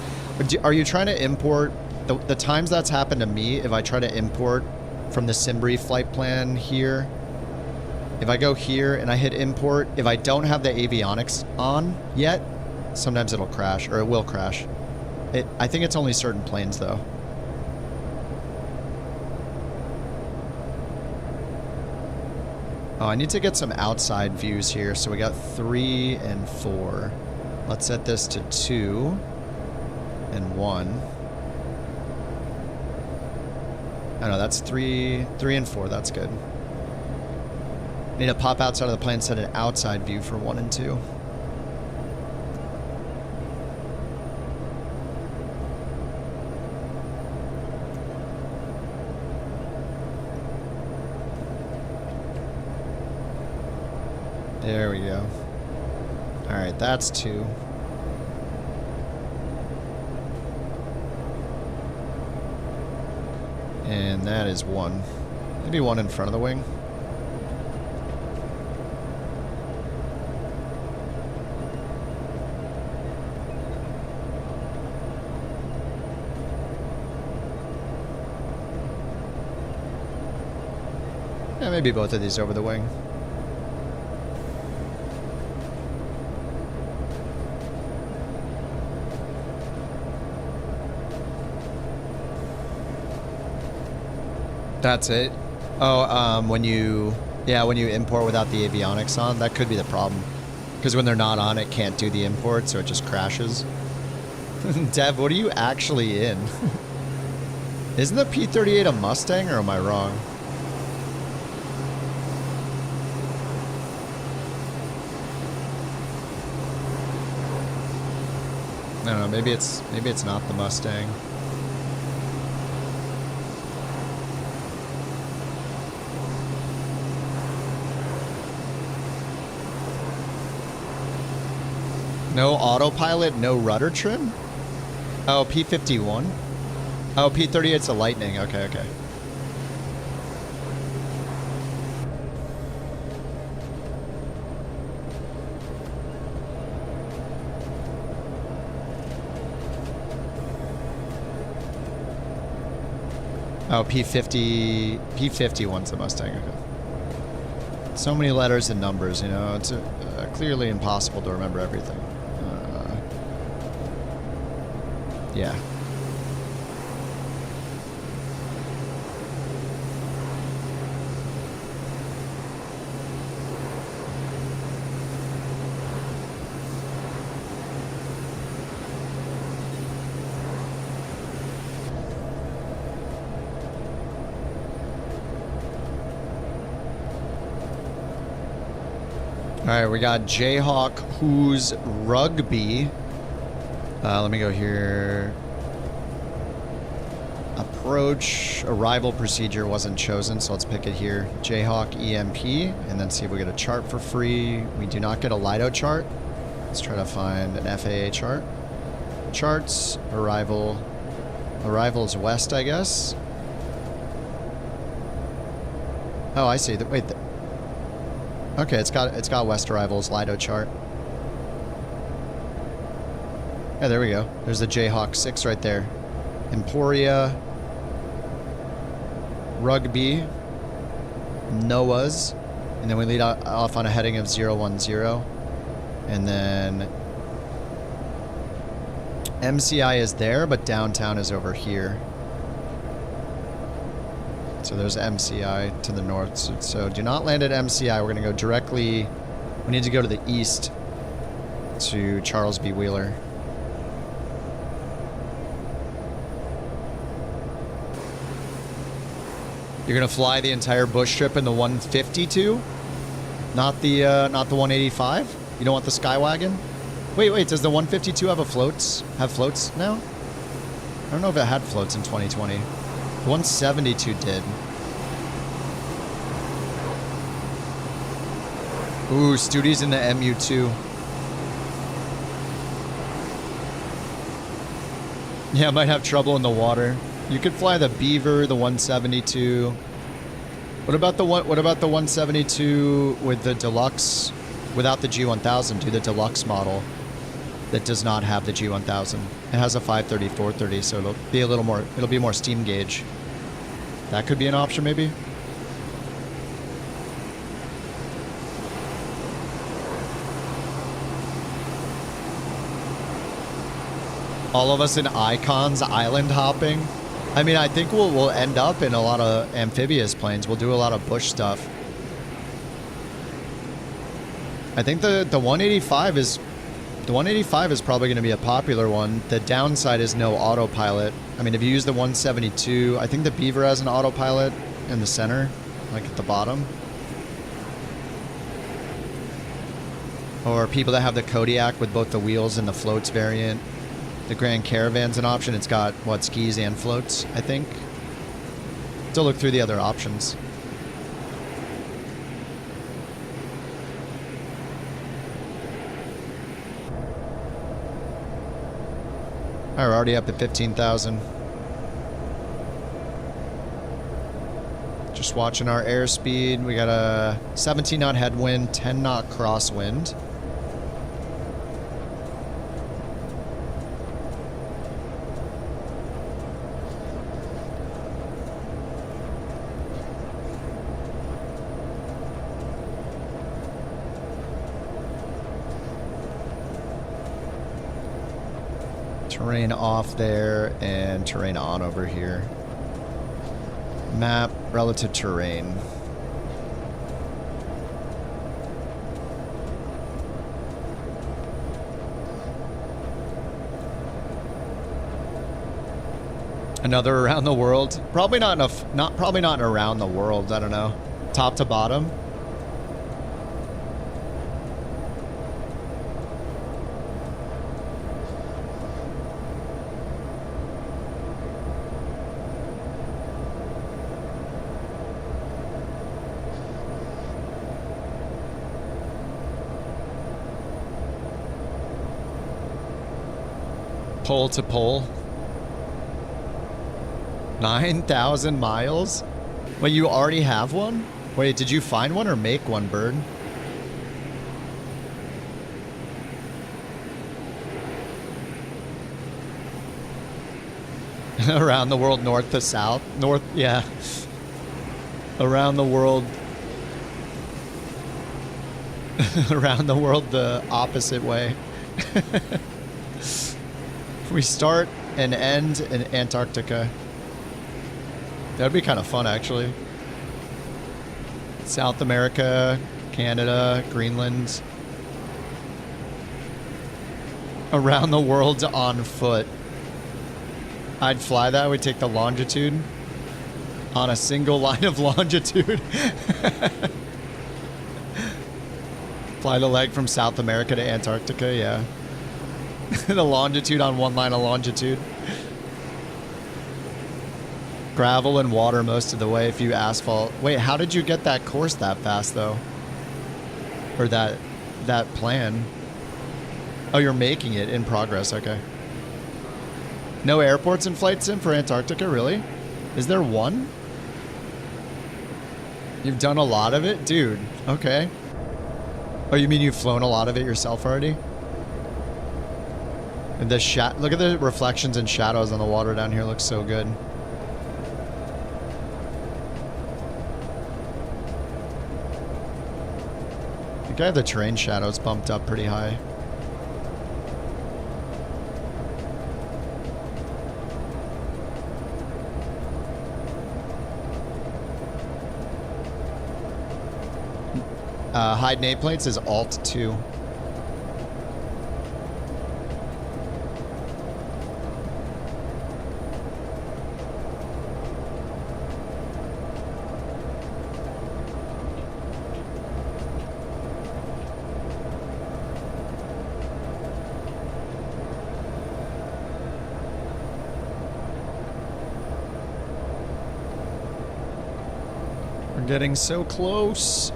Are you trying to import, the times that's happened to me, if I try to import from the SimBrief flight plan here, if I go here and I hit import, if I don't have the avionics on yet, sometimes it'll crash, or it will crash. I think it's only certain planes though. Oh, I need to get some outside views here. So we got 3 and 4. Let's set this to 2 and 1. Oh no, that's 3 and 4. That's good. Need to pop outside of the plane, set an outside view for 1 and 2. There we go. All right, that's 2. And that is 1. Maybe 1 in front of the wing. Yeah, maybe both of these over the wing. That's it. Oh, when you import without the avionics on, that could be the problem. Because when they're not on, it can't do the import, so it just crashes. Dev, what are you actually in? Isn't the P-38 a Mustang, or am I wrong? I don't know, maybe it's not the Mustang. No autopilot, no rudder trim? Oh, P-51? Oh, P-38's a Lightning. Okay, okay. Oh, P-51's a Mustang. Okay. So many letters and numbers, you know. It's clearly impossible to remember everything. Yeah. All right, we got Jayhawk, who's rugby. Let me go here. Approach arrival procedure wasn't chosen, so let's pick it here. Jayhawk EMP, and then see if we get a chart for free. We do not get a Lido chart. Let's try to find an FAA chart. Charts, arrival. Arrival's west, I guess. Oh, I see. Wait. Okay, it's got west arrivals Lido chart. Yeah, there we go. There's the Jayhawk 6 right there. Emporia, Rugby, Noah's, and then we lead off on a heading of 010, and then MCI is there, but downtown is over here. So there's MCI to the north. So do not land at MCI. We're going to go directly. We need to go to the east to Charles B. Wheeler. You're going to fly the entire bush trip in the 152? Not the 185? You don't want the Skywagon? Wait, does the 152 have floats now? I don't know if it had floats in 2020. The 172 did. Ooh, Studi's in the MU2. Yeah, might have trouble in the water. You could fly the Beaver, the 172. What about the 172 with the deluxe, without the G1000? Do the deluxe model that does not have the G1000. It has a 530, 430, so it'll be a little more. It'll be more steam gauge. That could be an option, maybe. All of us in Icons island hopping. I mean, I think we'll end up in a lot of amphibious planes. We'll do a lot of bush stuff. I think the 185 is probably going to be a popular one. The downside is no autopilot. I mean, if you use the 172, I think the Beaver has an autopilot in the center, like at the bottom. Or people that have the Kodiak with both the wheels and the floats variant. The Grand Caravan's an option. It's got, what, skis and floats, I think. Still look through the other options. All right, we're already up at 15,000. Just watching our airspeed. We got a 17 knot headwind, 10 knot crosswind. Terrain off there and terrain on over here. Map, relative terrain. Another around the world. Probably not enough. Probably not around the world. I don't know. Top to bottom. Pole to pole. 9,000 miles? Wait, you already have one? Wait, did you find one or make one, Bird? Around the world, north to south? North, yeah. Around the world. Around the world the opposite way. We start and end in Antarctica. That'd be kind of fun, actually. South America, Canada, Greenland. Around the world on foot. I'd fly that. We'd take the longitude on a single line of longitude. Fly the leg from South America to Antarctica, yeah. The longitude on one line of longitude. Gravel and water most of the way, a few asphalt. Wait, how did you get that course that fast, though? Or that plan? Oh, you're making it in progress, okay. No airports in Flight Sim for Antarctica, really? Is there one? You've done a lot of it? Dude, okay. Oh, you mean you've flown a lot of it yourself already? And the look at the reflections and shadows on the water down here, looks so good. I think I have the terrain shadows bumped up pretty high. Hide nameplates is Alt 2. We're getting so close.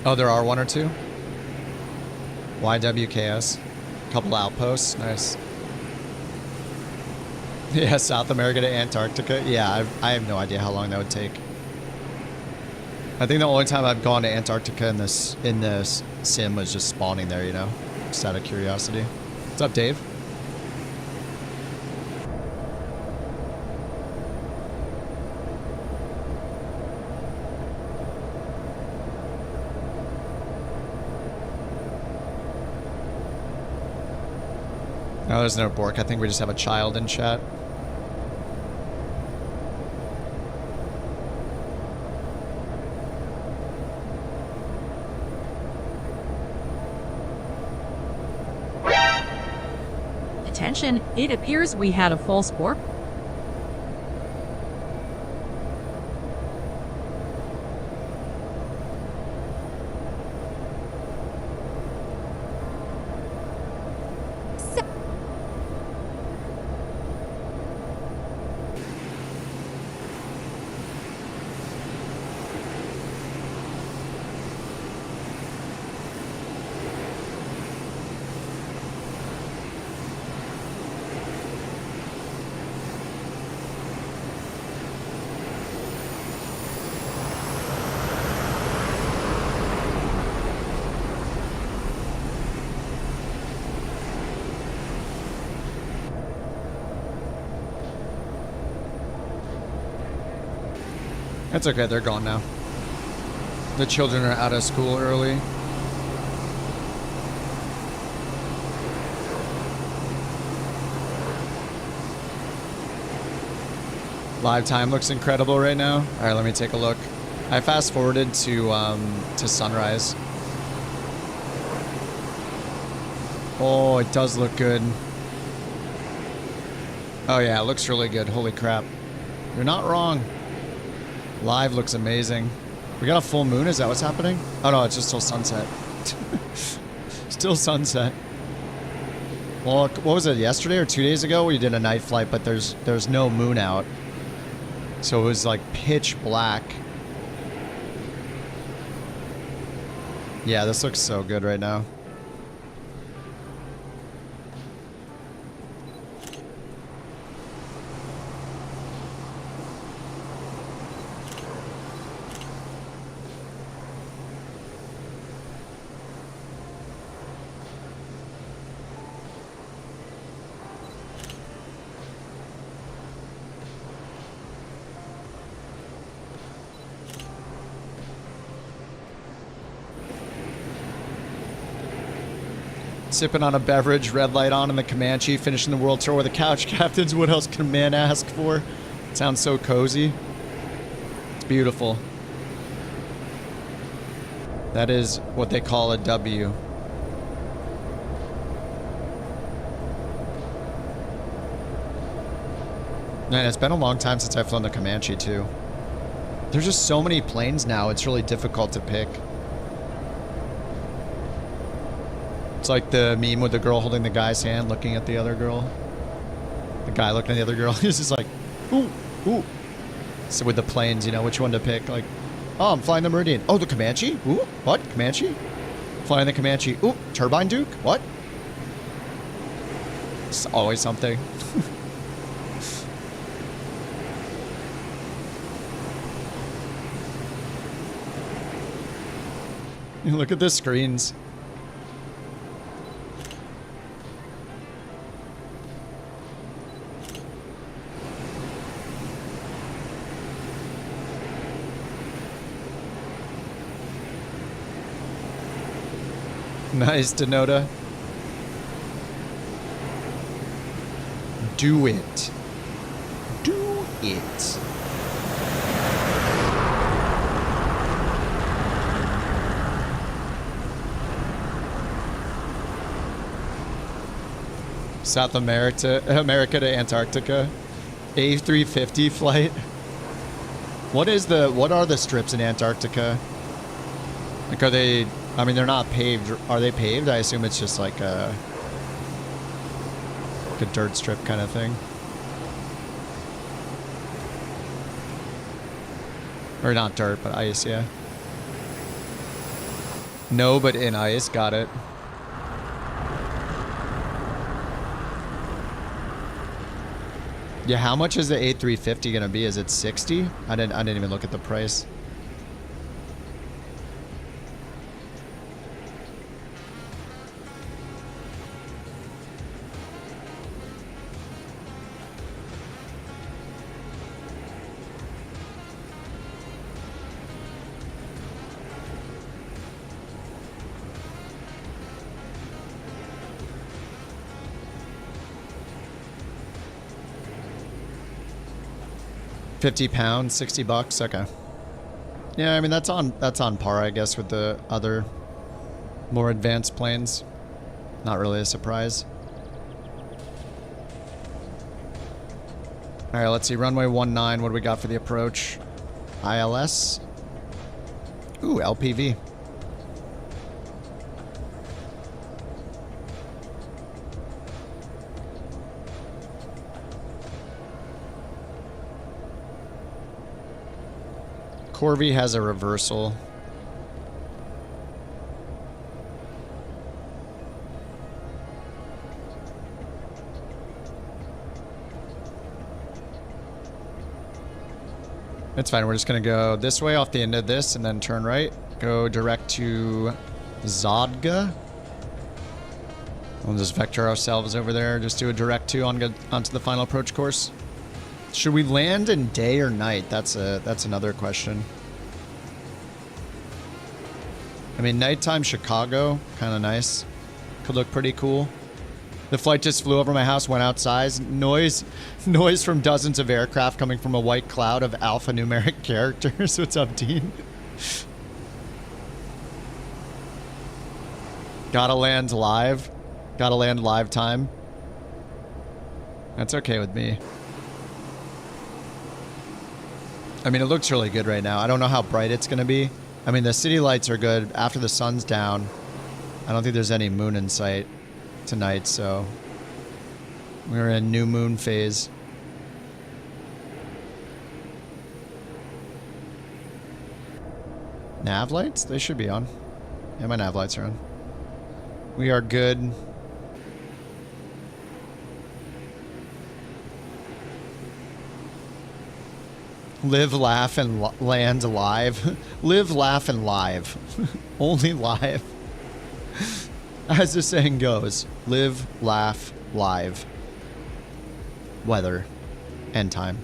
Oh, there are one or two? YWKS. Couple outposts. Nice. Yeah, South America to Antarctica. Yeah, I have no idea how long that would take. I think the only time I've gone to Antarctica in this sim was just spawning there, you know? Just out of curiosity. What's up, Dave? No, there's no Bork. I think we just have a child in chat. Attention, it appears we had a false bork. That's okay, they're gone now. The children are out of school early. Live time looks incredible right now. All right, let me take a look. I fast forwarded to sunrise. Oh, it does look good. Oh yeah, it looks really good. Holy crap. You're not wrong. Live looks amazing. We got a full moon? Is that what's happening? Oh no, it's just still sunset. Still sunset. Well, what was it, yesterday or 2 days ago? We did a night flight, but there's no moon out. So it was like pitch black. Yeah, this looks so good right now. Sipping on a beverage, red light on in the Comanche, finishing the world tour with the Couch Captains. What else can a man ask for? It sounds so cozy. It's beautiful. That is what they call a W. Man, it's been a long time since I've flown the Comanche too. There's just so many planes now, it's really difficult to pick. It's like the meme with the girl holding the guy's hand, looking at the other girl. The guy looking at the other girl. He's just like, ooh, ooh. So with the planes, you know, which one to pick? Like, oh, I'm flying the Meridian. Oh, the Comanche? Ooh, what? Comanche? Flying the Comanche. Ooh, Turbine Duke? What? It's always something. Look at the screens. Nice, Denota. Do it. Do it. South America to Antarctica. A350 flight. What are the strips in Antarctica? Like, are they, I mean, they're not paved. Are they paved? I assume it's just like a dirt strip kind of thing. Or not dirt, but ice, yeah. No, but in ice. Got it. Yeah, how much is the A350 gonna be? Is it 60? I didn't even look at the price. £50, $60. Okay. Yeah, I mean that's on par, I guess, with the other more advanced planes. Not really a surprise. All right, let's see. Runway 19. What do we got for the approach? ILS. Ooh, LPV. Corby has a reversal. It's fine. We're just going to go this way off the end of this and then turn right. Go direct to Zodga. We'll just vector ourselves over there. Just do a direct 2 onto the final approach course. Should we land in day or night? That's another question. I mean, nighttime Chicago, kind of nice. Could look pretty cool. The flight just flew over my house, went outside. Noise from dozens of aircraft coming from a white cloud of alphanumeric characters. What's up, Dean? Gotta land live. Gotta land live time. That's okay with me. I mean, it looks really good right now. I don't know how bright it's gonna be. I mean, the city lights are good. After the sun's down, I don't think there's any moon in sight tonight, so we're in new moon phase. Nav lights? They should be on. Yeah, my nav lights are on. We are good. Live, laugh, and land live. Live, laugh, and live. Only live. As the saying goes, live, laugh, live. Weather. End time.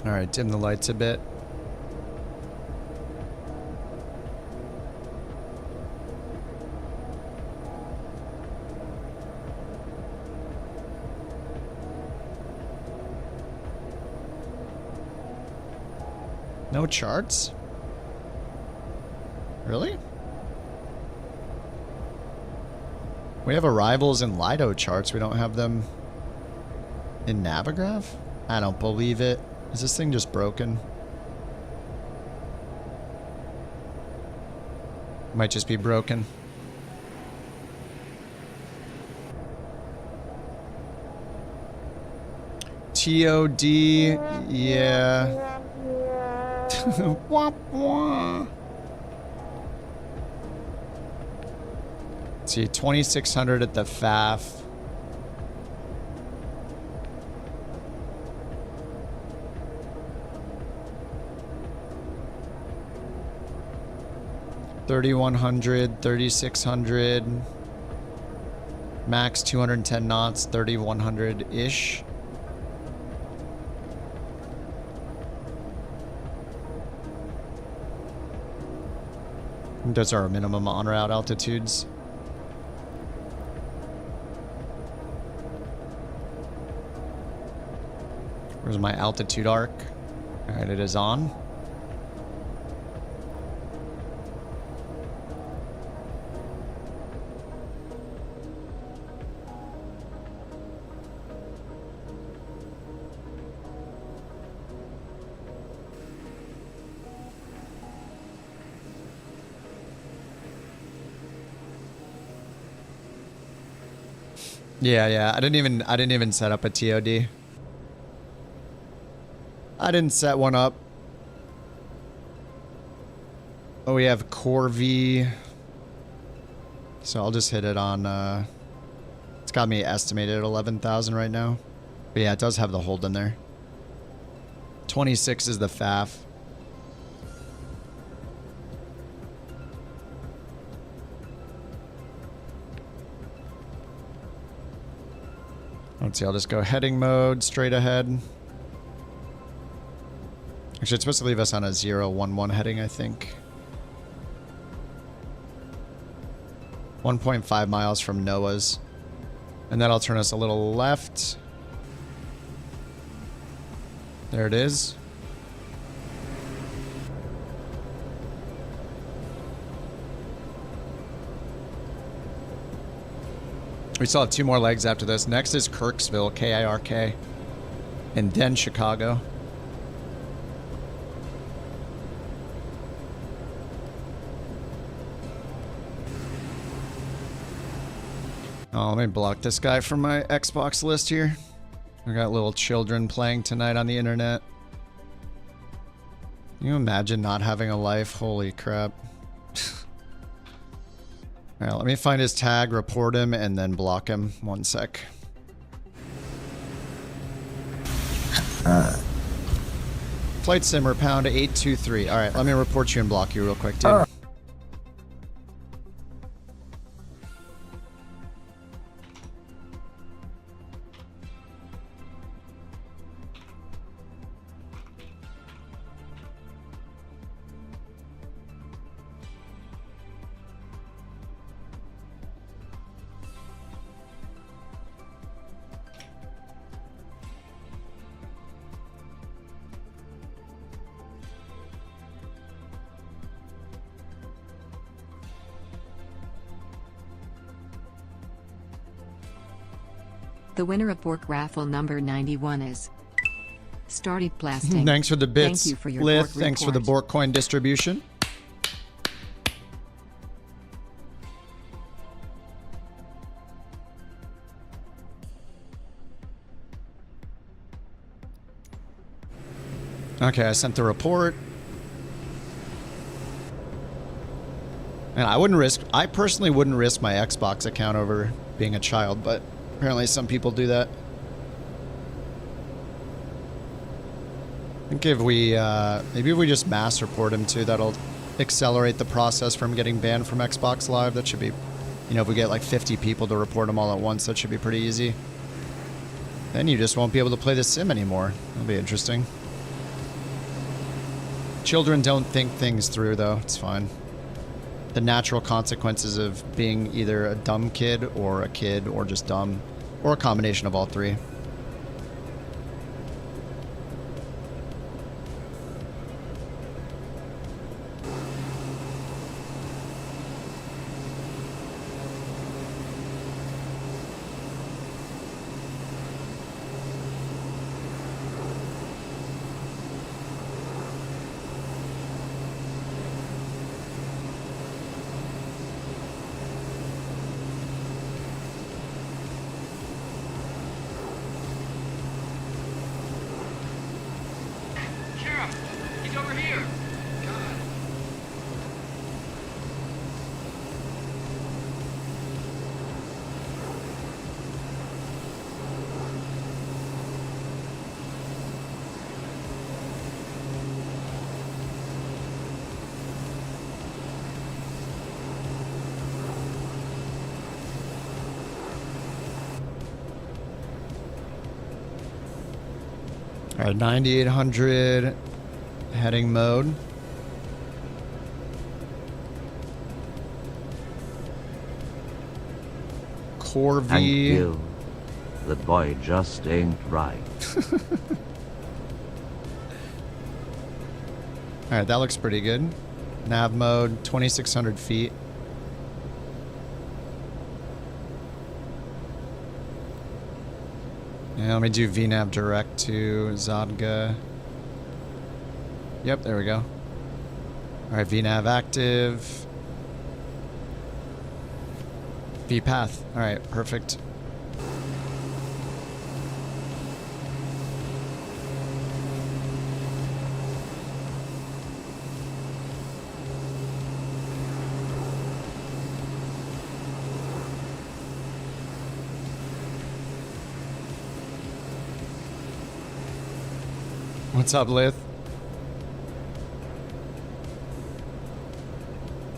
All right, dim the lights a bit. No charts? Really? We have arrivals in Lido charts. We don't have them in Navigraph? I don't believe it. Is this thing just broken? Might just be broken. TOD, yeah. Wah, wah. Let's see, 2600 at the FAF. $3,100, 3,600, max 210 knots, 3,100-ish. Those are our minimum on-route altitudes. Where's my altitude arc? All right, it is on. Yeah. I didn't even set up a TOD. I didn't set one up. Oh, we have Core V. So I'll just hit it on, it's got me estimated at 11,000 right now. But yeah, it does have the hold in there. 26 is the FAF. Let's see, I'll just go heading mode, straight ahead. Actually, it's supposed to leave us on a 011 heading, I think. 1.5 miles from NOAA's. And that'll turn us a little left. There it is. We still have 2 more legs after this. Next is Kirksville, KIRK. And then Chicago. Oh, let me block this guy from my Xbox list here. I got little children playing tonight on the internet. Can you imagine not having a life? Holy crap. Alright, let me find his tag, report him, and then block him. 1 sec. Flight simmer, pound 823. Alright, let me report you and block you real quick, dude. The winner of Bork raffle number 91 is started blasting. Thanks for the bits. Thank you for your Lith, Bork thanks for the BorkCoin distribution. Okay, I sent the report. And I personally wouldn't risk my Xbox account over being a child, but apparently some people do that. I think if we, maybe if we just mass report him too, that'll accelerate the process from getting banned from Xbox Live. That should be, you know, if we get like 50 people to report him all at once, that should be pretty easy. Then you just won't be able to play the sim anymore. That'll be interesting. Children don't think things through though, it's fine. The natural consequences of being either a dumb kid or just dumb, or a combination of all three. He's over here. All right, 9800 heading mode. Corvi. Thank you. The boy just ain't right. All right, that looks pretty good. Nav mode, 2600 feet. Yeah, let me do VNAV direct to Zodga. Yep, there we go. All right, VNAV active. VPath. All right, perfect. What's up, Lith?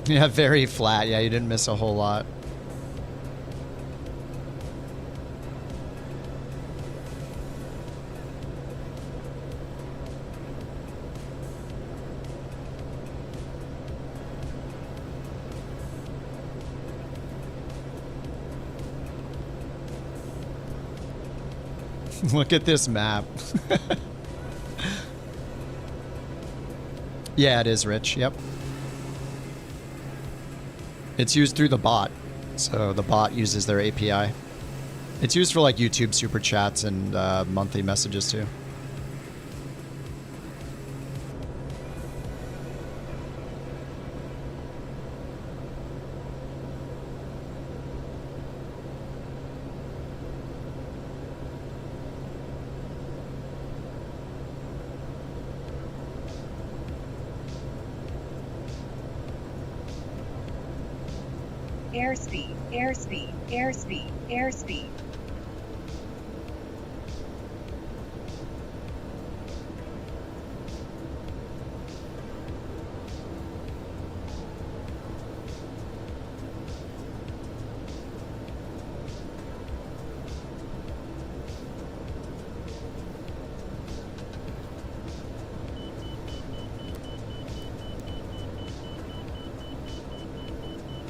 Yeah, very flat. Yeah, you didn't miss a whole lot. Look at this map. Yeah, it is rich. Yep. It's used through the bot. So the bot uses their API. It's used for like YouTube super chats and monthly messages too. airspeed, airspeed, airspeed, airspeed.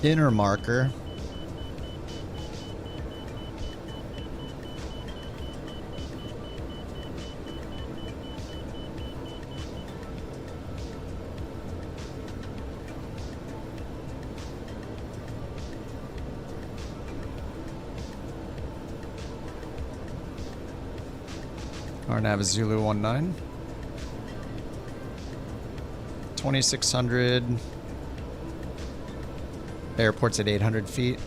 Inner marker. Our nav is Zulu 19. 2600. Airport's at 800 feet.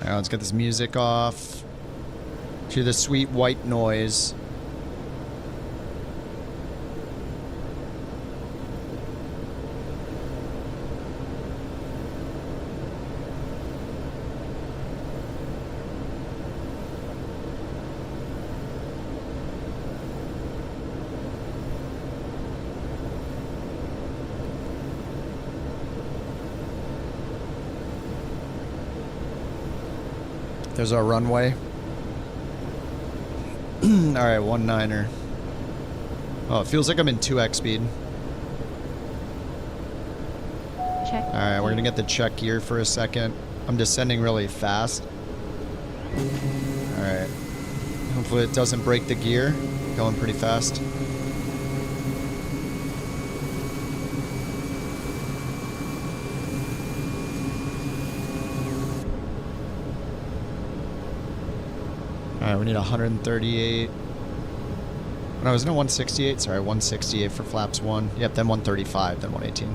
Now let's get this music off. To the sweet white noise. There's our runway. Alright, 19er. Oh, it feels like I'm in 2x speed. Check. Alright, we're gonna get the check gear for a second. I'm descending really fast. Alright. Hopefully it doesn't break the gear. Going pretty fast. Alright, we need 138. No, isn't it 168? Sorry, 168 for flaps 1. Yep, then 135, then 118.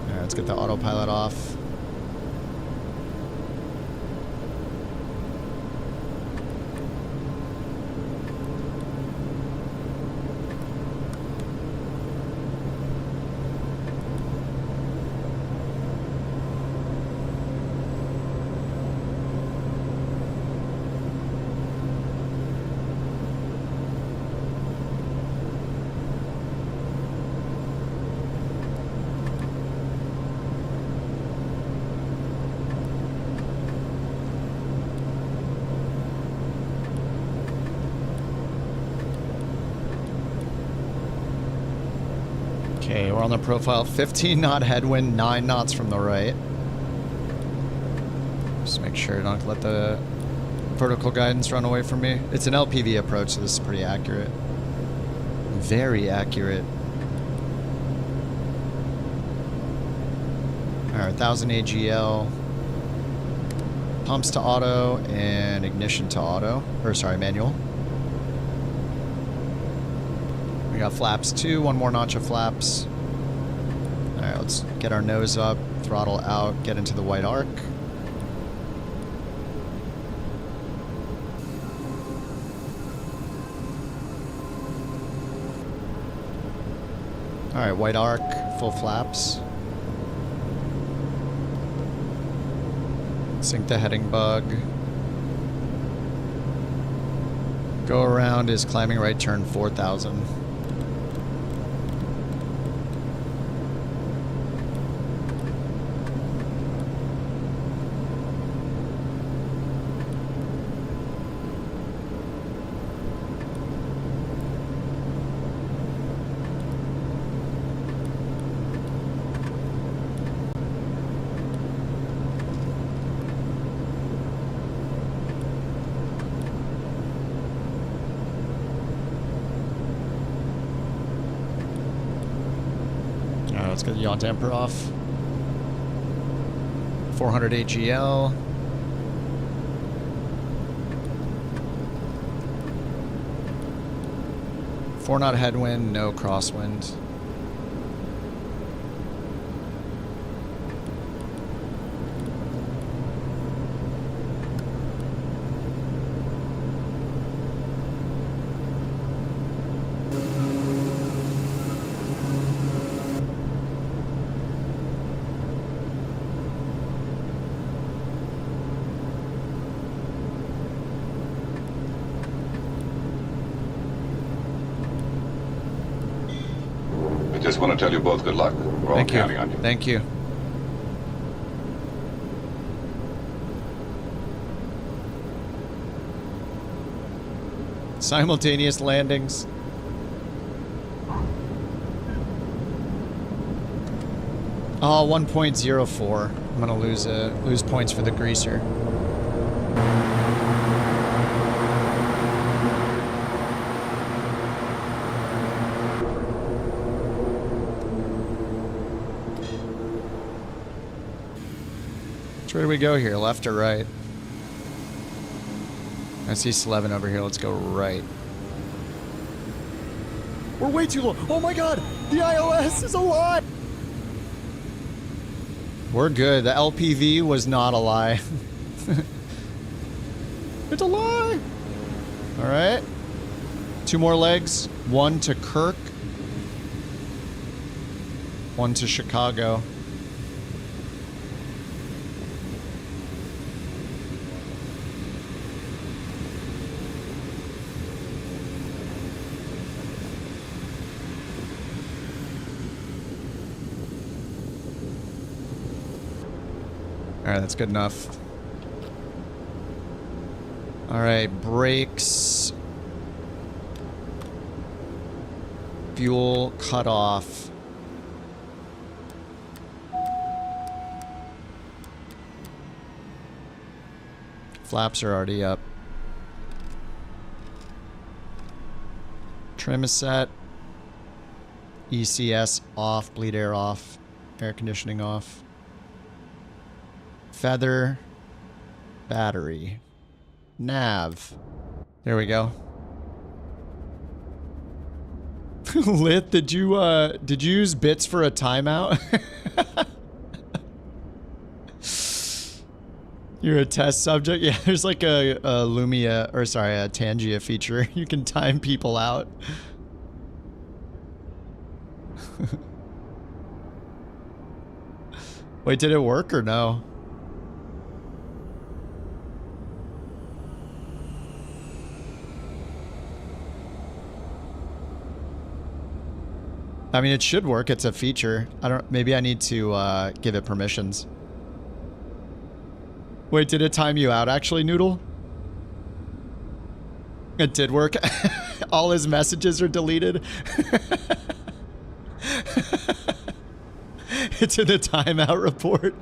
Alright, let's get the autopilot off. Okay, we're on the profile. 15 knot headwind, 9 knots from the right. Just make sure not to let the vertical guidance run away from me. It's an LPV approach, so this is pretty accurate. Very accurate. Alright, 1000 AGL. Pumps to auto and ignition to auto. Or sorry, manual. We got flaps 2, one more notch of flaps. Alright, let's get our nose up, throttle out, get into the white arc. Alright, white arc, full flaps. Sync the heading bug. Go around is climbing right turn 4000. let's get the yaw damper off. 400 AGL. Four knot headwind, no crosswind. Just want to tell you both good luck. We're all counting on you. Thank you. Simultaneous landings. Oh, 1.04. I'm gonna lose points for the greaser. Which way do we go here? Left or right? I see Slevin over here. Let's go right. We're way too low. Oh my god! The ILS is a lie! We're good. The LPV was not a lie. It's a lie! Alright. 2 more legs. 1 to KIRK. 1 to Chicago. Alright, that's good enough. Alright, brakes. Fuel cut off. Flaps are already up. Trim is set. ECS off, bleed air off, air conditioning off. Feather, battery, nav. There we go. Lith, did you use bits for a timeout? You're a test subject? Yeah, there's like a Lumia, or sorry, a Tangia feature. You can time people out. Wait, did it work or no? I mean, it should work. It's a feature. Maybe I need to give it permissions. Wait, did it time you out actually, Noodle? It did work. All his messages are deleted. It's in the timeout report.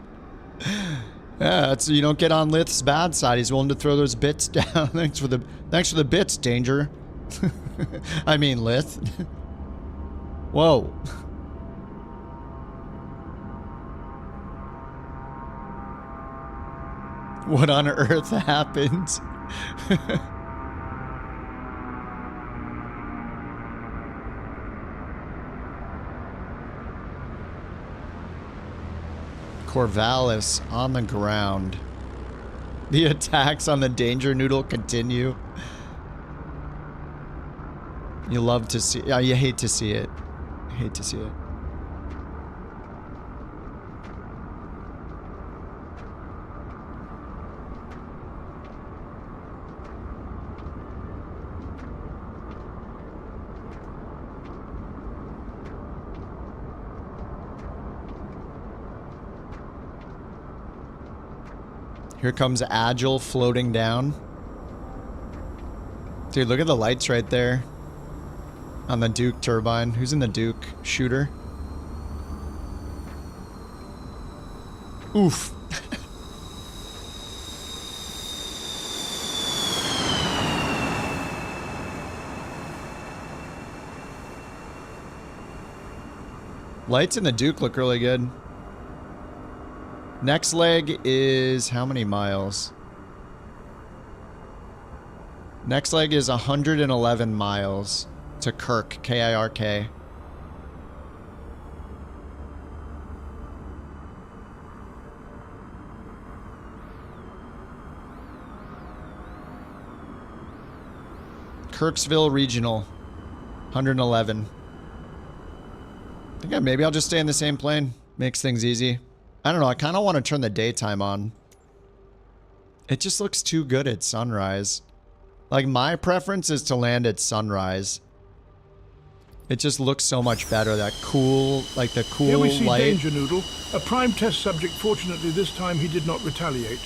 Yeah, so you don't get on Lith's bad side. He's willing to throw those bits down. Thanks for the bits, Danger. I mean, Lith. Whoa. What on earth happened? Corvallis on the ground. The attacks on the Danger Noodle continue. You love to see... Yeah, you hate to see it. Hate to see it. Here comes Agile floating down. Dude, look at the lights right there. On the Duke turbine. Who's in the Duke? Shooter? Oof. Lights in the Duke look really good. Next leg is how many miles? Next leg is 111 miles to KIRK, K-I-R-K. Kirksville Regional, 111. I think maybe I'll just stay in the same plane. Makes things easy. I don't know, I kind of want to turn the daytime on. It just looks too good at sunrise. Like, my preference is to land at sunrise. It just looks so much better, that cool, like the cool light. Here we see Danger Noodle, a prime test subject. Fortunately, this time he did not retaliate.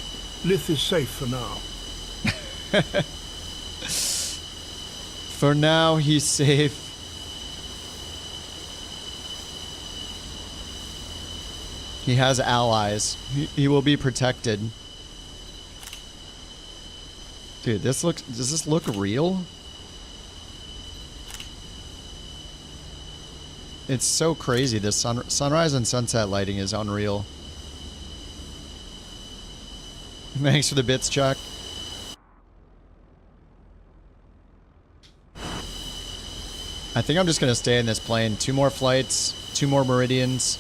Lith is safe for now. For now, he's safe. He has allies. He will be protected. Dude, does this look real? It's so crazy. The sunrise and sunset lighting is unreal. Thanks for the bits, Chuck. I think I'm just going to stay in this plane. 2 more flights, 2 more meridians.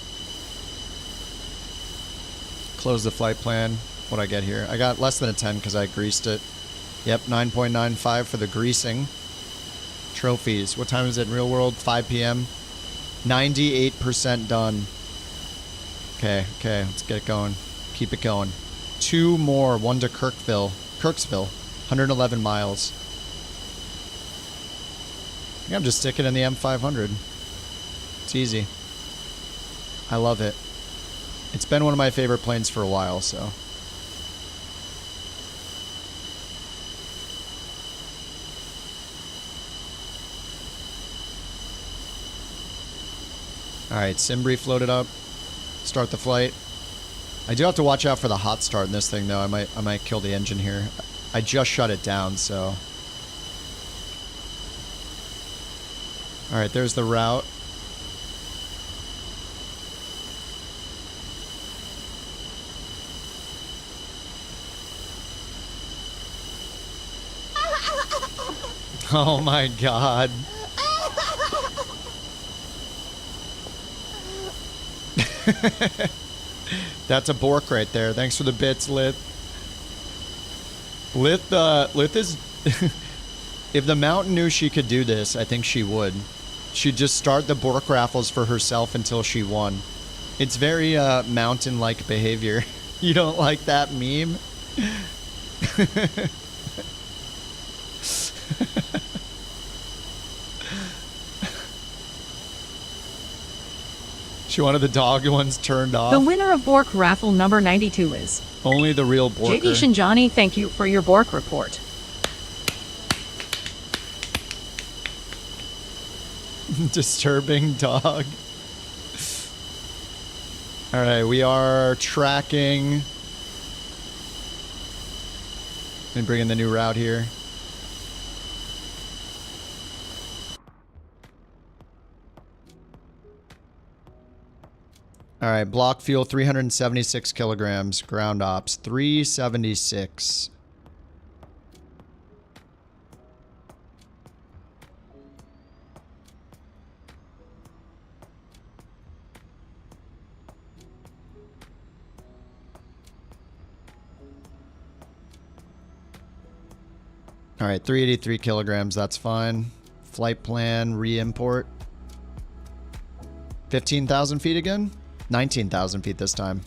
Close the flight plan. What'd I get here? I got less than a 10 because I greased it. Yep, 9.95 for the greasing. Trophies. What time is it in real world? 5 p.m. 98% done. Okay, let's get it going. Keep it going. 2 more. 1 to Kirksville. 111 miles. I think I'm just sticking in the M500. It's easy. I love it. It's been one of my favorite planes for a while, so. Alright, Simbrief floated up. Start the flight. I do have to watch out for the hot start in this thing, though. I might kill the engine here. I just shut it down, so. Alright, there's the route. Oh my god. That's a bork right there. Thanks for the bits, Lith. Lith is... If the Mountain knew she could do this, I think she would. She'd just start the bork raffles for herself until she won. It's very Mountain-like behavior. You don't like that meme? She wanted the dog ones turned off. The winner of Bork raffle number 92 is... Only the real Borker. JD Shinjani, thank you for your Bork report. Disturbing dog. Alright, we are tracking. Let me bring in the new route here. Alright, block fuel 376 kilograms. Ground ops 376. Alright, 383 kilograms, that's fine. Flight plan, re-import. 15,000 feet again? 19,000 feet this time.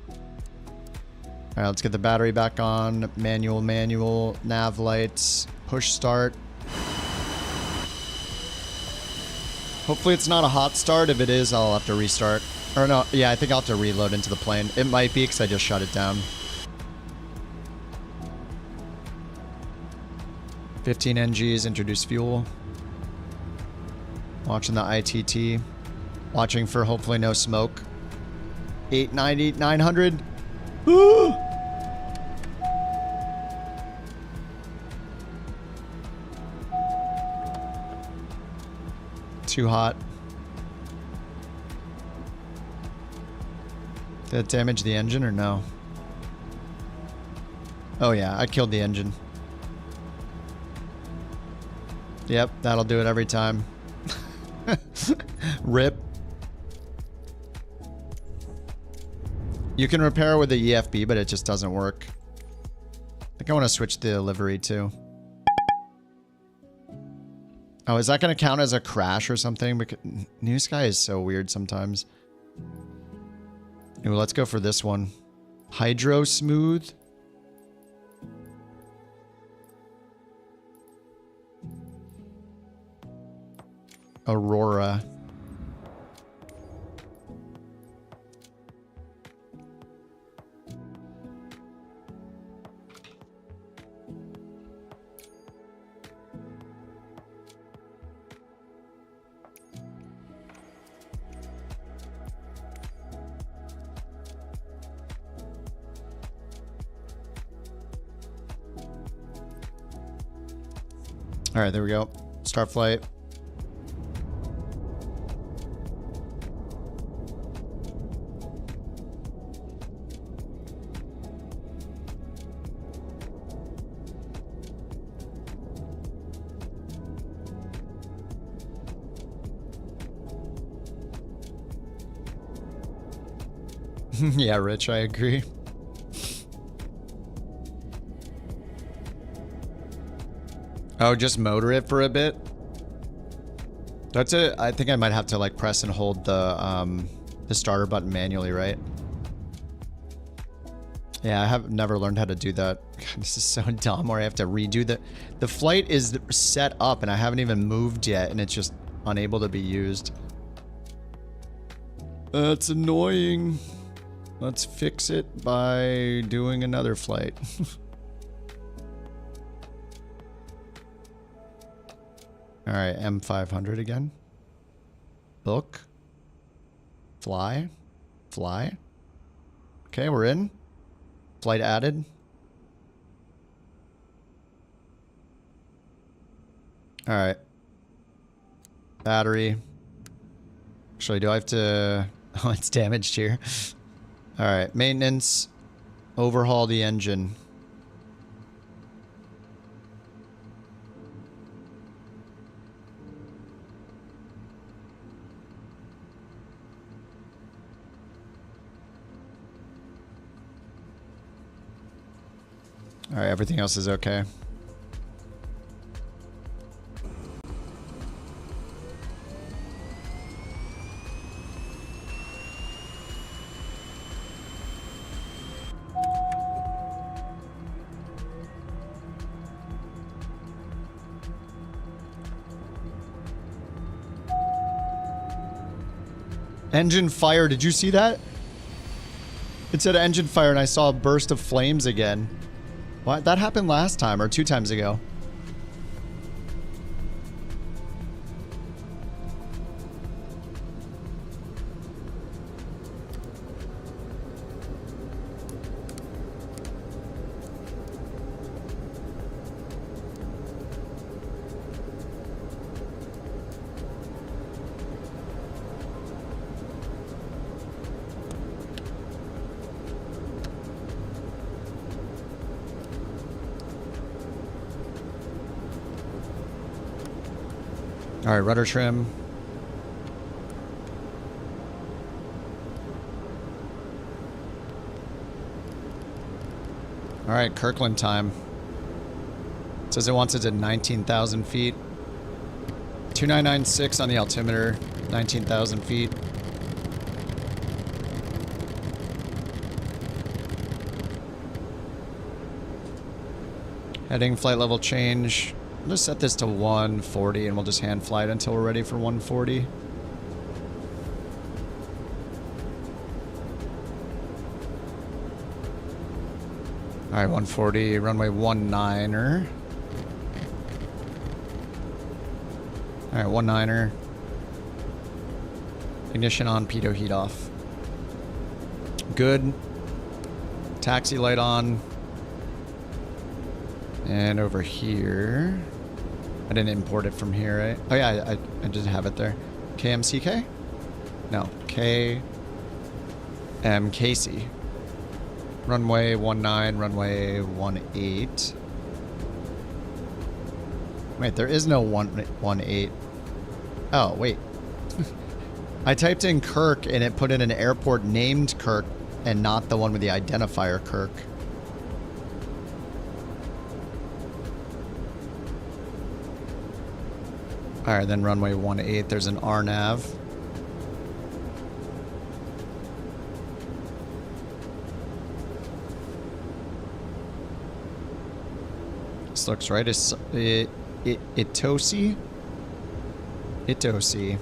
Alright, let's get the battery back on. Manual, nav lights, push start. Hopefully it's not a hot start. If it is, I'll have to restart. Or no, yeah, I think I'll have to reload into the plane. It might be because I just shut it down. 15 NGs, introduce fuel. Watching the ITT. Watching for hopefully no smoke. 890, 900. Ooh! Too hot. Did it damage the engine or no? Oh yeah, I killed the engine. Yep, that'll do it every time. Rip. You can repair with the EFB, but it just doesn't work. I think I want to switch the livery too. Oh, is that going to count as a crash or something? Because NewSky is so weird sometimes. Ooh, let's go for this one. Hydro Smooth. Aurora. All right, there we go. Start flight. Yeah, Rich, I agree. Oh, just motor it for a bit. That's it. I think I might have to like press and hold the starter button manually, right? Yeah, I have never learned how to do that. God, this is so dumb. Where I have to redo the flight is set up and I haven't even moved yet, and it's just unable to be used. That's annoying. Let's fix it by doing another flight. All right, M500 again. Book. Fly. Fly. Okay, we're in. Flight added. All right. Battery. Actually, do I have to... Oh, it's damaged here. All right, maintenance. Overhaul the engine. All right, everything else is okay. Engine fire, did you see that? It said engine fire and I saw a burst of flames again. What? That happened last time or 2 times ago. All right, rudder trim. All right, Kirkland time. It says it wants it to 19,000 feet. 2996 on the altimeter, 19,000 feet. Heading, flight level change. I'll just set this to 140 and we'll just hand fly it until we're ready for 140. All right, 140, runway 19er. All right, 19er. Ignition on, pitot heat off. Good. Taxi light on. And over here, I didn't import it from here, right? Oh yeah, I just have it there. KMCK? No, KLBL. KMKC. Runway 19, runway 18. Wait, there is no 18. Oh, wait. I typed in KIRK and it put in an airport named KIRK and not the one with the identifier KIRK. Alright, then runway 18, there's an RNAV. This looks right. It's Itosi? Itosi.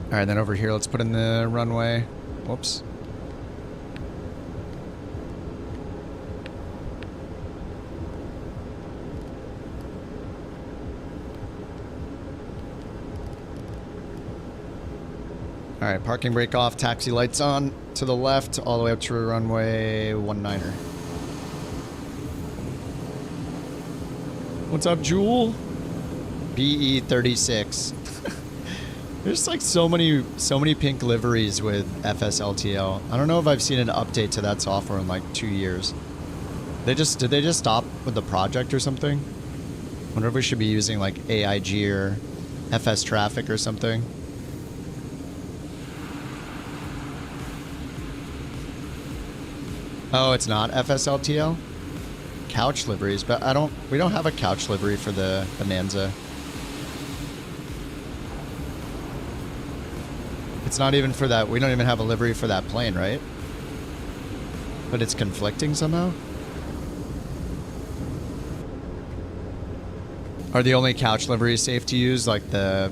Alright, then over here, let's put in the runway. Whoops. Alright, parking brake off, taxi lights on, to the left, all the way up to runway 19er. What's up, Jewel? BE36. There's like so many pink liveries with FSLTL. I don't know if I've seen an update to that software in like 2 years. Did they just stop with the project or something? Wonder if we should be using like AIG or FS Traffic or something. Oh, it's not FSLTL? Couch liveries, but we don't have a couch livery for the Bonanza. It's not even for that. We don't even have a livery for that plane, right? But it's conflicting somehow? Are the only couch liveries safe to use like the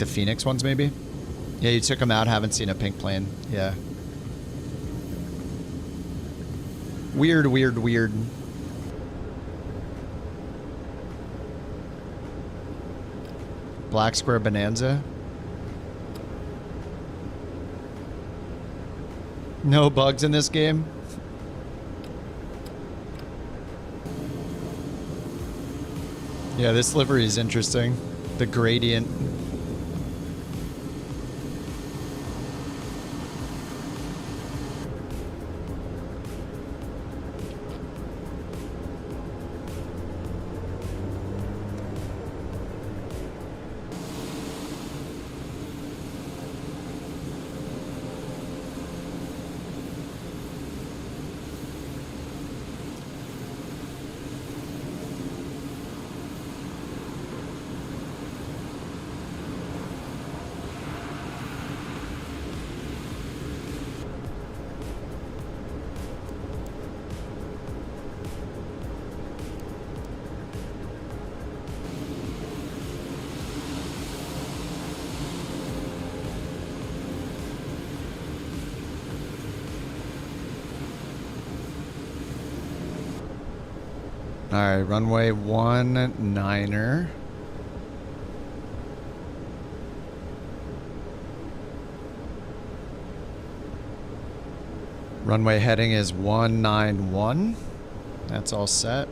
Phoenix ones maybe? Yeah, you took them out, haven't seen a pink plane. Yeah. Weird, weird, weird. Black Square Bonanza. No bugs in this game. Yeah, this livery is interesting. The gradient. Alright, runway 19er. Runway heading is 191. That's all set.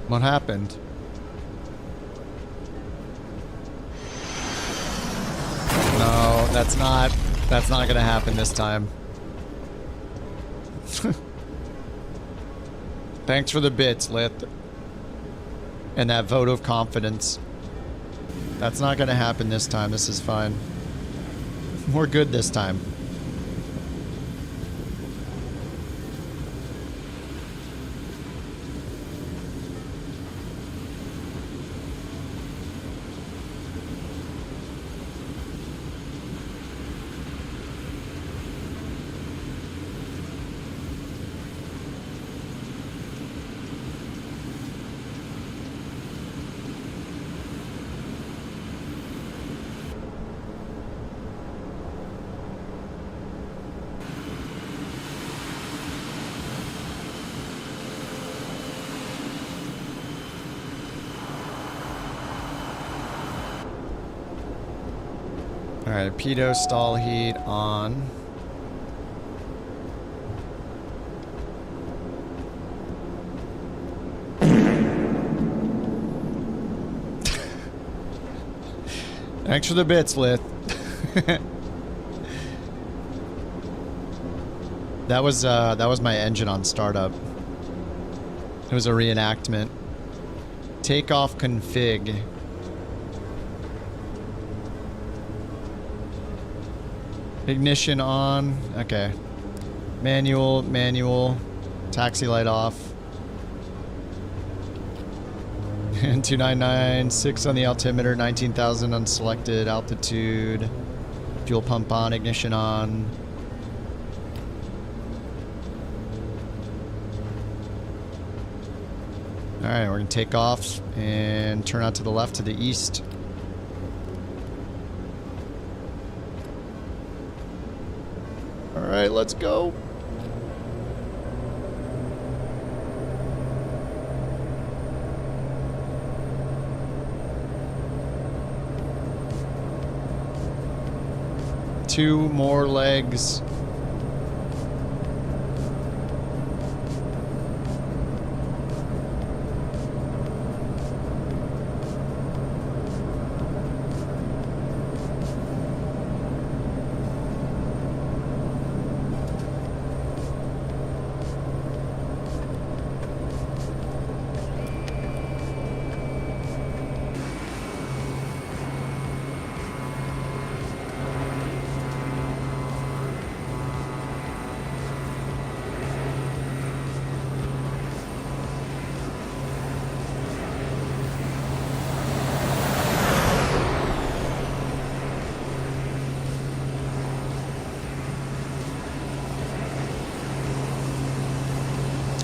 What happened? No, that's not gonna happen this time. Thanks for the bits, Lith. And that vote of confidence. That's not gonna happen this time. This is fine. We're good this time. Alright, pitot stall heat on. Thanks for the bits, Lith. That was my engine on startup. It was a reenactment. Takeoff config. Ignition on. Okay. Manual. Taxi light off. And 2996 on the altimeter, 19,000 unselected, altitude, fuel pump on, ignition on. Alright, we're going to take off and turn out to the left to the east. Alright, let's go. Two more legs.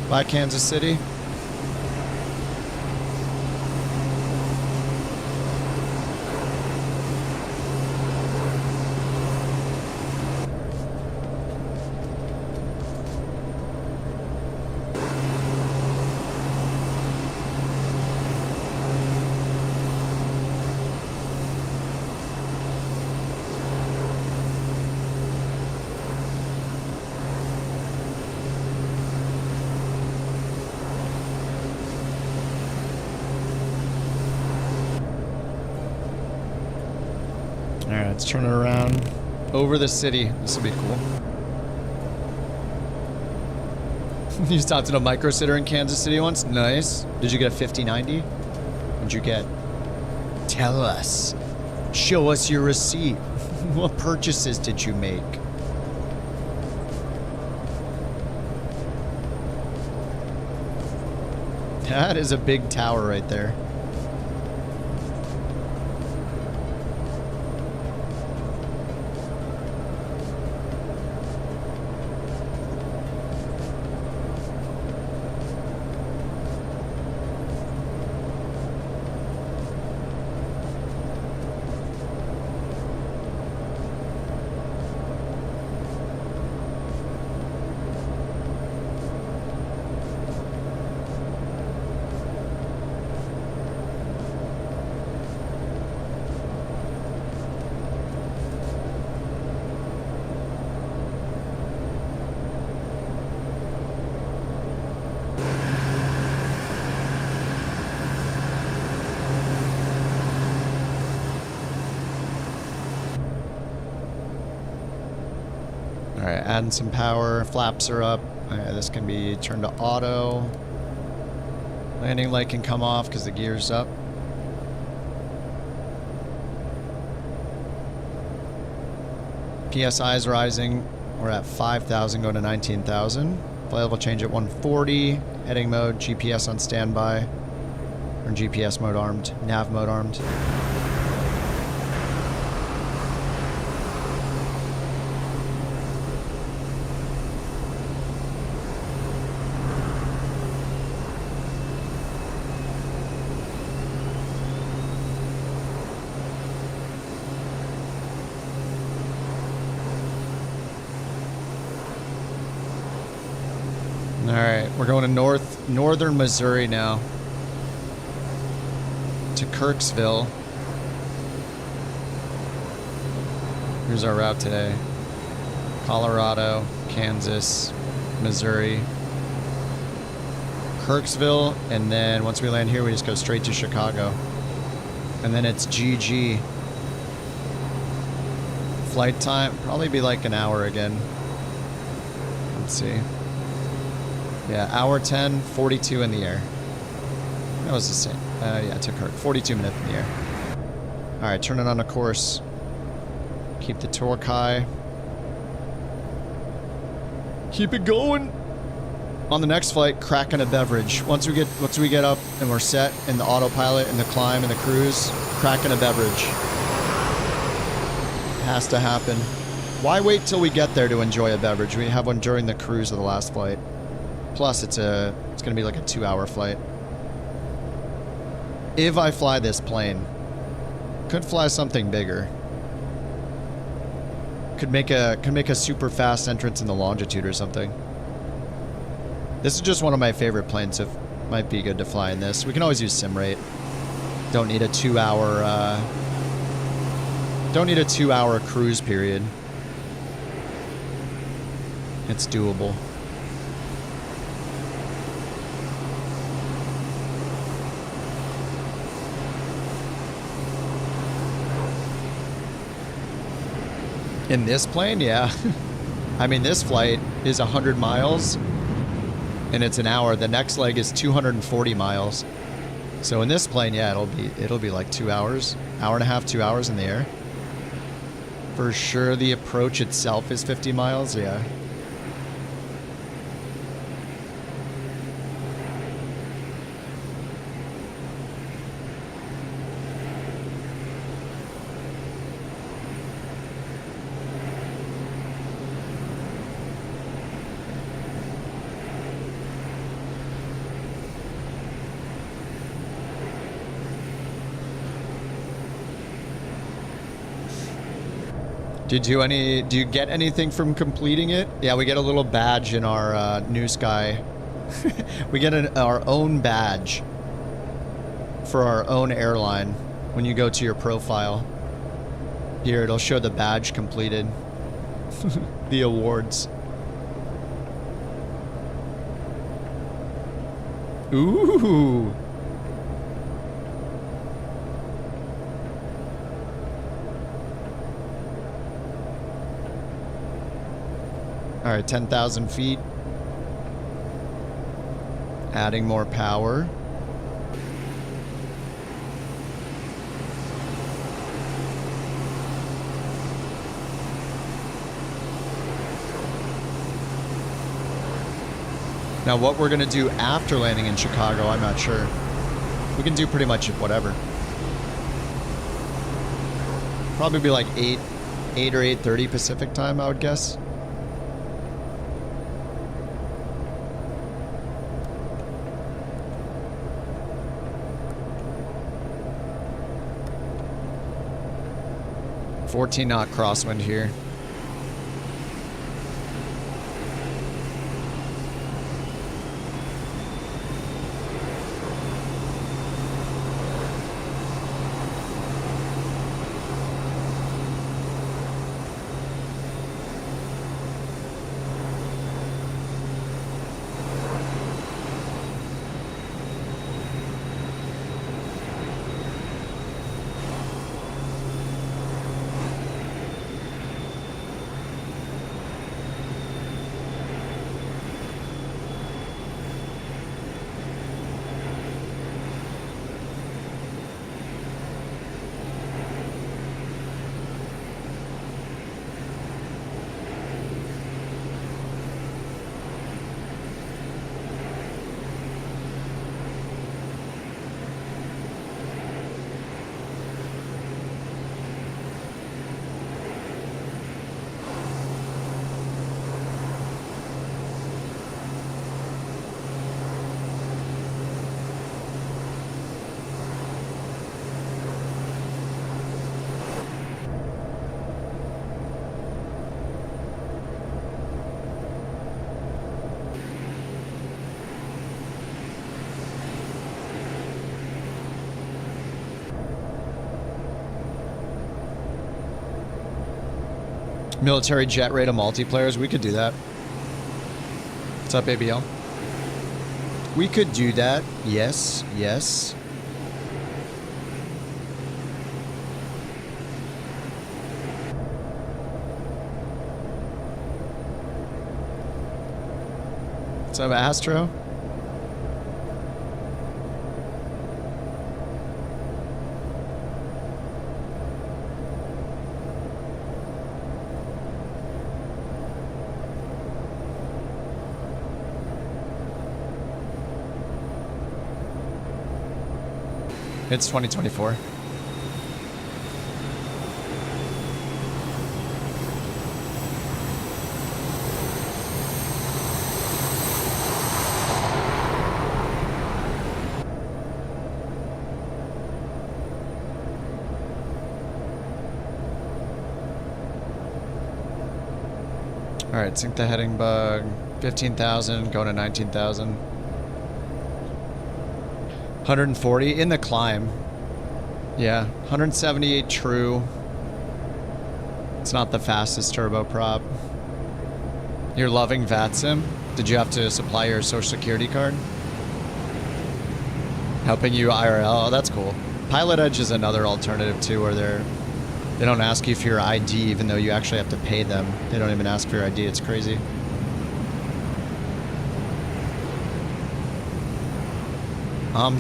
By Kansas City. Alright, let's turn it around over the city. This will be cool. You stopped at a micro sitter in Kansas City once? Nice. Did you get a 5090? What'd you get? Tell us. Show us your receipt. What purchases did you make? That is a big tower right there. Alright, adding some power. Flaps are up. This can be turned to auto. Landing light can come off because the gear's up. PSI is rising. We're at 5,000 going to 19,000. Flight level change at 140. Heading mode, GPS on standby. Or GPS mode armed. Nav mode armed. Alright, we're going to northern Missouri now. To Kirksville. Here's our route today. Colorado, Kansas, Missouri, Kirksville, and then once we land here, we just go straight to Chicago. And then it's GG. Flight time, probably be like an hour again. Let's see. Yeah, hour 10, 42 in the air. That was the same. Yeah, to KIRK. 42 minutes in the air. Alright, turn it on a course. Keep the torque high. Keep it going. On the next flight, cracking a beverage. Once we get up and we're set in the autopilot and the climb and the cruise, cracking a beverage. Has to happen. Why wait till we get there to enjoy a beverage? We have one during the cruise of the last flight. Plus, it's gonna be like a 2-hour flight. If I fly this plane, could fly something bigger. Could make a super fast entrance in the longitude or something. This is just one of my favorite planes, so it might be good to fly in this. We can always use sim rate. Don't need a 2-hour cruise period. It's doable. In this plane, yeah. I mean, this flight is 100 miles and it's an hour. The next leg is 240 miles. So in this plane, yeah, it'll be like 2 hours, hour and a half, 2 hours in the air. For sure, the approach itself is 50 miles, yeah. Do you get anything from completing it? Yeah, we get a little badge in our NewSky. We get our own badge for our own airline when you go to your profile. Here, it'll show the badge completed. The awards. Ooh. All right, 10,000 feet. Adding more power. Now, what we're going to do after landing in Chicago, I'm not sure. We can do pretty much whatever. Probably be like 8 or 8:30 Pacific time, I would guess. $14-knot crosswind here. Military jet rate of multiplayers, we could do that. What's up, ABL? We could do that. Yes, yes. What's up, Astro? It's 2024. All right, sync the heading bug. 15,000 going to 19,000. 140 in the climb. Yeah, 178 true. It's not the fastest turboprop. You're loving VATSIM? Did you have to supply your social security card? Helping you IRL? Oh, that's cool. Pilot Edge is another alternative too, where they don't ask you for your ID even though you actually have to pay them. They don't even ask for your ID. It's crazy.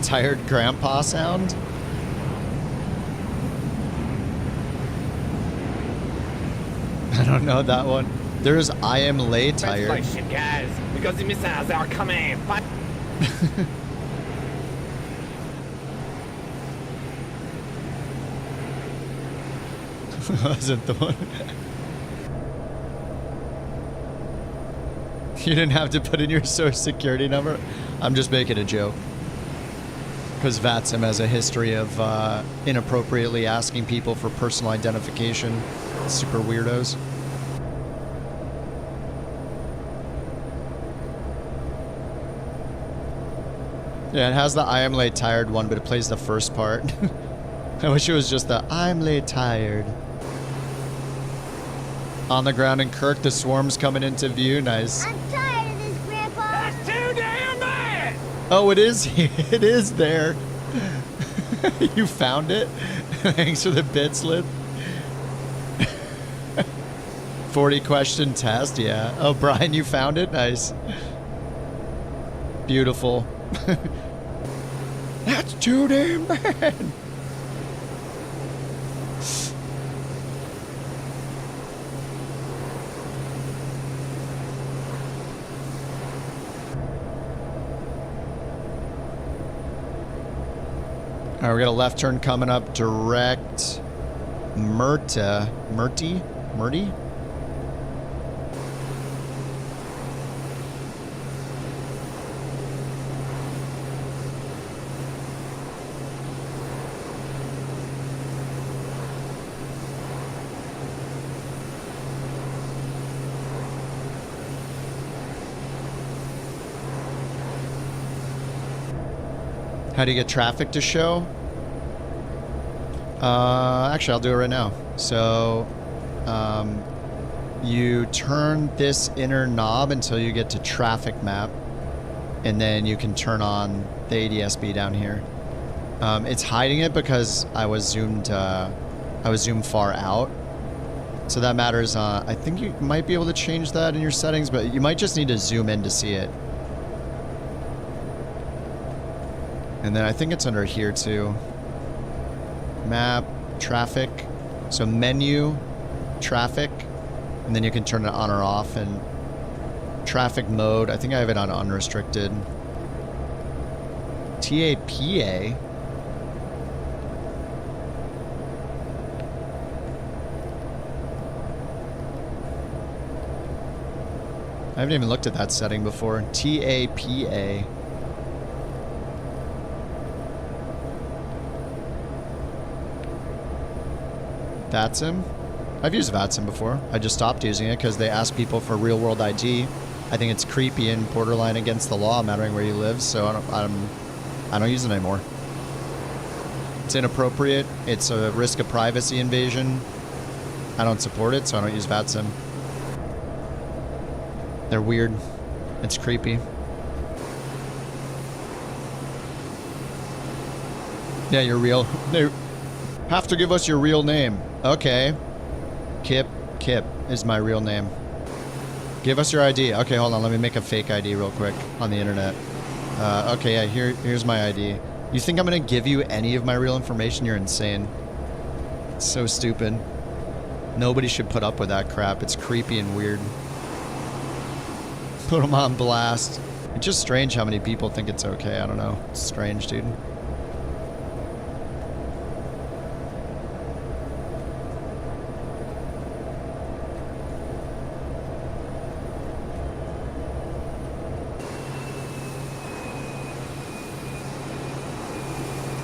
Tired grandpa sound? I don't know that one. There's I am lay tired. Congratulations, guys, because the missiles are coming. Wasn't the one. You didn't have to put in your social security number? I'm just making a joke. Because VATSIM has a history of inappropriately asking people for personal identification. Super weirdos. Yeah, it has the I am late tired one, but it plays the first part. I wish it was just the I'm late tired. On the ground in Kirk, the swarm's coming into view. Nice. I'm tired of this, Grandpa. That's too damn bad. Oh, it is. It is there. You found it. Thanks for the bit slip. 40 question test. Yeah. Oh, Brian, you found it. Nice. Beautiful. That's too damn bad. All right, we got a left turn coming up direct. Murti? How do you get traffic to show? Actually, I'll do it right now. So, you turn this inner knob until you get to traffic map, and then you can turn on the ADSB down here. It's hiding it because I was zoomed far out. So that matters. I think you might be able to change that in your settings, but you might just need to zoom in to see it. And then I think it's under here too. Map, traffic. So menu, traffic, and then you can turn it on or off. And traffic mode, I think I have it on unrestricted. TAPA. I haven't even looked at that setting before. TAPA. VATSIM? I've used VATSIM before. I just stopped using it because they ask people for real world ID. I think it's creepy and borderline against the law, mattering where you live, so I don't use it anymore. It's inappropriate. It's a risk of privacy invasion. I don't support it, so I don't use VATSIM. They're weird. It's creepy. Yeah, you're real. They have to give us your real name. Okay. Kip is my real name. Give us your ID. Okay, hold on. Let me make a fake ID real quick on the internet. Okay, yeah, here's my ID. You think I'm going to give you any of my real information? You're insane. It's so stupid. Nobody should put up with that crap. It's creepy and weird. Put them on blast. It's just strange how many people think it's okay. I don't know. It's strange, dude.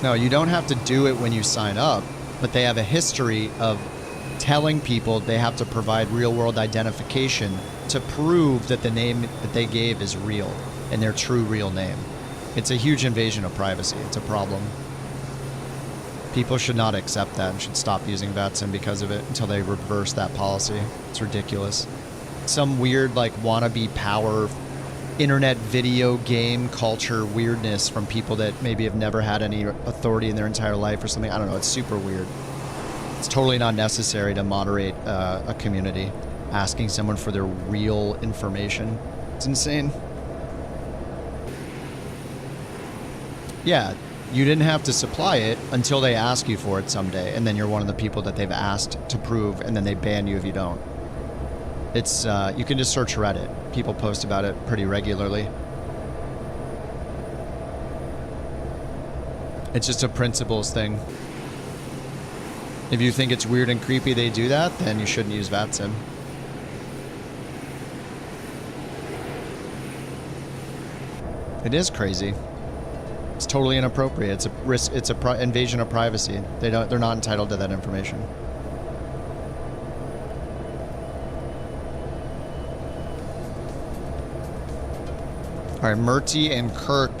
No, you don't have to do it when you sign up, but they have a history of telling people they have to provide real-world identification to prove that the name that they gave is real and their true real name. It's a huge invasion of privacy. It's a problem. People should not accept that and should stop using VATSIM because of it until they reverse that policy. It's ridiculous. Some weird, like, wannabe power internet video game culture weirdness from people that maybe have never had any authority in their entire life or something. I don't know. It's super weird. It's totally not necessary to moderate a community. Asking someone for their real information. It's insane. Yeah, you didn't have to supply it until they ask you for it someday, and then you're one of the people that they've asked to prove, and then they ban you if you don't. It's you can just search Reddit. People post about it pretty regularly. It's just a principles thing. If you think it's weird and creepy they do that, then you shouldn't use VATSIM. It is crazy. It's totally inappropriate. It's a risk. It's a invasion of privacy. They're not entitled to that information. All right, Murty and KIRK.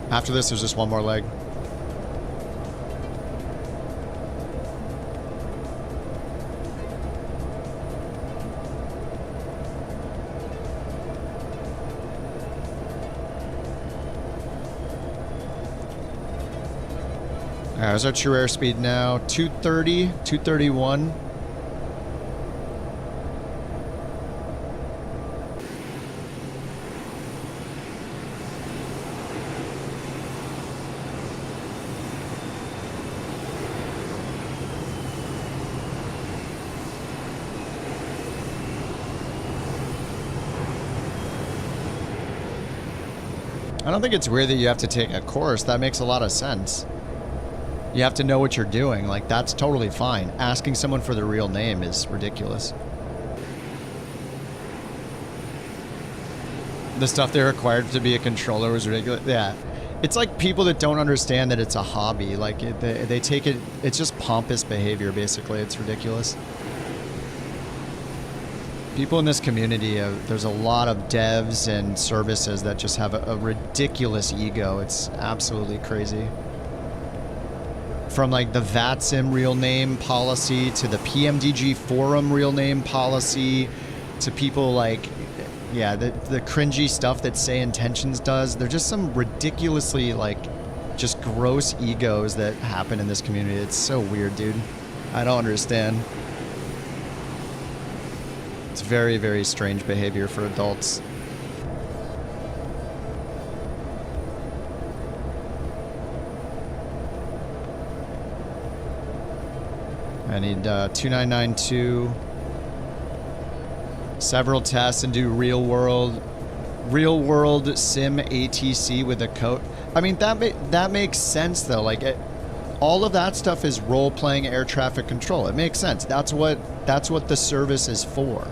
After this, there's just one more leg. All right, there's our true airspeed now. 230, 231. I don't think it's weird that you have to take a course. That makes a lot of sense. You have to know what you're doing. Like, that's totally fine. Asking someone for their real name is ridiculous. The stuff they're required to be a controller was ridiculous. Yeah. It's like people that don't understand that it's a hobby. Like, they take it... It's just pompous behavior, basically. It's ridiculous. People in this community, there's a lot of devs and services that just have a ridiculous ego. It's absolutely crazy. From like the VATSIM real name policy to the PMDG forum real name policy to people like, yeah, the cringy stuff that Say Intentions does. They're just some ridiculously like just gross egos that happen in this community. It's so weird, dude. I don't understand. It's very, very strange behavior for adults. I need 2992. Several tests and do real world sim ATC with a code. I mean, that makes sense though. Like all of that stuff is role-playing air traffic control. It makes sense. That's what the service is for.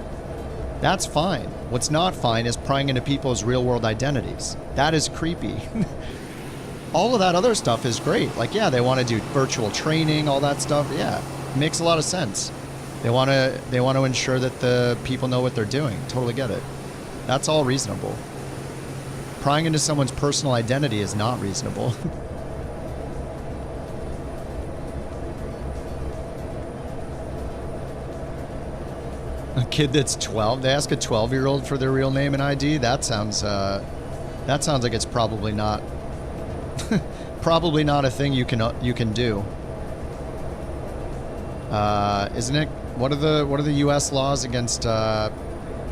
That's fine. What's not fine is prying into people's real-world identities. That is creepy. All of that other stuff is great. Like, yeah, they want to do virtual training, all that stuff. Yeah, it makes a lot of sense. They want to ensure that the people know what they're doing. Totally get it. That's all reasonable. Prying into someone's personal identity is not reasonable. A kid that's 12, they ask a 12-year-old for their real name and ID. That sounds like it's probably not a thing you can do. Isn't it? What are the U.S. laws against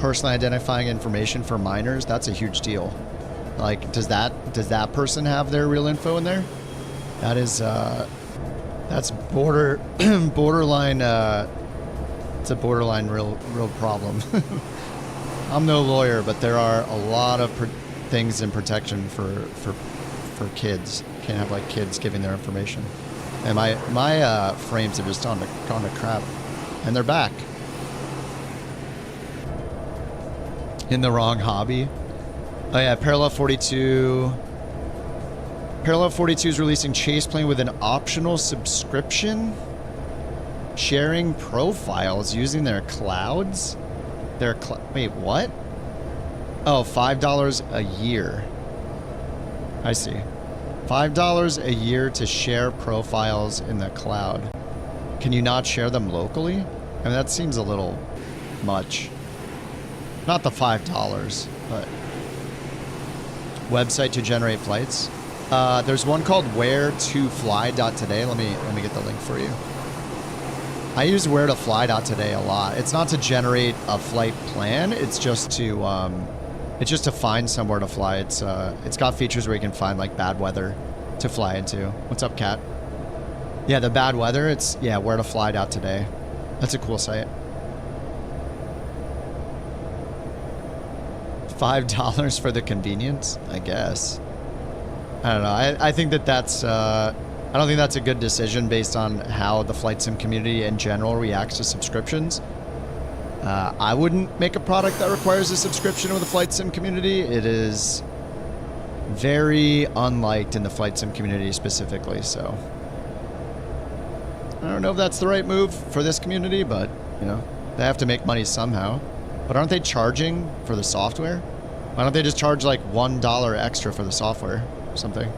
personally identifying information for minors, that's a huge deal. Like, does that person have their real info in there? That is, that's borderline, it's a borderline real problem. I'm no lawyer, but there are a lot of things in protection for kids. Can't have like kids giving their information. And my frames have just gone to crap, and they're back. In the wrong hobby. Oh yeah, Parallel 42. Parallel 42 is releasing Chase Plane with an optional subscription. Sharing profiles using their clouds. Wait, what? Oh, $5 a year. I see. $5 a year to share profiles in the cloud. Can you not share them locally? I mean, that seems a little much. Not the $5, but website to generate flights. There's one called where2fly.today. Let me get the link for you. I use where2fly.today a lot. It's not to generate a flight plan. It's just to find somewhere to fly. It's got features where you can find like bad weather to fly into. What's up, Kat? Yeah, the bad weather. It's where2fly.today. That's a cool site. $5 for the convenience, I guess. I don't know. I think that's I don't think that's a good decision based on how the flight sim community in general reacts to subscriptions. I wouldn't make a product that requires a subscription with the flight sim community. It is very unliked in the flight sim community specifically, so I don't know if that's the right move for this community, but you know, they have to make money somehow. But aren't they charging for the software? Why don't they just charge like $1 extra for the software or something?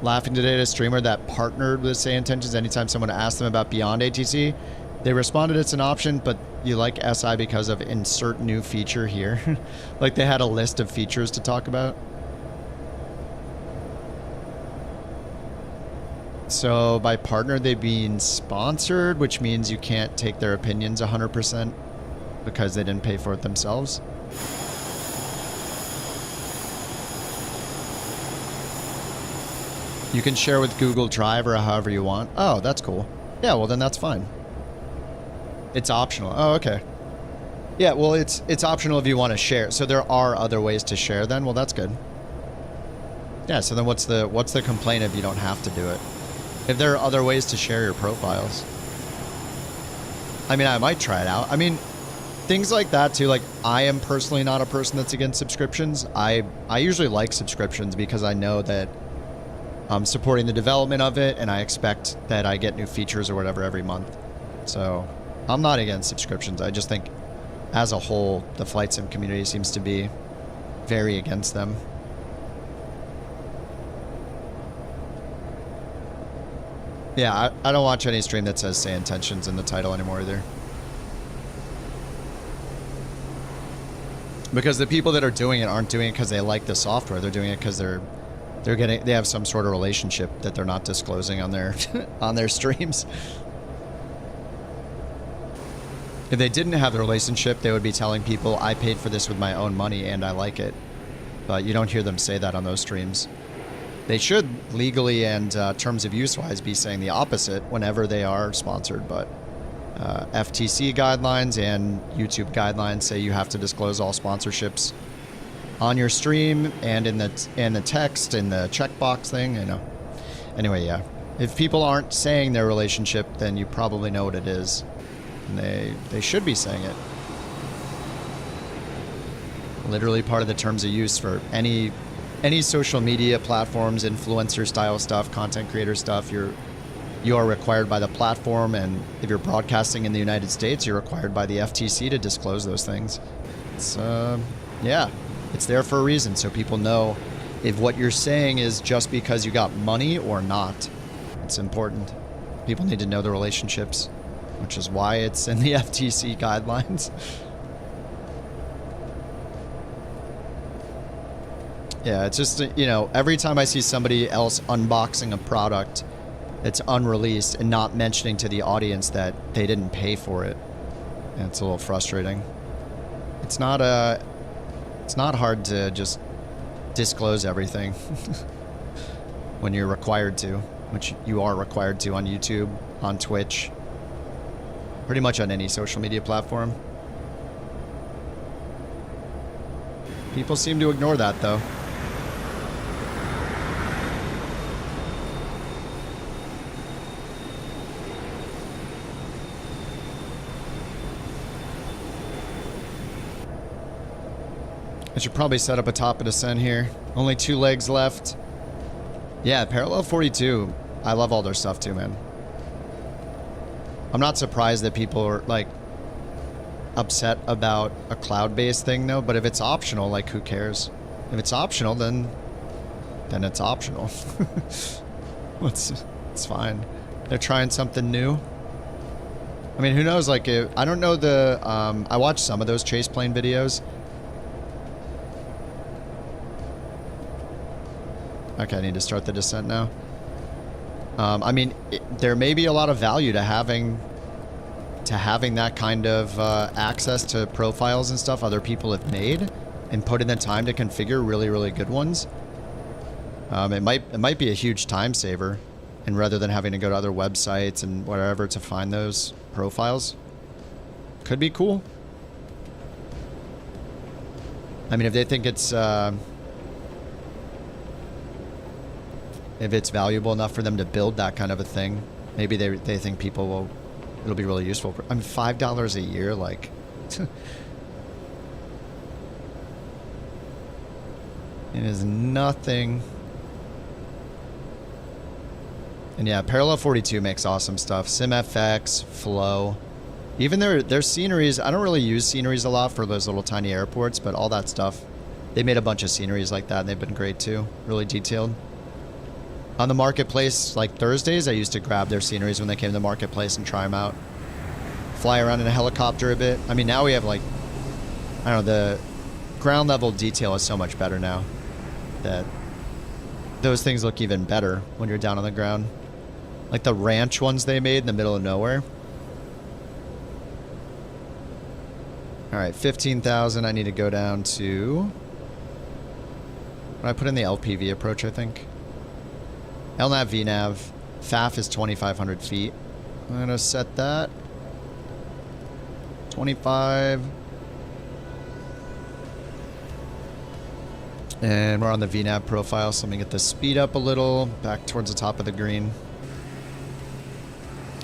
Laughing today at a streamer that partnered with Say Intentions. Anytime someone asked them about Beyond ATC, they responded it's an option, but you like SI because of insert new feature here. Like they had a list of features to talk about. So by partner, they being sponsored, which means you can't take their opinions 100% because they didn't pay for it themselves. You can share with Google Drive or however you want. Oh, that's cool. Yeah, well then that's fine. It's optional. Oh, okay. Yeah, well it's optional if you want to share. So there are other ways to share then. Well, that's good. Yeah, so then what's the complaint if you don't have to do it? If there are other ways to share your profiles. I mean, I might try it out. I mean, things like that too. Like, I am personally not a person that's against subscriptions. I usually like subscriptions because I know that I'm supporting the development of it and I expect that I get new features or whatever every month. So I'm not against subscriptions. I just think as a whole, the flight sim community seems to be very against them. Yeah, I don't watch any stream that says Say Intentions in the title anymore either. Because the people that are doing it aren't doing it because they like the software. They're doing it because they have some sort of relationship that they're not disclosing on their on their streams. If they didn't have the relationship, they would be telling people, I paid for this with my own money and I like it. But you don't hear them say that on those streams. They should legally and terms of use-wise be saying the opposite whenever they are sponsored, but FTC guidelines and YouTube guidelines say you have to disclose all sponsorships on your stream and in the text, in the checkbox thing, you know. Anyway, yeah. If people aren't saying their relationship, then you probably know what it is. And they should be saying it. Literally part of the terms of use for any social media platforms, influencer style stuff, content creator stuff, you are required by the platform, and if you're broadcasting in the United States, you're required by the FTC to disclose those things. It's yeah, it's there for a reason, so people know if what you're saying is just because you got money or not. It's important. People need to know the relationships, which is why it's in the FTC guidelines. Yeah, it's just, you know, every time I see somebody else unboxing a product it's unreleased and not mentioning to the audience that they didn't pay for it. And it's a little frustrating. It's not hard to just disclose everything when you're required to, which you are required to on YouTube, on Twitch, pretty much on any social media platform. People seem to ignore that, though. I should probably set up a top of descent here. Only 2 legs left. Yeah, Parallel 42. I love all their stuff too, man. I'm not surprised that people are, like, upset about a cloud-based thing, though. But if it's optional, like, who cares? If it's optional, then it's optional. It's fine. They're trying something new. I mean, who knows? Like, I don't know the... I watched some of those chase plane videos. Okay, I need to start the descent now. I mean, there may be a lot of value to having that kind of access to profiles and stuff other people have made and put in the time to configure really, really good ones. It might be a huge time saver, and rather than having to go to other websites and whatever to find those profiles, could be cool. I mean, if they think it's if it's valuable enough for them to build that kind of a thing, maybe they think people will, it'll be really useful. I mean, $5 a year, like, it is nothing. And yeah, Parallel 42 makes awesome stuff. SimFX, Flow, even their sceneries. I don't really use sceneries a lot for those little tiny airports, but all that stuff, they made a bunch of sceneries like that, and they've been great too. Really detailed. On the marketplace, like Thursdays, I used to grab their sceneries when they came to the marketplace and try them out. Fly around in a helicopter a bit. I mean, now we have, like, I don't know, the ground level detail is so much better now that those things look even better when you're down on the ground. Like the ranch ones they made in the middle of nowhere. All right, 15,000. I need to go down to... I put in the LPV approach, I think. LNAV, VNAV. FAF is 2,500 feet. I'm going to set that. 25. And we're on the VNAV profile, so let me get the speed up a little. Back towards the top of the green.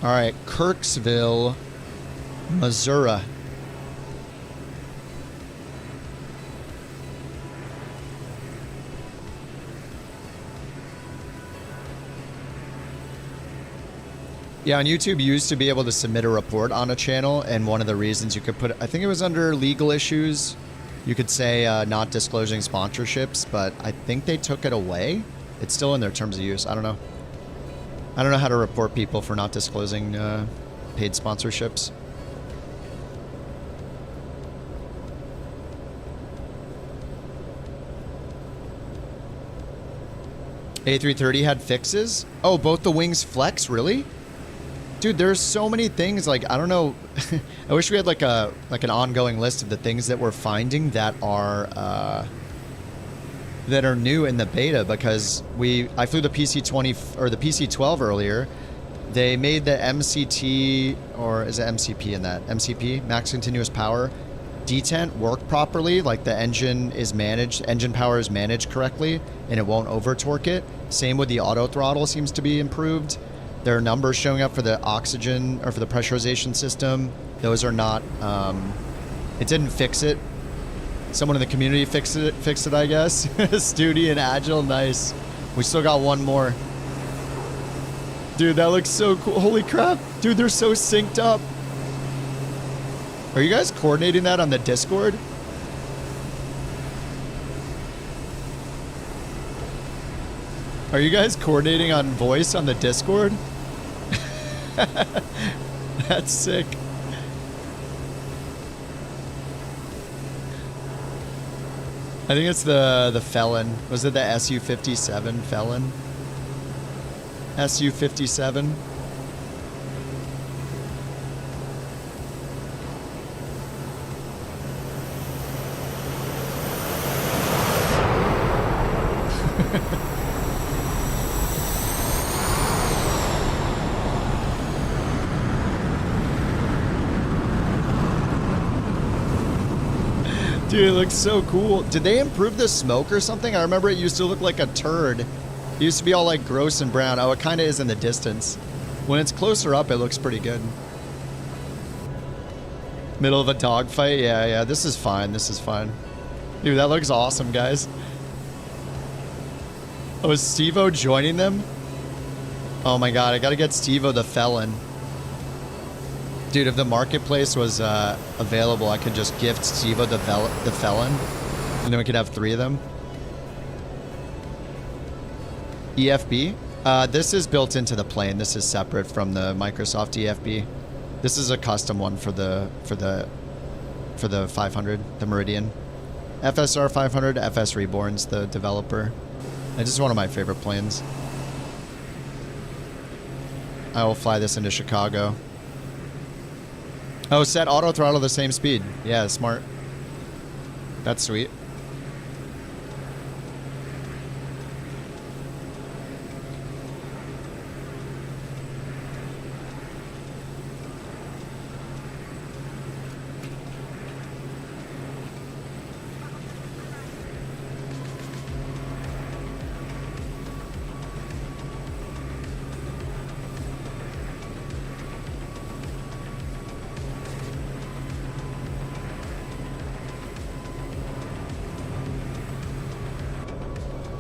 All right, Kirksville, Missouri. Yeah, on YouTube, you used to be able to submit a report on a channel, and one of the reasons you could put, I think it was under legal issues, you could say not disclosing sponsorships, but I think they took it away. It's still in their terms of use. I don't know. I don't know how to report people for not disclosing paid sponsorships. A330 had fixes? Oh, both the wings flex? Really? Dude, there's so many things, like, I don't know. I wish we had like an ongoing list of the things that we're finding that are new in the beta, because I flew the PC-20 or the PC-12 earlier. They made the MCT, or is it MCP in that? MCP, max continuous power, detent work properly, like the engine power is managed correctly and it won't over torque it. Same with the auto throttle, seems to be improved. There are numbers showing up for the oxygen or for the pressurization system. Those are not, it didn't fix it. Someone in the community fixed it, I guess. Studi and Agile, nice. We still got one more. Dude, that looks so cool. Holy crap. Dude, they're so synced up. Are you guys coordinating that on the Discord? Are you guys coordinating on voice on the Discord? That's sick. I think it's the Felon. Was it the SU-57 Felon? Su-57. Dude, it looks so cool. Did they improve the smoke or something? I remember it used to look like a turd. It used to be all like gross and brown. Oh, it kind of is in the distance. When it's closer up, it looks pretty good. Middle of a dogfight? Yeah, yeah. This is fine. This is fine. Dude, that looks awesome, guys. Oh, is Steve-O joining them? Oh my god, I gotta get Steve-O the felon. Dude, if the marketplace was available, I could just gift Steve-O the felon. And then we could have 3 of them. EFB? This is built into the plane. This is separate from the Microsoft EFB. This is a custom one for the 500, the Meridian. FSR 500, FS Reborn's the developer. It's just one of my favorite planes. I will fly this into Chicago. Oh, set auto throttle the same speed. Yeah, smart. That's sweet.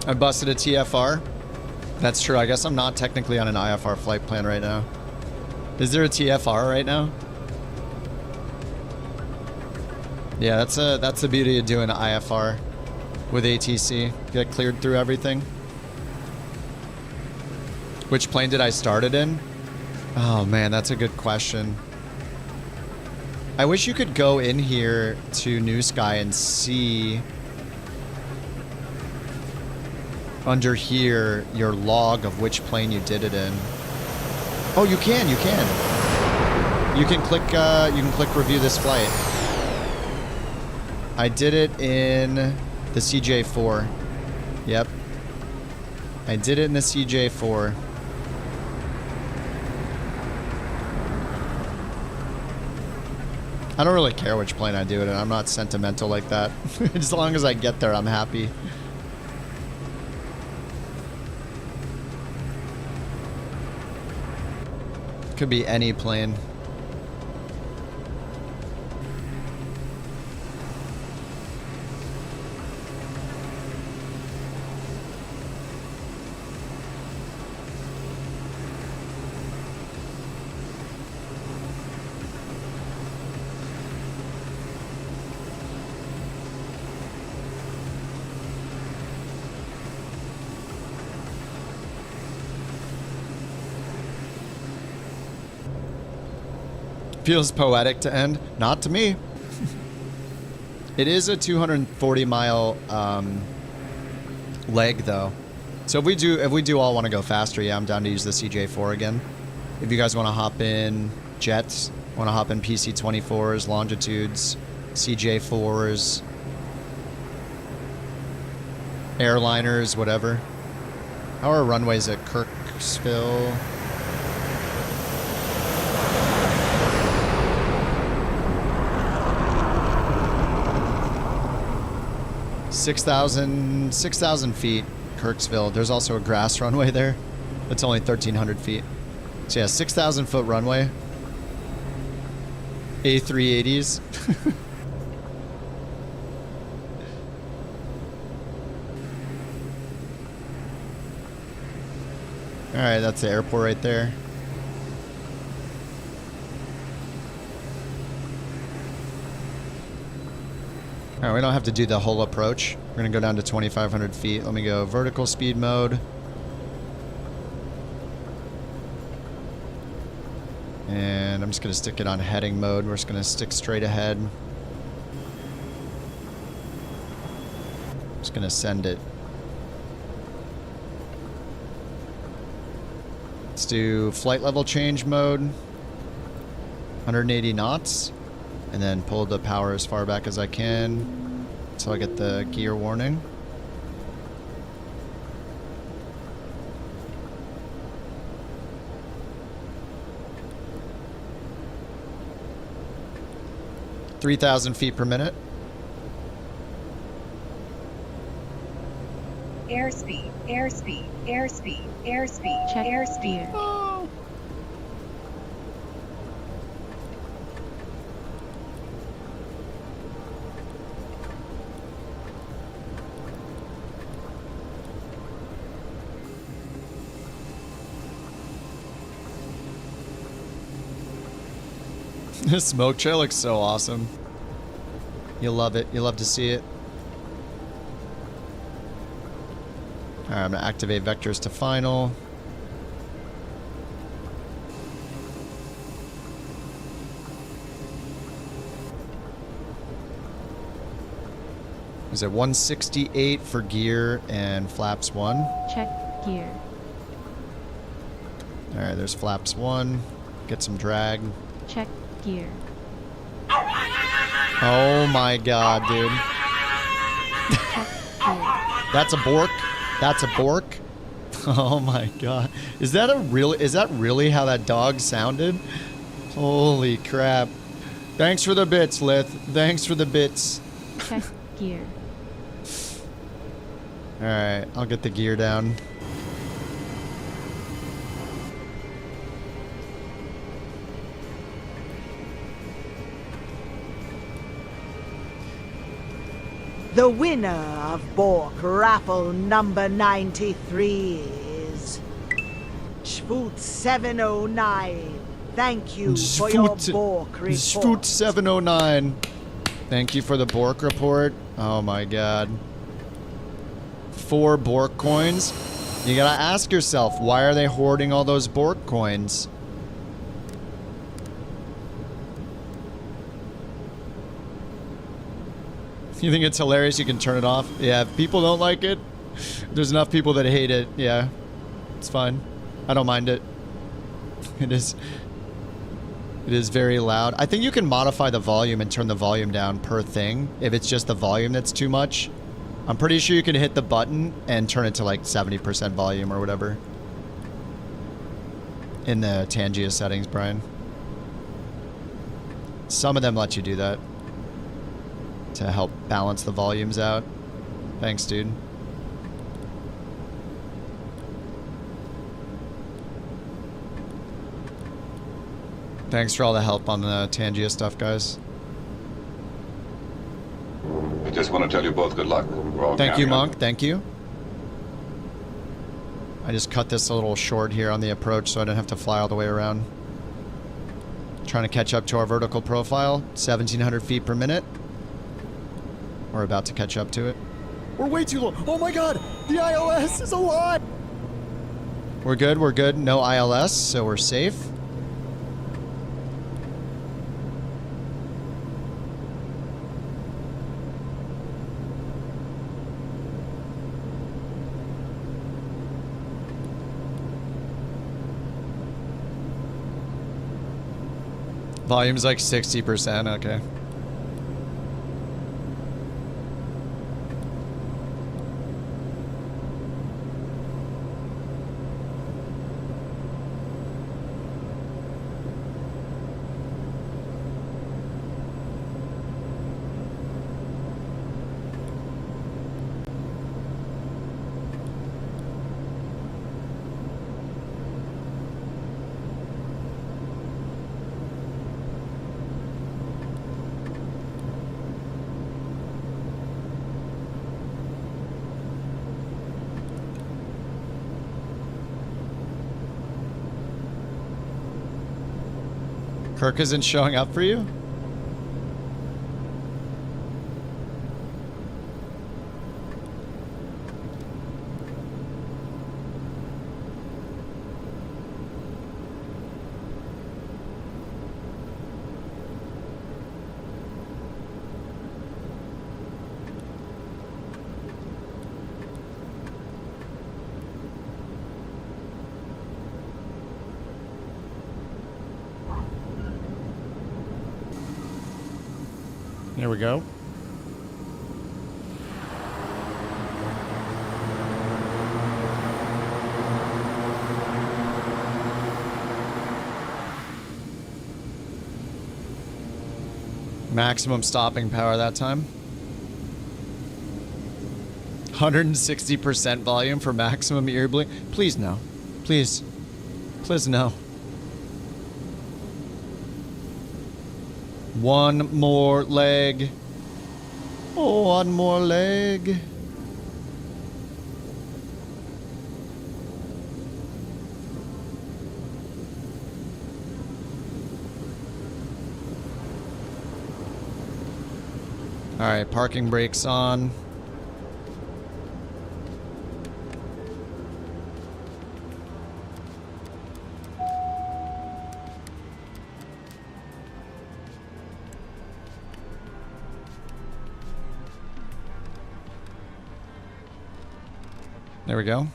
I busted a TFR. That's true. I guess I'm not technically on an IFR flight plan right now. Is there a TFR right now? Yeah, that's the beauty of doing IFR with ATC. Get cleared through everything. Which plane did I start it in? Oh man, that's a good question. I wish you could go in here to NewSky and see under here your log of which plane you did it in. Oh, you can. You can click review this flight. I did it in the CJ4. Yep. I did it in the CJ4. I don't really care which plane I do it in. I'm not sentimental like that. As long as I get there, I'm happy. Could be any plane. Feels poetic to end. Not to me. It is a 240-mile leg, though. So if we do all want to go faster, yeah, I'm down to use the CJ4 again. If you guys want to hop in jets, want to hop in PC-24s, longitudes, CJ4s, airliners, whatever. How are runways at Kirksville? 6,000 feet, Kirksville. There's also a grass runway there. That's only 1,300 feet. So yeah, 6,000 foot runway. A380s. All right, that's the airport right there. All right, we don't have to do the whole approach. We're gonna go down to 2,500 feet. Let me go vertical speed mode. And I'm just gonna stick it on heading mode. We're just gonna stick straight ahead. Just gonna send it. Let's do flight level change mode. 180 knots. And then pull the power as far back as I can until I get the gear warning. (3,000 feet per minute). Airspeed, airspeed, airspeed, airspeed, check airspeed. Oh. This smoke trail looks so awesome. You'll love it. You'll love to see it. Alright, I'm going to activate vectors to final. Is it 168 for gear and flaps 1? Check gear. Alright, there's flaps 1. Get some drag. Check gear. Oh my god, dude. That's a bork. That's a bork. Oh my god. Is that really how that dog sounded? Holy crap. Thanks for the bits, Lith. Thanks for the bits. Check gear. Alright, I'll get the gear down. The winner of Bork raffle number 93 is Schvoot 709. Thank you for your Bork report. Schvoot 709. Thank you for the Bork report. Oh my god. 4 Bork coins. You gotta ask yourself, why are they hoarding all those Bork coins? You think it's hilarious you can turn it off? Yeah, if people don't like it, there's enough people that hate it. Yeah, it's fine. I don't mind it. It is very loud. I think you can modify the volume and turn the volume down per thing if it's just the volume that's too much. I'm pretty sure you can hit the button and turn it to like 70% volume or whatever. In the Tangia settings, Brian. Some of them let you do that to help balance the volumes out. Thanks, dude. Thanks for all the help on the Tangia stuff, guys. I just want to tell you both good luck. We're all Thank you, counting on Monk. Thank you. I just cut this a little short here on the approach so I don't have to fly all the way around. Trying to catch up to our vertical profile. 1,700 feet per minute. We're about to catch up to it. We're way too low. Oh my god, the ILS is alive. We're good, we're good. No ILS, so we're safe. Volume's like 60%, okay. KIRK isn't showing up for you? Here we go. Maximum stopping power that time. 160% volume for maximum ear bleed. Please no. Please. Please no. One more leg. Oh, one more leg. All right, parking brakes on. There we go.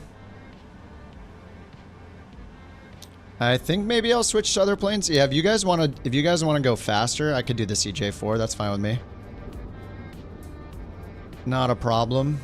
I think maybe I'll switch to other planes. Yeah, if you guys want to go faster, I could do the CJ4. That's fine with me. Not a problem.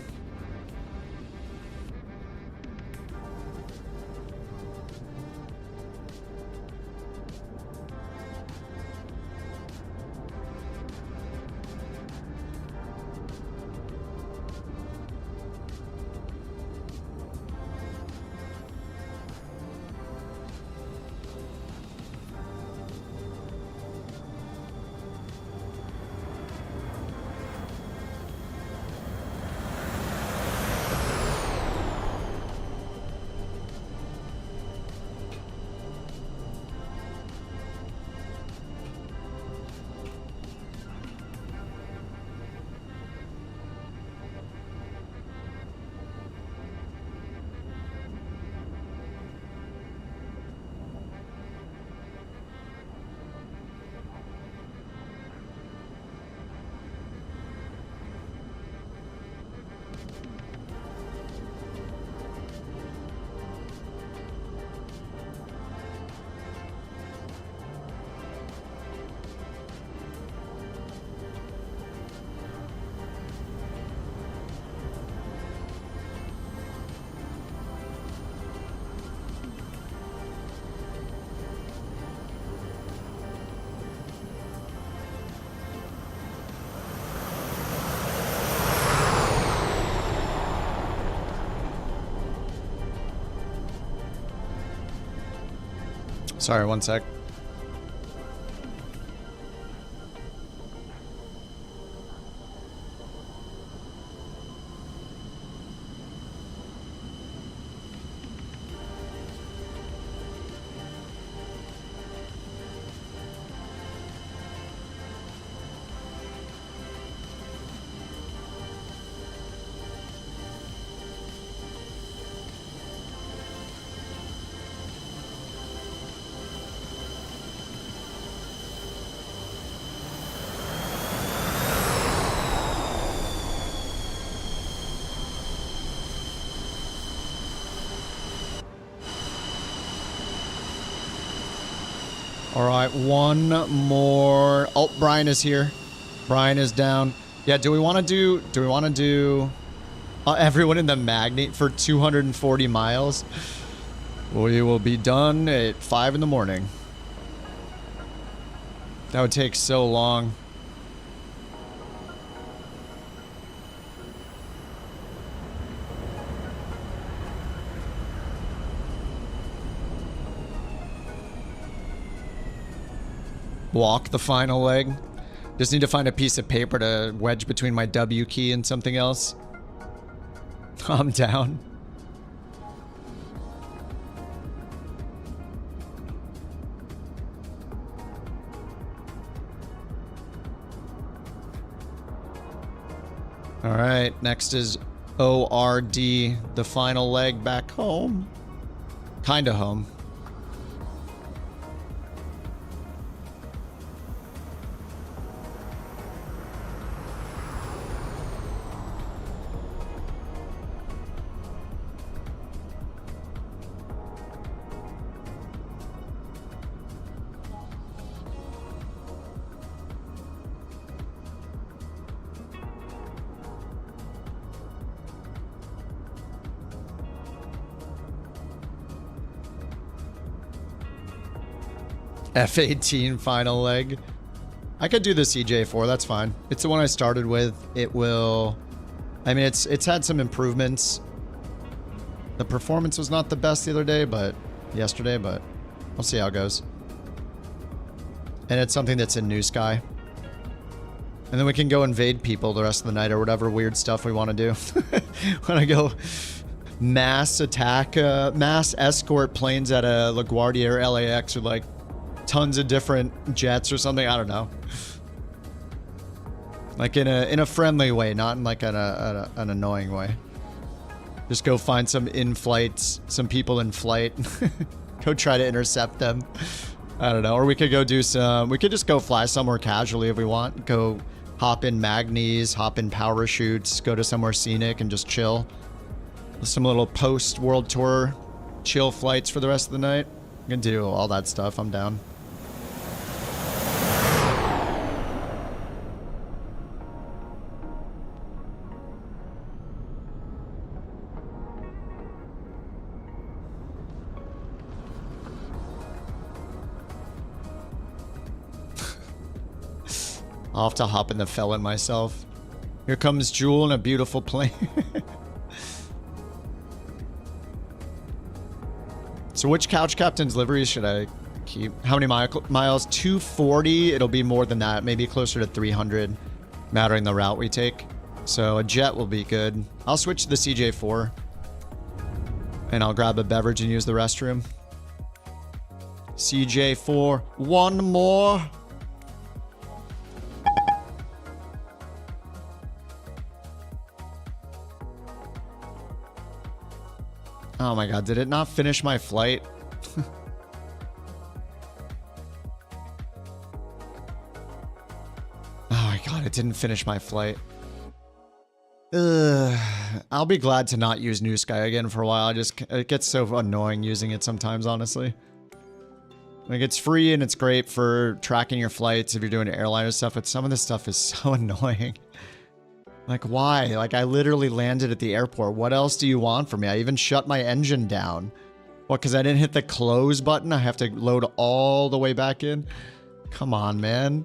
Sorry, one sec. All right, one more. Oh, Brian is here. Brian is down. Yeah, do we want to do everyone in the Magnet for 240 miles? We will be done at 5 in the morning. That would take so long. Walk the final leg. Just need to find a piece of paper to wedge between my W key and something else. I'm down. All right, next is ORD, the final leg back home. Kinda home. F-18 final leg. I could do the CJ4, that's fine. It's the one I started with. It will... I mean, it's had some improvements. The performance was not the best the other day, yesterday, but we'll see how it goes. And it's something that's in NewSky. And then we can go invade people the rest of the night or whatever weird stuff we want to do. When I go mass attack, mass escort planes at a LaGuardia or LAX with like tons of different jets or something. I don't know. Like in a friendly way, not in like an annoying way. Just go find some people in flight. Go try to intercept them. I don't know. Or we could go do we could just go fly somewhere casually if we want. Go hop in Magnies, hop in parachutes, go to somewhere scenic and just chill. Some little post-World Tour chill flights for the rest of the night. I can do all that stuff. I'm down. I'll have to hop in the Felon myself. Here comes Jewel in a beautiful plane. So which Couch Captain's liveries should I keep? How many miles? 240. It'll be more than that. Maybe closer to 300, mattering the route we take. So a jet will be good. I'll switch to the CJ4. And I'll grab a beverage and use the restroom. CJ4. One more. Oh my god, did it not finish my flight? Oh my god, it didn't finish my flight. Ugh. I'll be glad to not use NewSky again for a while. It gets so annoying using it sometimes, honestly. Like, it's free and it's great for tracking your flights if you're doing airliner stuff, but some of this stuff is so annoying. Like, why? Like, I literally landed at the airport. What else do you want from me? I even shut my engine down. What, because I didn't hit the close button? I have to load all the way back in? Come on, man.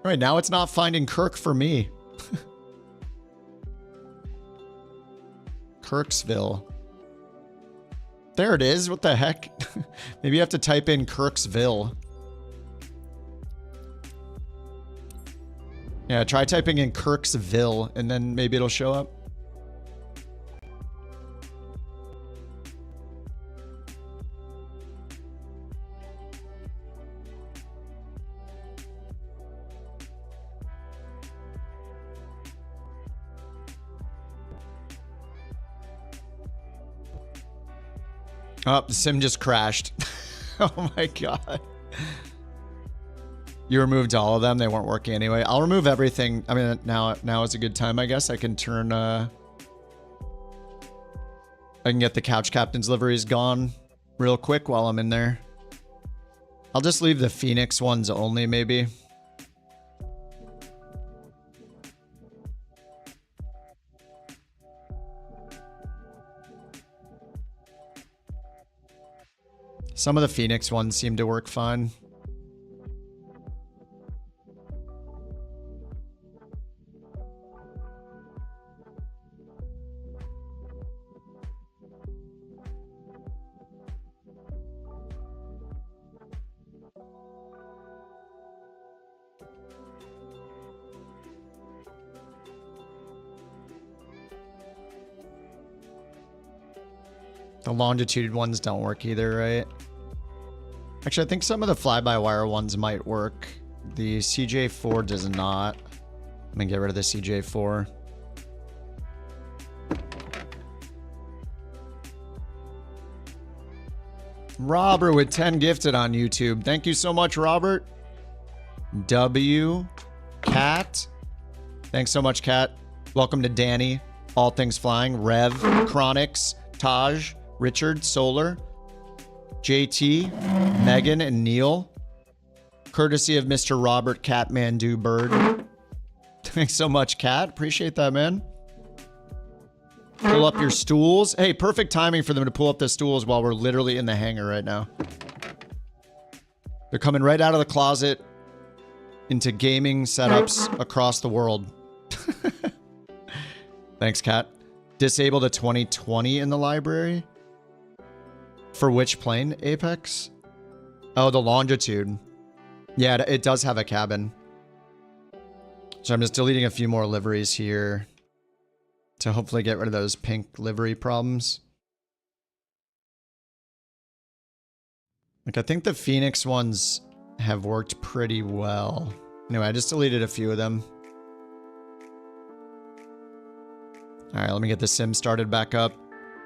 All right, now it's not finding KIRK for me. Kirksville. There it is. What the heck? Maybe you have to type in Kirksville. Yeah, try typing in Kirksville and then maybe it'll show up. Oh, the sim just crashed. Oh my god. You removed all of them? They weren't working anyway. I'll remove everything. I mean, now is a good time, I guess. I can turn... I can get the Couch Captain's liveries gone real quick while I'm in there. I'll just leave the Phoenix ones only, maybe. Some of the Phoenix ones seem to work fine. The longitude ones don't work either, right? Actually, I think some of the fly-by-wire ones might work. The CJ4 does not. I'm gonna get rid of the CJ4. Robert with 10 gifted on YouTube. Thank you so much, Robert. W. Cat. Thanks so much, Cat. Welcome to Danny. All Things Flying. Rev. Chronix. Taj. Richard. Solar. JT, Megan, and Neil. Courtesy of Mr. Robert Catmandu Bird. Thanks so much, Cat. Appreciate that, man. Pull up your stools. Hey, perfect timing for them to pull up the stools while we're literally in the hangar right now. They're coming right out of the closet into gaming setups across the world. Thanks, Kat. Disable the 2020 in the library. For which plane, Apex? Oh, the longitude. Yeah, it does have a cabin. So I'm just deleting a few more liveries here to hopefully get rid of those pink livery problems. Like, I think the Phoenix ones have worked pretty well. Anyway, I just deleted a few of them. All right, let me get the sim started back up.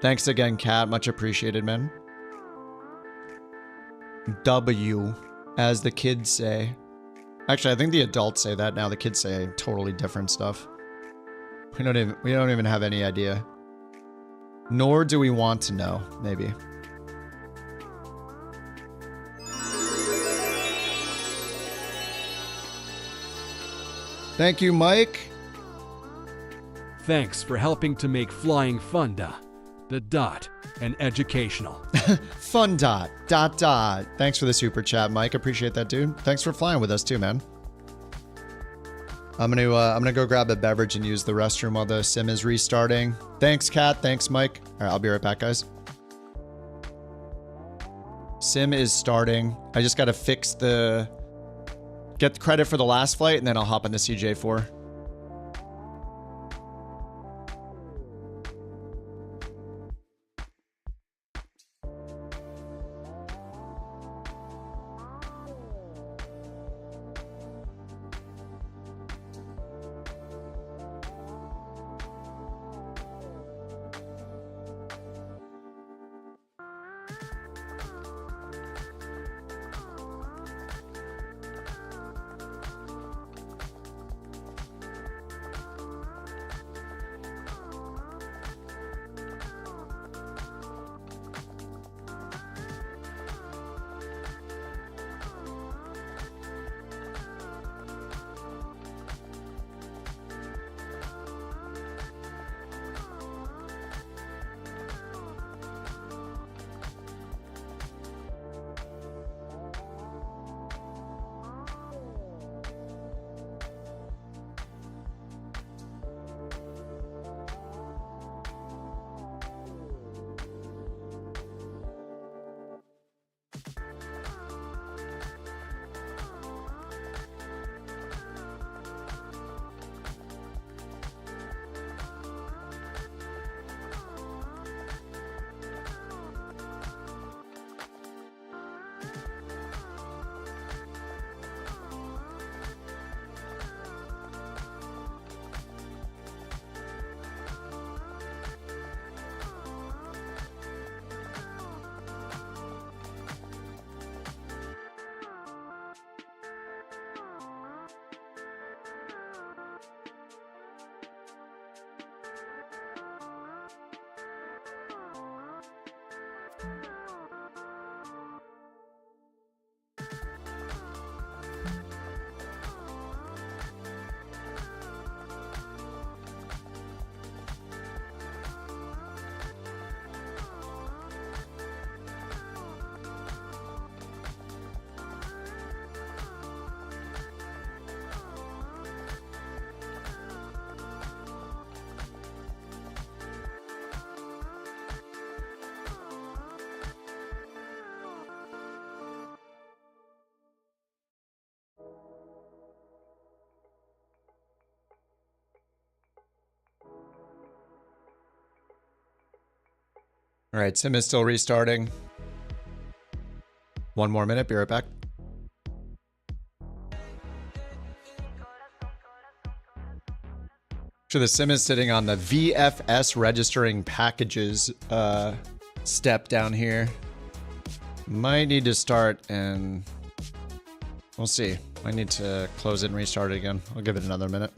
Thanks again, Kat. Much appreciated, man. W, as the kids say. Actually, I think the adults say that now. The kids say totally different stuff. We don't even have any idea. Nor do we want to know, maybe. Thank you, Mike. Thanks for helping to make flying fun, the dot, and educational. Fun dot. Thanks for the super chat, Mike. Appreciate that, dude. Thanks for flying with us too, man. I'm gonna go grab a beverage and use the restroom while the sim is restarting. Thanks, Kat. Thanks, Mike. All right, I'll be right back, guys. Sim is starting. I just gotta fix get the credit for the last flight, and then I'll hop into CJ4. All right, sim is still restarting. One more minute, be right back. So the sim is sitting on the VFS registering packages step down here. Might need to start and we'll see. Might need to close it and restart it again. I'll give it another minute.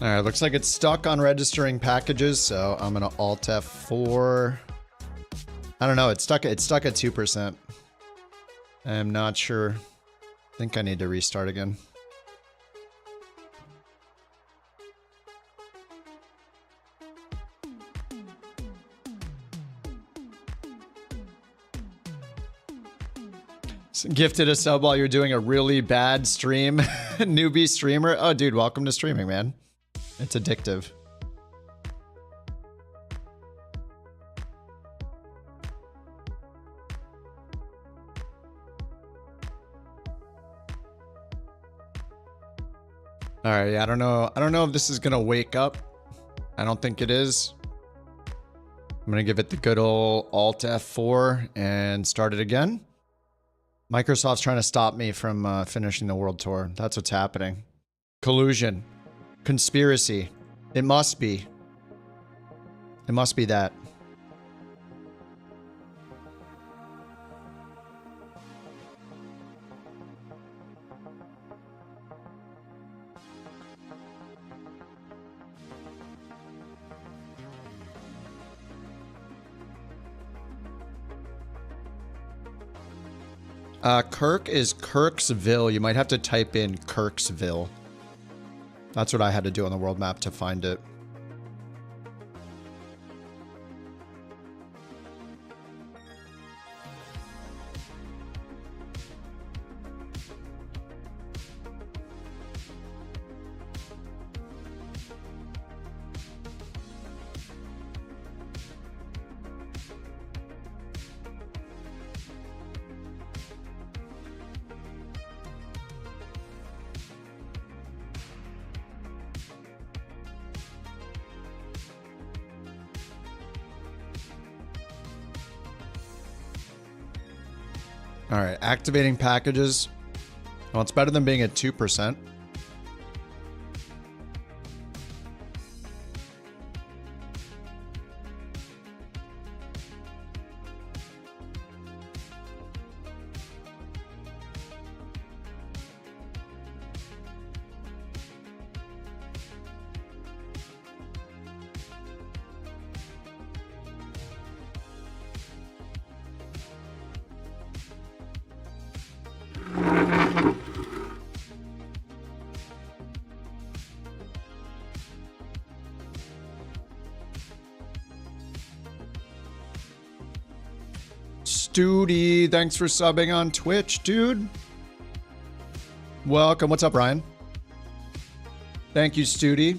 All right, looks like it's stuck on registering packages, so I'm gonna Alt F4. I don't know. It's stuck at 2%. I'm not sure. I think I need to restart again. Gifted a sub while you're doing a really bad stream. Newbie streamer. Oh, dude, welcome to streaming, man. It's addictive. All right, yeah, I don't know if this is gonna wake up. I don't think it is. I'm gonna give it the good old Alt F4 and start it again. Microsoft's trying to stop me from finishing the world tour. That's what's happening. Collusion. Conspiracy. It must be. It must be that. KIRK is Kirksville. You might have to type in Kirksville. That's what I had to do on the world map to find it. All right, activating packages. Well, it's better than being at 2%. Studi, thanks for subbing on Twitch, dude. Welcome. What's up, Ryan? Thank you, Studi.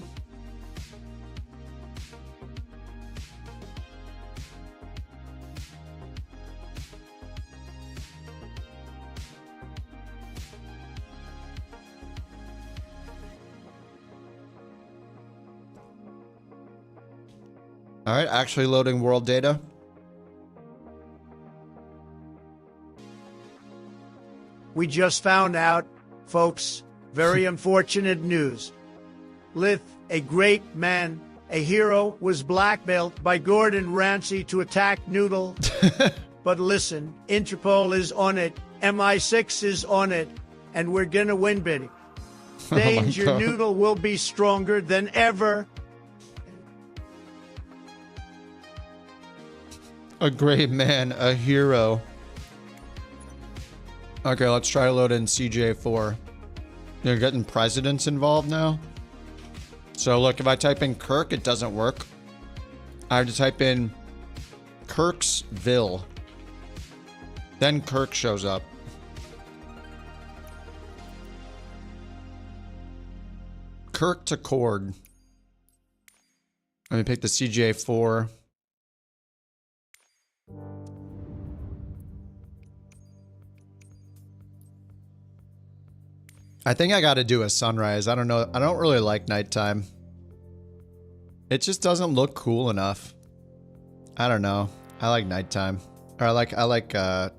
All right, actually loading world data. We just found out, folks, very unfortunate news. Lith, a great man, a hero, was blackmailed by Gordon Ramsay to attack Noodle. But listen, Interpol is on it, MI6 is on it, and we're gonna win big. Danger, Noodle will be stronger than ever. A great man, a hero. Okay, let's try to load in CJ4. You're getting presidents involved now? So look, if I type in KIRK, it doesn't work. I have to type in Kirksville. Then KIRK shows up. KIRK to Cord. Let me pick the CJ4. I think I got to do a sunrise. I don't know. I don't really like nighttime. It just doesn't look cool enough. I don't know. I like nighttime. Or I like the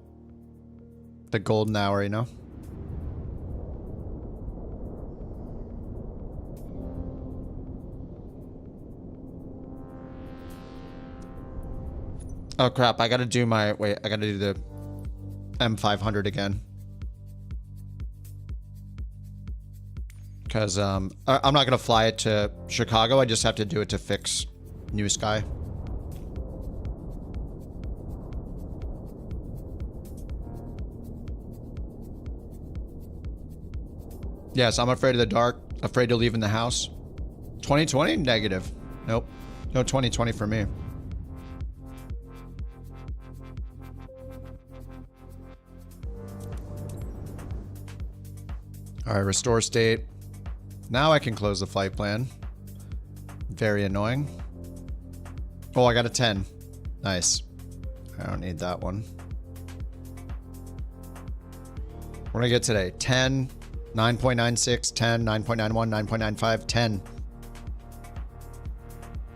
golden hour, you know? Oh crap, I gotta do my, wait, I gotta do the M500 again. Because I'm not going to fly it to Chicago. I just have to do it to fix NewSky. Yes, I'm afraid of the dark. Afraid to leave in the house. 2020? Negative. Nope. No 2020 for me. All right, restore state. Now I can close the flight plan. Very annoying. Oh, I got a 10. Nice. I don't need that one. What did I get today? 10, 9.96, 10, 9.91, 9.95, 10.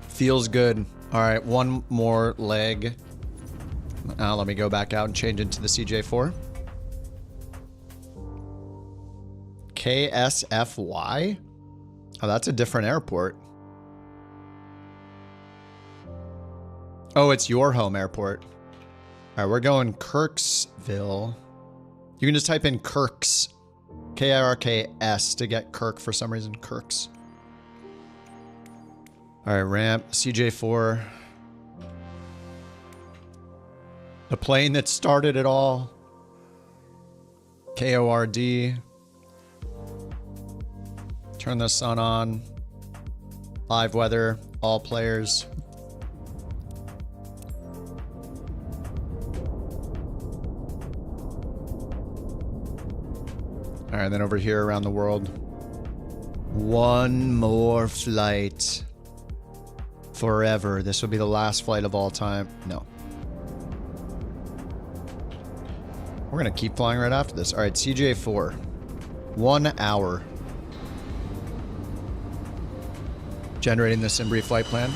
Feels good. All right, one more leg. Let me go back out and change into the CJ4. KSFY? Oh, that's a different airport. Oh, it's your home airport. All right, we're going Kirksville. You can just type in Kirks. KIRKS to get Kirk for some reason. Kirks. All right, ramp. CJ4. The plane that started it all. KORD. Turn the sun on. Live weather. All players. All right, then over here around the world. One more flight. Forever. This will be the last flight of all time. No. We're going to keep flying right after this. All right, CJ4. 1 hour. Generating the Simbrief flight plan.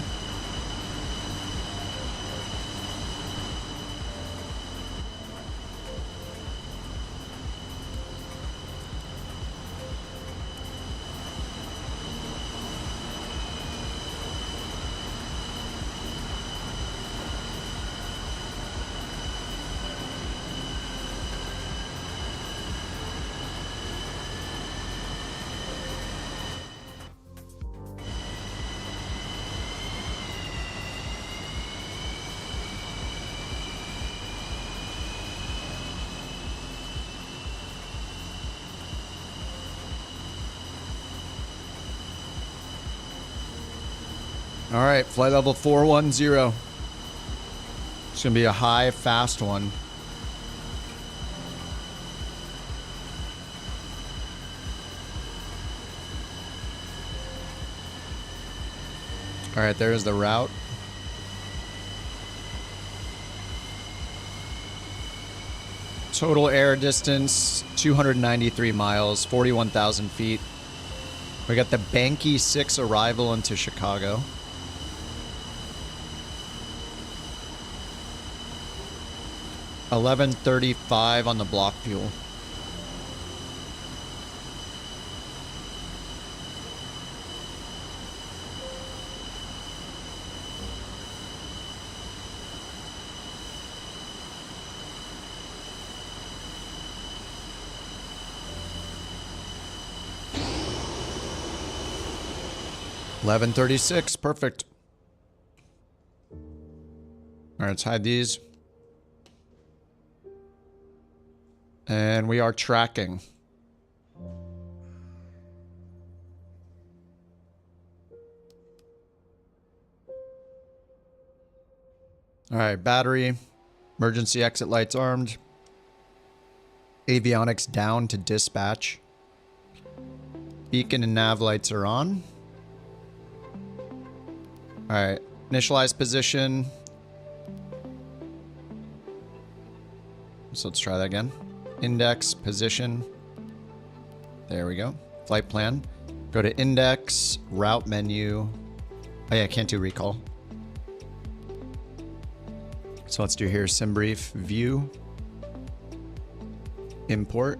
All right, flight level 410. It's going to be a high, fast one. All right, there's the route. Total air distance, 293 miles, 41,000 feet. We got the Banky 6 arrival into Chicago. $11.35 on the block fuel. $11.36, perfect. All right, let's hide these. And we are tracking. All right, battery, emergency exit lights armed. Avionics down to dispatch. Beacon and nav lights are on. All right, initialize position. So let's try that again. Index, position. There we go. Flight plan. Go to index, route menu. Oh yeah, I can't do recall. So let's do here Simbrief, view, import.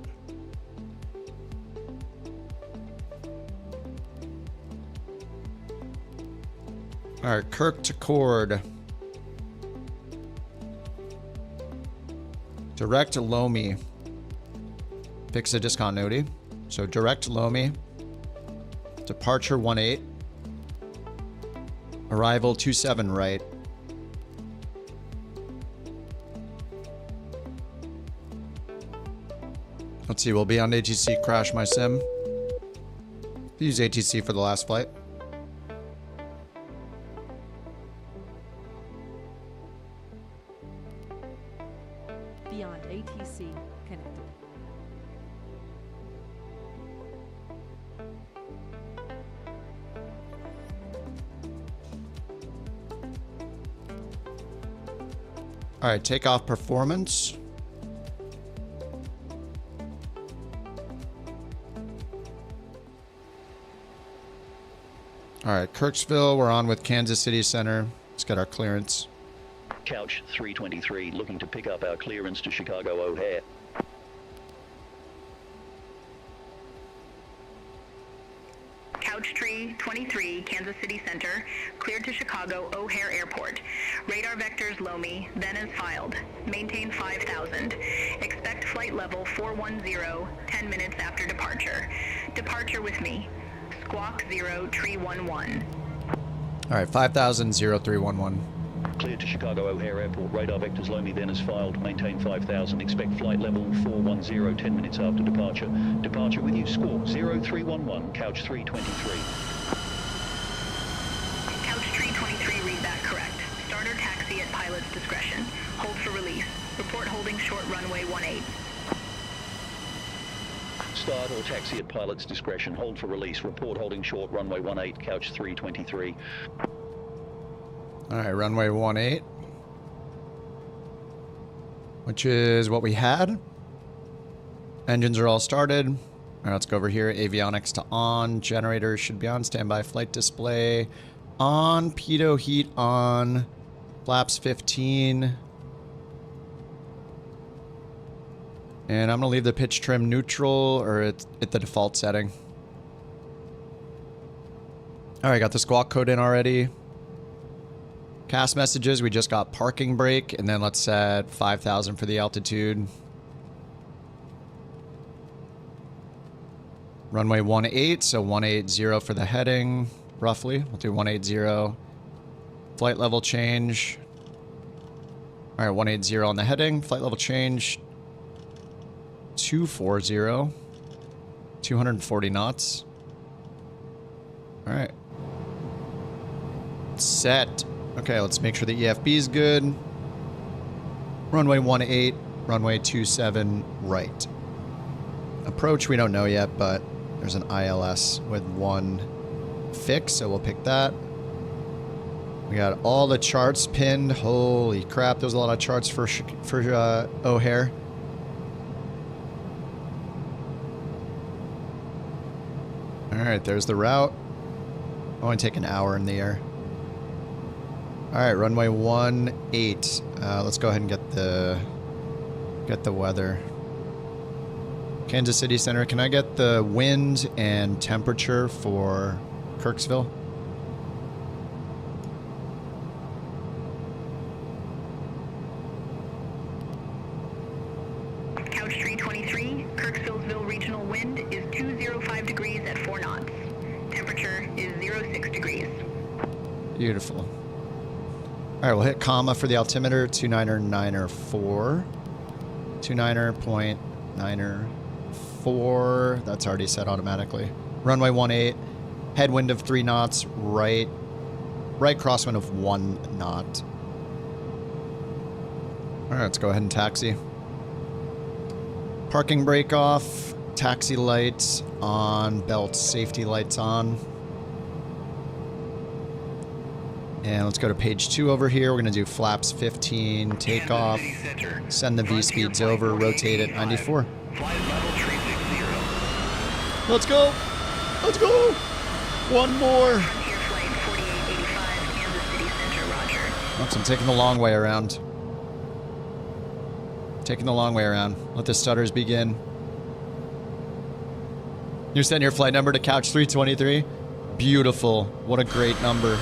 All right, KIRK to Cord. Direct Lomi. Fix the discontinuity. So direct Lomi. Departure 18. Arrival 27 right. Let's see, we'll be on ATC Crash My Sim. Use ATC for the last flight. Beyond ATC connected. All right, takeoff performance. All right, Kirksville, we're on with Kansas City Center. Let's get our clearance. Couch 323, looking to pick up our clearance to Chicago O'Hare. Couch Tree 23, Kansas City Center, cleared to Chicago O'Hare Airport. Radar vectors Lomi, then as filed. Maintain 5,000. Expect flight level 410, 10 minutes after departure. Departure with me. Squawk 0, Tree 11. All right, 5,000, 0311. Cleared to Chicago O'Hare Airport. Radar vectors Lomi, then as filed. Maintain 5,000. Expect flight level 410, 10 minutes after departure. Departure with you. Squawk 0311, Couch 323. Couch Tree 23, read that correct. Starter taxi at pilot's discretion. Hold for release. Report holding short runway 18. Start or taxi at pilot's discretion. Hold for release. Report holding short runway 18, Couch 323. All right, runway 18. Which is what we had. Engines are all started. All right, let's go over here. Avionics to on. Generators should be on. Standby flight display on. Pitot heat on. Flaps 15. And I'm going to leave the pitch trim neutral or at the default setting. All right, got the squawk code in already. Cast messages, we just got parking brake, and then let's set 5,000 for the altitude. Runway 18, so 180 for the heading, roughly. We'll do 180. Flight level change. All right, 180 on the heading. Flight level change. 240. 240 knots. All right. Set. Okay, let's make sure the EFB is good. Runway 18, runway 27 right. Approach, we don't know yet, but there's an ILS with one fix, so we'll pick that. We got all the charts pinned. Holy crap, there's a lot of charts for O'Hare. All right, there's the route. Only take an hour in the air. All right, runway 18. Let's go ahead and get the weather. Kansas City Center, can I get the wind and temperature for Kirksville? Couch Tree 23, Kirksvillesville regional wind is 205 degrees at 4 knots. Temperature is 06 degrees. Beautiful. All right, we'll hit comma for the altimeter, 299.94. 29.94. That's already set automatically. Runway 18, headwind of 3 knots, right crosswind of 1 knot. All right, let's go ahead and taxi. Parking brake off, taxi lights on, belt safety lights on. And let's go to page 2 over here. We're going to do flaps 15, takeoff, send the V-speeds over, rotate at 94. Let's go. Let's go. One more. Oops, I'm taking the long way around. Taking the long way around. Let the stutters begin. You send your flight number to Couch 323. Beautiful. What a great number.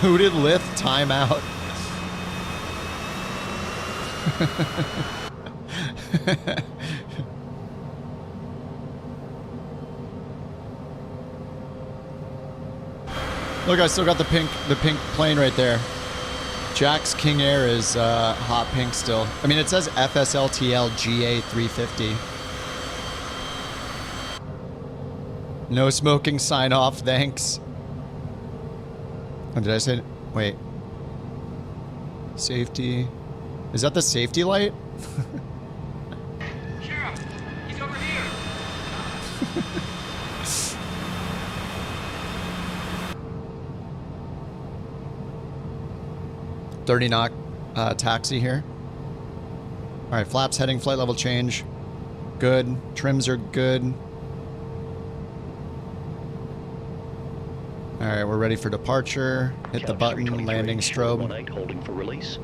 Who did Lith time out? Look, I still got the pink plane right there. Jack's King Air is hot pink still. I mean, it says FSLTL GA350. No smoking sign off, thanks. Oh, did I say? Wait. Safety. Is that the safety light? Sheriff, he's over here. 30 knot taxi here. All right, flaps heading, flight level change. Good. Trims are good. All right, we're ready for departure. Hit the button, landing strobe. Holding for release.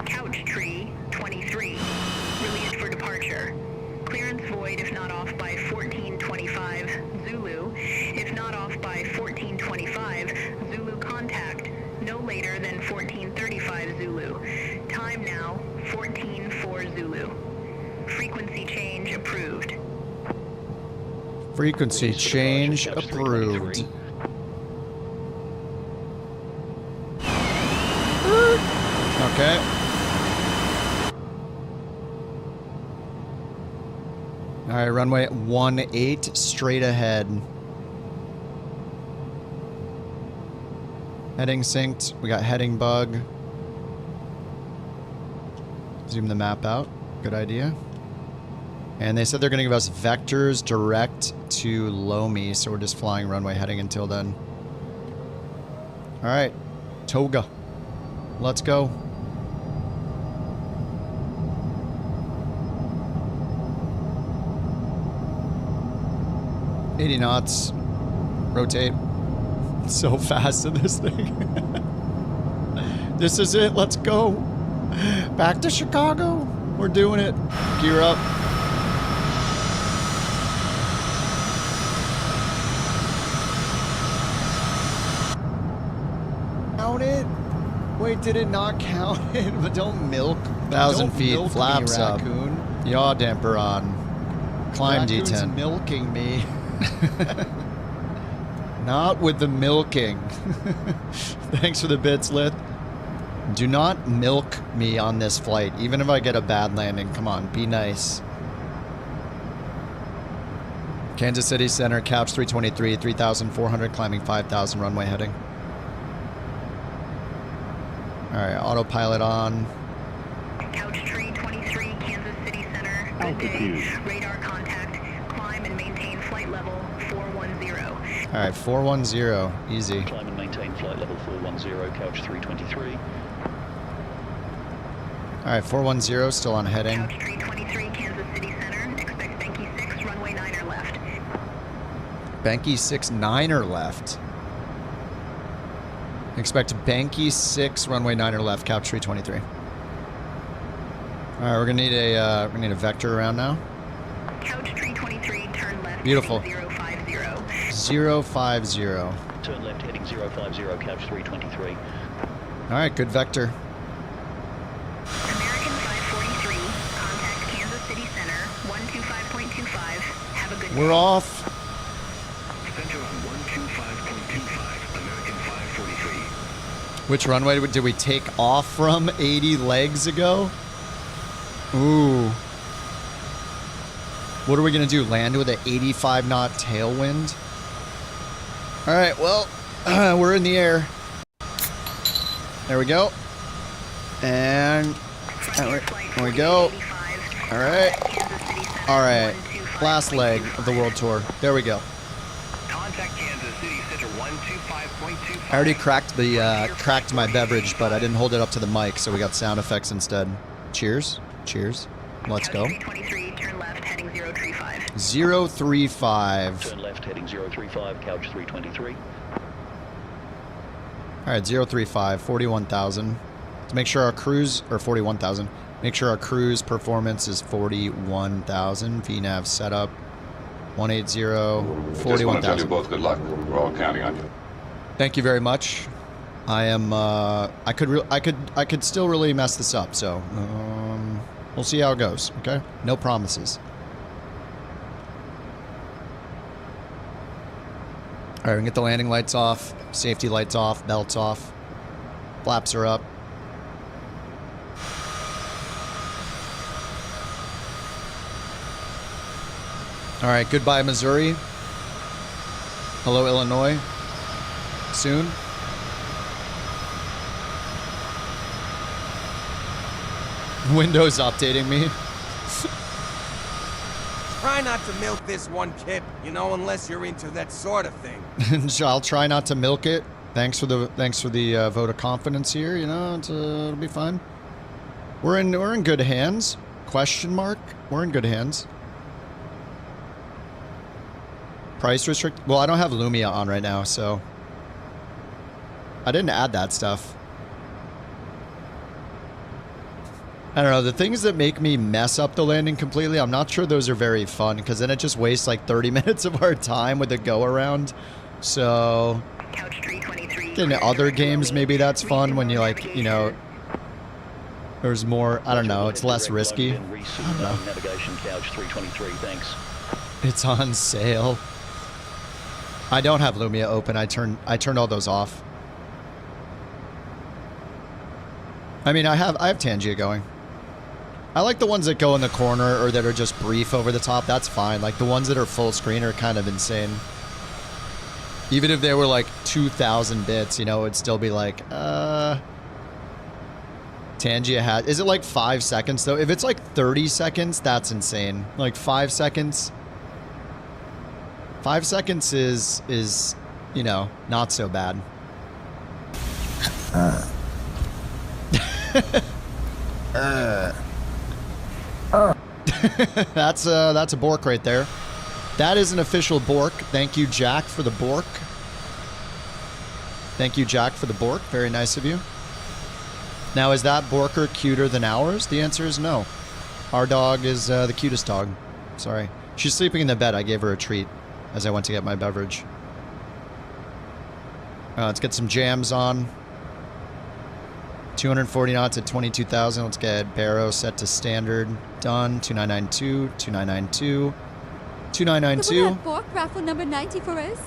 Couch Tree 23, released for departure. Clearance void if not off by 1425 Zulu. If not off by 1425, Zulu contact. No later than 1435 Zulu. Time now, 14-4 Zulu. Frequency change approved. Frequency change approved. Okay. All right, runway 18 straight ahead. Heading synced. We got heading bug. Zoom the map out. Good idea. And they said they're going to give us vectors direct to Lomi, so we're just flying runway heading until then. All right, Toga. Let's go. $80 knots. Rotate. So fast in this thing. This is it. Let's go. Back to Chicago. We're doing it. Gear up. Count it. Wait, did it not count it? But don't milk. 1,000 feet. Flaps up. Yaw damper on. Climb D10. Milking me. Not with the milking. Thanks for the bits, Lith. Do not milk me on this flight, even if I get a bad landing. Come on, be nice. Kansas City Center, Couch 323, 3,400, climbing 5,000, runway heading. All right, autopilot on. Couch Tree 23, Kansas City Center. Good day. Radar contact. Climb and maintain flight level 410. All right, 410, easy. Climb and maintain flight level 410, Couch 323. All right, 410, still on heading. Couch Tree 23, Kansas City Center. Expect Benky 6, runway 9er left. Benky 6, 9er left. Expect Benky 6, runway 9er left, Couch 323. All right, we're gonna need a vector around now. Couch Tree 23, turn left. Beautiful. 050. 050. Turn left heading 050, Couch 323. All right, good vector. American 543, contact Kansas City Center, 125.25. Have a good day. We're off. Center on 125.25, American 543. Which runway did we take off from 80 legs ago? Ooh. What are we going to do? Land with an 85 knot tailwind? All right, well, we're in the air. There we go. And there we go. All right. All right. Last leg of the world tour. There we go. Contact Kansas City Center 125.25. I already cracked my beverage, but I didn't hold it up to the mic, so we got sound effects instead. Cheers. Cheers. Let's go. 323, turn left, heading 035. 035. Turn left heading 035, Couch 323. All right, 035, 41,000. To make sure our cruise, or 41,000. Make sure our cruise performance is 41,000. VNAV setup. 180 Just want to tell you 41,000. both good luck. We're all counting on you. Thank you very much. I am. I could still really mess this up. So we'll see how it goes. Okay. No promises. All right, we can get the landing lights off, safety lights off, belts off, flaps are up. All right, goodbye, Missouri. Hello, Illinois. Soon. Windows updating me. Try not to milk this one, Kip, you know, unless you're into that sort of thing. I'll try not to milk it. Thanks for the vote of confidence here. You know, it'll be fine. We're in good hands. Question mark. We're in good hands. Price restrict. Well, I don't have Lumia on right now, so I didn't add that stuff. I don't know, the things that make me mess up the landing completely, I'm not sure those are very fun, because then it just wastes like 30 minutes of our time with the go around. So in other games, maybe that's fun when you like, you know, there's more, I don't know, it's less risky. I don't know. Navigation Couch 323, thanks. It's on sale. I don't have Lumia open. I turned all those off. I mean, I have Tangia going. I like the ones that go in the corner or that are just brief over the top. That's fine. Like the ones that are full screen are kind of insane. Even if they were like 2,000 bits, you know, it'd still be like, Tangia has. Is it like 5 seconds though? If it's like 30 seconds, that's insane. Like 5 seconds. 5 seconds is, you know, not so bad. That's a bork right there. That is an official bork. Thank you, Jack, for the bork. Thank you, Jack, for the bork. Very nice of you. Now, is that borker cuter than ours? The answer is no. Our dog is the cutest dog. Sorry. She's sleeping in the bed. I gave her a treat as I went to get my beverage. Let's get some jams on. 240 knots at 22,000. Let's get Barrow set to standard. Done. 2992, 2992, 2992. Bork raffle number 90 for us.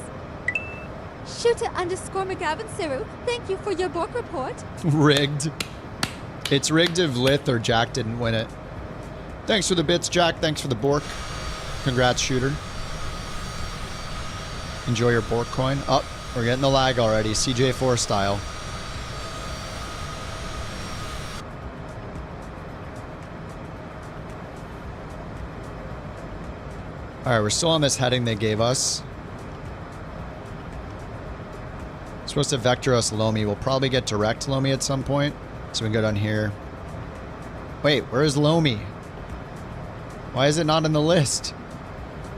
Shooter _ McGavin Ciru, thank you for your Bork report. Rigged. It's rigged if Lith or Jack didn't win it. Thanks for the bits, Jack. Thanks for the Bork. Congrats, Shooter. Enjoy your BorkCoin. Oh, we're getting the lag already. CJ4 style. Alright, we're still on this heading they gave us. Supposed to vector us Lomi. We'll probably get direct Lomi at some point. So we can go down here. Wait, where is Lomi? Why is it not in the list?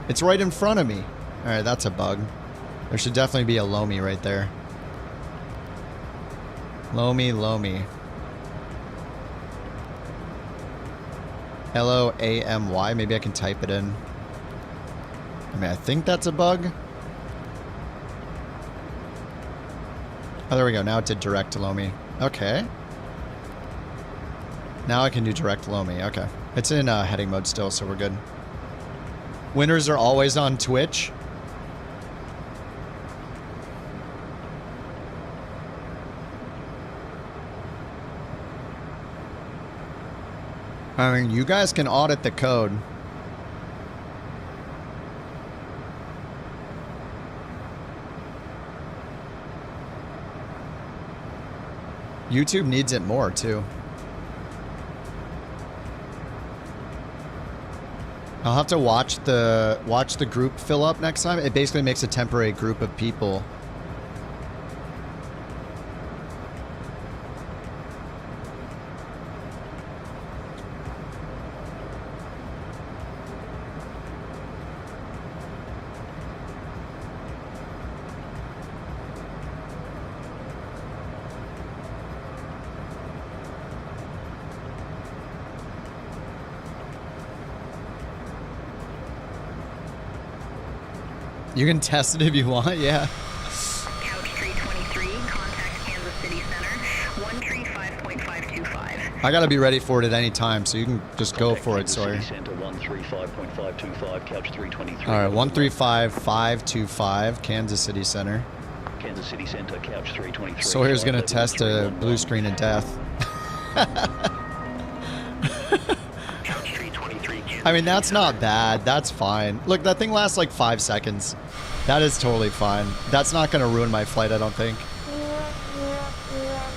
It's right in front of me. Alright, that's a bug. There should definitely be a Lomi right there. Lomi. L-O-A-M-Y. Maybe I can type it in. I mean, I think that's a bug. Oh, there we go. Now it did direct Lomi. Okay. Now I can do direct Lomi. Okay. It's in heading mode still, so we're good. Winners are always on Twitch. I mean, you guys can audit the code. YouTube needs it more, too. I'll have to watch the group fill up next time. It basically makes a temporary group of people. You can test it if you want, yeah. Couch Tree 23, contact Kansas City Center, 135.525. I gotta be ready for it at any time, so you can just go for it, Sawyer. Center 135.525, Couch 323. All right, 135.525, Kansas City Center. Kansas City Center, Couch 323. Sawyer's gonna test a blue screen of death. I mean, that's not bad. That's fine. Look, that thing lasts like 5 seconds. That is totally fine. That's not going to ruin my flight, I don't think.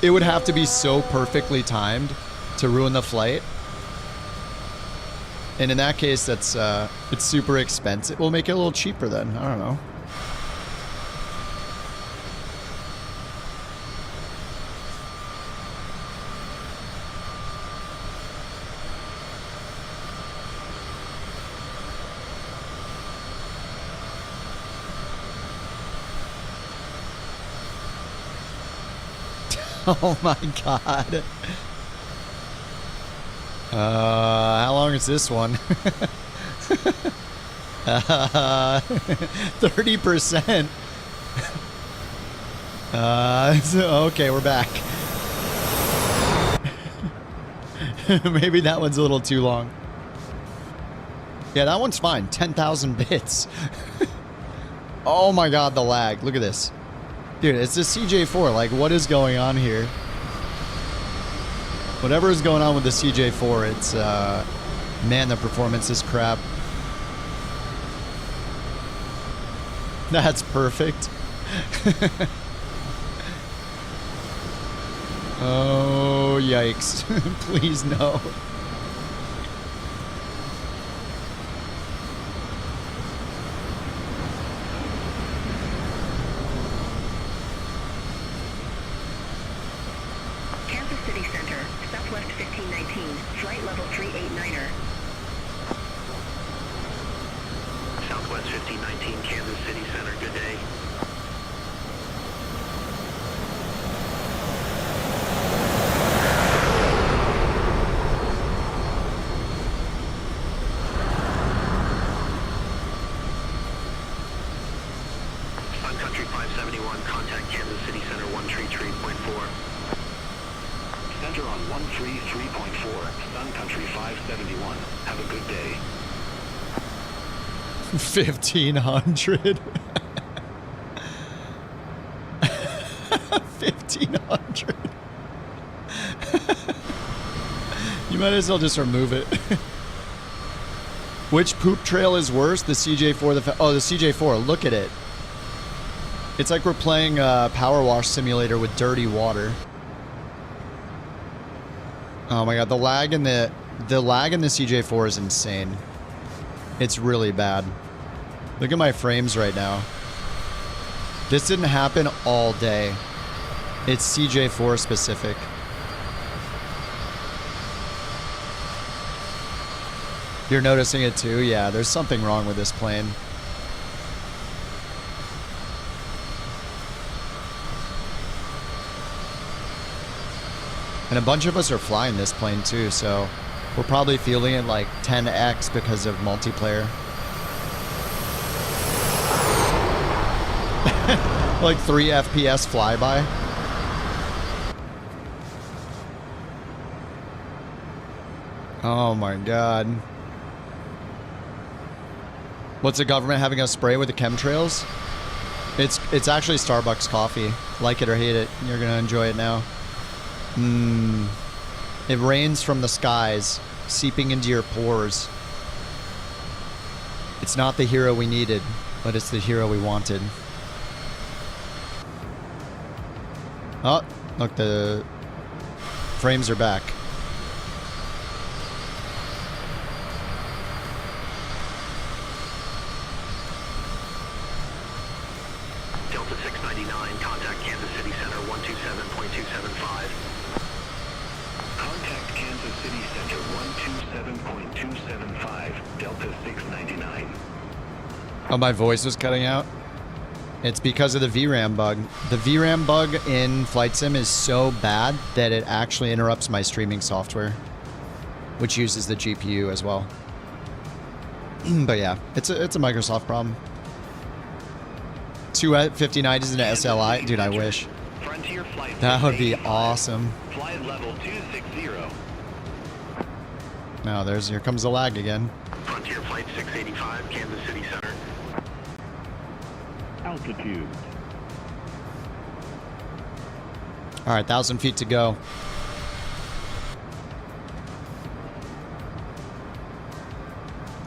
It would have to be so perfectly timed to ruin the flight. And in that case, that's it's super expensive. We'll make it a little cheaper then. I don't know. Oh my god. How long is this one? 30%. Okay, we're back. Maybe that one's a little too long. Yeah, that one's fine. 10,000 bits. Oh my god, the lag. Look at this. Dude, it's the CJ4. Like, what is going on here? Whatever is going on with the CJ4, it's, man, the performance is crap. That's perfect. Oh, yikes. Please, no. flight level 389er. Southwest 1519, Kansas City Center, good day. Sun Country 571, contact Kansas City Center 133.4. Center on 133.4, Sun Country 571. Have a good day. 1,500. 1,500. You might as well just remove it. Which poop trail is worse? The CJ4, the CJ4. Look at it. It's like we're playing a power wash simulator with dirty water. Oh my god, the lag in the CJ4 is insane. It's really bad. Look at my frames right now. This didn't happen all day. It's CJ4 specific. You're noticing it too? Yeah, there's something wrong with this plane. And a bunch of us are flying this plane too, so we're probably feeling it like 10x because of multiplayer. Like 3 FPS flyby. Oh my god. What's the government having us spray with the chemtrails? It's actually Starbucks coffee. Like it or hate it, you're gonna enjoy it now. It rains from the skies, seeping into your pores. It's not the hero we needed, but it's the hero we wanted. Oh, look, the frames are back. Delta 699, contact Kansas City Center 127.275. Contact Kansas City Center 127.275, Delta 699. Oh, my voice was cutting out? It's because of the VRAM bug. The VRAM bug in Flight Sim is so bad that it actually interrupts my streaming software, which uses the GPU as well. But yeah, it's a Microsoft problem. 2 5090s and an SLI? Dude, I wish. Frontier Flight That would be awesome. Flight level 260. Now, here comes the lag again. Frontier Flight 685, Kansas City Center. Altitude. All right, 1,000 feet to go.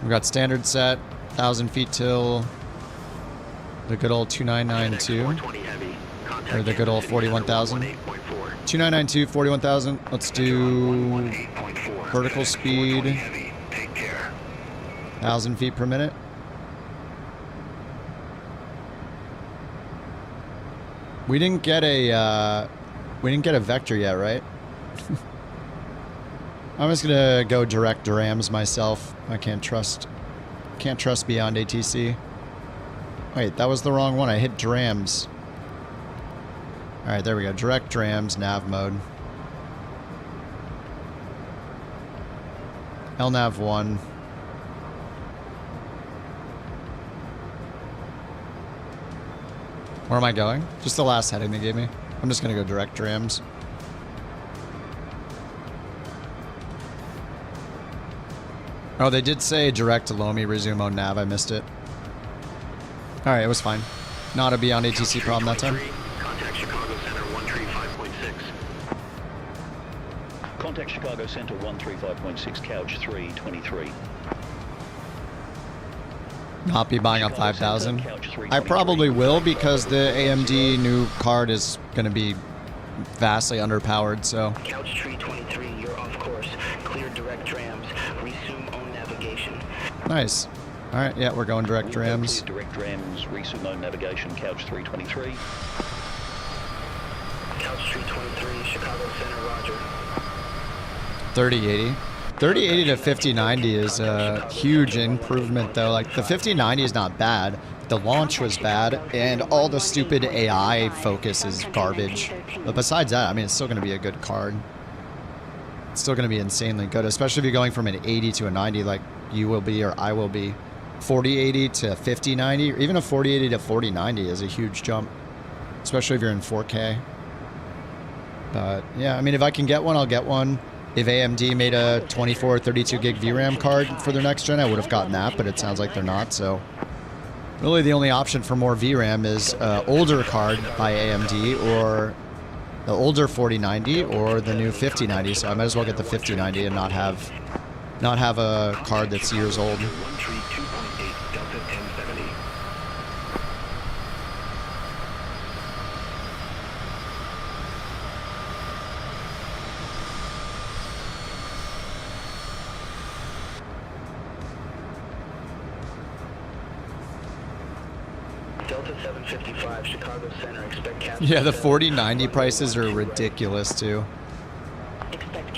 We got standard set, 1,000 feet till the good old 2992, or the good old 41,000. 2992, 41,000. Let's do vertical speed, 1,000 feet per minute. We didn't get a vector yet, right? I'm just gonna go direct drams myself. I can't trust beyond ATC. Wait, that was the wrong one. I hit drams. All right, there we go. Direct drams, nav mode. LNAV 1. Where am I going? Just the last heading they gave me. I'm just gonna go direct drams. Oh, they did say direct to Lomi, resume on nav. I missed it. All right, it was fine. Not a beyond ATC problem that time. Contact Chicago Center 135.6. Contact Chicago Center 135.6, couch 323. Not be buying up 5,000. I probably will because the AMD new card is going to be vastly underpowered, so. Couch tree 23, you're off course. Clear direct trams. Resume on navigation. Nice. All right, yeah, we're going direct trams. Direct trams, resume on navigation, couch 323. Couch tree 23, Chicago Center, roger. 3080. 3080 to 5090 is a huge improvement, though. Like, the 5090 is not bad. The launch was bad, and all the stupid AI focus is garbage. But besides that, I mean, it's still going to be a good card. It's still going to be insanely good, especially if you're going from an 80 to a 90 like you will be or I will be. 4080 to 5090, or even a 4080 to 4090 is a huge jump, especially if you're in 4K. But, yeah, I mean, if I can get one, I'll get one. If AMD made a 24 or 32 gig VRAM card for their next gen, I would have gotten that, but it sounds like they're not. So really the only option for more VRAM is older card by AMD, or the older 4090, or the new 5090. So I might as well get the 5090 and not have a card that's years old. Delta 755, Chicago Center, expect capture. Yeah, the 4090 prices are ridiculous too.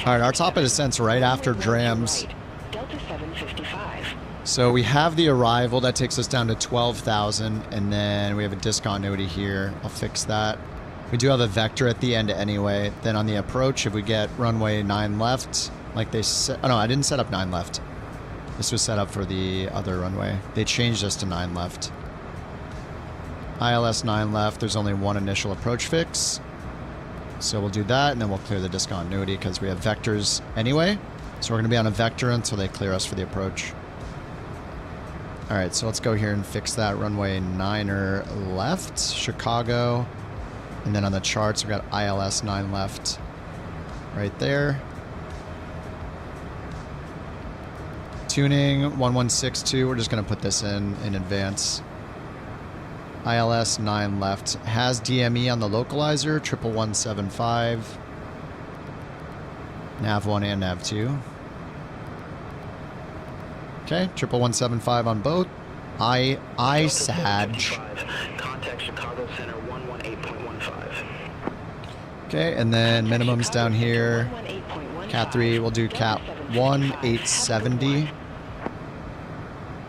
All right, our top of descent's right after drams. Delta 755. So we have the arrival that takes us down to 12,000, and then we have a discontinuity here. I'll fix that. We do have a vector at the end anyway. Then on the approach, if we get runway 9 left, like they said, oh no, I didn't set up 9 left. This was set up for the other runway. They changed us to 9 left. ILS 9 left, there's only one initial approach fix. So we'll do that, and then we'll clear the discontinuity because we have vectors anyway. So we're going to be on a vector until they clear us for the approach. All right, so let's go here and fix that runway 9er left, Chicago. And then on the charts, we've got ILS 9 left right there. Tuning 1162, we're just going to put this in advance. ILS 9 left. Has DME on the localizer, 11175. Nav 1 and Nav 2. Okay, 11175 on both. ISAG. Contact Chicago Center 118.15. Okay, and then minimums down here. Cat 3, we'll do Cat 1, 870.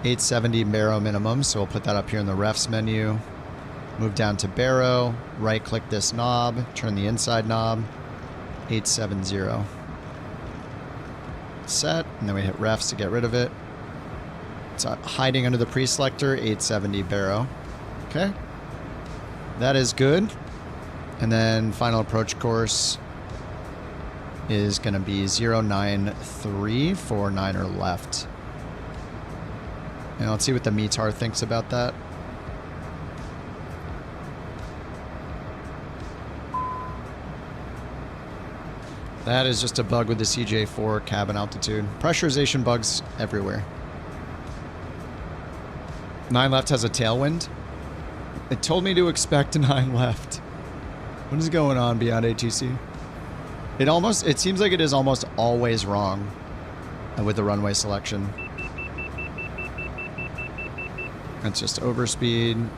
870 Barrow minimum, so we'll put that up here in the refs menu. Move down to Barrow, right click this knob, turn the inside knob, 870. Set, and then we hit refs to get rid of it. It's hiding under the pre-selector, 870 Barrow. Okay. That is good. And then final approach course is going to be 093 for 9er left. And let's see what the METAR thinks about that. That is just a bug with the CJ4 cabin altitude. Pressurization bugs everywhere. 9 left has a tailwind. It told me to expect a 9 left. What is going on beyond ATC? It seems like it is almost always wrong with the runway selection. That's just overspeed.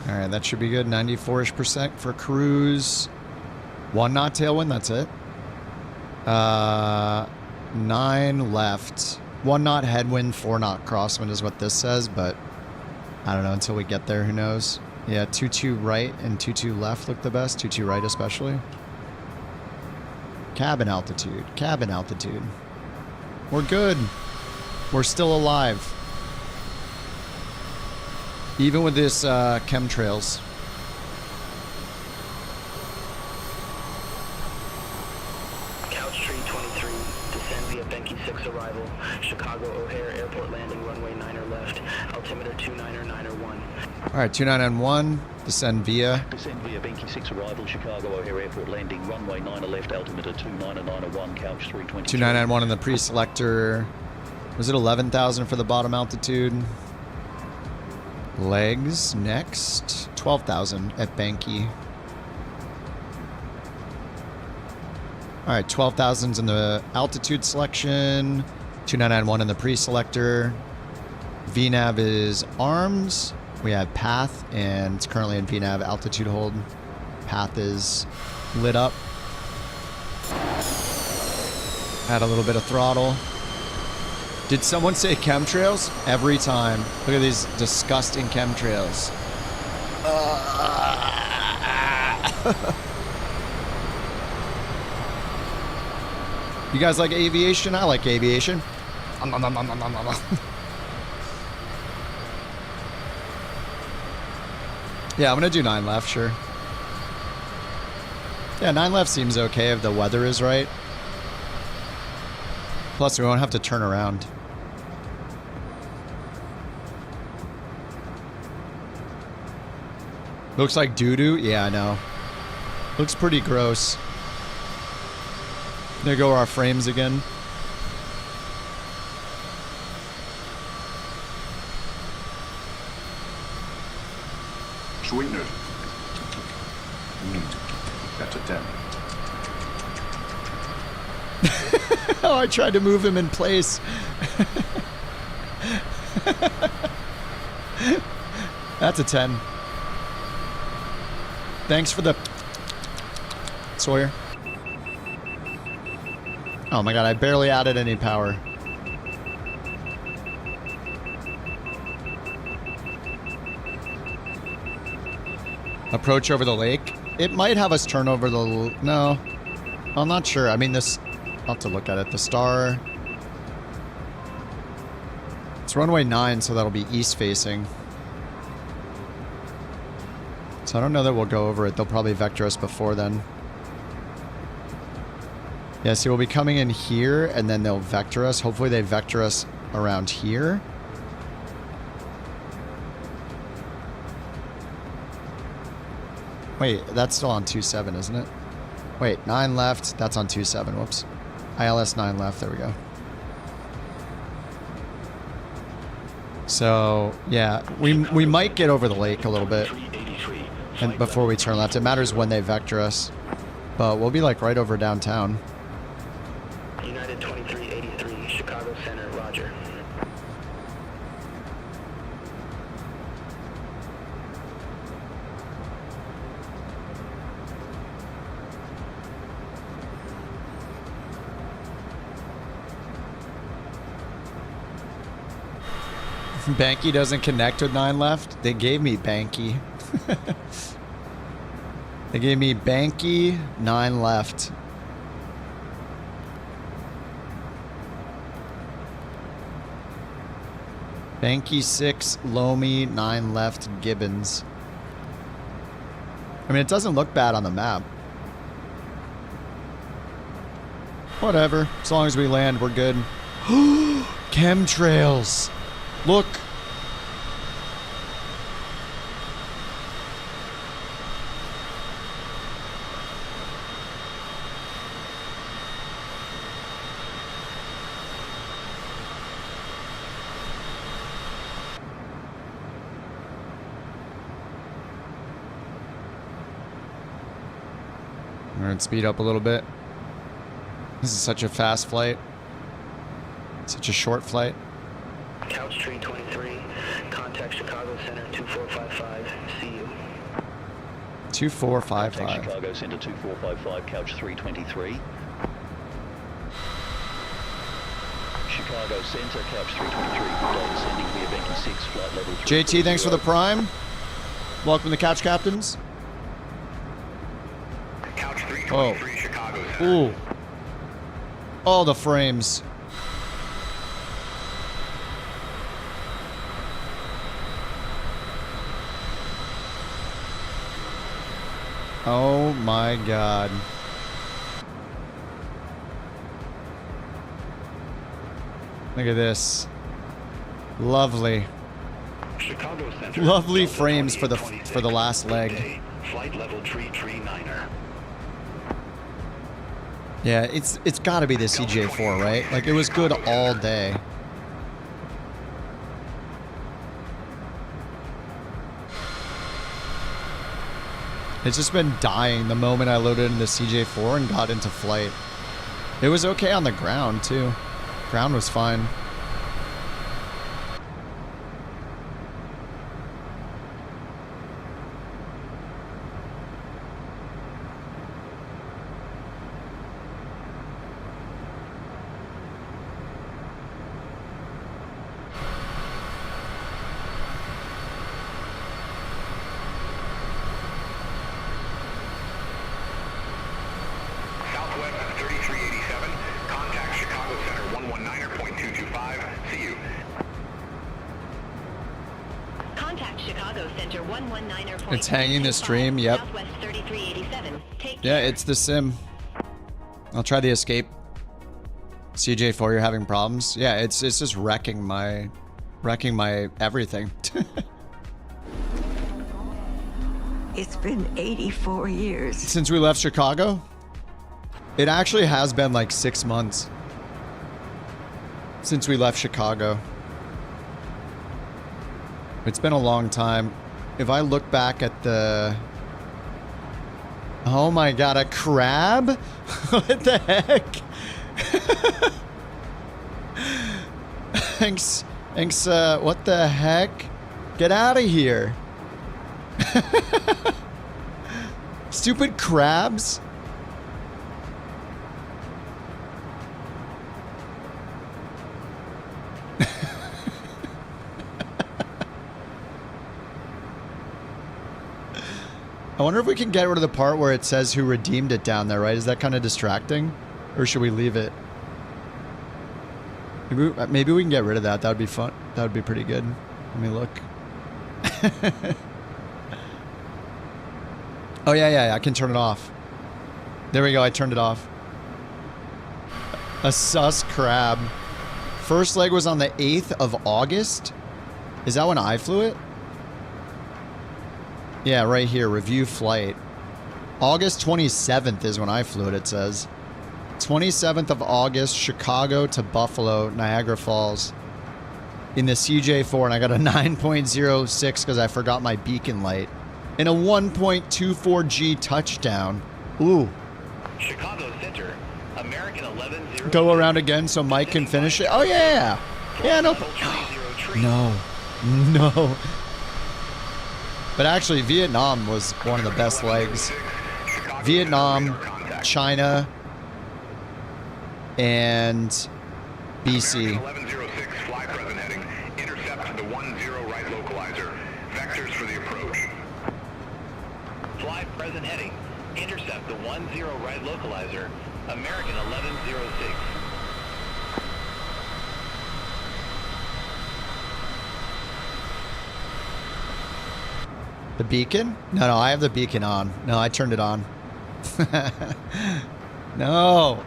Alright, that should be good. 94-ish% for cruise. 1 knot tailwind, that's it. 9 left. 1 knot headwind, 4 knot crosswind is what this says, but I don't know until we get there, who knows. Yeah, 2-2 right and 2-2 left look the best. 2-2 right especially. Cabin altitude. Cabin altitude. We're good. We're still alive. Even with this chemtrails. Couch Tree 23, descend via Benki 6 arrival, Chicago O'Hare Airport landing, runway 9er left, altimeter 29er 9er 1. Alright, 2991, descend via. Descend via Benki 6 arrival, Chicago O'Hare Airport landing, runway 9er left, altimeter 29er 9er 1, Couch 320. 2991 in the pre-selector. Was it 11,000 for the bottom altitude? Legs next. 12,000 at Benki. Alright, 12,000's in the altitude selection. 2991 in the pre-selector. VNAV is arms. We have path, and it's currently in VNAV altitude hold. Path is lit up. Add a little bit of throttle. Did someone say chemtrails? Every time. Look at these disgusting chemtrails. You guys like aviation? I like aviation. Yeah, I'm gonna do 9 left, sure. Yeah, 9 left seems okay if the weather is right. Plus, we won't have to turn around. Looks like doo-doo? Yeah, I know. Looks pretty gross. There go our frames again. Sweetener. That's a 10. Oh, I tried to move him in place. That's a 10. Thanks for the Sawyer. Oh my god, I barely added any power. Approach over the lake. It might have us turn over the... No. I'm not sure. I mean, this... I'll have to look at it. The star... It's runway 9, so that'll be east-facing. So I don't know that we'll go over it. They'll probably vector us before then. Yeah, see, we'll be coming in here, and then they'll vector us. Hopefully they vector us around here. Wait, that's still on 27, isn't it? Wait, 9 left. That's on 27. Whoops. ILS 9 left. There we go. So, yeah, we might get over the lake a little bit and before we turn left. It matters when they vector us. But we'll be like right over downtown. United 2383, Chicago Center, roger. Banky doesn't connect with 9 left. They gave me Banky. They gave me Banky, 9 left. Banky 6, Lomi, 9 left, Gibbons. I mean, it doesn't look bad on the map. Whatever. As long as we land, we're good. Chemtrails. Look. We're going to speed up a little bit. This is such a fast flight. Such a short flight. Couch Tree 23, contact Chicago Center 2455, see you. 2455. Contact Chicago Center 2455, Couch 323. Chicago Center, Couch 323, good day, descending via Benky 6, flight level 3. JT, thanks for the prime. Welcome to Couch Captains. Couch 323, Chicago Center. Ooh. All the frames. Oh my God. Look at this. Lovely. Chicago Center. Lovely frames for the last leg. Flight level 339er. Yeah, it's got to be the CJ4, right? Like, it was good all day. It's just been dying the moment I loaded in the CJ4 and got into flight. It was okay on the ground, too. Ground was fine. It's hanging the stream, yep. Yeah, it's the sim. I'll try the escape. CJ4, you're having problems? Yeah, it's just wrecking my everything. It's been 84 years. Since we left Chicago? It actually has been like 6 months since we left Chicago. It's been a long time. If I look back at the... Oh my God, a crab? What the heck? Thanks, what the heck? Get out of here. Stupid crabs. I wonder if we can get rid of the part where it says who redeemed it down there, right? Is that kind of distracting? Or should we leave it? Maybe we can get rid of that. That would be fun. That would be pretty good. Let me look. Oh, yeah. I can turn it off. There we go. I turned it off. A sus crab. First leg was on the 8th of August. Is that when I flew it? Yeah, right here, review flight. August 27th is when I flew it, it says. 27th of August, Chicago to Buffalo, Niagara Falls. In the CJ4, and I got a 9.06 because I forgot my beacon light. And a 1.24G touchdown. Ooh. Chicago Center, American 11-0. Go around again so Mike can finish it. Oh, yeah. Yeah, no. No. But actually, Vietnam was one of the best legs. Vietnam, China, and BC. The 10 right localizer, American 1106. The beacon? No, I have the beacon on. No, I turned it on. No.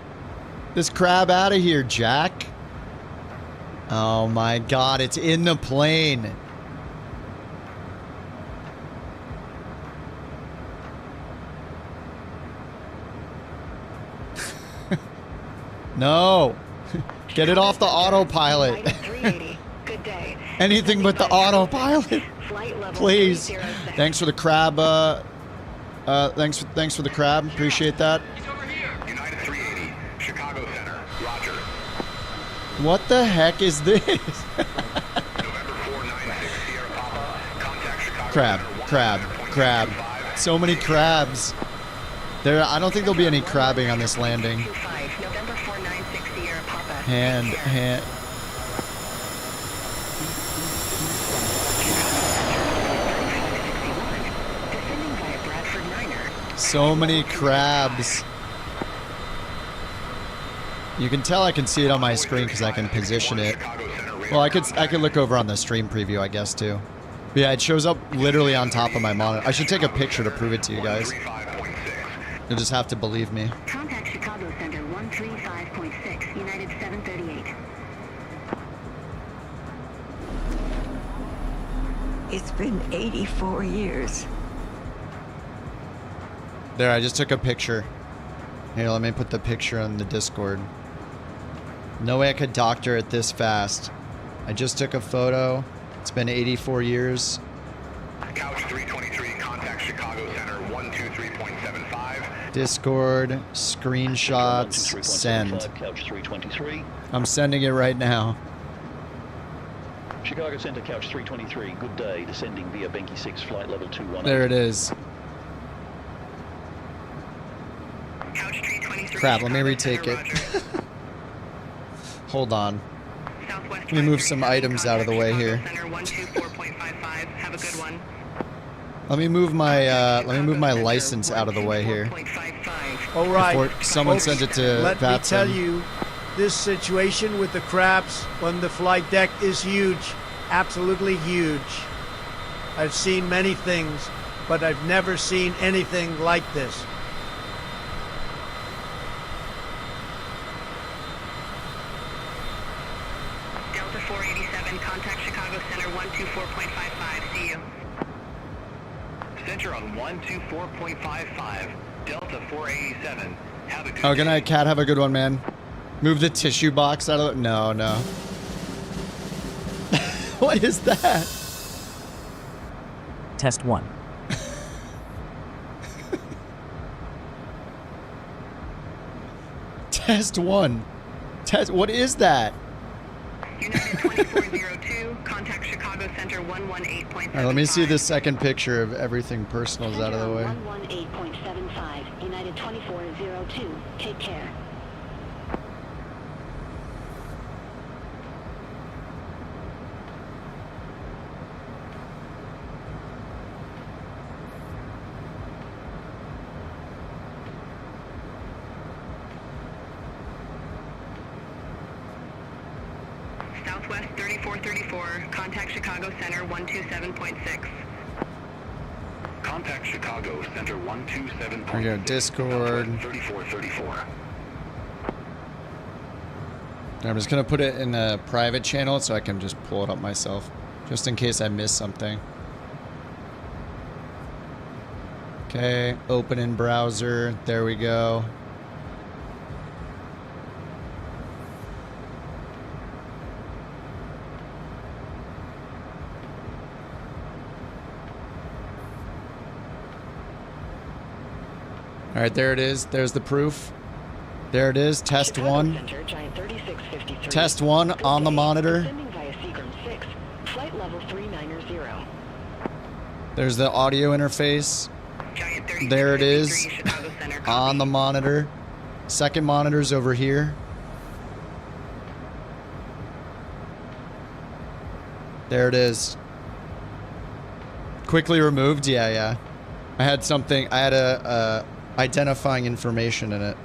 This crab out of here, Jack. Oh my god, it's in the plane. No. Get it off the autopilot. Anything but the autopilot. Please. Thanks for the crab. Thanks for the crab. Appreciate that. United 380, Chicago Center, roger. What the heck is this? November 496, Sierra Papa, contact Chicago Crab, crab, crab. So many crabs. There, I don't think there'll be any crabbing on this landing. November 496, Sierra Papa. Hand. So many crabs. You can tell I can see it on my screen because I can position it. Well, I could look over on the stream preview, I guess, too. But yeah, it shows up literally on top of my monitor. I should take a picture to prove it to you guys. You'll just have to believe me. Contact Chicago Center 135.6, United 738. It's been 84 years. There, I just took a picture. Here, let me put the picture on the Discord. No way I could doctor it this fast. I just took a photo. It's been 84 years. Couch 323, contact Chicago Center 123.75. Discord, screenshots, send. Couch 323. I'm sending it right now. Chicago Center, Couch 323. Good day. Descending via Benki 6, flight level 218. There it is. Crap, let me retake it. Hold on. Let me move some items out of the way here. Let me move my license out of the way here. All right. Before someone sent it to Let me tell Batson. you, this situation with the crabs on the flight deck is huge. Absolutely huge. I've seen many things, but I've never seen anything like this. Delta 487, contact Chicago Center 124.55. See you. Center on 124.55, Delta 487. Have a good Oh, good night, Cat. Have a good one, man. Move the tissue box out of the... No, no. What is that? Test 1. Test 1. What is that? United 2402, contact Chicago Center 118.75. All right, let me see the second picture of everything personal is out of the way. 118.75, United 2402. Take care. Southwest 3434, contact Chicago Center 127.6. Contact Chicago Center 127.6. There we go, Discord. 3434. I'm just gonna put it in a private channel so I can just pull it up myself, just in case I miss something. Okay, open in browser. There we go. All right, there it is. There's the proof. There it is. Test 1. Test 1 on the monitor. There's the audio interface. There it is on the monitor. Second monitor's over here. There it is. Quickly removed. Yeah. I had something. I had identifying information in it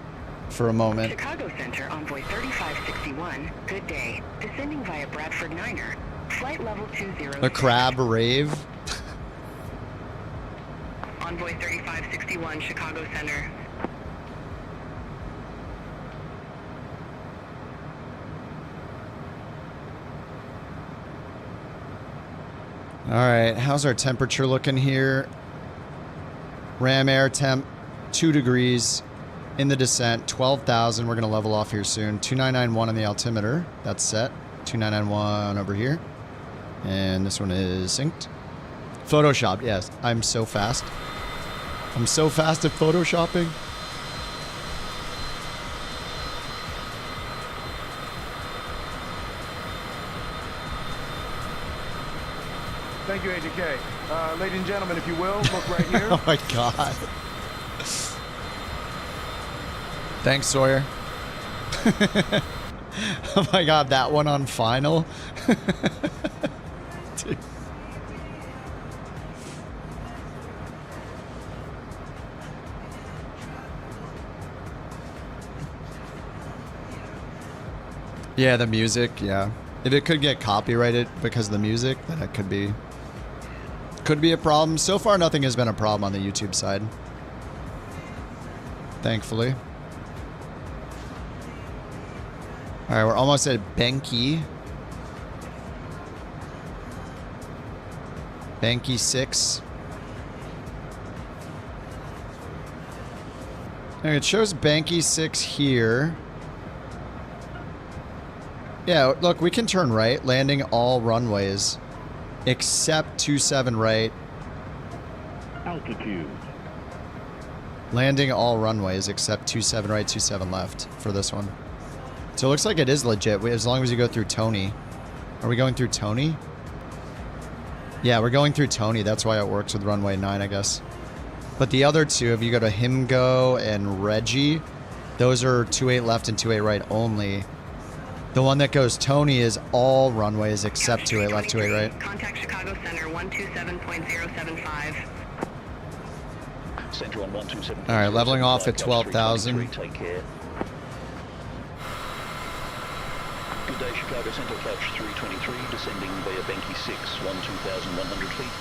for a moment. Chicago Center, Envoy 3561. Good day. Descending via Bradford Niner. Flight level 20. A crab rave. Envoy 3561, Chicago Center. All right, how's our temperature looking here? Ram air temp, 2 degrees in the descent, 12,000. We're going to level off here soon. 2991 on the altimeter. That's set. 2991 over here. And this one is synced. Photoshopped, yes. I'm so fast. I'm so fast at photoshopping. Thank you, AJK. Ladies and gentlemen, if you will, look right here. Oh my god. Thanks, Sawyer. Oh my god, that one on final. Dude. Yeah, the music, yeah. If it could get copyrighted because of the music, then it could be a problem. So far, nothing has been a problem on the YouTube side. Thankfully. All right, we're almost at Benki. Benki 6. Okay, it shows Benki 6 here. Yeah, look, we can turn right, landing all runways, except 27 right. Altitude. Landing all runways, except 27 right, 27 left for this one. So it looks like it is legit, as long as you go through Tony. Are we going through Tony? Yeah, we're going through Tony. That's why it works with runway 9, I guess. But the other two, if you go to Himgo and Reggie, those are 28 left and 28 right only. The one that goes Tony is all runways except 28 left, 28 right. Contact Chicago Center 127.075. Center on 127. All right, leveling off at 12,000. Take care. Good day, Chicago Center, Couch 323, descending via Benki 6, 12,100 feet.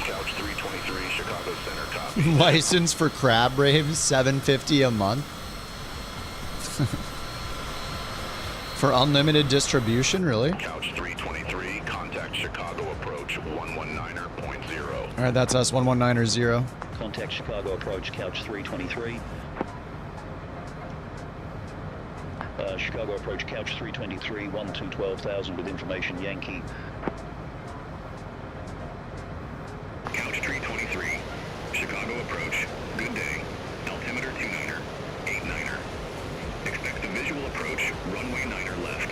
Couch 323, Chicago Center, copy. License for crab rave, $750 a month. For unlimited distribution, really? Couch 323, contact Chicago approach 119.0. All right, that's us, 119.0. Contact Chicago approach, Couch 323. Chicago approach, Couch 323, 12,000 with information, Yankee. Couch 323, Chicago approach, good day, altimeter 29er, 89er. Expect the visual approach, runway 9er left.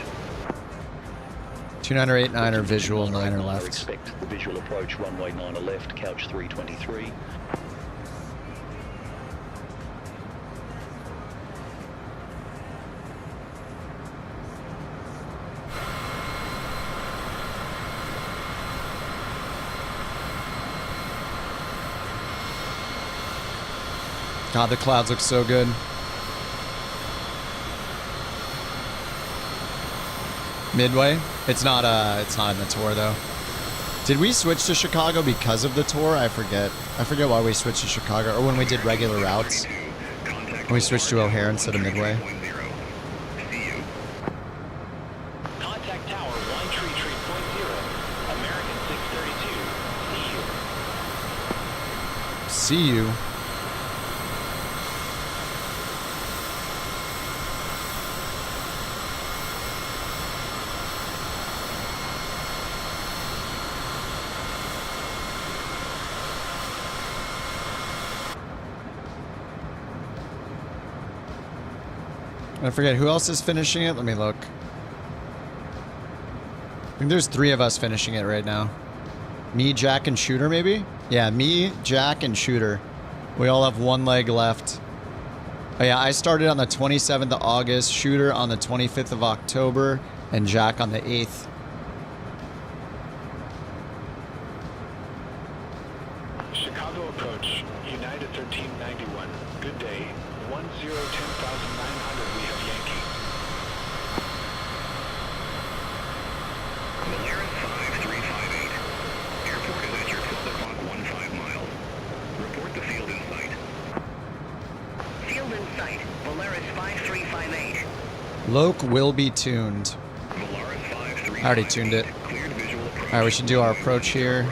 29er, 89er, visual 9er left. Expect the visual approach, runway 9er left, Couch 323. God, the clouds look so good. Midway? It's not in the tour though. Did we switch to Chicago because of the tour? I forget. I forget why we switched to Chicago, or when we did regular routes. When we switched to O'Hare instead of Midway. Contact tower 133.0, American 632, See you. I forget who else is finishing it. Let me look. I think there's 3 of us finishing it right now. Me, Jack, and Shooter, maybe? Yeah, me, Jack, and Shooter. We all have 1 leg left. Oh yeah, I started on the 27th of August, Shooter on the 25th of October, and Jack on the 8th. approach. United 1391. Good day. 10 10,900. We have Yankee. Polaris 5358. Airport is at your 12 o'clock 15 miles. Report the field in sight. Field in sight. Polaris 5358. Loc will be tuned. I already tuned it. Alright, we should do our approach here.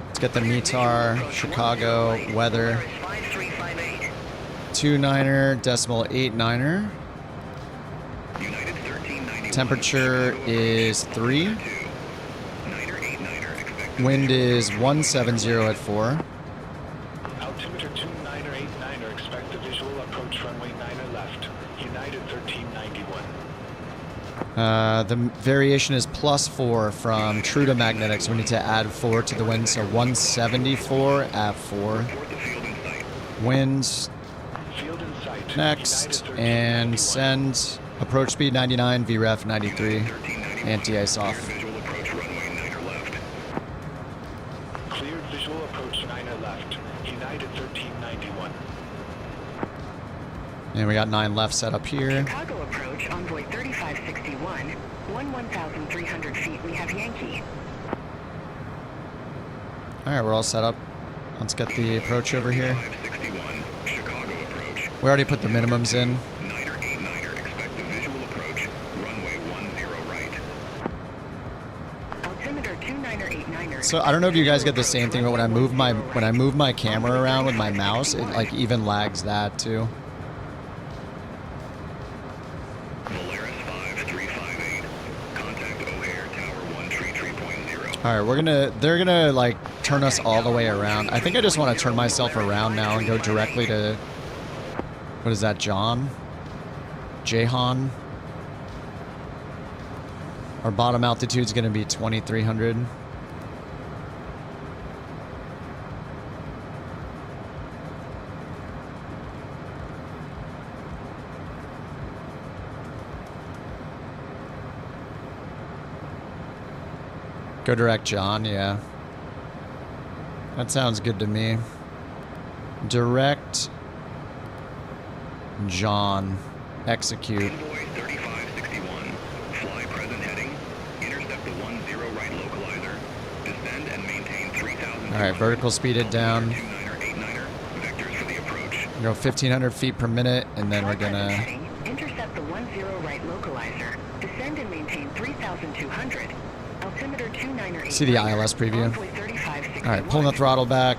Let's get the METAR, Chicago, weather. 29er, decimal 89er. Temperature is 3. Wind is 170 at 4. Altimeter 29er, expect the visual approach runway 9er left. United 1391. The variation is +4 from true to magnetic, so we need to add 4 to the wind, so 174 at 4. Winds next, and send approach speed 99, VREF 93, anti-ice off. Cleared visual approach 9er left. United 1391. And we got 9 left set up here. Chicago approach, envoy 3561. 1,300 feet, we have Yankee. Alright, we're all set up. Let's get the approach over here. We already put the minimums in. So I don't know if you guys get the same thing, but when I move my camera around with my mouse, it like even lags that too. Alright, they're gonna like turn us all the way around. I think I just want to turn myself around now and go directly to, what is that, John? Jahan? Our bottom altitude is gonna be 2,300. Go direct John, yeah. That sounds good to me. Direct John. Execute. Envoy 3561. Fly present heading. Intercept the 10 right localizer. Descend and maintain 3,000. Alright, vertical speed it down. Vectors for the approach. Go 1,500 feet per minute, and then we're gonna... Intercept the 10 right localizer. Descend and maintain 3,200. Altimeter 29er. See the ILS preview. Alright, pulling the throttle back.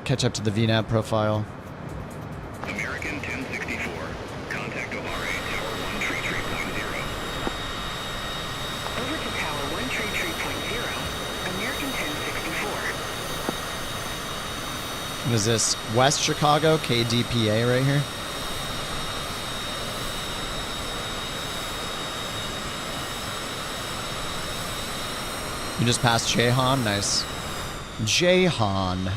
Catch up to the VNAV profile. American 1064. Contact ORA Tower 133.0. Over to Tower 133.0. American 1064. What is this? West Chicago, KDPA right here? You just passed Jahan? Nice. Jahan.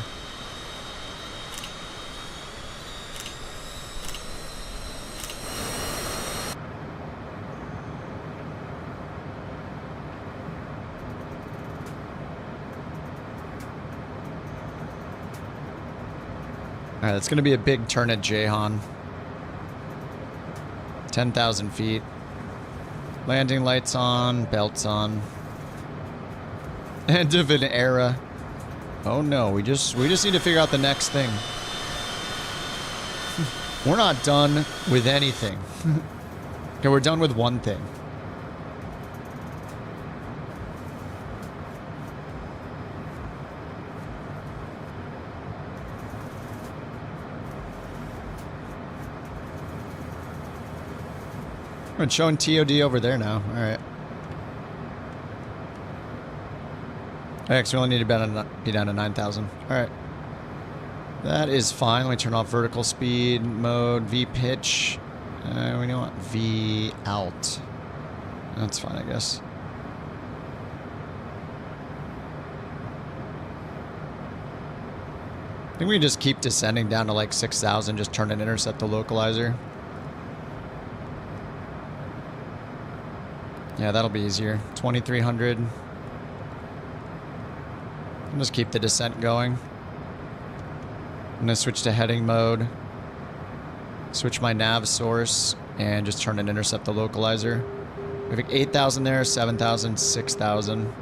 Alright, it's going to be a big turn at Jahan. 10,000 feet. Landing lights on, belts on. End of an era. Oh no, we just need to figure out the next thing. We're not done with anything. Okay, we're done with one thing. It's showing TOD over there now. All right. X, we only need to be down to 9,000. All right. That is fine. Let me turn off vertical speed mode, V pitch. We don't want V out. That's fine, I guess. I think we can just keep descending down to like 6,000, just turn and intercept the localizer. Yeah, that'll be easier. 2,300. And just keep the descent going. I'm gonna switch to heading mode. Switch my nav source and just turn and intercept the localizer. We have 8,000 there, 7,000, 6,000.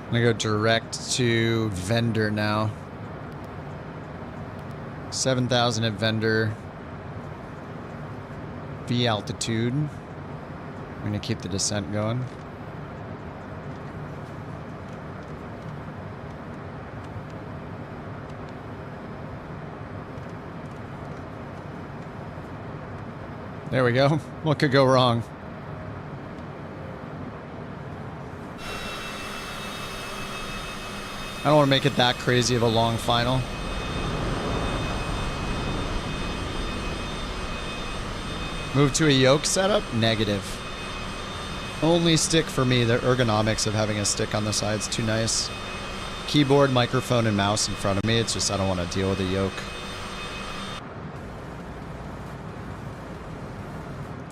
I'm gonna go direct to vendor now. 7,000 at vendor. V altitude. I'm gonna keep the descent going. There we go. What could go wrong? I don't want to make it that crazy of a long final. Move to a yoke setup? Negative. Only stick for me. The ergonomics of having a stick on the side's too nice. Keyboard, microphone, and mouse in front of me. It's just I don't want to deal with a yoke.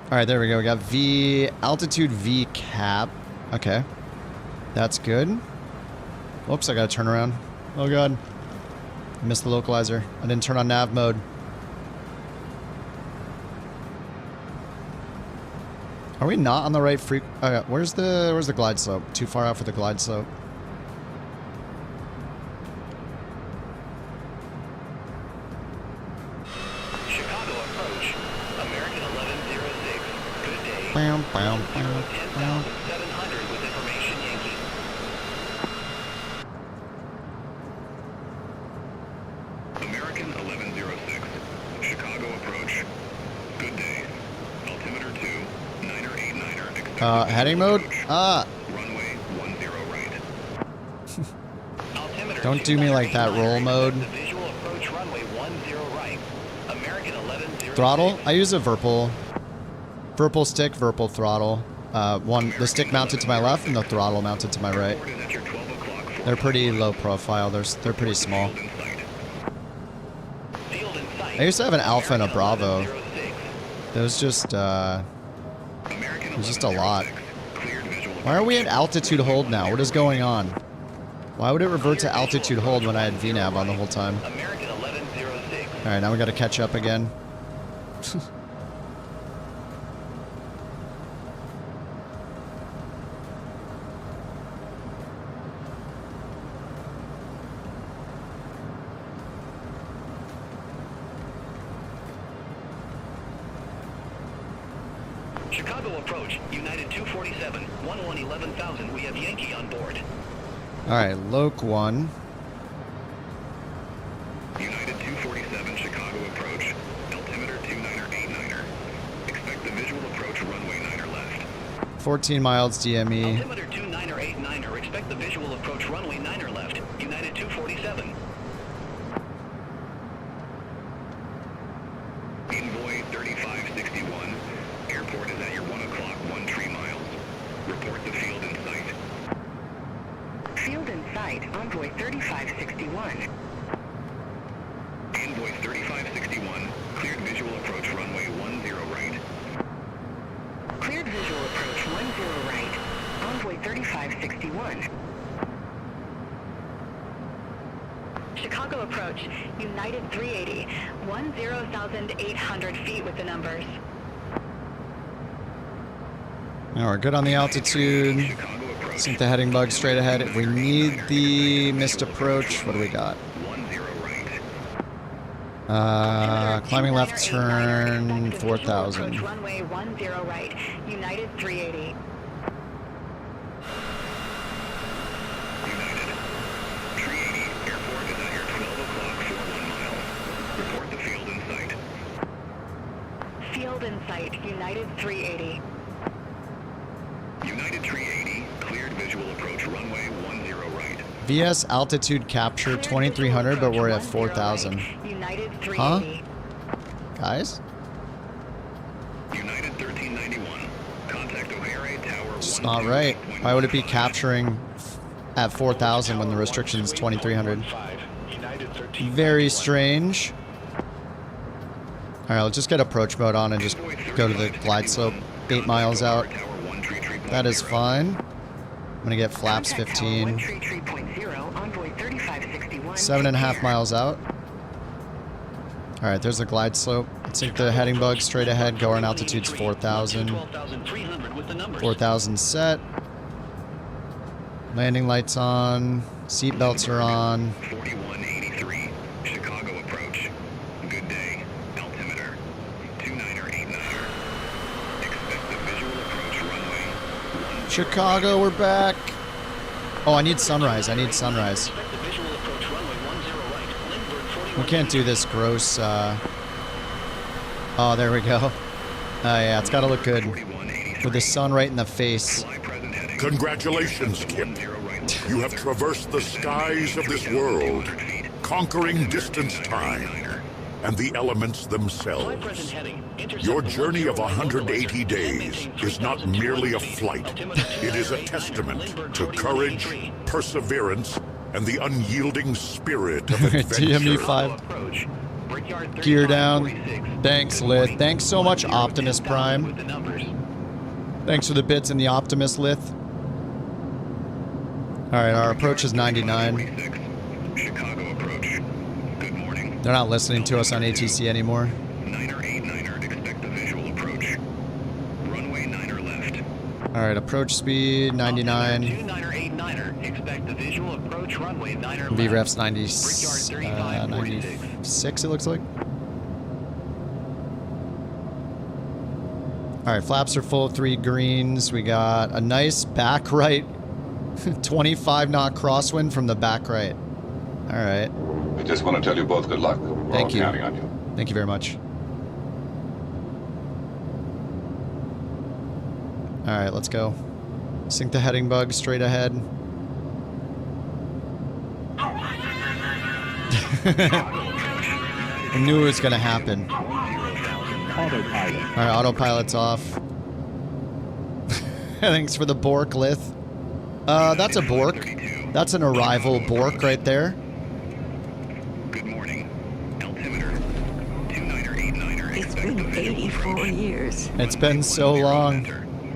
Alright, there we go. We got V, altitude V cap. Okay. That's good. Whoops, I gotta turn around. Oh god. I missed the localizer. I didn't turn on nav mode. Are we not on the right oh yeah, where's the glide slope? Too far out for the glide slope. Chicago approach. American 1106. Good day. Bam, bam, 10,700 with information Yankee. American 1106. Chicago approach. Good day. Altimeter 2, 9er 89er. Heading mode? Ah. Runway 10 right. Don't do me like that, roll mode. Visual approach runway 10 right. American 1106. Throttle? I use a Virpul. Virpul stick, Virpul throttle. The stick mounted to my left and the throttle mounted to my right. They're pretty low profile. They're pretty small. I used to have an Alpha and a Bravo. There's just a lot. Why are we at altitude hold now? What is going on? Why would it revert to altitude hold when I had VNAV on the whole time? Alright, now we gotta catch up again. Chicago approach, United 247, 11,000. We have Yankee on board. Alright, Loc 1. United 247 Chicago approach. Altimeter 29er 89er. Expect the visual approach runway 9er left. 14 miles DME. Altimeter 29er 89er. Expect the visual approach runway 9er left. United 247. Envoy 3561. Airport is at your 1 o'clock 13 miles. Report the field in sight. Field in sight, Envoy 3561. Envoy 3561. Cleared visual approach runway 10 right. Cleared visual approach 10 right. Envoy 3561. Chicago approach, United 380, 10,800 feet with the numbers. Now we're good on the altitude. Sync the heading bug straight ahead. If we need the missed approach, what do we got? Climbing left turn 4,000. Runway 10 right, United 380. United 380. Airport is at your 12 o'clock 41 miles. Report the field in sight. Field in sight, United 380. United 380, cleared visual approach runway 10 right. VS altitude capture 2,300, but we're at 4,000. Huh? Guys? United 1391, contact O'Hare Tower. It's not right. Why would it be capturing at 4,000 when the restriction is 2,300? Very strange. Alright, let's just get approach mode on and just go to the glide slope 8 miles out. That is fine. I'm gonna get flaps 15. 7.5 miles out. Alright, there's the glide slope. Let's take the heading bug straight ahead. Going altitude's 4,000. 4,000 set. Landing lights on. Seat belts are on. 4183, Chicago approach. Good day. Altimeter 29er89er. Expect the visual approach runway. Chicago, we're back. Oh, I need sunrise. I need sunrise. We can't do this gross. Oh, there we go. Oh, yeah, it's got to look good. With the sun right in the face. Congratulations, KIP. You have traversed the skies of this world, conquering distance-time and the elements themselves. Your journey of 180 days is not merely a flight. It is a testament to courage, perseverance, and the unyielding spirit of adventure. TME5. Gear down. Thanks, Lith. Thanks so much, Optimus Prime. Thanks for the bits in the Optimus Lith. Alright, our approach is 99. Chicago approach. Good morning. They're not listening to us on ATC anymore. 9er89er, expect the visual approach. Runway 9er left. Alright, approach speed 99. 9er89er, expect the visual approach runway 9er left. VREF's 96, it looks like. Alright, flaps are full, 3 greens. We got a nice back right 25 knot crosswind from the back right. Alright. I just want to tell you both good luck. We're Thank all you. counting on you. Thank you very much. Alright, let's go. Sink the heading bug straight ahead. I knew it was going to happen. Autopilot. Alright, autopilot's off. Thanks for the bork, Lith. That's a bork. That's an arrival bork right there. Good morning. Altimeter 29er89er. It's been 84 years. It's been so long.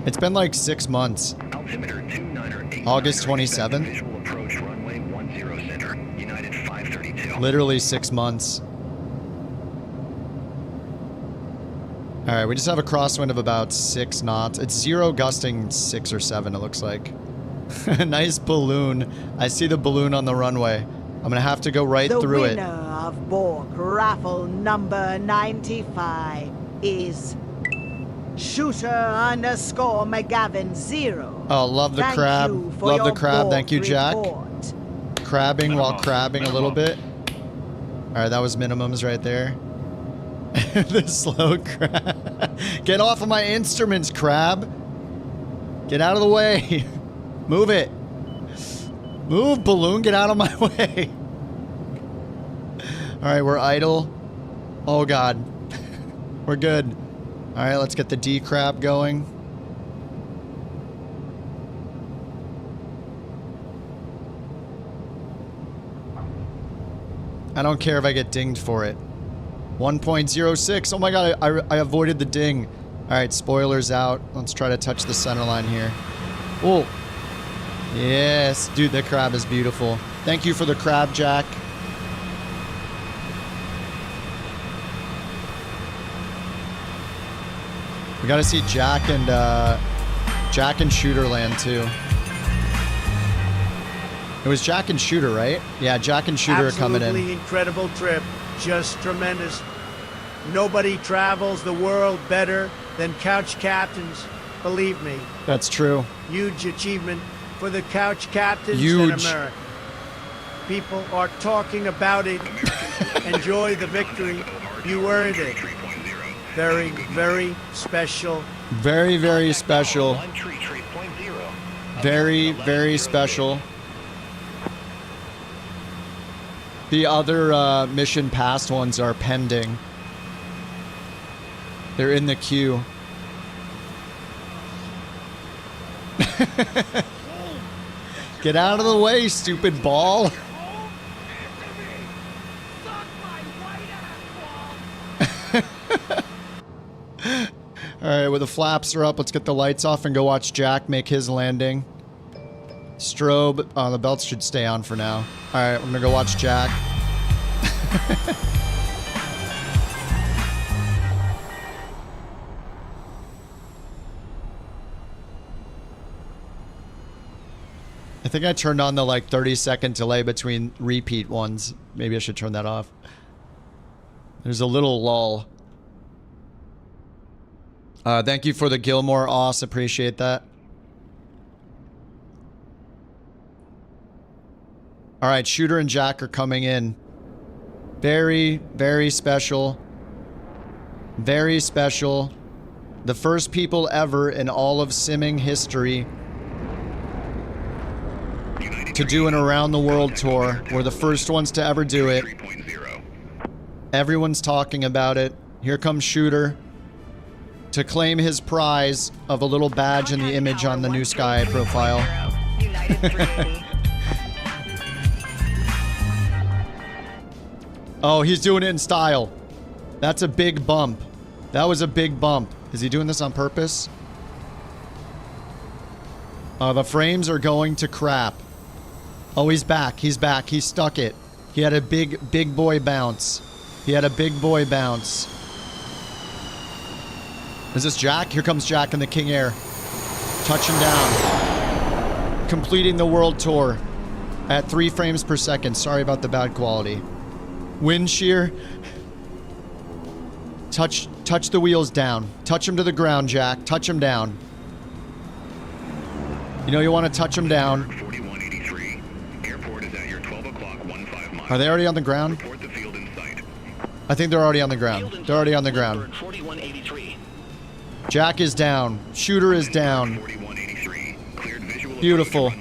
It's been like 6 months. Altimeter 29er89er. August 27th. Visual approach runway 10 center. United 532. Literally 6 months. Alright, we just have a crosswind of about 6 knots. It's 0 gusting 6 or 7, it looks like. Nice balloon. I see the balloon on the runway. I'm gonna have to go right through it. The winner of Bork raffle number 95 is Shooter_McGavin0. Oh, love the crab. Love the crab. Thank you, Jack. Crabbing while crabbing a little bit. Alright, that was minimums right there. The slow crab. Get off of my instruments, crab. Get out of the way. Move it. Move, balloon. Get out of my way. Alright, we're idle. Oh, God. We're good. Alright, let's get the D crab going. I don't care if I get dinged for it. 1.06. Oh my god, I avoided the ding. Alright, spoilers out. Let's try to touch the center line here. Oh. Yes, dude, the crab is beautiful. Thank you for the crab, Jack. We gotta see Jack and Shooterland too. It was Jack and Shooter, right? Yeah, Jack and Shooter are coming in. Absolutely incredible trip. Just tremendous. Nobody travels the world better than Couch Captains. Believe me. That's true. Huge achievement for the Couch Captains Huge. in America. People are talking about it. Enjoy the victory. You earned it. Very, very special. Very, very special. Very, very special. The other mission past ones are pending. They're in the queue. Get out of the way, stupid ball. Alright, well the flaps are up. Let's get the lights off and go watch Jack make his landing. Strobe. Oh, the belts should stay on for now. Alright, we're gonna go watch Jack. I think I turned on the like 30-second delay between repeat ones. Maybe I should turn that off. There's a little lull. Thank you for the Gilmore Oss. Appreciate that. All right, Shooter and Jack are coming in. Very, very special. Very special. The first people ever in all of simming history to do an around the world tour. We're the first ones to ever do it. Everyone's talking about it. Here comes Shooter to claim his prize of a little badge and the image on the NewSky profile. Oh, he's doing it in style. That's a big bump. That was a big bump. Is he doing this on purpose? The frames are going to crap. Oh, he's back. He's back. He stuck it. He had a big boy bounce. He had a big boy bounce. Is this Jack? Here comes Jack in the King Air. Touching down. Completing the world tour at 3 frames per second. Sorry about the bad quality. Wind shear. Touch the wheels down. Touch them to the ground, Jack. Touch them down. You know you want to touch them down. 4183. Airport is at your 12 o'clock 15 miles. Are they already on the ground? Report the field in sight. I think they're already on the ground. They're already on the ground. 4183. Jack is down. Shooter is down. Beautiful. 2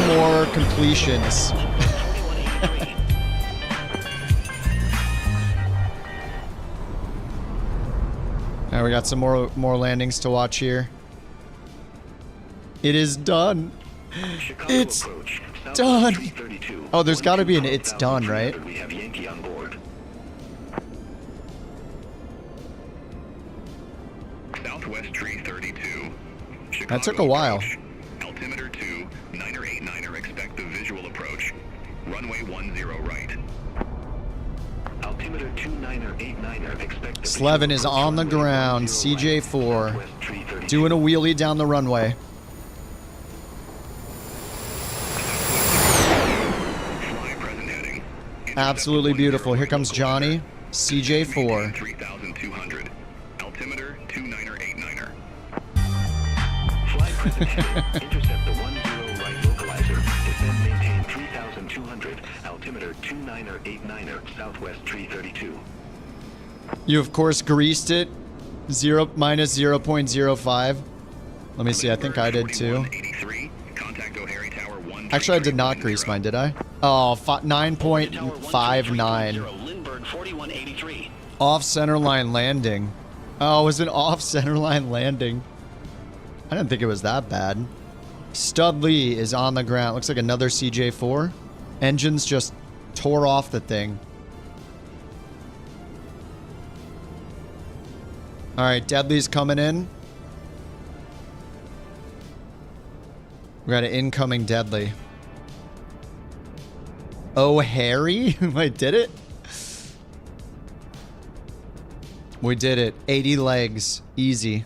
more completions. Now we got some more landings to watch here. It is done. It's done. Oh, there's got to be an "it's done," right? We have Yankee on board. Southwest tree 32. That took a while. Altimeter 2, 9er 89er, expect the visual approach. Runway 10 right. Altimeter 29er 89er, expect the Slevin is on the ground. CJ4 doing a wheelie down the runway. Absolutely beautiful. Here comes Johnny. CJ4. 3200. Altimeter 29er 89er. Fly present heading. Intercept the 10 right localizer. Descend maintain 3200. Altimeter 29er 89er. Southwest tree 32. You of course greased it. Minus 0.05. Let me see. I think I did too. Actually, I did not grease mine, did I? Oh, 9.59. Off centerline landing. Oh, it was an off centerline landing. I didn't think it was that bad. Studley is on the ground. Looks like another CJ4. Engines just tore off the thing. All right, Deadly's coming in. We got an incoming Deadly. Oh, Harry? Wait, did it? We did it. 80 legs. Easy.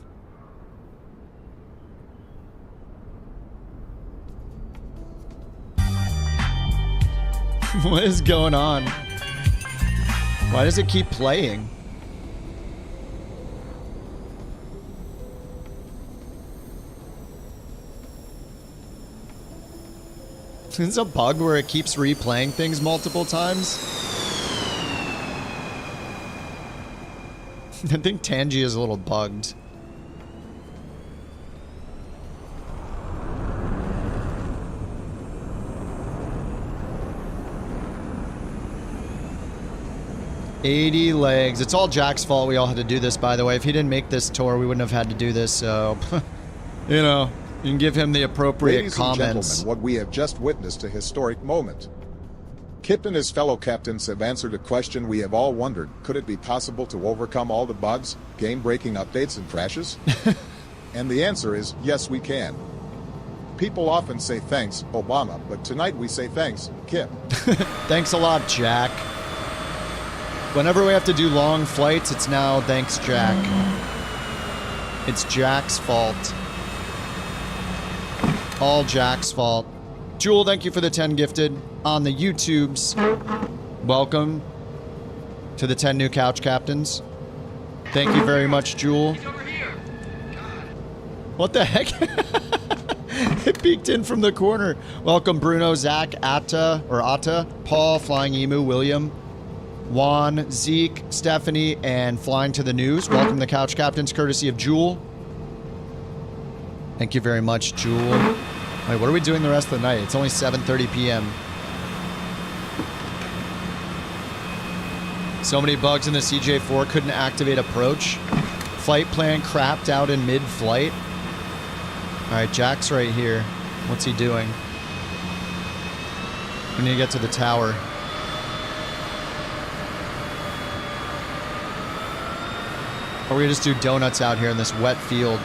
What is going on? Why does it keep playing? Is a bug where it keeps replaying things multiple times? I think Tangy is a little bugged. $80 legs. It's all Jack's fault we all had to do this, by the way. If he didn't make this tour, we wouldn't have had to do this, so... you know, you can give him the appropriate comments. Ladies and gentlemen, what we have just witnessed a historic moment. Kip and his fellow captains have answered a question we have all wondered. Could it be possible to overcome all the bugs, game-breaking updates, and crashes? And the answer is, yes, we can. People often say thanks, Obama, but tonight we say thanks, Kip. Thanks a lot, Jack. Whenever we have to do long flights, it's now thanks, Jack. It's Jack's fault. All Jack's fault. Jewel, thank you for the 10 gifted on the YouTubes. Welcome to the 10 new Couch Captains. Thank you very much, Jewel. What the heck? It peeked in from the corner. Welcome, Bruno, Zach, Atta, Paul, Flying Emu, William, Juan, Zeke, Stephanie, and Flying to the News. Welcome to Couch Captains, courtesy of Jewel. Thank you very much, Jewel. Wait, what are we doing the rest of the night? It's only 7:30 p.m. So many bugs in the CJ4, couldn't activate approach. Flight plan crapped out in mid-flight. Alright, Jack's right here. What's he doing? We need to get to the tower. Or we could just do donuts out here in this wet field.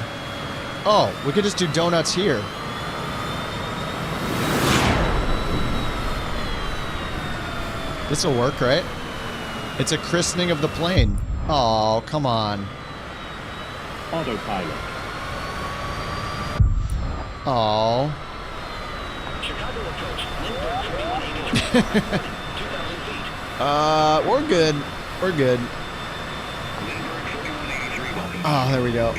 Oh, we could just do donuts here. This'll work, right? It's a christening of the plane. Oh, come on. Autopilot. Oh. Chicago approach, Lindbergh 4183. 2,000 feet. We're good. We're good. Oh, there we go.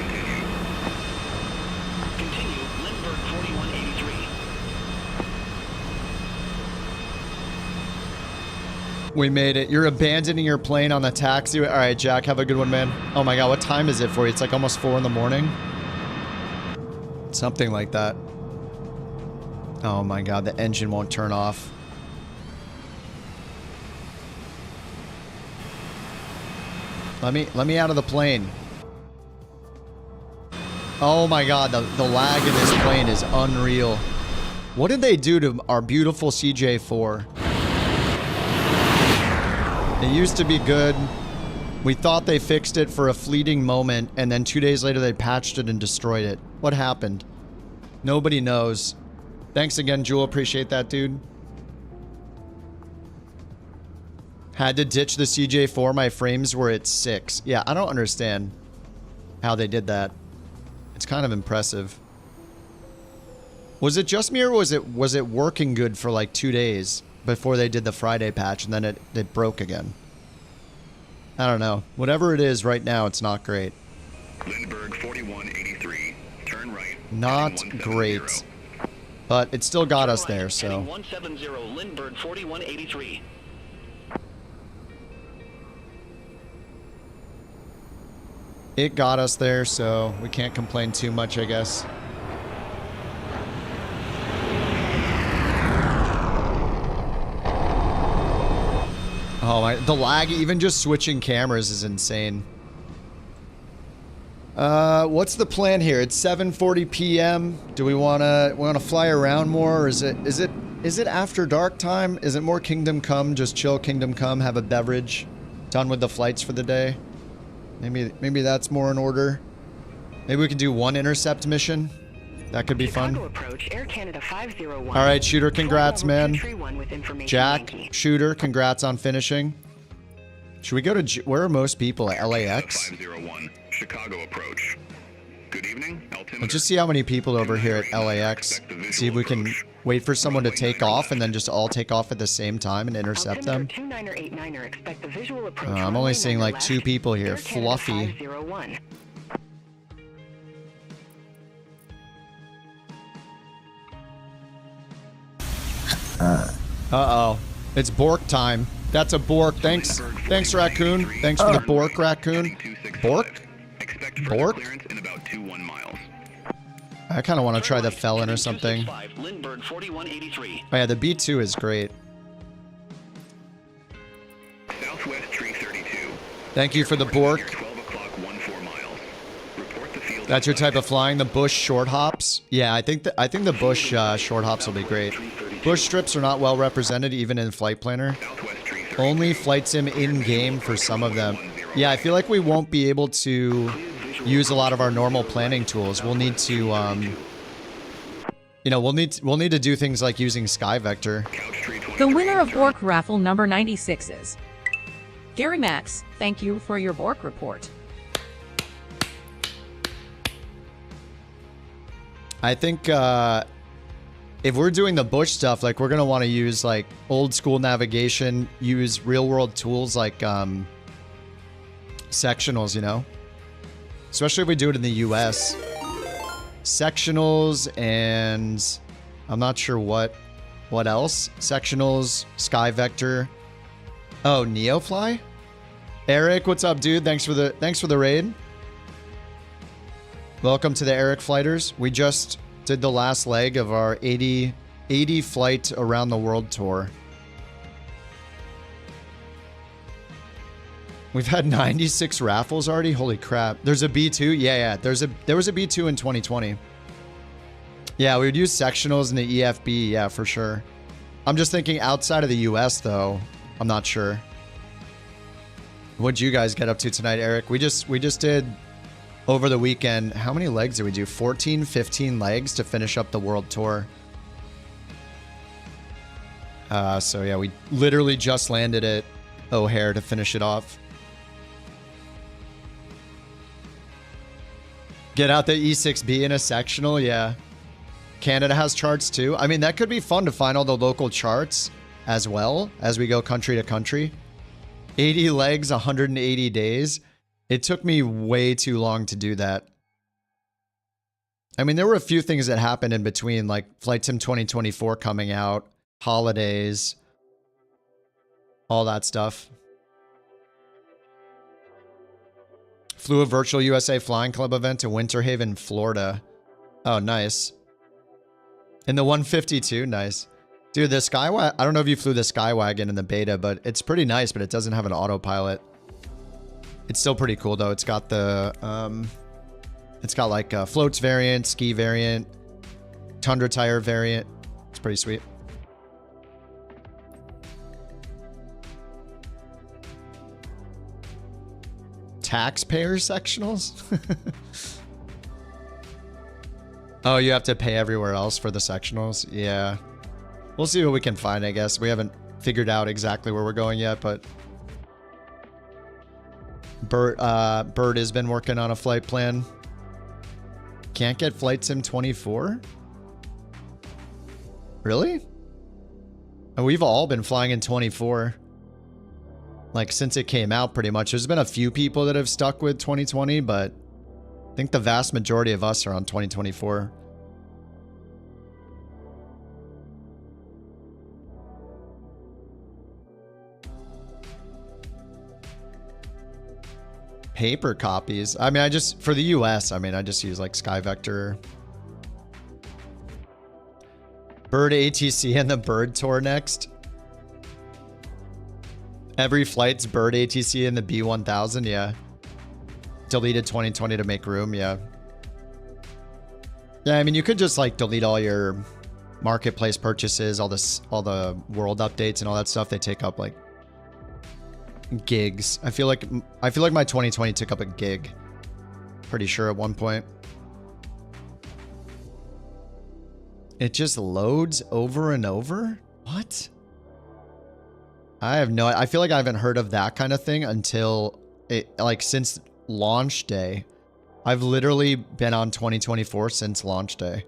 Continue, Lindbergh 4183. We made it. You're abandoning your plane on the taxi. All right, Jack, have a good one, man. Oh my God, what time is it for you? It's like almost 4 in the morning. Something like that. Oh my God, the engine won't turn off. Let me out of the plane. Oh my God, the lag in this plane is unreal. What did they do to our beautiful CJ4? It used to be good. We thought they fixed it for a fleeting moment, and then 2 days later they patched it and destroyed it. What happened? Nobody knows. Thanks again, Jewel. Appreciate that, dude. Had to ditch the CJ4. My frames were at 6. Yeah, I don't understand how they did that. It's kind of impressive. Was it just me, or was it working good for like 2 days before they did the Friday patch, and then it broke again? I don't know. Whatever it is right now, it's not great. Lindbergh 4183. Turn right. Not great. But it still got us there, so. 170 Lindbergh 4183. It got us there, so we can't complain too much, I guess. Oh my, the lag, even just switching cameras is insane. What's the plan here? It's 7:40 p.m. Do we wanna fly around more, or is it after dark time? Is it more Kingdom Come, just chill Kingdom Come, have a beverage, done with the flights for the day? Maybe that's more in order. Maybe we could do one intercept mission. That could be fun. Approach, Air Canada 501. All right, Shooter, congrats, man. Jack, Shooter, congrats on finishing. Should we go to... Where are most people? At LAX? 501, Chicago approach. Good evening, altimeter. Let's just see how many people over here at LAX. See if we can wait for someone to take off and then just all take off at the same time and intercept them. I'm only seeing like 2 people here. Fluffy. Uh-oh. It's Bork time. That's a Bork. Thanks, Raccoon. Thanks for the Bork, Raccoon. Bork? Bork? I kind of want to try the Felon or something. Oh yeah, the B2 is great. Thank you for the Bork. That's your type of flying, the Bush short hops? Yeah, I think the Bush short hops will be great. Bush strips are not well represented even in Flight Planner. Only Flight Sim in-game for some of them. Yeah, I feel like we won't be able to use a lot of our normal planning tools. We'll need to, you know, we'll need to do things like using Sky Vector. The winner of Bork raffle number 96 is Gary Max. Thank you for your Bork report. I think if we're doing the bush stuff, like we're gonna want to use like old school navigation, use real world tools like sectionals, you know, especially if we do it in the US. Sectionals and I'm not sure what else. Sectionals, Sky Vector. Oh, Neofly. Eric, what's up, dude? Thanks for the raid. Welcome to the Eric Flighters. We just did the last leg of our 80 flight around the world tour. We've had 96 raffles already. Holy crap. There's a B2. Yeah. There was a B2 in 2020. Yeah, we would use sectionals in the EFB. Yeah, for sure. I'm just thinking outside of the US though. I'm not sure. What'd you guys get up to tonight, Eric? We just did over the weekend. How many legs did we do? 14, 15 legs to finish up the world tour. So yeah, we literally just landed at O'Hare to finish it off. Get out the E6B in a sectional, yeah. Canada has charts too. I mean, that could be fun to find all the local charts as well as we go country to country. 80 legs, 180 days. It took me way too long to do that. I mean, there were a few things that happened in between, like Flight Sim 2024 coming out, holidays, all that stuff. Flew a virtual USA Flying Club event to Winter Haven, Florida. Oh, nice. In the 152, nice. Dude, the Skywagon, I don't know if you flew the Skywagon in the beta, but it's pretty nice, but it doesn't have an autopilot. It's still pretty cool though. It's got the, it's got like a floats variant, ski variant, tundra tire variant. It's pretty sweet. Taxpayer sectionals? Oh, you have to pay everywhere else for the sectionals? Yeah. We'll see what we can find, I guess. We haven't figured out exactly where we're going yet, but Bird has been working on a flight plan. Can't get Flight Sim 24? Really? And we've all been flying in 24. Like, since it came out, pretty much. There's been a few people that have stuck with 2020, but I think the vast majority of us are on 2024. Paper copies. I mean, for the US, I mean, I just use like Sky Vector. Bird ATC and the Bird Tour next. Every flight's Bird ATC in the B1000, yeah. Deleted 2020 to make room, yeah. Yeah, I mean, you could just like delete all your marketplace purchases, all the world updates and all that stuff. They take up like gigs. I feel like my 2020 took up a gig. Pretty sure at one point. It just loads over and over? What? I feel like I haven't heard of that kind of thing until since launch day. I've literally been on 2024 since launch day.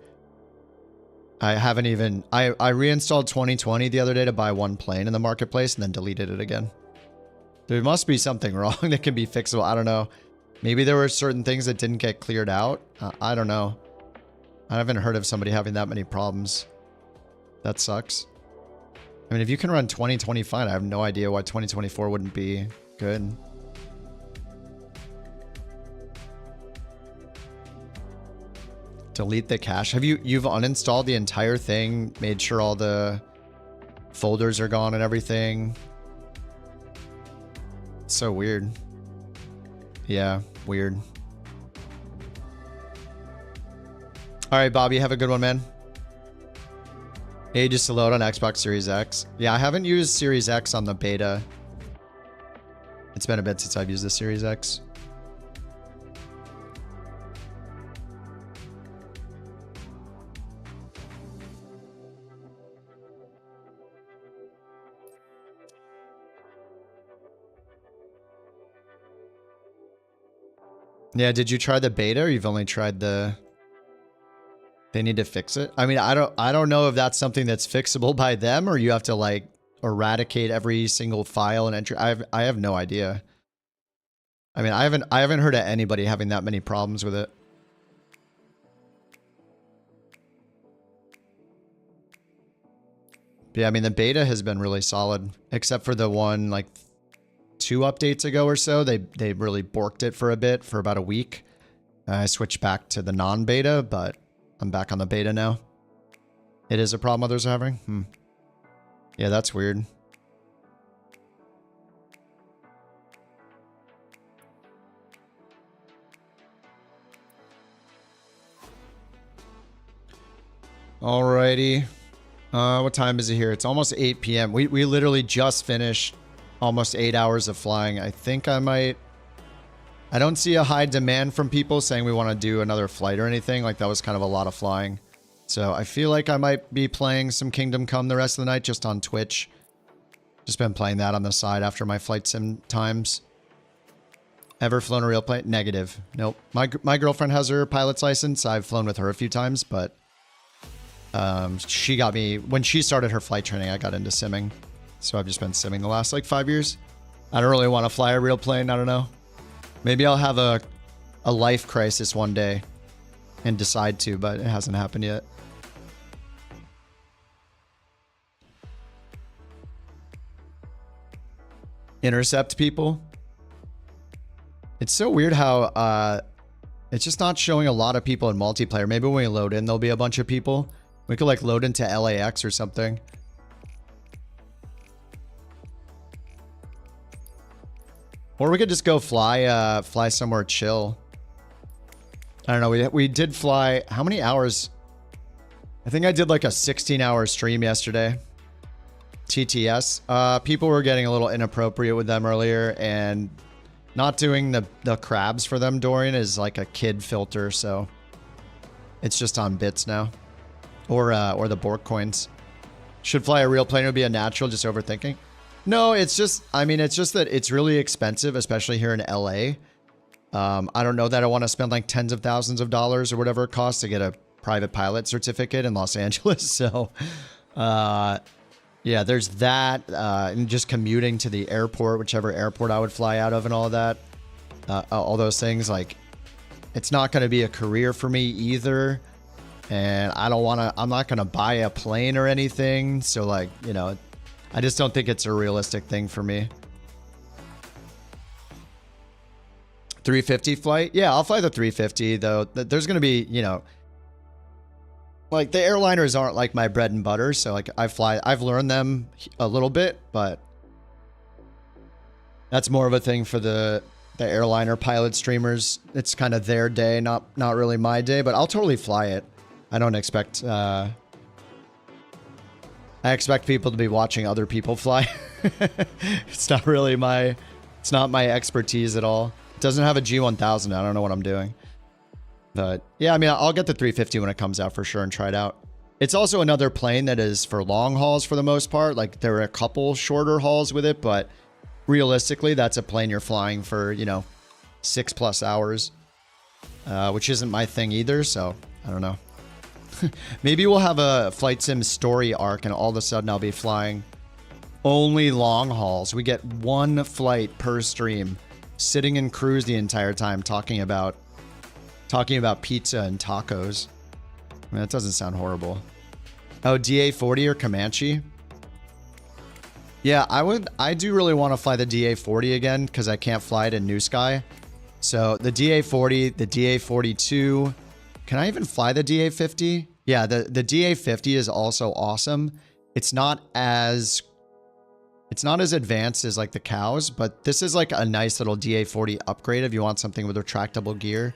I haven't even, I reinstalled 2020 the other day to buy one plane in the marketplace and then deleted it again. There must be something wrong that can be fixable. I don't know. Maybe there were certain things that didn't get cleared out. I don't know. I haven't heard of somebody having that many problems. That sucks. I mean, if you can run 2020 fine, I have no idea why 2024 wouldn't be good. Delete the cache. You've uninstalled the entire thing, made sure all the folders are gone and everything? So weird. Yeah, weird. All right, Bobby, have a good one, man. Ages to load on Xbox Series X. Yeah, I haven't used Series X on the beta. It's been a bit since I've used the Series X. Yeah, did you try the beta or you've only tried the... They need to fix it? I mean, I don't know if that's something that's fixable by them or you have to like eradicate every single file and entry. I have no idea. I mean, I haven't heard of anybody having that many problems with it. But yeah, I mean, the beta has been really solid, except for the one like 2 updates ago or so. They really borked it for a bit, for about a week. I switched back to the non-beta, but I'm back on the beta now. It is a problem others are having? Yeah, that's weird. Alrighty. What time is it here? It's almost 8 p.m. We literally just finished almost 8 hours of flying. I think I might... I don't see a high demand from people saying we want to do another flight or anything. Like, that was kind of a lot of flying. So I feel like I might be playing some Kingdom Come the rest of the night just on Twitch. Just been playing that on the side after my flight sim times. Ever flown a real plane? Negative. Nope. My girlfriend has her pilot's license. I've flown with her a few times, but she got me... When she started her flight training, I got into simming. So I've just been simming the last, like, 5 years. I don't really want to fly a real plane. I don't know. Maybe I'll have a life crisis one day and decide to, but it hasn't happened yet. Intercept people. It's so weird how it's just not showing a lot of people in multiplayer. Maybe when we load in, there'll be a bunch of people. We could like load into LAX or something. Or we could just go fly somewhere chill. I don't know. We did fly... How many hours? I think I did like a 16-hour stream yesterday. TTS. People were getting a little inappropriate with them earlier, and not doing the crabs for them, Dorian, is like a kid filter, so it's just on bits now. Or the BorkCoins. Should fly a real plane, it would be a natural, just overthinking. No, it's just, I mean, it's just that it's really expensive, especially here in LA. I don't know that I want to spend like tens of thousands of dollars or whatever it costs to get a private pilot certificate in Los Angeles. So, yeah, there's that. And just commuting to the airport, whichever airport I would fly out of and all of that. All those things, like, it's not going to be a career for me either. And I don't want to, I'm not going to buy a plane or anything. So, like, you know, I just don't think it's a realistic thing for me. 350 flight? Yeah, I'll fly the 350, though. There's going to be, you know, like the airliners aren't like my bread and butter. So like I've learned them a little bit, but that's more of a thing for the airliner pilot streamers. It's kind of their day, not really my day, but I'll totally fly it. I don't expect, I expect people to be watching other people fly. It's not really it's not my expertise at all. It doesn't have a G1000. I don't know what I'm doing. But yeah, I mean, I'll get the 350 when it comes out for sure and try it out. It's also another plane that is for long hauls for the most part. Like there are a couple shorter hauls with it, but realistically, that's a plane you're flying for, you know, 6+ hours, which isn't my thing either. So I don't know. Maybe we'll have a flight sim story arc and all of a sudden I'll be flying only long hauls. We get one flight per stream, sitting in cruise the entire time talking about pizza and tacos. I mean, that doesn't sound horrible. Oh, DA40 or Comanche? Yeah, I do really want to fly the DA40 again because I can't fly it in NewSky. So the DA40, the DA42. Can I even fly the DA50? Yeah, the DA50 is also awesome. It's not as advanced as like the cows, but this is like a nice little DA40 upgrade if you want something with retractable gear.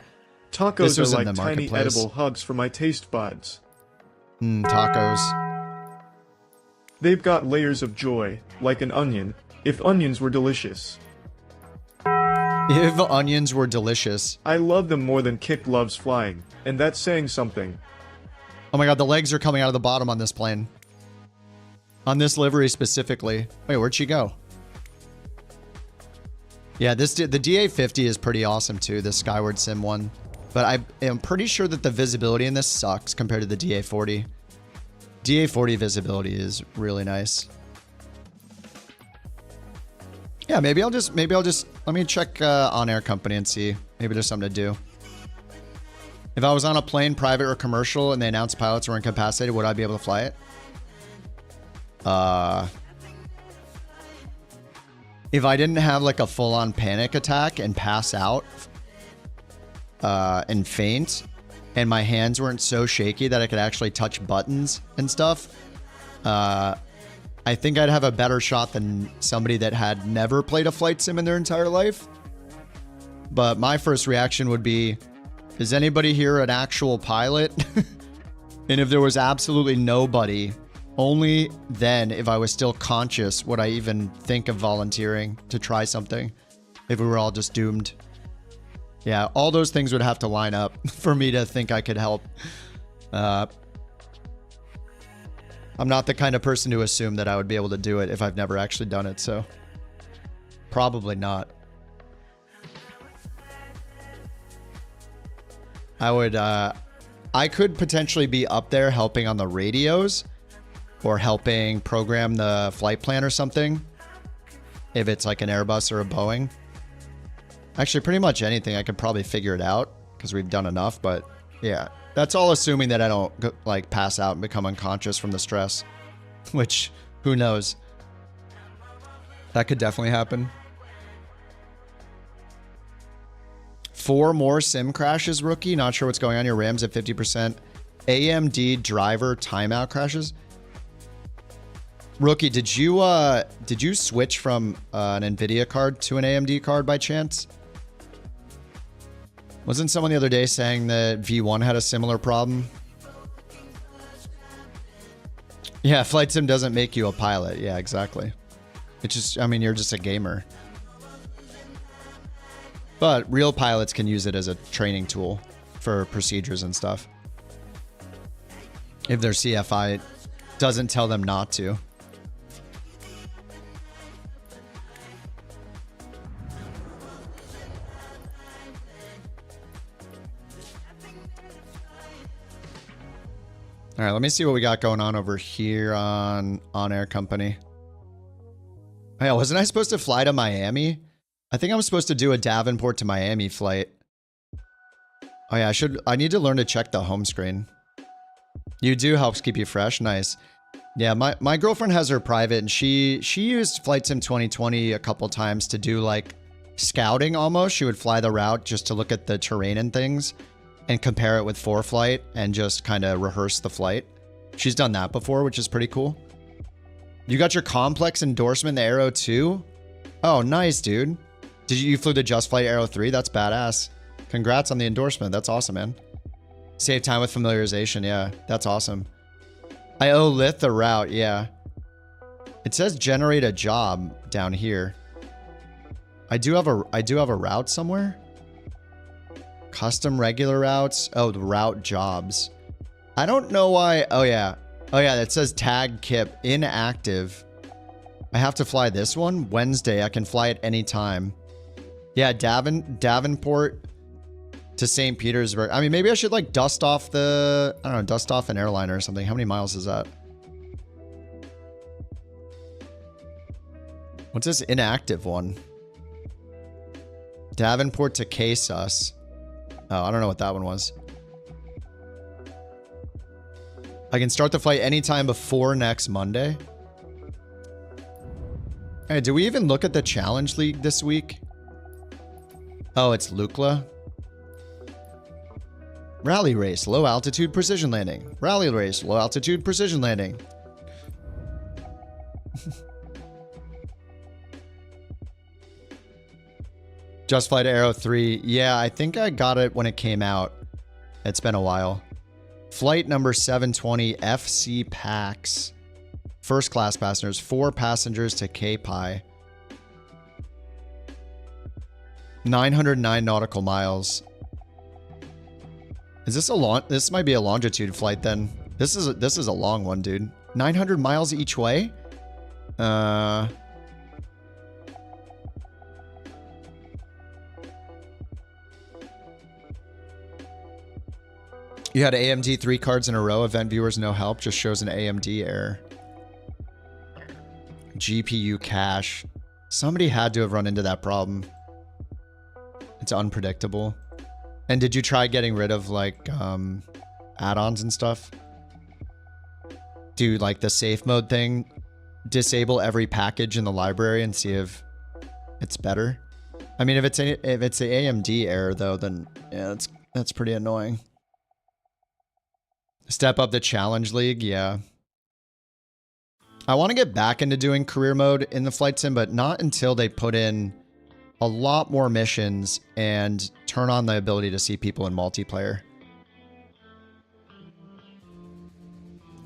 Tacos are like tiny edible hugs for my taste buds. Tacos. They've got layers of joy, like an onion, if onions were delicious. If onions were delicious. I love them more than KICT loves flying, and that's saying something. Oh my god, the legs are coming out of the bottom on this plane. On this livery specifically. Wait, where'd she go? Yeah, the DA50 is pretty awesome too, the Skyward Sim one. But I am pretty sure that the visibility in this sucks compared to the DA40. DA40 visibility is really nice. Yeah, maybe I'll just let me check On Air Company and see. Maybe there's something to do. If I was on a plane, private or commercial, and they announced pilots were incapacitated, would I be able to fly it? If I didn't have like a full-on panic attack and pass out and faint, and my hands weren't so shaky that I could actually touch buttons and stuff, I think I'd have a better shot than somebody that had never played a flight sim in their entire life. But my first reaction would be, is anybody here an actual pilot? And if there was absolutely nobody, only then, if I was still conscious, would I even think of volunteering to try something if we were all just doomed. Yeah, all those things would have to line up for me to think I could help. I'm not the kind of person to assume that I would be able to do it if I've never actually done it, so probably not. I could potentially be up there helping on the radios or helping program the flight plan or something if it's like an Airbus or a Boeing. Actually, pretty much anything I could probably figure it out because we've done enough, but yeah, that's all assuming that I don't like pass out and become unconscious from the stress, which who knows? That could definitely happen. 4 more sim crashes, rookie. Not sure what's going on. Your RAM's at 50%. AMD driver timeout crashes. Rookie, did you switch from an NVIDIA card to an AMD card by chance? Wasn't someone the other day saying that V1 had a similar problem? Yeah, flight sim doesn't make you a pilot. Yeah, exactly. It's just, I mean, you're just a gamer. But real pilots can use it as a training tool for procedures and stuff. If their CFI doesn't tell them not to. All right, let me see what we got going on over here on Air Company. Oh, yeah, wasn't I supposed to fly to Miami? I think I'm supposed to do a Davenport to Miami flight. Oh yeah, I need to learn to check the home screen. You do, helps keep you fresh. Nice. Yeah, my girlfriend has her private and she used Flight Sim 2020 a couple times to do like scouting almost. She would fly the route just to look at the terrain and things and compare it with ForeFlight and just kind of rehearse the flight. She's done that before, which is pretty cool. You got your complex endorsement, the Aero 2? Oh, nice, dude. You flew the Just Flight Aero 3? That's badass. Congrats on the endorsement. That's awesome, man. Save time with familiarization. Yeah, that's awesome. I owe Lith the route. Yeah. It says generate a job down here. I do have a route somewhere. Custom regular routes. Oh, the route jobs. I don't know why. Oh yeah. Oh yeah. It says tag KIP inactive. I have to fly this one Wednesday. I can fly it anytime. Yeah, Davenport to St. Petersburg. I mean, maybe I should like dust off an airliner or something. How many miles is that? What's this inactive one? Davenport to KCOS. Oh, I don't know what that one was. I can start the flight anytime before next Monday. Hey, do we even look at the Challenge League this week? Oh, it's Lukla. Rally race, low altitude precision landing. Rally race, low altitude precision landing. Just Flight Aero 3. Yeah, I think I got it when it came out. It's been a while. Flight number 720 FC PAX. First class passengers. 4 passengers to KPI. 909 nautical miles. Is this a this might be a longitude flight then. This is a long one, dude. 900 miles each way? You had AMD 3 cards in a row. Event viewers no help. Just shows an AMD error. GPU cache. Somebody had to have run into that problem. It's unpredictable. And did you try getting rid of like add-ons and stuff? Do like the safe mode thing. Disable every package in the library and see if it's better. I mean, if it's the AMD error though, then yeah, that's pretty annoying. Step up the challenge league, yeah. I want to get back into doing career mode in the flight sim, but not until they put in a lot more missions and turn on the ability to see people in multiplayer.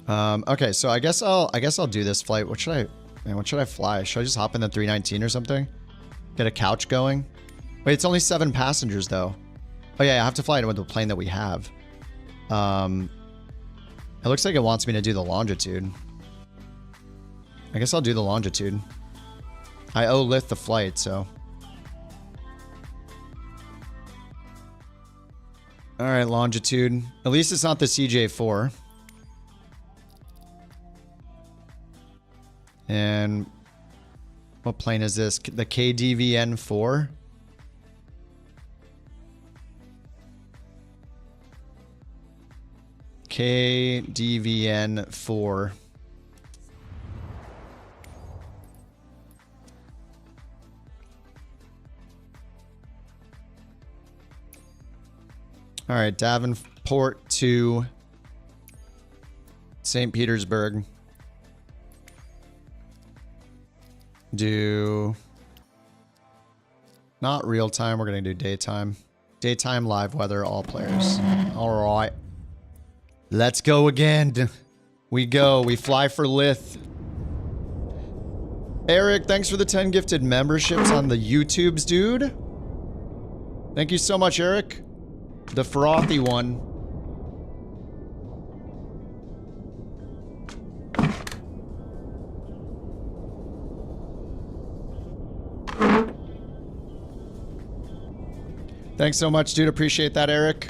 Okay, so I guess I'll do this flight. What should I fly? Should I just hop in the 319 or something? Get a couch going? Wait, it's only 7 passengers though. Oh yeah, I have to fly it with the plane that we have. It looks like it wants me to do the longitude. I guess I'll do the longitude. I owe Lith the flight, so. All right, longitude. At least it's not the CJ4. And what plane is this? The KDVN4? KDVN4. All right, Davenport to St. Petersburg. Do not real time. We're going to do daytime. Daytime live weather, all players. All right. Let's go again. We go. We fly for Lith. Eric, thanks for the 10 gifted memberships on the YouTubes, dude. Thank you so much, Eric. The frothy one. Thanks so much, dude. Appreciate that, Eric.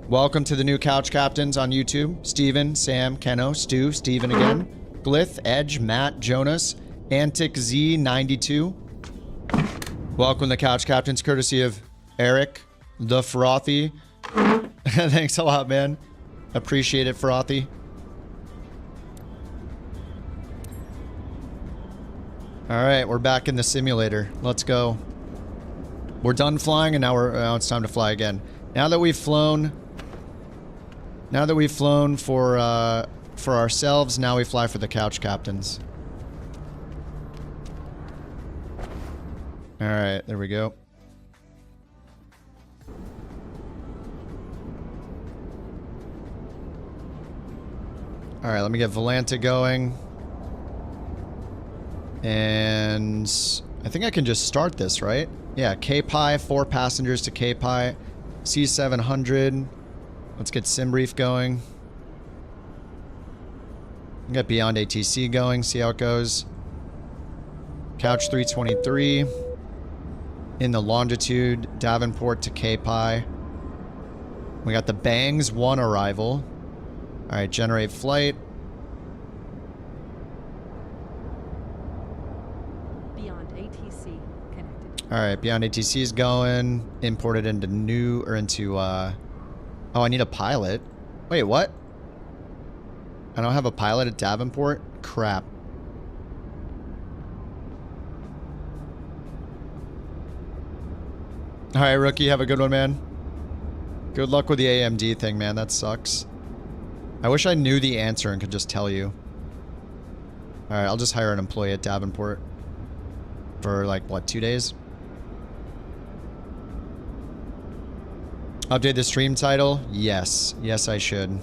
Welcome to the new Couch Captains on YouTube. Steven, Sam, Keno, Stu, Steven again. Glith, Edge, Matt, Jonas, Antic Z92. Welcome to the Couch Captains, courtesy of Eric, the Frothy. Thanks a lot, man. Appreciate it, Frothy. All right, we're back in the simulator. Let's go. We're done flying, and now it's time to fly again. Now that we've flown for ourselves, now we fly for the Couch Captains. All right, there we go. All right, let me get Volanta going. And I think I can just start this, right? Yeah, KPI, 4 passengers to KPI, C700. Let's get SimBrief going. Get Beyond ATC going, see how it goes. Couch 323. In the longitude, Davenport to KPI. We got the Bangs 1 arrival. All right, generate flight. Beyond ATC connected. All right, Beyond ATC is going. Imported into oh, I need a pilot. Wait, what? I don't have a pilot at Davenport? Crap. All right, rookie, have a good one, man. Good luck with the AMD thing, man. That sucks. I wish I knew the answer and could just tell you. All right, I'll just hire an employee at Davenport for like, what, 2 days? Update the stream title? Yes. Yes, I should.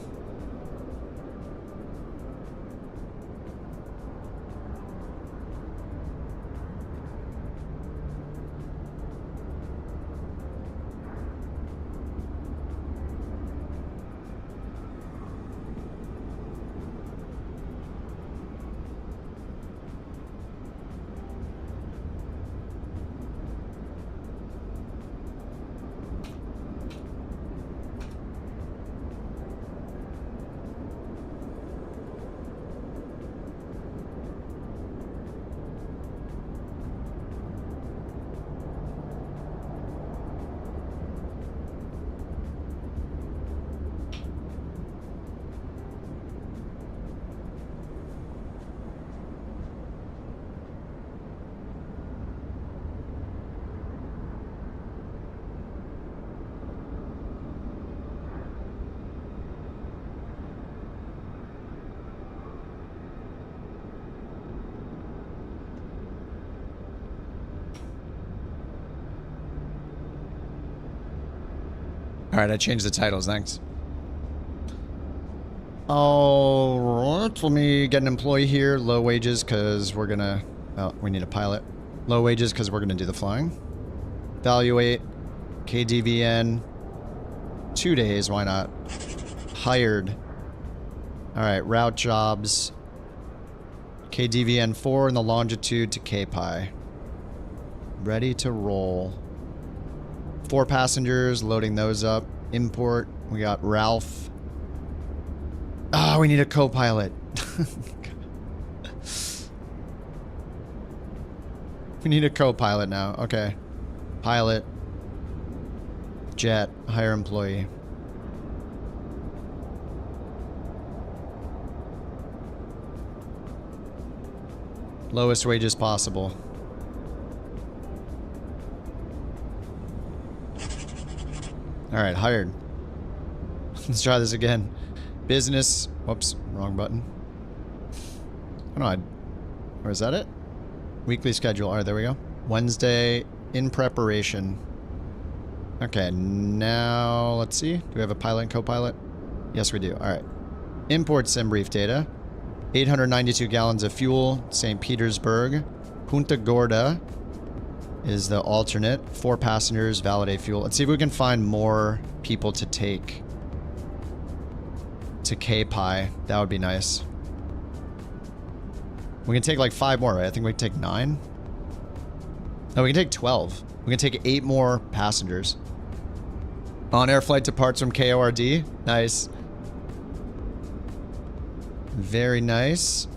All right, I changed the titles. Thanks. All right, let me get an employee here. Low wages because we're gonna. Oh, we need a pilot. Low wages because we're gonna do the flying. Evaluate. KDVN. 2 days. Why not? Hired. All right, route jobs. KDVN 4 in the longitude to KPI. Ready to roll. 4 passengers, loading those up. Import. We got Ralph. Ah, we need a co-pilot. We need a co-pilot now. Okay. Pilot. Jet. Hire employee. Lowest wages possible. Alright, hired. Let's try this again. Business. Whoops, wrong button. Oh no, or is that it? Weekly schedule. Alright, there we go. Wednesday, in preparation. Okay, now let's see. Do we have a pilot and co-pilot? Yes, we do. Alright. Import sim brief data. 892 gallons of fuel. St. Petersburg. Punta Gorda is the alternate. 4 passengers, validate fuel. Let's see if we can find more people to take to KPI. That would be nice. We can take like 5 more, right? I think we can take 9. No, we can take 12. We can take 8 more passengers. On-air flight departs from KORD. Nice. Very nice.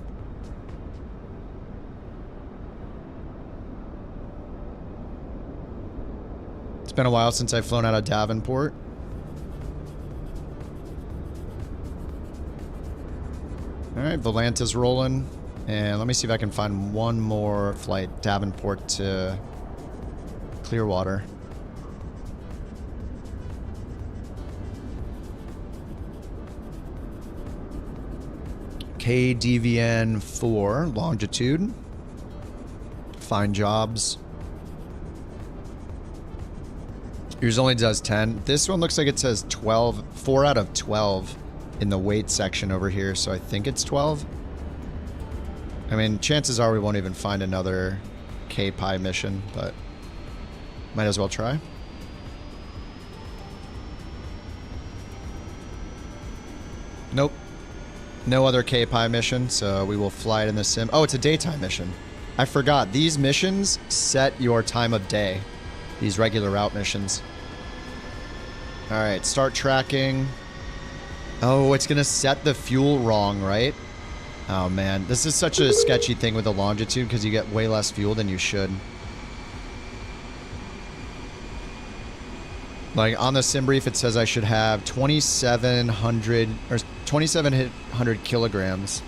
It's been a while since I've flown out of Davenport. Alright, Volanta's rolling. And let me see if I can find one more flight. Davenport to Clearwater. KDVN 4, longitude. Find jobs. Yours only does 10. This one looks like it says 12. 4 out of 12 in the weight section over here, so I think it's 12. I mean, chances are we won't even find another KPI mission, but might as well try. Nope. No other KPI mission, so we will fly it in the sim. Oh, it's a daytime mission. I forgot. These missions set your time of day. These regular route missions. Alright, start tracking. Oh, it's gonna set the fuel wrong, right? Oh man, this is such a sketchy thing with the longitude because you get way less fuel than you should. Like on the sim brief, it says I should have 2,700 or 2,700 kilograms.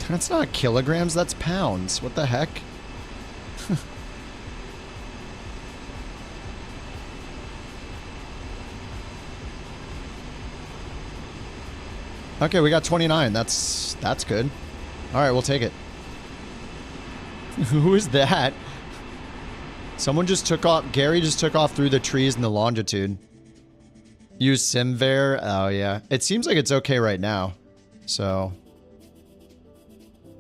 That's not kilograms, that's pounds. What the heck? Okay, we got 29. That's good. All right, we'll take it. Who is that? Someone just took off. Gary just took off through the trees in the longitude. Use SimVer. Oh, yeah. It seems like it's okay right now. So.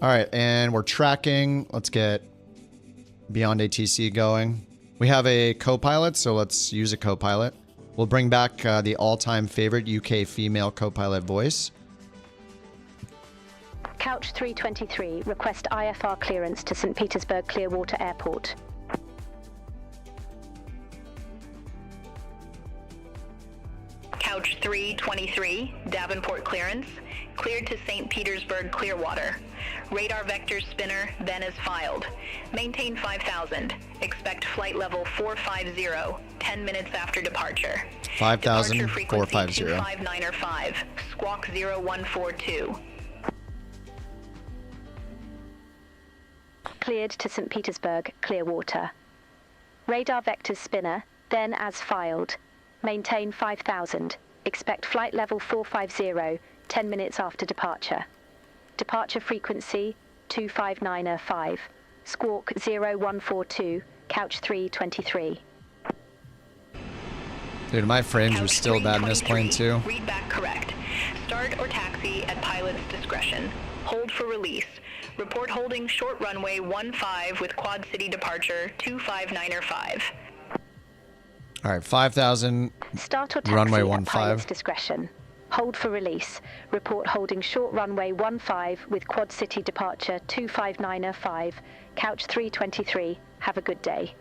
All right, and we're tracking. Let's get Beyond ATC going. We have a co-pilot, so let's use a co-pilot. We'll bring back the all-time favorite UK female co-pilot voice. Couch 323, request IFR clearance to St. Petersburg Clearwater Airport. Couch 323, Davenport clearance, cleared to St. Petersburg Clearwater. Radar vector spinner, then is filed. Maintain 5,000. Expect flight level 450, 10 minutes after departure. 5,000, 450. 259 squawk 0142. Cleared to St. Petersburg, Clearwater. Radar vector spinner, then as filed. Maintain 5,000. Expect flight level 450, 10 minutes after departure. Departure frequency 25905. Squawk 0142, Couch 323. Dude, my frames were still bad in this plane too. Read back correct. Start or taxi at pilot's discretion. Hold for release. Report holding short runway 15 with Quad City departure 259er5. All right, 5,000. Start or taxi runway at pilot's 15. discretion. Hold for release. Report holding short runway 15 with Quad City departure 259er5. Couch 323. Have a good day.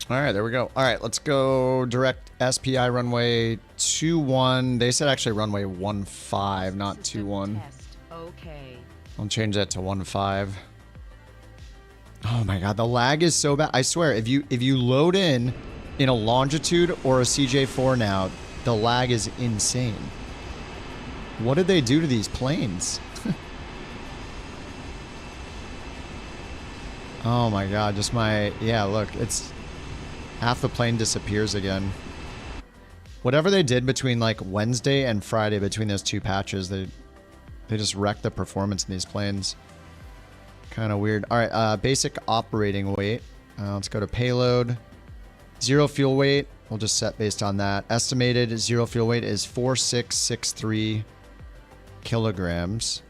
All right, there we go. All right, let's go direct SPI runway 21. They said actually runway 15, not 21. Okay. I'll change that to 15. Oh my god, the lag is so bad. I swear, if you load in a longitude or a CJ4 now, the lag is insane. What did they do to these planes? Oh my god, just yeah, look, it's half the plane disappears again. Whatever they did between like Wednesday and Friday between those two patches, they just wrecked the performance in these planes. Kind of weird. All right, basic operating weight. Let's go to payload. Zero fuel weight. We'll just set based on that. Estimated zero fuel weight is 4663 kilograms.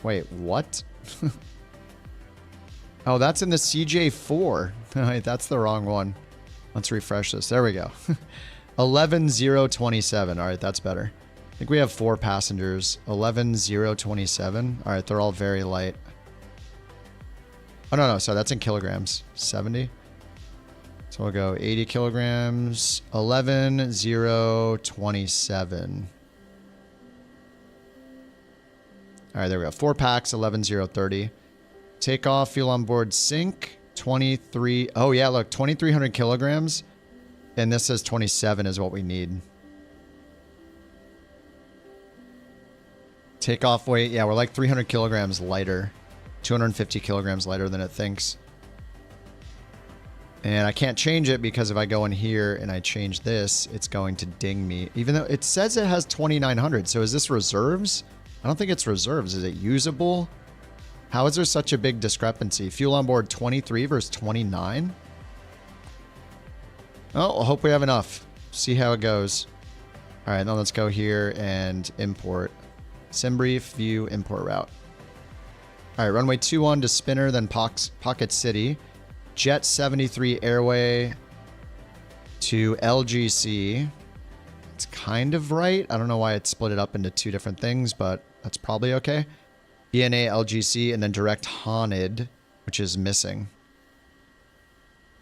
Wait, what? Oh, that's in the CJ4. Wait, that's the wrong one. Let's refresh this. There we go. 11027. All right, that's better. I think we have 4 passengers. 11027. All right, they're all very light. Oh, no, sorry, that's in kilograms. 70. So we'll go 80 kilograms. 11027. All right, there we go. 4 packs, 11030. Takeoff, fuel on board sink, 23. Oh, yeah, look, 2,300 kilograms. And this says 27 is what we need. Takeoff weight, yeah, we're like 300 kilograms lighter. 250 kilograms lighter than it thinks. And I can't change it because if I go in here and I change this, it's going to ding me. Even though it says it has 2,900. So is this reserves? I don't think it's reserves. Is it usable? How is there such a big discrepancy? Fuel on board 23 versus 29? Oh, I hope we have enough. See how it goes. All right, now let's go here and import. Simbrief, view, import route. All right, runway 21 to Spinner, then Pocket City. Jet 73 airway to LGC. It's kind of right. I don't know why it split it up into 2 different things, but that's probably okay. ENA, LGC, and then direct Haunted, which is missing.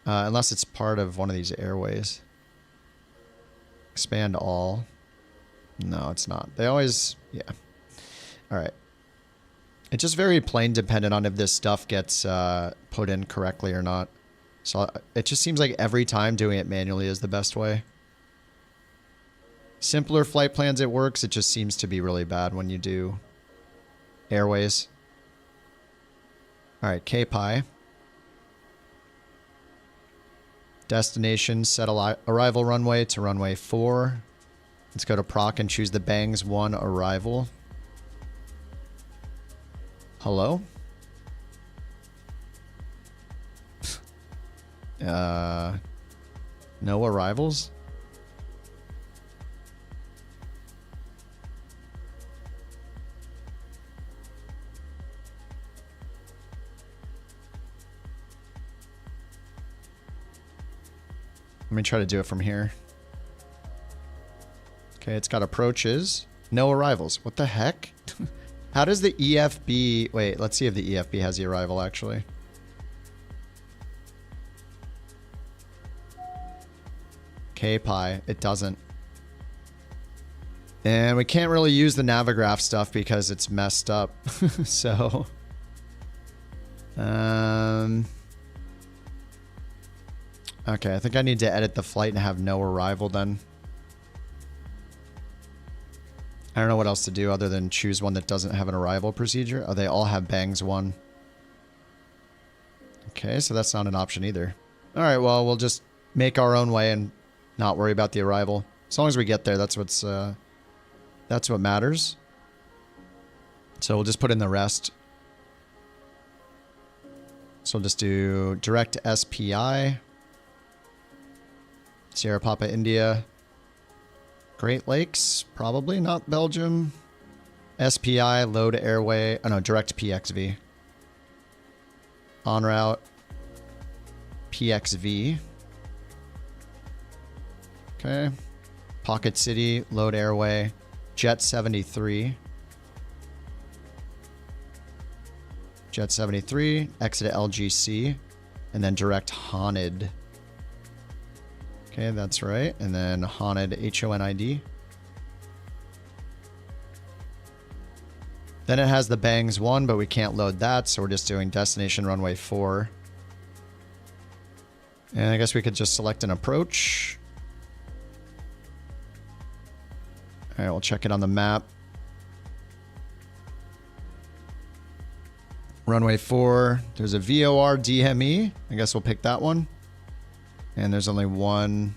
Unless it's part of one of these airways. Expand all. No, it's not. They always... Yeah. All right. It's just very plane dependent on if this stuff gets put in correctly or not. So it just seems like every time doing it manually is the best way. Simpler flight plans, it works. It just seems to be really bad when you do airways. All right, KPI. Destination, set arrival runway to runway 4. Let's go to proc and choose the Bangs 1 arrival. Hello? No arrivals? Let me try to do it from here. Okay, it's got approaches. No arrivals. What the heck? How does the EFB... Wait, let's see if the EFB has the arrival, actually. KPI. It doesn't. And we can't really use the Navigraph stuff because it's messed up. So... Okay, I think I need to edit the flight and have no arrival then. I don't know what else to do other than choose one that doesn't have an arrival procedure. Oh, they all have Bangs 1. Okay, so that's not an option either. All right, well, we'll just make our own way and not worry about the arrival. As long as we get there, that's what matters. So we'll just put in the rest. So we'll just do direct SPI. Sierra Papa India. Great Lakes, probably not Belgium. SPI, load airway. Oh no, direct PXV. En route. PXV. Okay. Pocket City, load airway. Jet 73. Jet 73, exit at LGC, and then direct Haunted. Okay, that's right. And then Haunted, HONID. Then it has the Bangs 1, but we can't load that, so we're just doing destination runway 4. And I guess we could just select an approach. All right, we'll check it on the map. Runway 4, there's a VOR DME. I guess we'll pick that one. And there's only one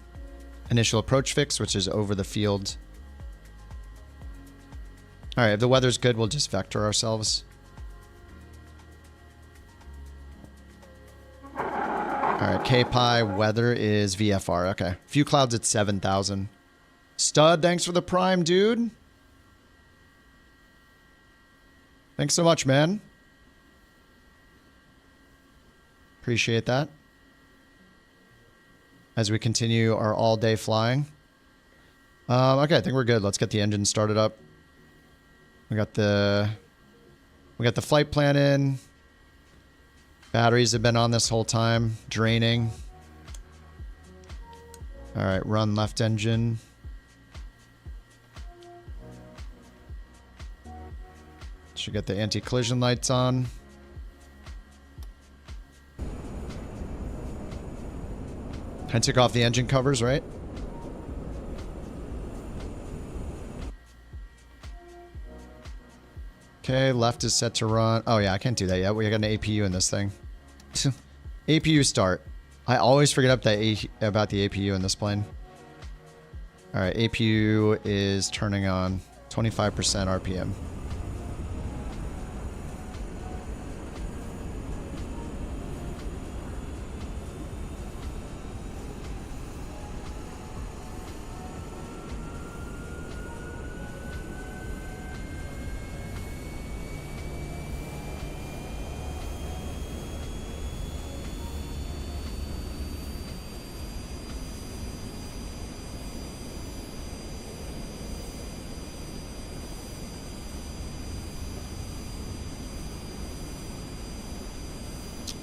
initial approach fix, which is over the field. All right, if the weather's good, we'll just vector ourselves. All right, KPI weather is VFR. Okay, few clouds at 7,000. Stud, thanks for the prime, dude. Thanks so much, man. Appreciate that. As we continue our all-day flying. Okay, I think we're good. Let's get the engine started up. We got the flight plan in. Batteries have been on this whole time, draining. All right, run left engine. Should get the anti-collision lights on. I took off the engine covers, right? Okay, left is set to run. Oh yeah, I can't do that yet. We got an APU in this thing. APU start. I always forget about the APU in this plane. All right, APU is turning on 25% RPM.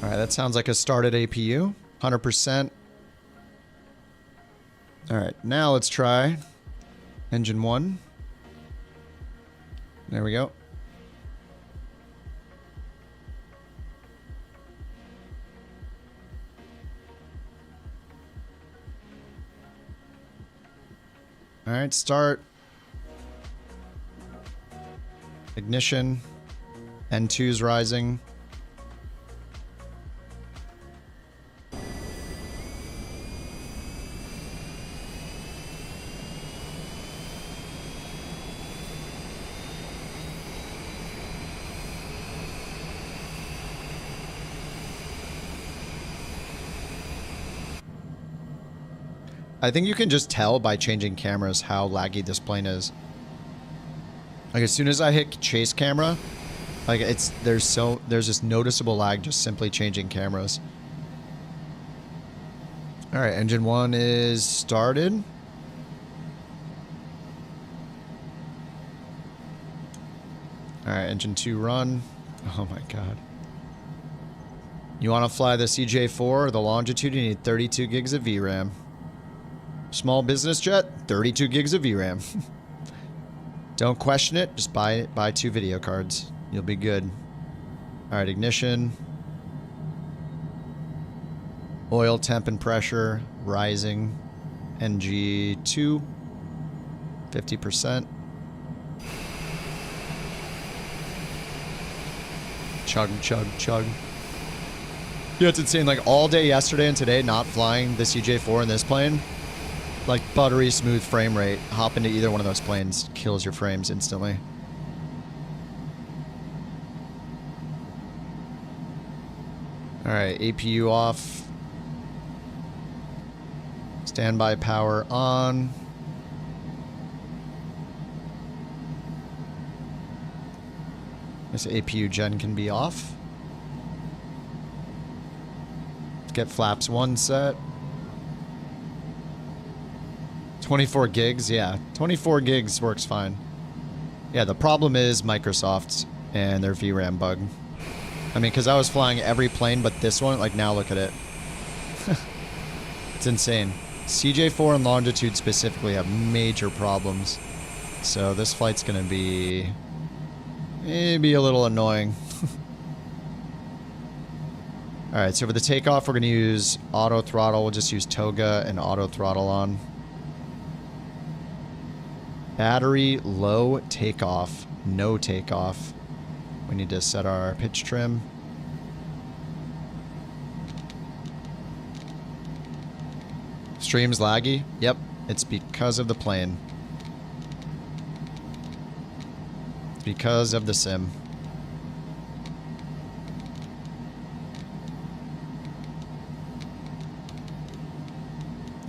All right, that sounds like a started APU, 100%. All right, now let's try engine 1. There we go. All right, start. Ignition. N2's rising. I think you can just tell by changing cameras how laggy this plane is. Like as soon as I hit chase camera, like there's this noticeable lag just simply changing cameras. All right, engine 1 is started. All right, engine 2 run. Oh my God. You want to fly the CJ4 or the Longitude, you need 32 gigs of VRAM. Small business jet, 32 gigs of VRAM. Don't question it, just buy 2 video cards. You'll be good. All right, ignition. Oil temp and pressure rising. NG2, 50%. Chug, chug, chug. Yeah, it's insane. Like all day yesterday and today, not flying the CJ4 in this plane. Like buttery smooth frame rate. Hop into either one of those planes, kills your frames instantly. Alright, APU off. Standby power on. This APU gen can be off. Let's get flaps 1 set. 24 gigs, yeah. 24 gigs works fine. Yeah, the problem is Microsoft and their VRAM bug. I mean, because I was flying every plane but this one. Like, now look at it. It's insane. CJ4 and Longitude specifically have major problems. So this flight's going to be... maybe a little annoying. Alright, so for the takeoff, we're going to use auto throttle. We'll just use toga and auto throttle on. Battery low takeoff. No takeoff. We need to set our pitch trim. Stream's laggy? Yep, it's because of the plane. It's because of the sim.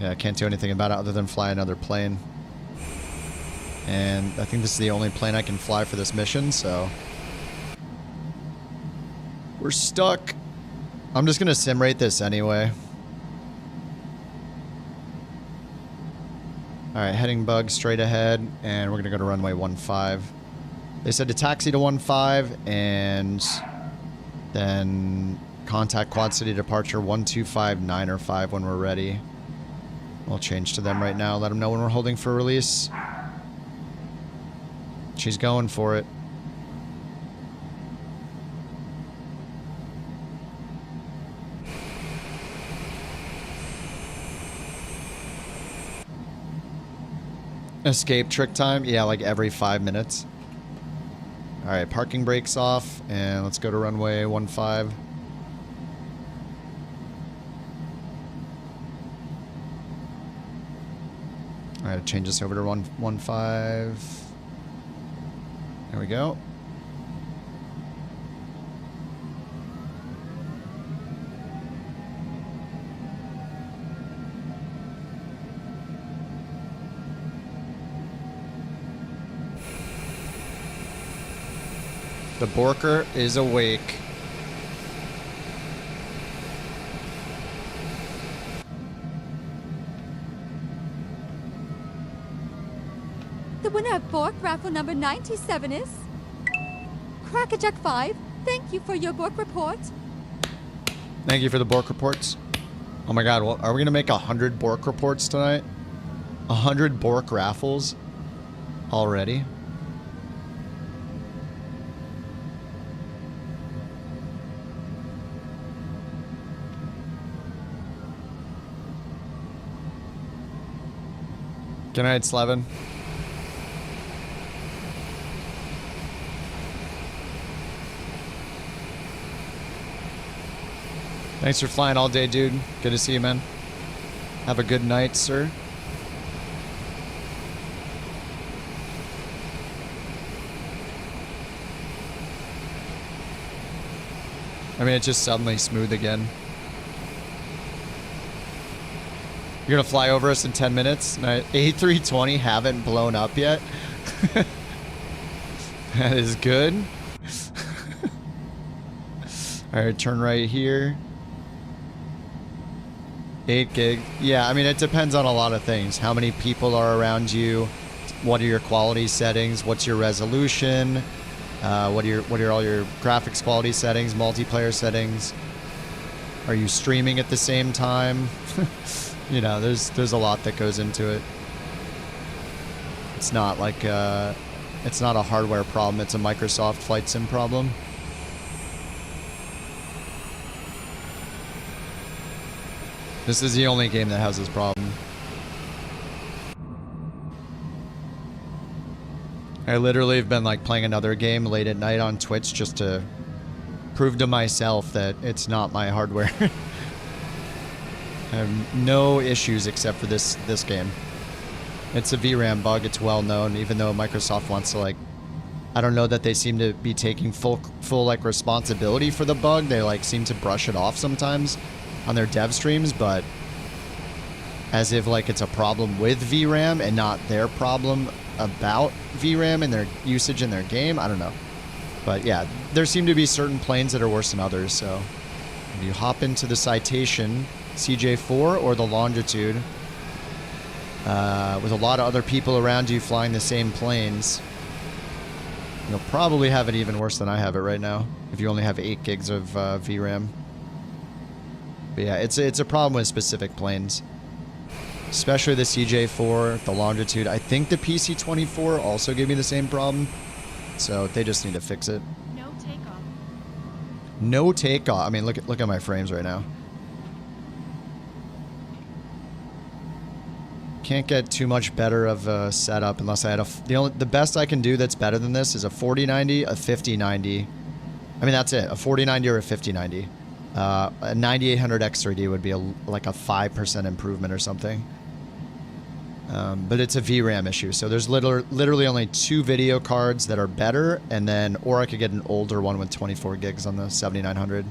Yeah, I can't do anything about it other than fly another plane. And I think this is the only plane I can fly for this mission, so... we're stuck. I'm just gonna sim rate this anyway. Alright, heading bug straight ahead, and we're gonna go to runway 15. They said to taxi to 15, and then contact Quad City departure 125-905 when we're ready. We'll change to them right now, let them know when we're holding for release. She's going for it. Escape trick time? Yeah, like every 5 minutes. Alright, parking brakes off, and let's go to runway 15. Alright, change this over to 15. There we go. The Borker is awake. The winner of Bork raffle number 97 is... Crackerjack 5. Thank you for your Bork report. Thank you for the Bork reports. Oh my god, well, are we going to make 100 Bork reports tonight? 100 Bork raffles? Already? Good night, Slevin. Thanks for flying all day, dude. Good to see you, man. Have a good night, sir. I mean, it's just suddenly smooth again. You're gonna fly over us in 10 minutes? A320 haven't blown up yet? That is good. Alright, turn right here. 8 gig. Yeah, I mean, it depends on a lot of things. How many people are around you? What are your quality settings? What's your resolution? What are all your graphics quality settings, multiplayer settings? Are you streaming at the same time? You know, there's a lot that goes into it. It's not like it's not a hardware problem. It's a Microsoft Flight Sim problem. This is the only game that has this problem. I literally have been like playing another game late at night on Twitch just to prove to myself that it's not my hardware. I have no issues except for this game. It's a VRAM bug. It's well known, even though Microsoft wants to like I don't know that they seem to be taking full like responsibility for the bug. They like seem to brush it off sometimes on their dev streams, but as if like it's a problem with VRAM and not their problem about VRAM and their usage in their game. I don't know. But yeah, there seem to be certain planes that are worse than others. So if you hop into the Citation CJ4 or the Longitude with a lot of other people around you flying the same planes, you'll probably have it even worse than I have it right now if you only have 8 gigs of VRAM. But yeah, it's a problem with specific planes. Especially the CJ4, the Longitude. I think the PC-24 also gave me the same problem. So they just need to fix it. No takeoff. No takeoff. I mean, look at my frames right now. Can't get too much better of a setup unless I had the best I can do that's better than this is a 4090, a 5090. I mean, that's it. A 4090 or a 5090. A 9800 X3D would be like a 5% improvement or something. But it's a VRAM issue, so there's literally only 2 video cards that are better, and then, or I could get an older one with 24 gigs on the 7900.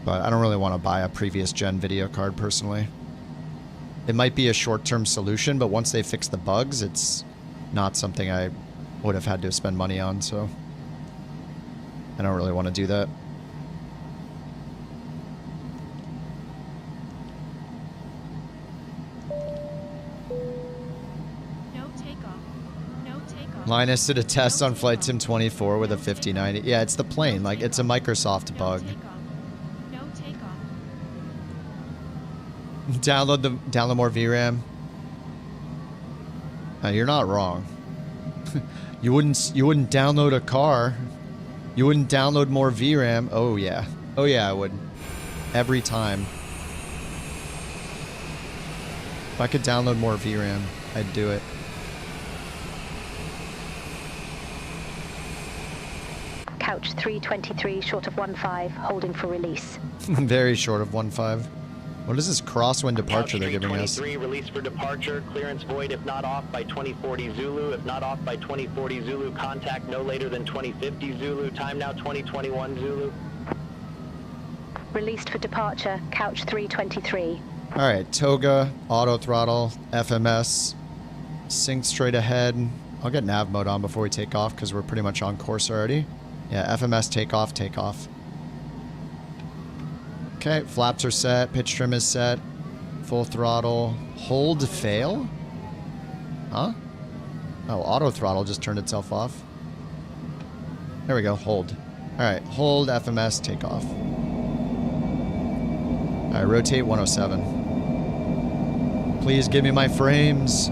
But I don't really want to buy a previous gen video card personally. It might be a short-term solution, but once they fix the bugs, it's not something I would have had to spend money on, so I don't really want to do that. Linus did a test on Flight Sim 24 with a 5090. Yeah, it's the plane. Like, it's a Microsoft bug. Download more VRAM. You're not wrong. You wouldn't download a car. You wouldn't download more VRAM. Oh yeah. Oh yeah, I would. Every time. If I could download more VRAM, I'd do it. Couch 323, short of 15, holding for release. Very short of 15. What is this crosswind departure they're giving us? 23, release for departure, clearance void if not off by 2040 Zulu. If not off by 2040 Zulu, contact no later than 2050 Zulu. Time now 2021 Zulu. Released for departure, Couch 323. Alright, Toga, auto throttle, FMS, sync straight ahead. I'll get nav mode on before we take off because we're pretty much on course already. Yeah, FMS, takeoff, takeoff. Okay, flaps are set, pitch trim is set, full throttle, hold fail? Huh? Oh, auto throttle just turned itself off. There we go, hold. Alright, hold, FMS, takeoff. Alright, rotate 107. Please give me my frames.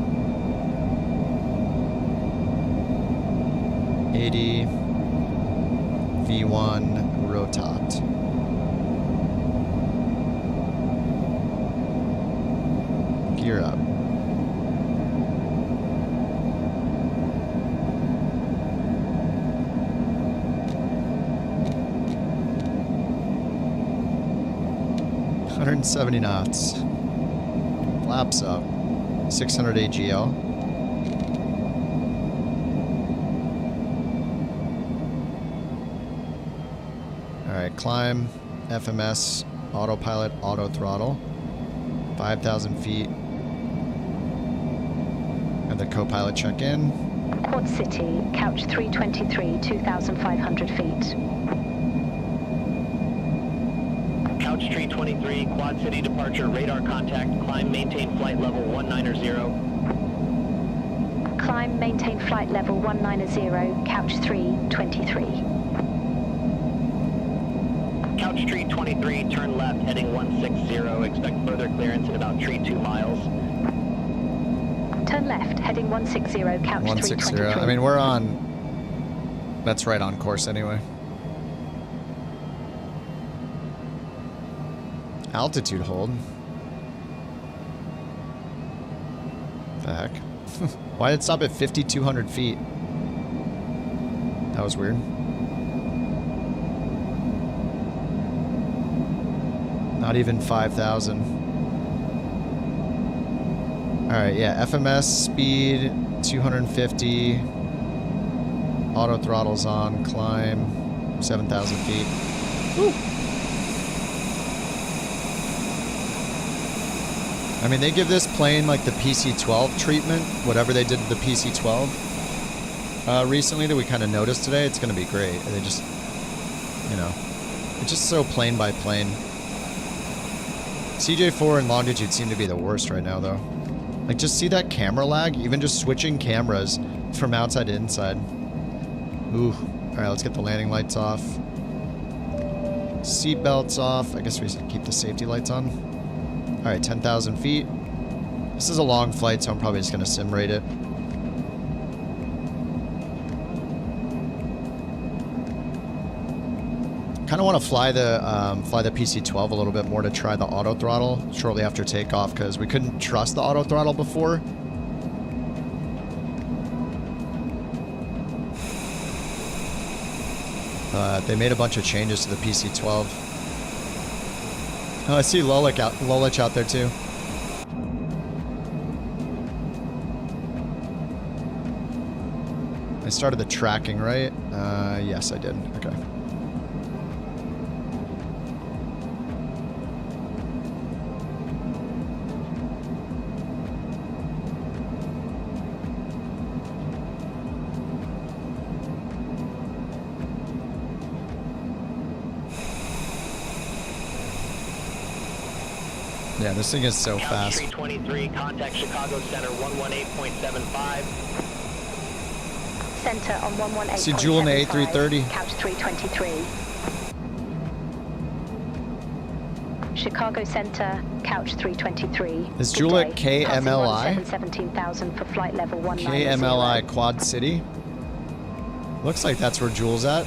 80. V1 rotate. Gear up. $170 knots. Flaps up. 600 AGL. Alright, climb, FMS, autopilot, auto throttle. 5,000 feet. And the co-pilot check in. Quad City, Couch 323, 2,500 feet. Couch 323, Quad City departure, radar contact, climb, maintain flight level 190. Climb, maintain flight level 190, Couch 323. Couch tree 23, turn left, heading 160. Expect further clearance in about tree 2 miles. Turn left, heading 160, Couch 160. 323. I mean, we're on... That's right on course anyway. Altitude hold. The heck? Why did it stop at 5,200 feet? That was weird. Not even 5,000. Alright, yeah, FMS speed 250. Auto throttle's on. Climb 7,000 feet. Woo. I mean, they give this plane like the PC-12 treatment, whatever they did to the PC-12 recently that we kind of noticed today. It's going to be great. They just, you know, it's just so plane by plane. CJ4 and Longitude seem to be the worst right now, though. Like, just see that camera lag? Even just switching cameras from outside to inside. Ooh. Alright, let's get the landing lights off. Seat belts off. I guess we should keep the safety lights on. Alright, 10,000 feet. This is a long flight, so I'm probably just going to sim rate it. Kind of want to fly the PC-12 a little bit more to try the auto throttle shortly after takeoff, because we couldn't trust the auto throttle before. They made a bunch of changes to the PC-12. Oh, I see Lolich out there too. I started the tracking, right? Yes, I did. Okay. Yeah, this thing is so fast. 323, contact Chicago Center 118.75. Center on 118.75. See Jewel in the A330. Couch 323. Chicago Center, Couch 323. Is Jewel at KMLI? 17,000 for flight level 190. KMLI Quad City? Looks like that's where Jewel's at.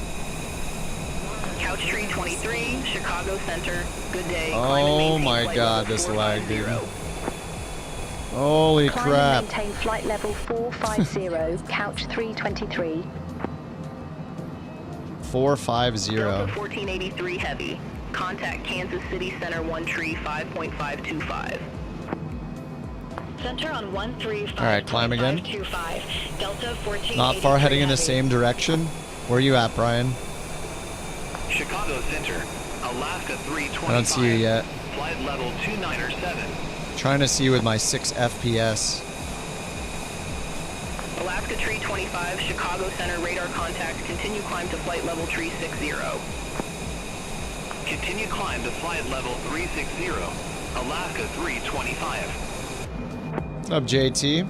Couch 323, Chicago Center. Good day. Oh my god, this lag, dude. Holy crap. Maintain flight level 450, Couch 323. 450. Delta 1483 Heavy. Contact Kansas City Center 135.525. Center on 135. Alright, climb again. Delta 1483 Not far heading in the same direction. Where are you at, Brian? Chicago Center, Alaska 325. I don't see you yet. Flight level 297. Trying to see you with my 6 FPS. Alaska 325, Chicago Center radar contact. Continue climb to flight level 360. Continue climb to flight level 360. Alaska 325. What's up, JT?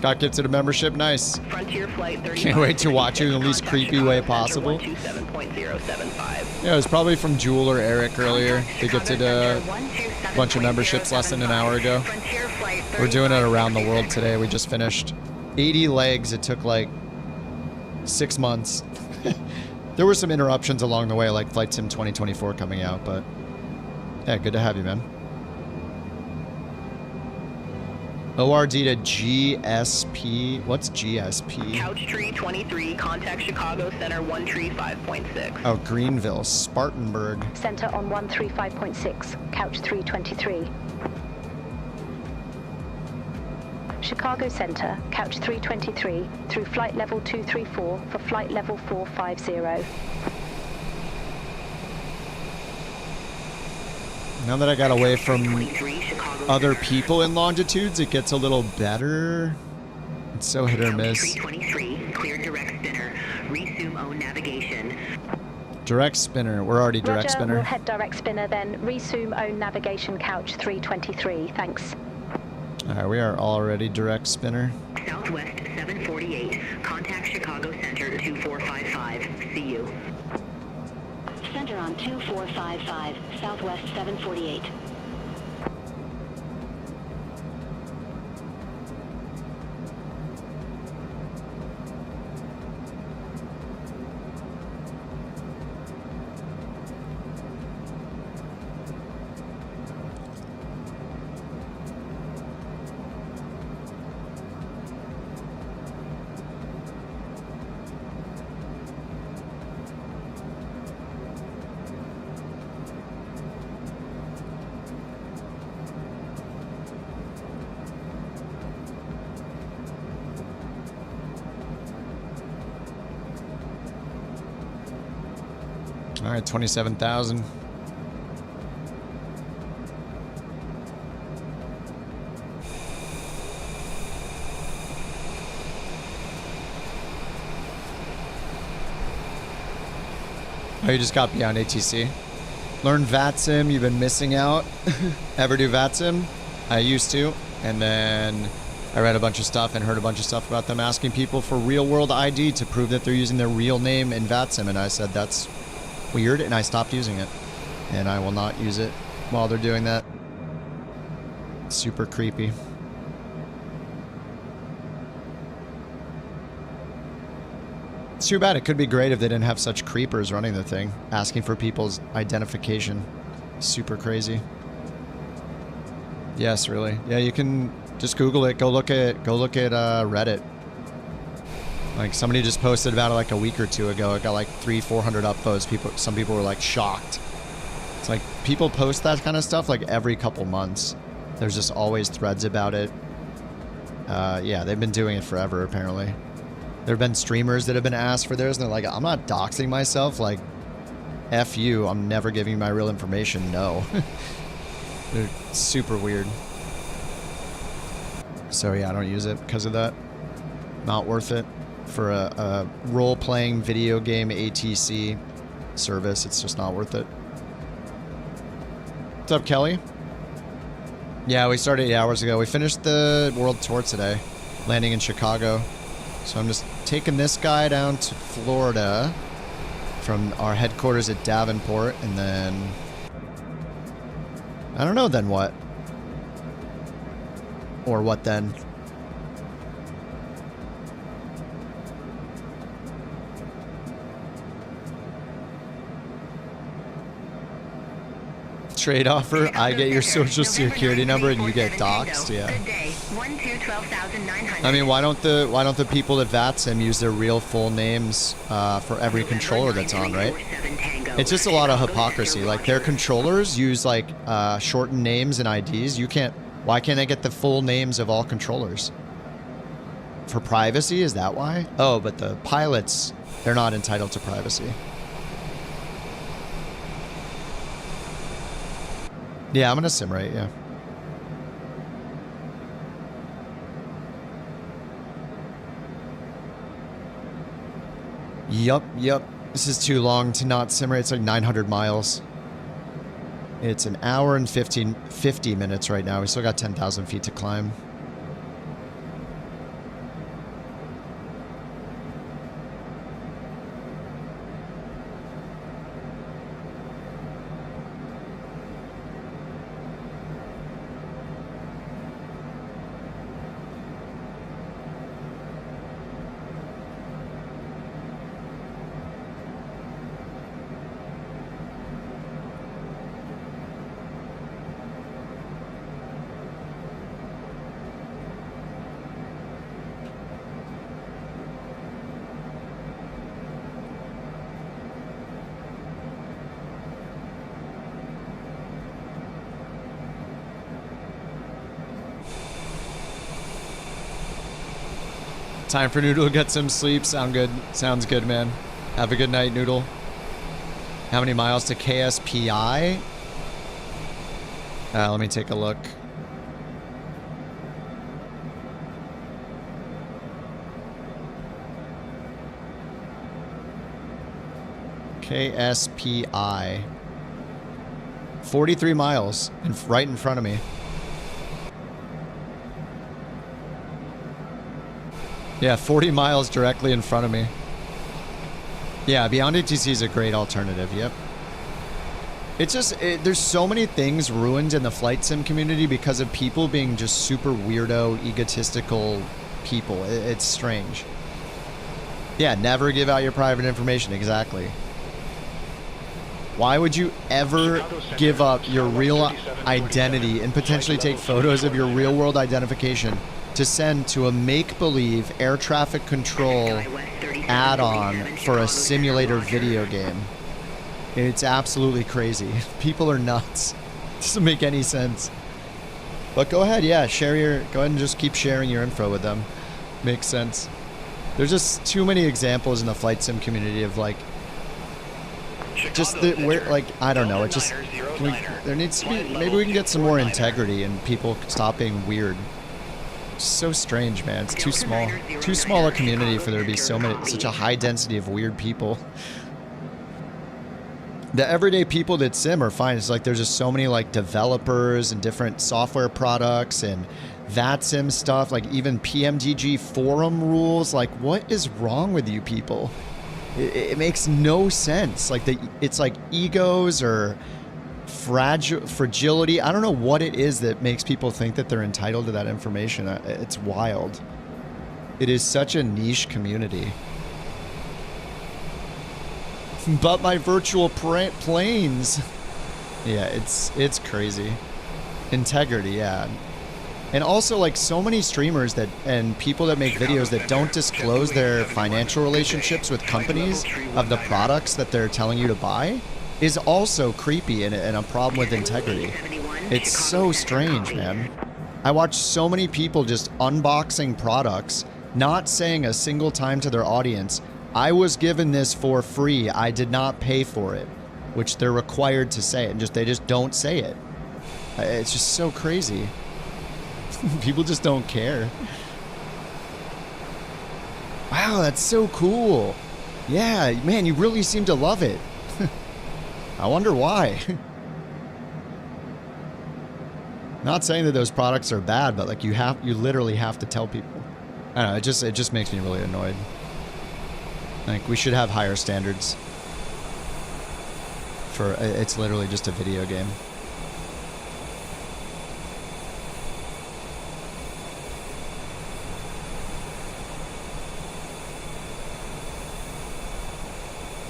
Got gifted a membership, nice. Frontier flight 35. Can't wait to watch you in the least creepy way possible. 127.075. Yeah, it was probably from Jewel or Eric earlier. They gifted a bunch of memberships less than an hour ago. We're doing it around the world today. We just finished 80 legs. It took like 6 months. There were some interruptions along the way, like Flight Sim 2024 coming out, but yeah, good to have you, man. ORD to GSP. What's GSP? Couch Tree 23, contact Chicago Center 135.6. Oh, Greenville, Spartanburg. Center on 135.6, Couch 323. Chicago Center, Couch 323, through flight level 234 for flight level 450. Now that I got away from other people in longitudes, it gets a little better. It's so hit or miss. 323, clear direct spinner. Resume own navigation. Direct spinner. We're already direct Roger, spinner. we'll head direct spinner, then resume own navigation, Couch 323. Thanks. Alright, we are already direct spinner. Southwest 748, contact Chicago Center 2455. See you. Center on 2455, Southwest 748. All right, 27,000. Oh, you just got beyond ATC. Learn VATSIM, you've been missing out. Ever do VATSIM? I used to, and then I read a bunch of stuff and heard a bunch of stuff about them asking people for real world ID to prove that they're using their real name in VATSIM, and I said that's weird, and I stopped using it. And I will not use it while they're doing that. Super creepy. It's too bad. It could be great if they didn't have such creepers running the thing, asking for people's identification. Super crazy. Yes, really. Yeah, you can just Google it. Go look at Reddit. Like somebody just posted about it like a week or two ago. It got like 300-400 upvotes. Some people were like shocked. It's like people post that kind of stuff like every couple months. There's just always threads about it. Yeah, they've been doing it forever apparently. There have been streamers that have been asked for theirs, and they're like, I'm not doxing myself. Like, F you, I'm never giving you my real information. No. They're super weird. So yeah, I don't use it because of that. Not worth it for a role-playing video game ATC service. It's just not worth it. What's up, Kelly? Yeah, we started 8 hours ago. We finished the world tour today, landing in Chicago. So I'm just taking this guy down to Florida from our headquarters at Davenport, and then I don't know then what. Or what then? Trade offer, I get your social security number and you get doxxed, yeah. I mean, why don't the people at VATSIM use their real full names for every controller that's on, right? It's just a lot of hypocrisy. Like their controllers use like shortened names and IDs. Why can't I get the full names of all controllers? For privacy, is that why? Oh, but the pilots, they're not entitled to privacy. Yeah, I'm gonna sim rate, yeah. Yup. This is too long to not sim rate. It's like 900 miles. It's an hour and 50 minutes right now. We still got 10,000 feet to climb. Time for Noodle to get some sleep. Sounds good, man. Have a good night, Noodle. How many miles to KSPI? Let me take a look. KSPI. 43 miles, right in front of me. Yeah, 40 miles directly in front of me. Yeah, Beyond ATC is a great alternative, yep. It's just, there's so many things ruined in the flight sim community because of people being just super weirdo, egotistical people. It's strange. Yeah, never give out your private information, exactly. Why would you ever give up your real identity and potentially take photos of your real world identification to send to a make-believe air traffic control add-on for a simulator video game? It's absolutely crazy. People are nuts. It doesn't make any sense. But go ahead, yeah, go ahead and just keep sharing your info with them. Makes sense. There's just too many examples in the flight sim community of like just the where, like, I don't know. It just there needs to be, maybe we can get some more integrity and people stop being weird. It's so strange, man. It's too small a community for there to be such a high density of weird people. The everyday people that sim are fine. It's like there's just so many like developers and different software products and that sim stuff, like even PMDG forum rules. Like, what is wrong with you people? It makes no sense. Like it's like egos or fragility. I don't know what it is that makes people think that they're entitled to that information. It's wild. It is such a niche community. But my virtual planes. Yeah, it's crazy. Integrity, yeah. And also, like, so many streamers that and people that make videos that don't disclose their financial relationships with companies of the products that they're telling you to buy is also creepy and a problem with integrity. It's so strange, man. I watch so many people just unboxing products, not saying a single time to their audience, I was given this for free, I did not pay for it, which they're required to say it, and they just don't say it. It's just so crazy. People just don't care. Wow, that's so cool. Yeah, man, you really seem to love it. I wonder why. Not saying that those products are bad, but like you literally have to tell people. I don't know, it just makes me really annoyed. Like, we should have higher standards for it's literally just a video game.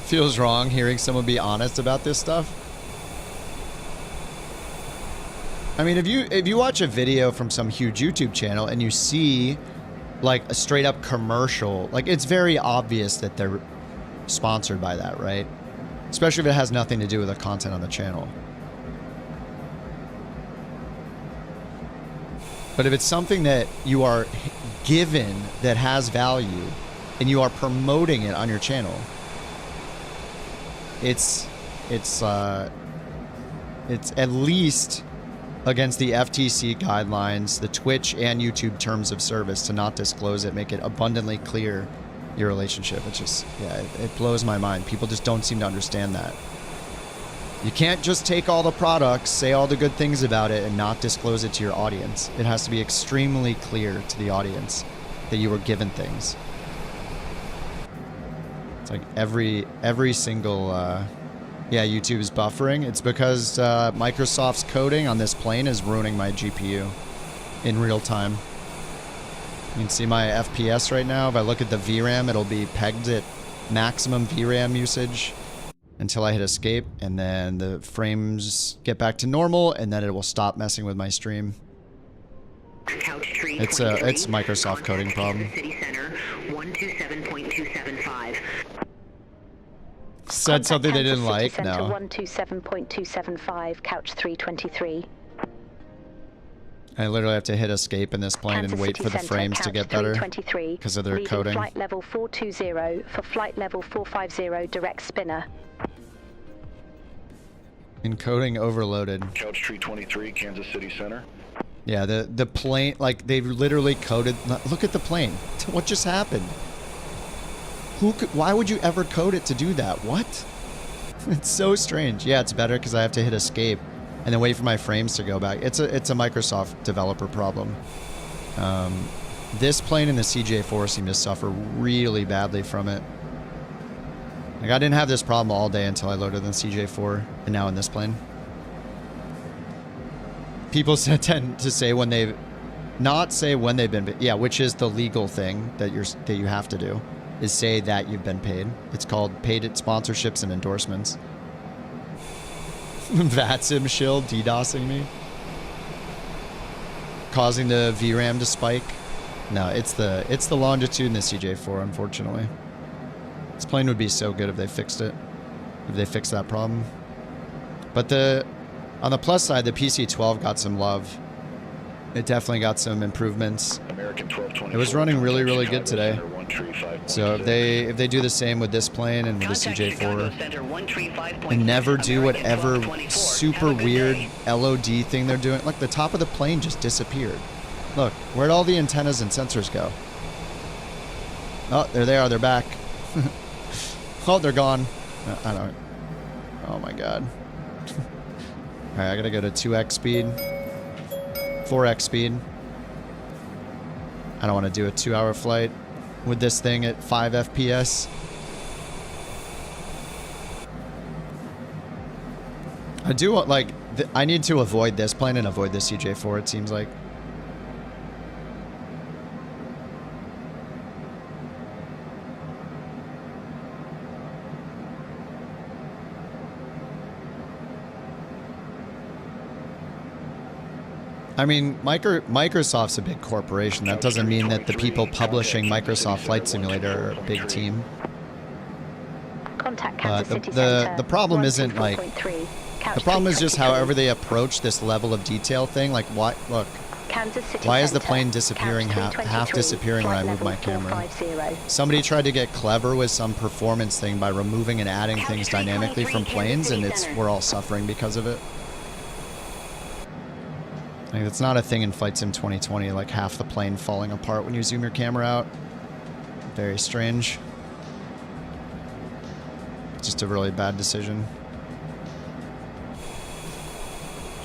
Feels wrong hearing someone be honest about this stuff. I mean, if you watch a video from some huge YouTube channel and you see like a straight up commercial, like it's very obvious that they're sponsored by that, right? Especially if it has nothing to do with the content on the channel. But if it's something that you are given that has value and you are promoting it on your channel, it's at least against the FTC guidelines, the Twitch and YouTube terms of service to not disclose it, make it abundantly clear your relationship. It's just, yeah, it blows my mind. People just don't seem to understand that. You can't just take all the products, say all the good things about it, and not disclose it to your audience. It has to be extremely clear to the audience that you were given things. It's like every single... yeah, YouTube is buffering. It's because Microsoft's coding on this plane is ruining my GPU in real time. You can see my FPS right now. If I look at the VRAM, it'll be pegged at maximum VRAM usage until I hit escape, and then the frames get back to normal, and then it will stop messing with my stream. It's Microsoft coding problem. Said something they didn't like? No. 127.275, couch 323. I literally have to hit escape in this plane and wait for the frames to get better because of their coding. Flight level 420 for flight level 450 direct spinner. Encoding overloaded. Couch 323, Kansas City Center. Yeah, the plane, like they've literally coded. Look at the plane. What just happened? Why would you ever code it to do that? What? It's so strange. Yeah, it's better because I have to hit escape and then wait for my frames to go back. It's a Microsoft developer problem. This plane and the CJ4 seem to suffer really badly from it. Like, I didn't have this problem all day until I loaded the CJ4, and now in this plane. People tend to say when they've... Not say when they've been... Yeah, which is the legal thing that you have to do. Is say that you've been paid. It's called paid at sponsorships and endorsements. Vatsim shield DDoSing me. Causing the VRAM to spike. No, it's the longitude in the CJ4, unfortunately. This plane would be so good if they fixed it. If they fixed that problem. But on the plus side, the PC-12 got some love. It definitely got some improvements. It was running really, really good today. So if they do the same with this plane and with the CJ4, and never do whatever super weird LOD thing they're doing, like the top of the plane just disappeared. Look, where'd all the antennas and sensors go? Oh, there they are. They're back. Oh, they're gone. I don't. Oh my god. All right, I gotta go to 2x speed. 4x speed. I don't want to do a 2-hour flight with this thing at 5 FPS. I do want, like, I need to avoid this plane and avoid the CJ4, it seems like. I mean, Microsoft's a big corporation. That doesn't mean that the people publishing Microsoft Flight Simulator are a big team. The problem isn't like... The problem is just however they approach this level of detail thing. Like, what? Look. Why is the plane disappearing, half disappearing when I move my camera? Somebody tried to get clever with some performance thing by removing and adding things dynamically from planes, and we're all suffering because of it. Like, it's not a thing in Flight Sim 2020, like half the plane falling apart when you zoom your camera out. Very strange. Just a really bad decision.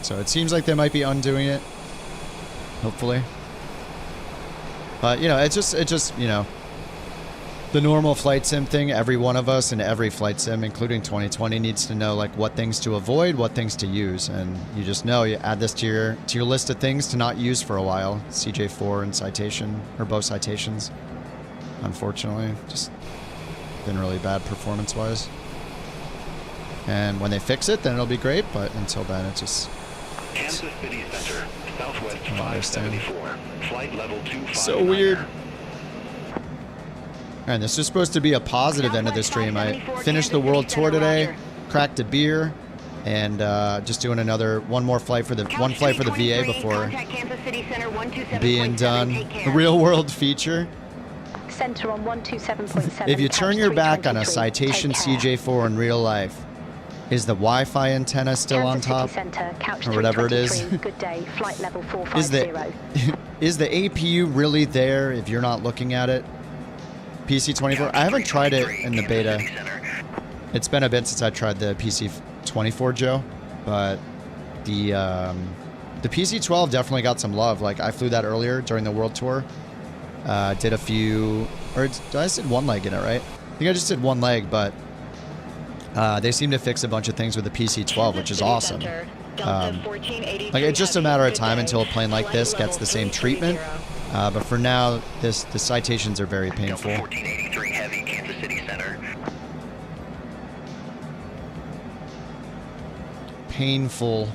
So it seems like they might be undoing it. Hopefully. But, you know, it's just, you know, the normal flight sim thing. Every one of us in every flight sim, including 2020, needs to know like what things to avoid, what things to use, and you just know you add this to your list of things to not use for a while. CJ4 and Citation, or both Citations. Unfortunately, just been really bad performance-wise. And when they fix it, then it'll be great. But until then, it's just Kansas City Center, Southwest 574, flight level 259. So weird. And this is supposed to be a positive end of the stream. I finished the world tour today, cracked a beer, and just doing one flight for the VA before being done. The real world feature. Center on 127.7. If you turn your back on a Citation CJ4 in real life, is the Wi-Fi antenna still on top, or whatever it is? Good day, flight level 450. Is the APU really there if you're not looking at it? PC24. I haven't tried it in the beta. It's been a bit since I tried the PC24, Joe, but the PC12 definitely got some love. Like, I flew that earlier during the world tour. Did a few, or I just did one leg in it, right? I think I just did one leg, but they seem to fix a bunch of things with the PC12, which is awesome. Like, it's just a matter of time until a plane like this gets the same treatment. But for now, the Citations are very painful. 1483 Heavy, Kansas City Center. Painful.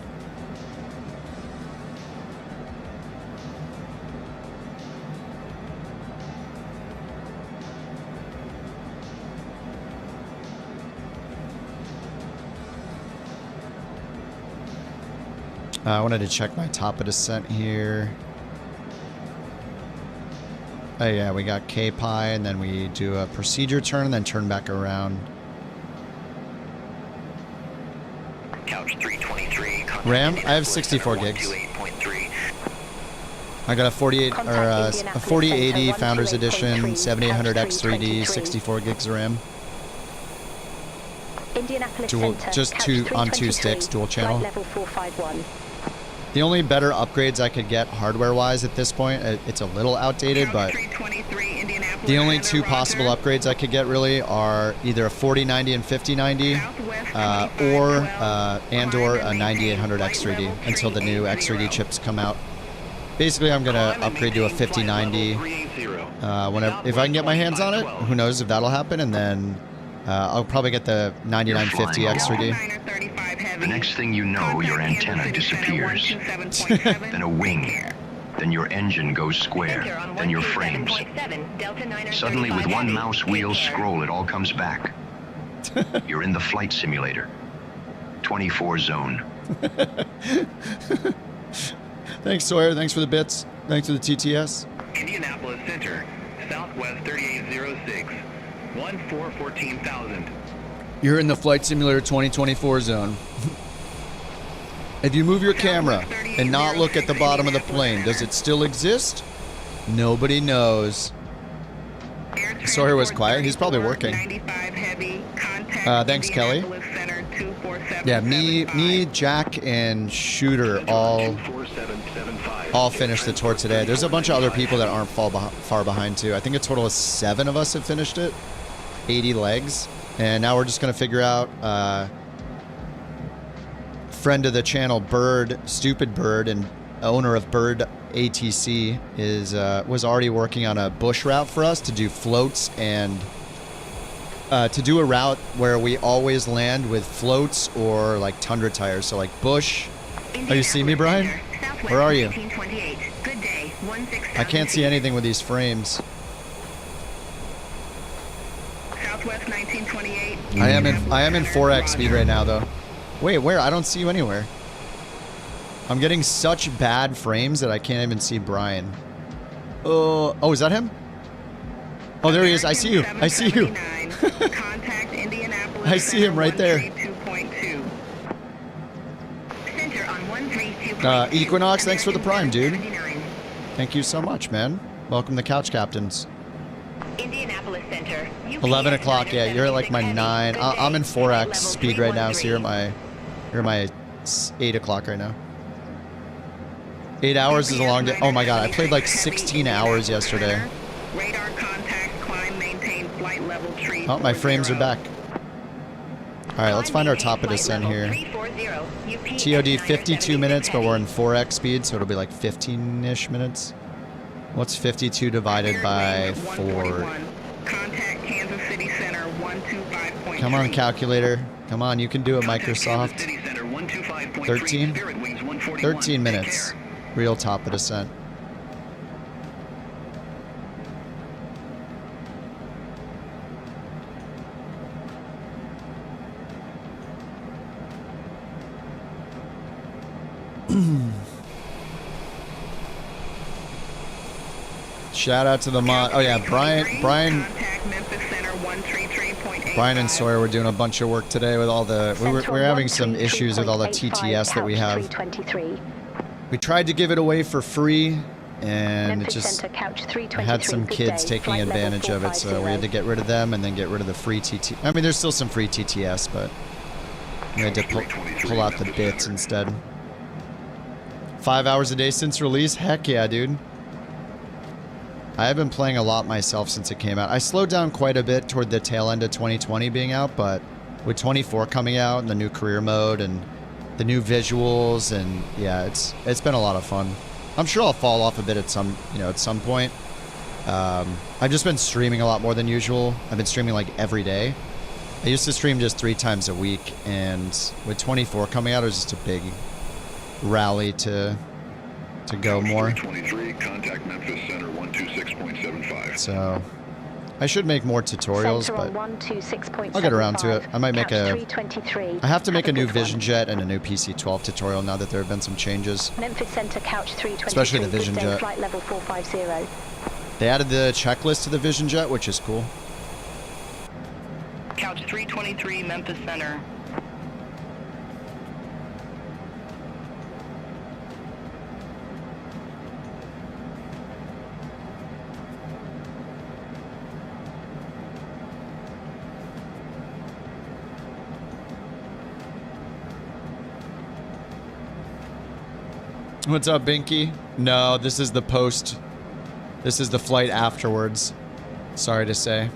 I wanted to check my top of descent here. Oh yeah, we got K-Pi, and then we do a procedure turn, and then turn back around. Couch 323. RAM? I have 64 gigs. I got a 4080 Founders Edition, 7800X3D, 64 gigs of RAM. On two sticks, dual channel. Level 451. The only better upgrades I could get hardware-wise at this point, it's a little outdated, but the only two possible upgrades I could get really are either a 4090 and 5090, or a 9800 X3D until the new X3D chips come out. Basically, I'm gonna upgrade to a 5090 if I can get my hands on it. Who knows if that'll happen, and then I'll probably get the 9950 X3D. The next thing you know, your antenna disappears. Then a wing. Then your engine goes square. Then your frames. Suddenly, with one mouse wheel scroll, it all comes back. You're in the flight simulator. 24 zone. Thanks, Sawyer. Thanks for the bits. Thanks for the TTS. Indianapolis Center, Southwest 3806, 14,000. You're in the Flight Simulator 2024 zone. If you move your camera and not look at the bottom of the plane, does it still exist? Nobody knows. Sawyer was quiet. He's probably working. Thanks, Kelly. Yeah, me, Jack, and Shooter all finished the tour today. There's a bunch of other people that aren't far behind too. I think a total of 7 of us have finished it. 80 legs. And now we're just going to figure out... friend of the channel, Bird, Stupid Bird, and owner of Bird ATC was already working on a bush route for us to do floats and to do a route where we always land with floats or like tundra tires. So like bush. Oh, you see me, Brian? Where are you? I can't see anything with these frames. Southwest 1928. I am in 4x speed right now though. Wait, where? I don't see you anywhere. I'm getting such bad frames that I can't even see Brian. Oh, is that him? Oh, there he is. I see you. I see you. I see him right there. Equinox, thanks for the prime, dude. Thank you so much, man. Welcome to Couch Captains. Indianapolis Center. 11 o'clock, yeah, you're at like my 9. I'm in 4x speed right now, so you're my 8 o'clock right now. 8 hours is a long day. Oh my god, I played like 16 hours yesterday. Radar contact, climb, maintain flight level tree. Oh, my frames are back. Alright, let's find our top of descent here. TOD 52 minutes, but we're in 4x speed, so it'll be like 15-ish minutes. What's 52 divided by 4? Contact Kansas City Center 125.3. Come on, calculator. Come on, you can do it, Microsoft. 13? 13 minutes. Real top of descent. Shout out to the mod. Oh yeah, Brian and Sawyer were doing a bunch of work today with all the. We were having some issues with all the TTS that we have. We tried to give it away for free, and it just had some kids taking advantage of it, so we had to get rid of them and then get rid of the free TT. I mean, there's still some free TTS, but we had to pull out the bits instead. 5 hours a day since release? Heck yeah, dude. I have been playing a lot myself since it came out. I slowed down quite a bit toward the tail end of 2020 being out, but with 24 coming out and the new career mode and the new visuals, and yeah, it's been a lot of fun. I'm sure I'll fall off a bit at some point. I've just been streaming a lot more than usual. I've been streaming like every day. I used to stream just 3 times a week, and with 24 coming out, it was just a big rally to go more. 23, contact Memphis Center 126.75. So I should make more tutorials, but I'll get around to it. I might make I have to make a new Vision Jet and a new PC-12 tutorial now that there have been some changes. Memphis Center Couch 323. Especially the Vision Jet. Flight level 450. They added the checklist to the Vision Jet, which is cool. Couch 323, Memphis Center. What's up, Binky? No, this is the post. This is the flight afterwards. Sorry to say.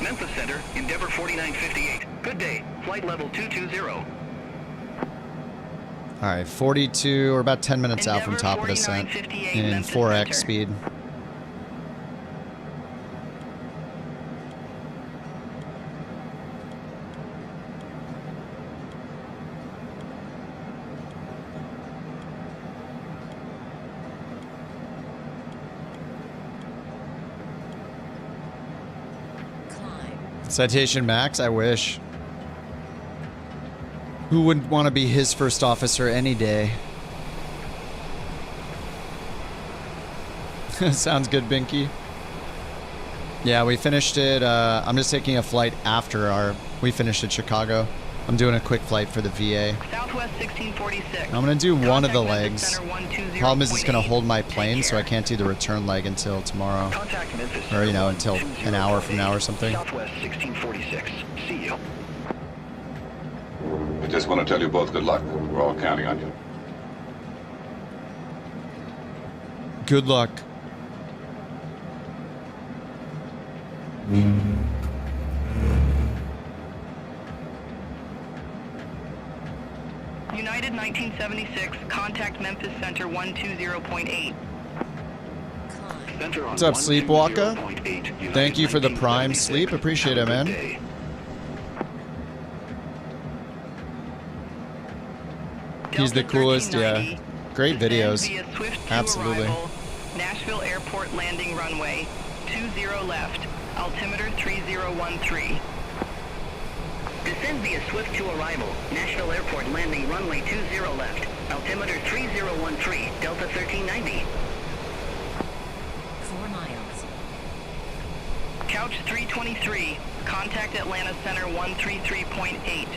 Memphis Center, Endeavor 4958. Good day. Flight level 220. All right, 42, or about 10 minutes out from top of descent in 4x speed. Citation Max, I wish. Who wouldn't want to be his first officer any day? Sounds good, Binky. Yeah, we finished it. I'm just taking a flight after we finished at Chicago. I'm doing a quick flight for the VA. Southwest 1646. I'm going to do one of the legs. Problem is it's going to hold my plane, so I can't do the return leg until tomorrow. Or, you know, until an hour from now or something. Southwest 1646. See you. I just want to tell you both good luck. We're all counting on you. Good luck. United 1976, contact Memphis Center 120.8. What's up, Sleepwalker? Thank you for the prime sleep. Appreciate it, man. He's the coolest, yeah. Great videos. Absolutely. Nashville Airport landing runway 20 left, altimeter 3013. Descend via Swift to arrival. Nashville Airport landing runway 20 left. Altimeter 3013, Delta 1390. 4 miles. Couch 323. Contact Atlanta Center 133.8.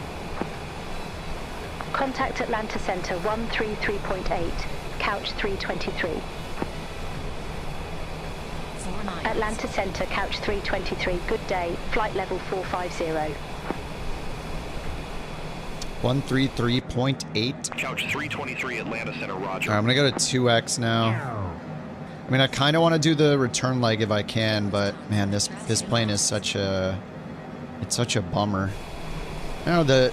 Contact Atlanta Center 133.8. Couch 323. 4 miles. Atlanta Center, Couch 323. Good day. Flight level 450. 133.8. Couch 323, Atlanta Center, roger. Alright, I'm gonna go to 2x now. I mean, I kind of want to do the return leg if I can, but man, this plane is such a bummer. I don't know,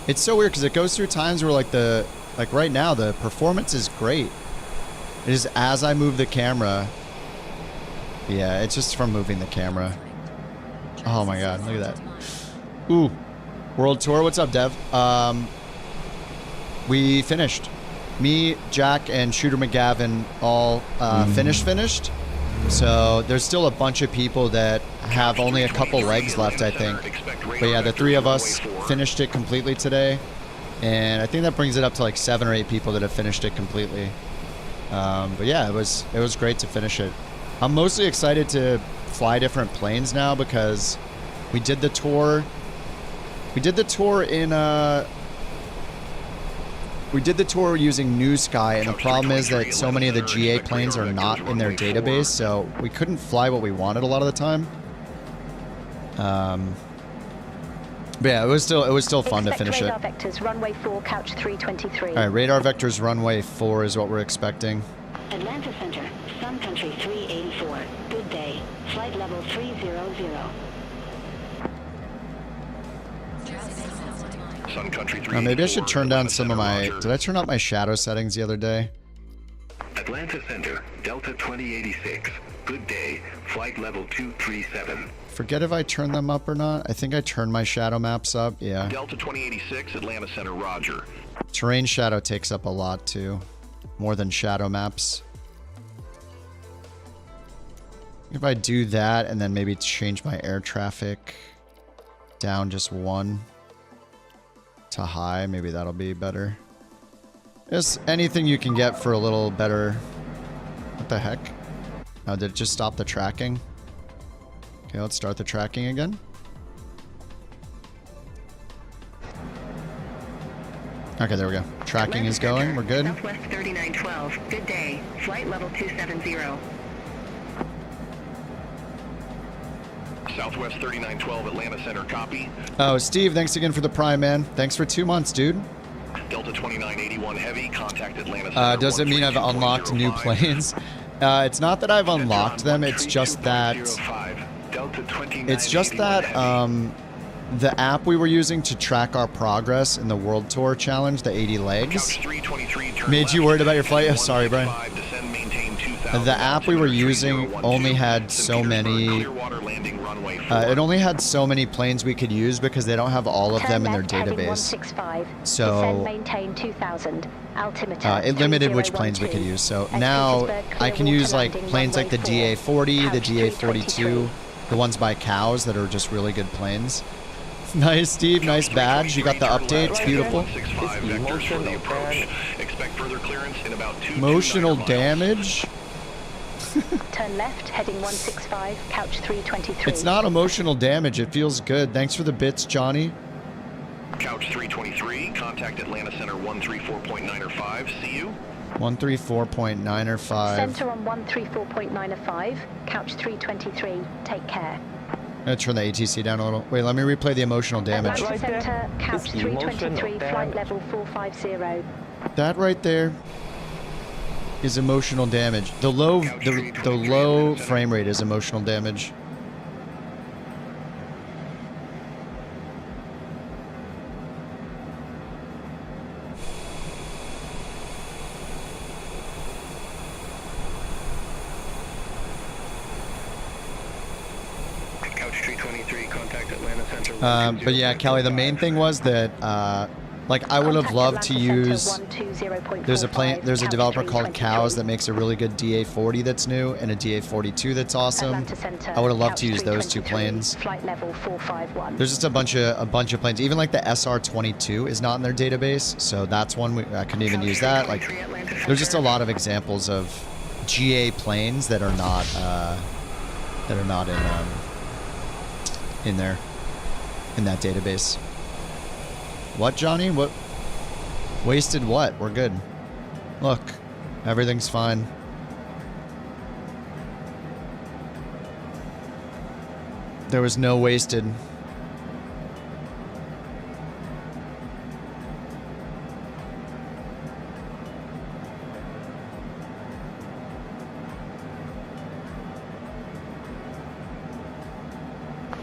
it's so weird because it goes through times where like right now the performance is great. It is as I move the camera. Yeah, it's just from moving the camera. Oh my god, look at that. Ooh. World Tour, what's up, Dev? We finished. Me, Jack, and Shooter McGavin all finished. So there's still a bunch of people that have only a couple legs left, I think. But yeah, the 3 of us finished it completely today. And I think that brings it up to like 7 or 8 people that have finished it completely. But yeah, it was great to finish it. I'm mostly excited to fly different planes now because we did the tour. We did the tour using NewSky, and the problem is that so many of the GA planes are not in their database, so we couldn't fly what we wanted a lot of the time. But yeah, it was still fun to finish it. Radar vectors, runway 4, Couch 323. All right, radar vectors, runway 4 is what we're expecting. Atlanta Center, Sun Country 384. Good day. Flight level 300. Sun Country 384. Maybe I should turn down some of my... Did I turn up my shadow settings the other day? Atlanta Center, Delta 2086. Good day. Flight level 237. Forget if I turn them up or not. I think I turned my shadow maps up. Yeah. Delta 2086, Atlanta Center, roger. Terrain shadow takes up a lot too. More than shadow maps. If I do that and then maybe change my air traffic down just 1 to high, maybe that'll be better. Just anything you can get for a little better. What the heck? Oh, did it just stop the tracking? Okay, let's start the tracking again. Okay, there we go. Tracking is going. We're good. Southwest 3912. Good day. Flight level 270. Southwest 3912, Atlanta Center, copy. Oh, Steve, thanks again for the prime, man. Thanks for 2 months, dude. Delta 2981 Heavy, contact Atlanta Center. Does it mean I've unlocked new planes? It's not that I've unlocked them, it's just that... the app we were using to track our progress in the World Tour Challenge, the 80 legs, made you worried about your flight? Oh, sorry, Brian. The app we were using only had so many... it only had so many planes we could use because they don't have all of them in their database. So it limited which planes we could use. So now I can use like planes like the DA-40, the DA-42, The ones by cows that are just really good planes. Nice, Steve. Nice badge. You got the updates. Beautiful. Expect further clearance in about 2 Emotional damage? Turn left, heading 165, couch 323. It's not emotional damage. It feels good. Thanks for the bits, Johnny. Couch 323, contact Atlanta Center 134.905. See you. 134.9 or 5. Center on 134.905, couch 323. Take care. I'm gonna turn the ATC down a little. Wait, let me replay the emotional damage. Atlanta Center, couch 323, flight level 450. That right there is emotional damage. The low frame rate is emotional damage. Couch 323, contact Atlanta Center. But yeah, Kelly, the main thing was that, like, I would have loved to use. There's a developer called Cows that makes a really good DA40 that's new and a DA42 that's awesome. I would have loved to use those two planes. Flight level 451. There's just a bunch of planes. Even like the SR22 is not in their database, so that's one I couldn't even use that. Like, there's just a lot of examples of GA planes that are not in there in that database. What, Johnny? What? Wasted what? We're good. Look, everything's fine. There was no wasted.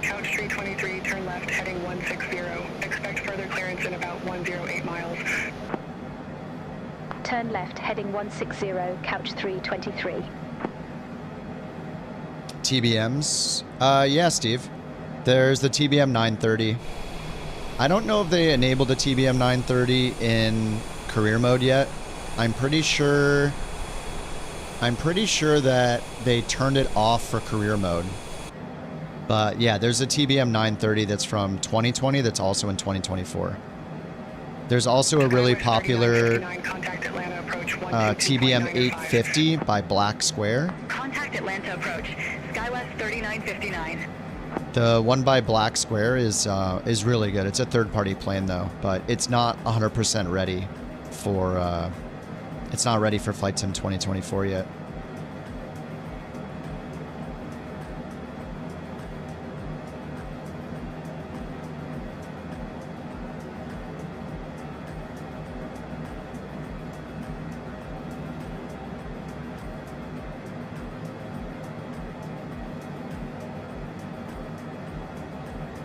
Couch 323, turn left, heading 160. Expect further clearance in about 108 miles. Turn left, heading 160, couch 323. TBMs? Yeah, Steve. There's the TBM 930. I don't know if they enabled the TBM 930 in career mode yet. I'm pretty sure that they turned it off for career mode. But yeah, there's a TBM 930 that's from 2020 that's also in 2024. There's also a really popular TBM 850 by Black Square. Contact Atlanta approach. Skywest 3959. The one by Black Square is really good. It's a third-party plane though, but it's not 100% ready for it's not ready for Flight Sim 2024 yet.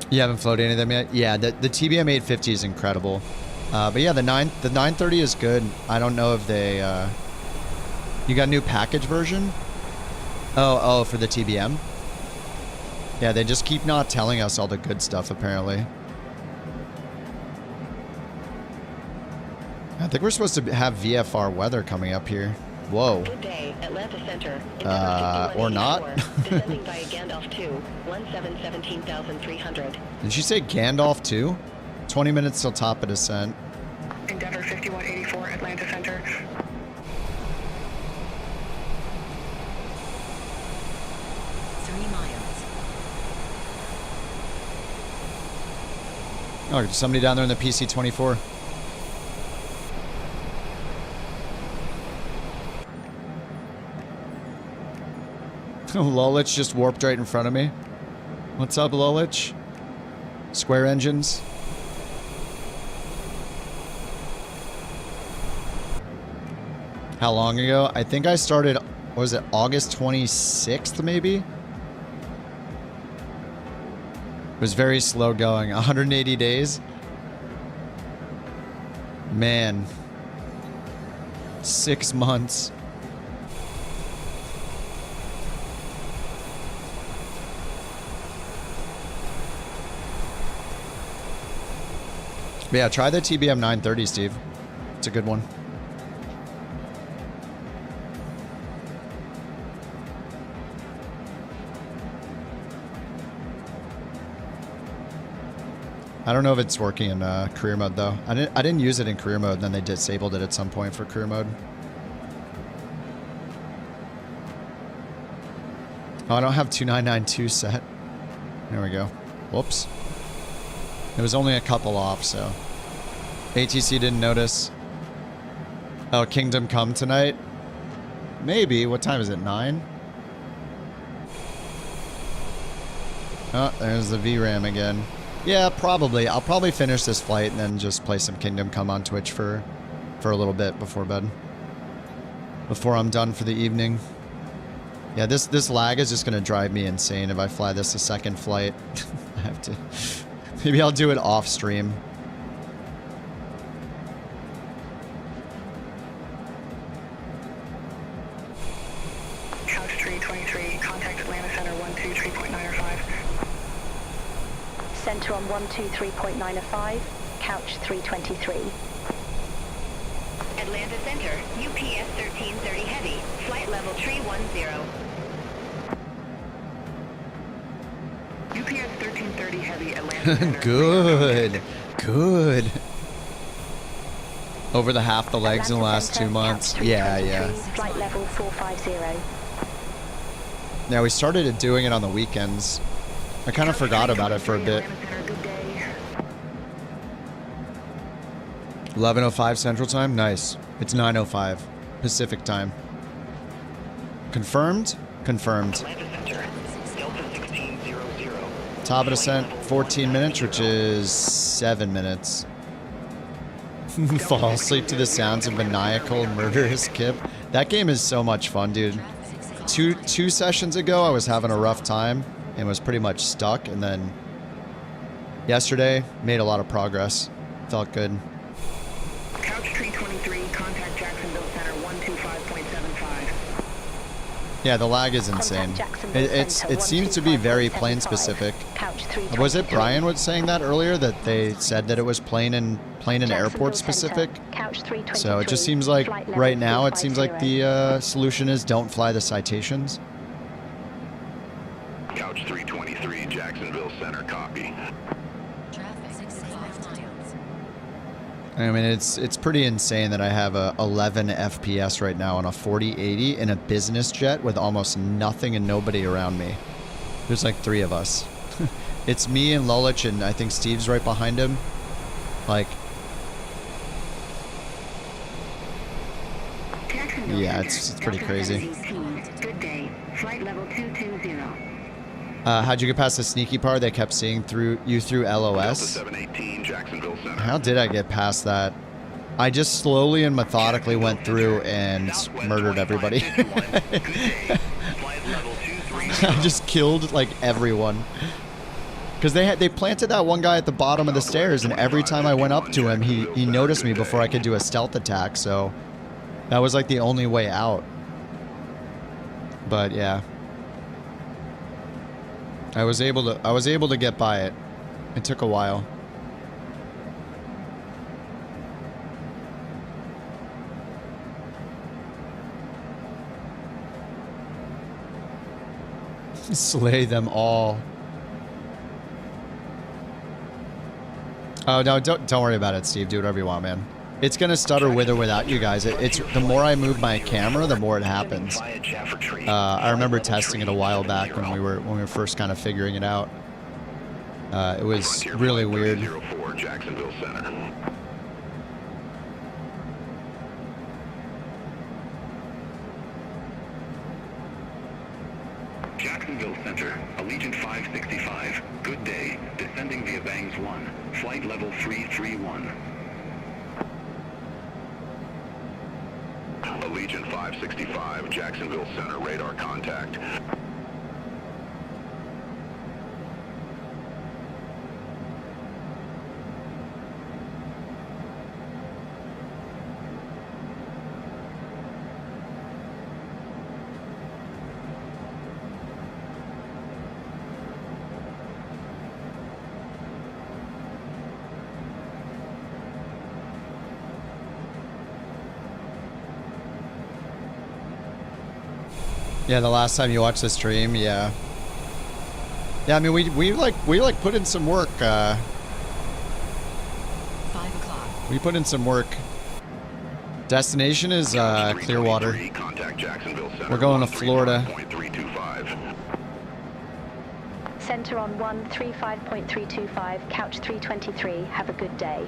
You haven't floated any of them yet? Yeah, the TBM 850 is incredible. But yeah, the 930 is good. I don't know if they... you got a new package version? Oh, for the TBM? Yeah, they just keep not telling us all the good stuff, apparently. I think we're supposed to have VFR weather coming up here. Whoa. Good day, Atlanta Center. Or not? Descending via Gandalf 2, 17,300. Did she say Gandalf 2? 20 minutes till top of descent. Endeavor 5184, Atlanta Center. 3 miles. Oh, there's somebody down there in the PC-24. Lulich just warped right in front of me. What's up, Lulich? Square engines. How long ago? I think I started, what was it, August 26th, maybe? It was very slow going. 180 days. Man. 6 months. But yeah, try the TBM 930, Steve. It's a good one. I don't know if it's working in career mode though. I didn't use it in career mode, then they disabled it at some point for career mode. Oh, I don't have 2992 set. There we go. Whoops. It was only a couple off, so. ATC didn't notice. Oh, Kingdom Come tonight? Maybe. What time is it? 9? Oh, there's the VRAM again. Yeah, probably. I'll probably finish this flight and then just play some Kingdom Come on Twitch for a little bit before bed. Before I'm done for the evening. Yeah, this lag is just going to drive me insane if I fly this a second flight. I have to... Maybe I'll do it off stream. Couch 323, contact Atlanta Center 123.905. Center on 123.905, Couch 323. Atlanta Center, UPS 1330 Heavy, flight level 310. UPS 1330 Heavy, Atlanta Center. Good. Good. Over the half the legs in the last 2 months. Yeah, yeah. Flight level 450. Yeah, we started doing it on the weekends. I kind of forgot about it for a bit. 11:05 Central Time? Nice. It's 9:05 Pacific Time. Confirmed? Confirmed. Top of descent, 14 minutes, which is 7 minutes. Fall asleep to the sounds of maniacal murderous Kip. That game is so much fun, dude. Two sessions ago, I was having a rough time and was pretty much stuck. And then yesterday, made a lot of progress. Felt good. Couch 323, contact Jacksonville Center 125.75. Yeah, the lag is insane. It seems to be very plane specific. Was it Brian was saying that earlier, that they said that it was plane and airport specific? So it just seems like right now it seems like the solution is don't fly the citations. Couch 323, Jacksonville Center, copy. I mean, it's pretty insane that I have a 11 FPS right now on a 4080 in a business jet with almost nothing and nobody around me. There's like 3 of us. It's me and Lulich, and I think Steve's right behind him. Like, yeah, it's pretty crazy. Good day. Flight level 220. How'd you get past the sneaky part? They kept seeing through LOS. How did I get past that? I just slowly and methodically went through and murdered everybody. I just killed like everyone. Because they planted that one guy at the bottom of the stairs, and every time I went up to him, he noticed me before I could do a stealth attack. So that was like the only way out. But yeah. I was able to get by it. It took a while. Slay them all. Oh no, don't worry about it, Steve. Do whatever you want, man. It's gonna stutter with or without you guys. It's the more I move my camera, the more it happens. I remember testing it a while back when we were first kind of figuring it out. It was really weird. Jacksonville Center. Jacksonville Center, Allegiant 565. Good day. Descending via Bangs 1. Flight level 331. Allegiant 565, Jacksonville Center, radar contact. Yeah, the last time you watched the stream, yeah. Yeah, I mean we put in some work. We put in some work. Destination is Clearwater. We're going to Florida. Center on 135.325, couch 323. Have a good day.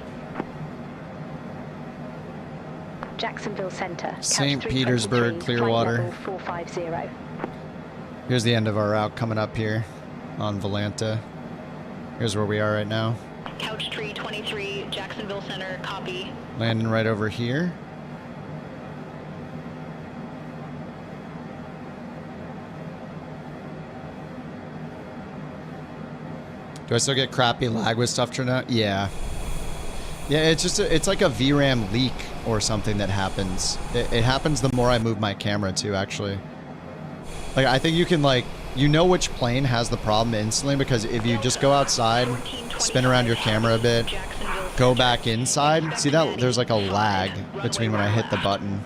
Jacksonville Center. St. Petersburg, Clearwater. 450. Here's the end of our route coming up here on Volanta. Here's where we are right now. Couch tree 23, Jacksonville Center, copy. Landing right over here. Do I still get crappy lag with stuff turned out? Yeah. Yeah, it's just it's like a VRAM leak or something that happens. It happens the more I move my camera too, actually. Like, I think you can, like, you know which plane has the problem instantly, because if you just go outside, spin around your camera a bit, go back inside, see that there's like a lag between when I hit the button.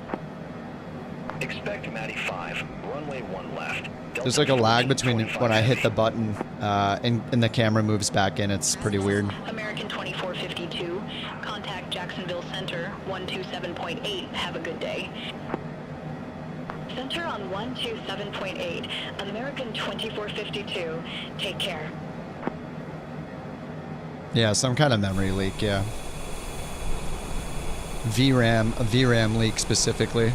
Expect Matty 5, runway 1 left. There's like a lag between when I hit the button and the camera moves back in. It's pretty weird. American 2452, contact Jacksonville Center 127.8. Have a good day. Center on 127.8, American 2452. Take care. Yeah, some kind of memory leak, yeah. A VRAM leak specifically.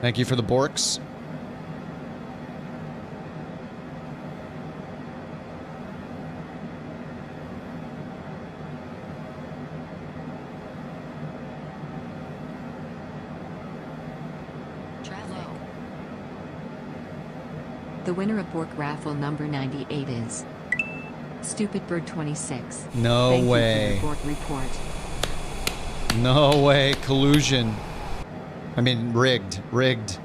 Thank you for the borks. The winner of Bork raffle number 98 is Stupid Bird 26. No Thank way. You for your Bork report. No way. Collusion. I mean, rigged. Rigged.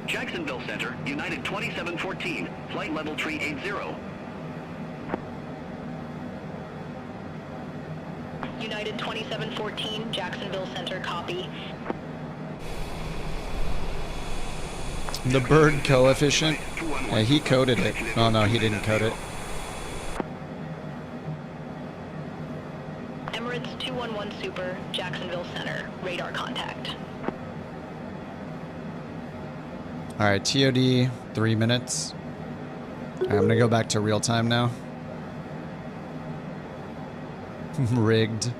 Jacksonville Center, United 2714, flight level 380. United 2714, Jacksonville Center, copy. The bird coefficient. Yeah, he coded it. Oh no, he didn't code it. Emirates 211 Super, Jacksonville Center, radar contact. Alright, TOD, 3 minutes. Alright, I'm gonna go back to real time now. Rigged.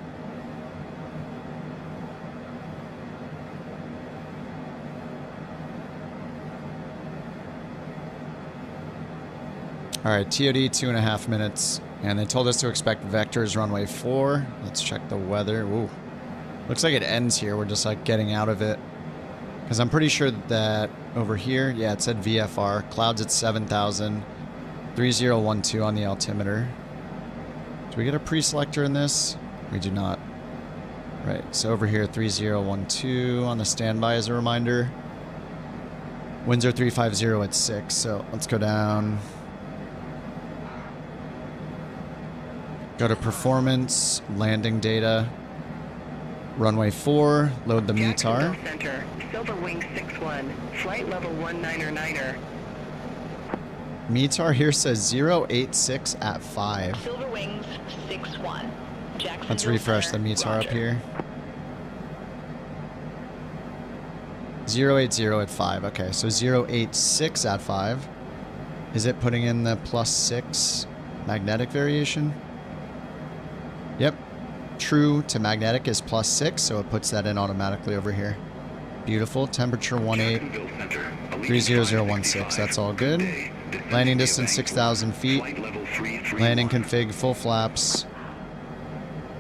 Alright, TOD 2.5 minutes. And they told us to expect vectors runway 4. Let's check the weather. Ooh. Looks like it ends here. We're just like getting out of it. Because I'm pretty sure that over here, yeah, it said VFR. Clouds at 7,000. 3012 on the altimeter. Do we get a pre-selector in this? We do not. Right, so over here, 3012 on the standby as a reminder. Winds are 350 at 6, so let's go down. Go to performance, landing data, runway 4, load the METAR. Center, Silver Wing 61, flight level 199er. METAR here says 086 at 5. Silver Wings 61. Jacksonville Let's refresh the Center, METAR roger. up here. 080 at 5. Okay, so 086 at 5. Is it putting in the +6 magnetic variation? Yep. True to magnetic is +6, so it puts that in automatically over here. Beautiful. Temperature 18. 30016. That's all good. Landing distance 6,000 feet. Landing config full flaps.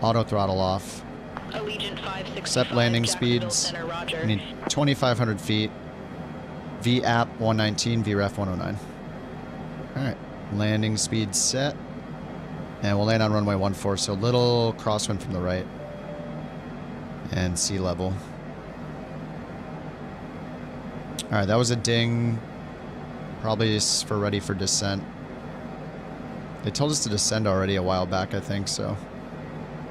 Auto throttle off. Allegiant 565, Set landing Jacksonville speeds. Center, roger. We need 2,500 feet. VAP 119, VREF 109. Alright. Landing speed set. And we'll land on runway 14, so little crosswind from the right. And sea level. Alright, that was a ding. Probably for ready for descent. They told us to descend already a while back, I think, so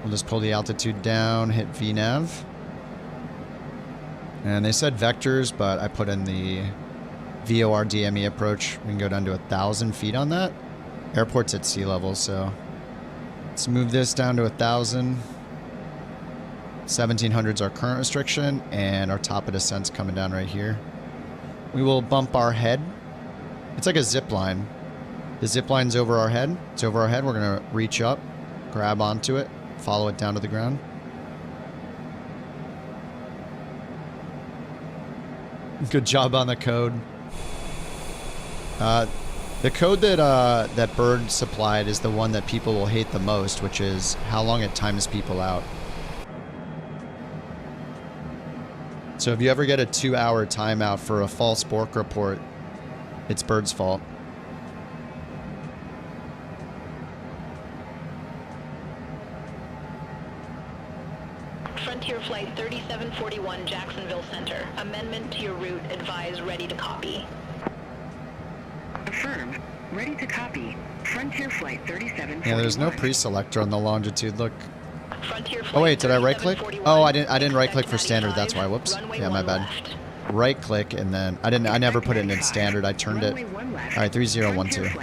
we'll just pull the altitude down, hit VNAV. And they said vectors, but I put in the VOR DME approach. We can go down to 1,000 feet on that. Airport's at sea level, so let's move this down to 1,000. 1,700 is our current restriction, and our top of descent's coming down right here. We will bump our head. It's like a zip line. The zip line's over our head. It's over our head. We're going to reach up, grab onto it, follow it down to the ground. Good job on the code. The code that that Bird supplied is the one that people will hate the most, which is how long it times people out. So if you ever get a 2-hour timeout for a false bork report, it's Bird's fault. Frontier Flight 3741 Jacksonville Center. Amendment to your route. Advise ready to copy. Affirm. Ready to copy. Frontier Flight 3741. Yeah, there's no pre-selector on the longitude. Look. Frontier Flight Oh wait, did I right click? Oh, I didn't right click for standard. That's why. Whoops. Yeah, my bad. Right click and then I never put it in standard. I turned it. All right, 3012.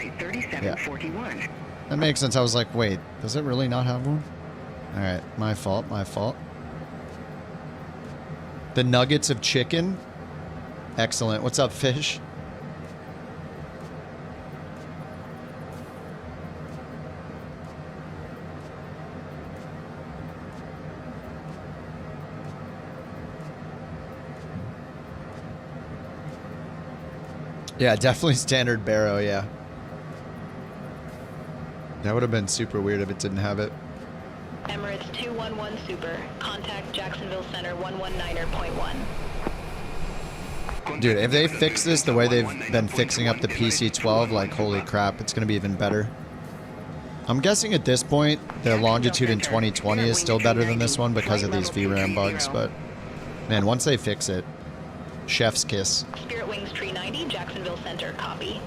Yeah. That makes sense. I was like, wait, does it really not have one? All right, my fault. My fault. The nuggets of chicken. Excellent. What's up, fish? Yeah, definitely standard Barrow, yeah. That would have been super weird if it didn't have it. Emirates 211 Super. Contact Jacksonville Center 119.1. Dude, if they fix this the way they've been fixing up the PC-12, like, holy crap, it's going to be even better. I'm guessing at this point, the longitude in 2020 is still better than this one because of these VRAM bugs, but, man, once they fix it, chef's kiss. Spirit Wings Tree 90, Jacksonville Center. Copy.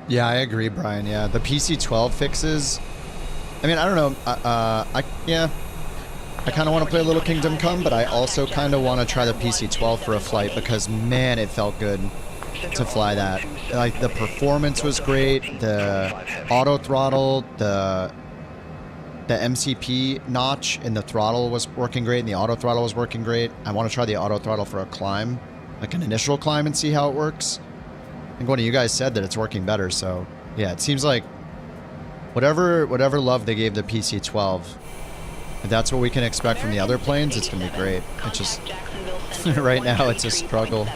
Yeah, I agree, Brian. Yeah, the PC-12 fixes. I mean, I don't know. I kind of want to play a little Kingdom Come, but I also kind of want to try the PC-12 for a flight because, man, it felt good to fly that. Like, the performance was great. The auto throttle, the MCP notch in the throttle was working great, and the auto throttle was working great. I want to try the auto throttle for a climb, like an initial climb, and see how it works. I think one of you guys said that it's working better, so yeah, it seems like whatever love they gave the PC-12, if that's what we can expect from the other planes, it's gonna be great. It's just right now it's a struggle.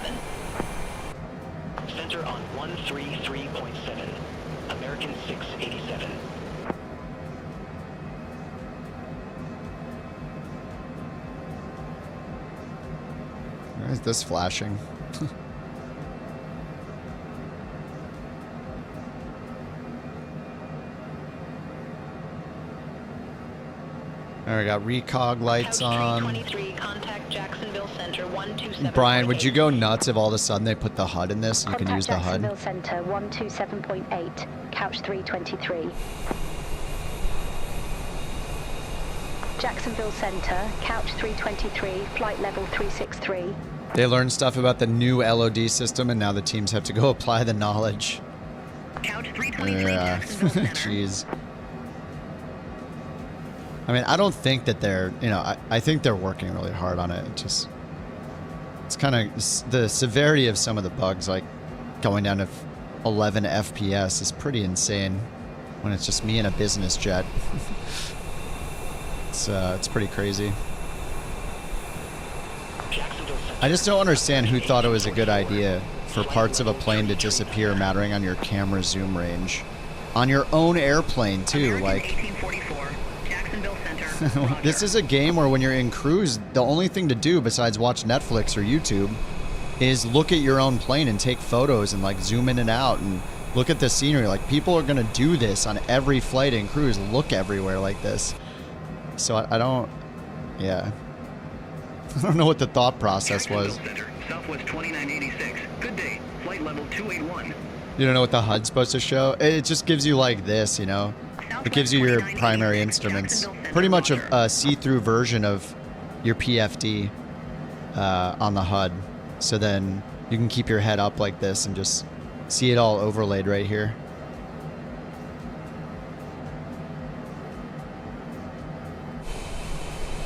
Center on 133.7, American 687. Why is this flashing? All right, we got recog lights on. Brian, would you go nuts if all of a sudden they put the HUD in this and you can use the HUD? Jacksonville Center 127.8, Couch 323. Jacksonville Center, Couch 323, flight level 363. They learned stuff about the new LOD system and now the teams have to go apply the knowledge. Couch 323, yeah. Jeez. I mean, I don't think that they're, you know, I think they're working really hard on it. It's kind of, the severity of some of the bugs, like going down to 11 FPS is pretty insane when it's just me in a business jet. It's pretty crazy. I just don't understand who thought it was a good idea for parts of a plane to disappear mattering on your camera zoom range. On your own airplane, too, like... This is a game where when you're in cruise, the only thing to do besides watch Netflix or YouTube is look at your own plane and take photos and like zoom in and out and look at the scenery. Like, people are going to do this on every flight and cruise, look everywhere like this. So I don't, yeah. I don't know what the thought process was. Southwest 2986. Good day. Flight level 281. You don't know what the HUD's supposed to show? It just gives you like this, you know? It gives you your primary instruments. Pretty much a see-through version of your PFD on the HUD. So then you can keep your head up like this and just see it all overlaid right here.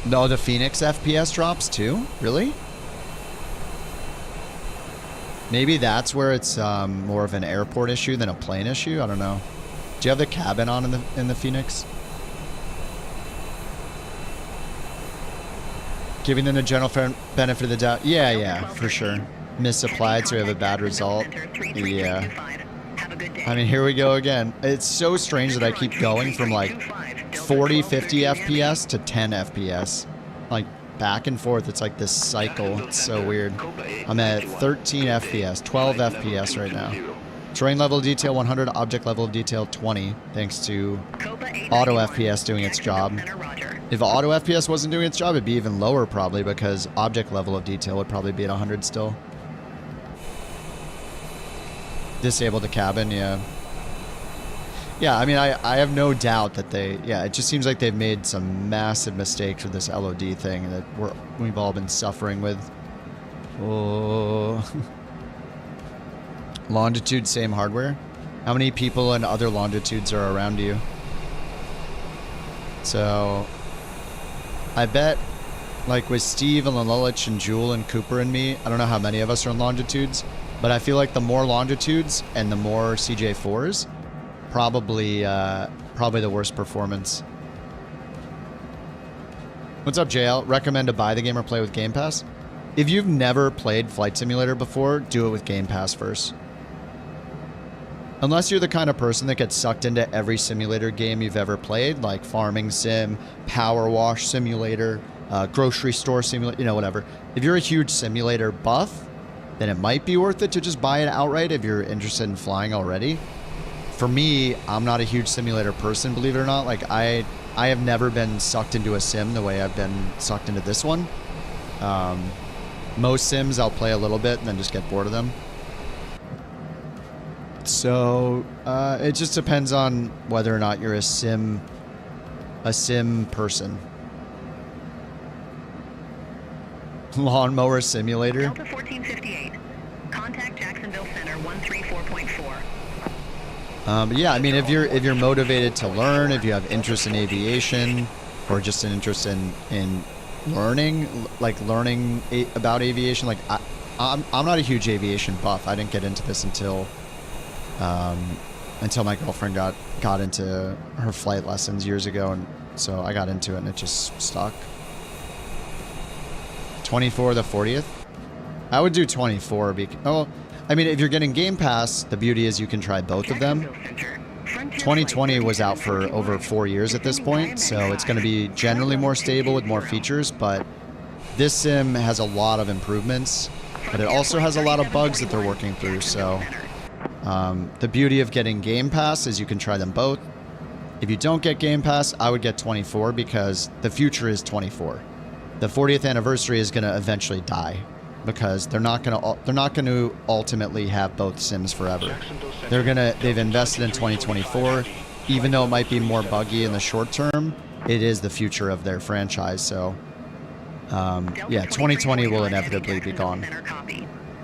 No, the Phoenix FPS drops too? Really? Maybe that's where it's more of an airport issue than a plane issue. I don't know. Do you have the cabin on in the Phoenix? Giving them the general benefit of the doubt. Yeah, for sure. Misapplied, so we have a bad result. Yeah. I mean, here we go again. It's so strange that I keep going from like 40, 50 FPS to 10 FPS. Like, back and forth. It's like this cycle. It's so weird. I'm at 13 FPS, 12 FPS right now. Terrain level of detail 100, object level of detail 20, thanks to auto FPS doing its job. If auto FPS wasn't doing its job, it'd be even lower probably, because object level of detail would probably be at 100 still. Disable the cabin, yeah. Yeah, I mean, I have no doubt that it just seems like they've made some massive mistakes with this LOD thing that we've all been suffering with. Oh. Longitude, same hardware. How many people in other longitudes are around you? So, I bet, like with Steve and Lelich and Jewel and Cooper and me, I don't know how many of us are in longitudes, but I feel like the more longitudes and the more CJ4s, probably the worst performance. What's up, JL? Recommend to buy the game or play with Game Pass? If you've never played Flight Simulator before, do it with Game Pass first. Unless you're the kind of person that gets sucked into every simulator game you've ever played, like Farming Sim, Power Wash Simulator, Grocery Store Simulator, you know, whatever. If you're a huge simulator buff, then it might be worth it to just buy it outright if you're interested in flying already. For me, I'm not a huge simulator person, believe it or not. Like, I have never been sucked into a sim the way I've been sucked into this one. Most sims I'll play a little bit and then just get bored of them. So it just depends on whether or not you're a sim person. Lawnmower Simulator. Delta 1458. Contact Jacksonville Center 134.4. Yeah, I mean, if you're motivated to learn, if you have interest in aviation, or just an interest in learning, like learning about aviation, like I'm not a huge aviation buff. I didn't get into this until my girlfriend got into her flight lessons years ago, and so I got into it and it just stuck. 24 the 40th? I would do 24 I mean, if you're getting Game Pass, the beauty is you can try both of them. 2020 was out for over 4 years at this point, so it's going to be generally more stable with more features, but this sim has a lot of improvements, but it also has a lot of bugs that they're working through, so the beauty of getting Game Pass is you can try them both. If you don't get Game Pass, I would get 24 because the future is 24. The 40th anniversary is going to eventually die because they're not going to ultimately have both sims forever. They've invested in 2024, even though it might be more buggy in the short term. It is the future of their franchise, so yeah, 2020 will inevitably be gone.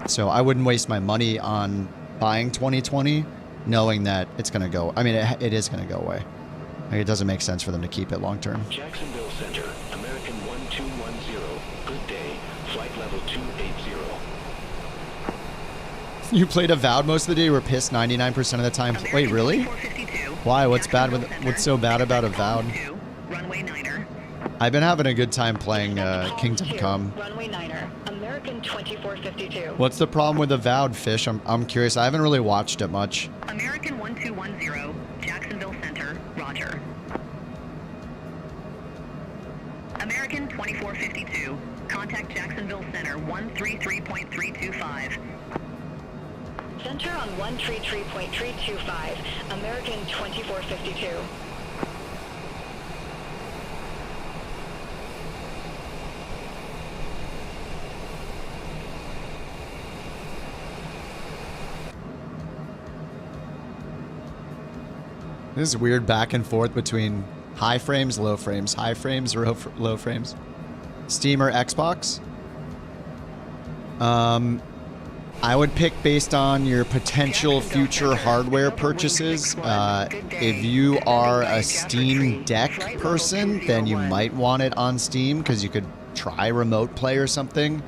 So I wouldn't waste my money on buying 2020 knowing that it's going to go. I mean, it is going to go away. Like, it doesn't make sense for them to keep it long term. Jacksonville Center, American 1210. Good day. Flight level 280. You played Avowed most of the day. You were pissed 99% of the time. Wait, really? Why? What's so bad about Avowed? I've been having a good time playing Kingdom Come. Runway 9er, American 2452. What's the problem with Avowed, Fish? I'm curious. I haven't really watched it much. American 1210, Jacksonville Center, roger. American 2452, contact Jacksonville Center 133.325. Center on 133.325, American 2452. This is weird back and forth between high frames, low frames, high frames, low frames. Steam or Xbox? I would pick based on your potential future hardware purchases. If you are a Steam Deck person, then you might want it on Steam because you could try remote play or something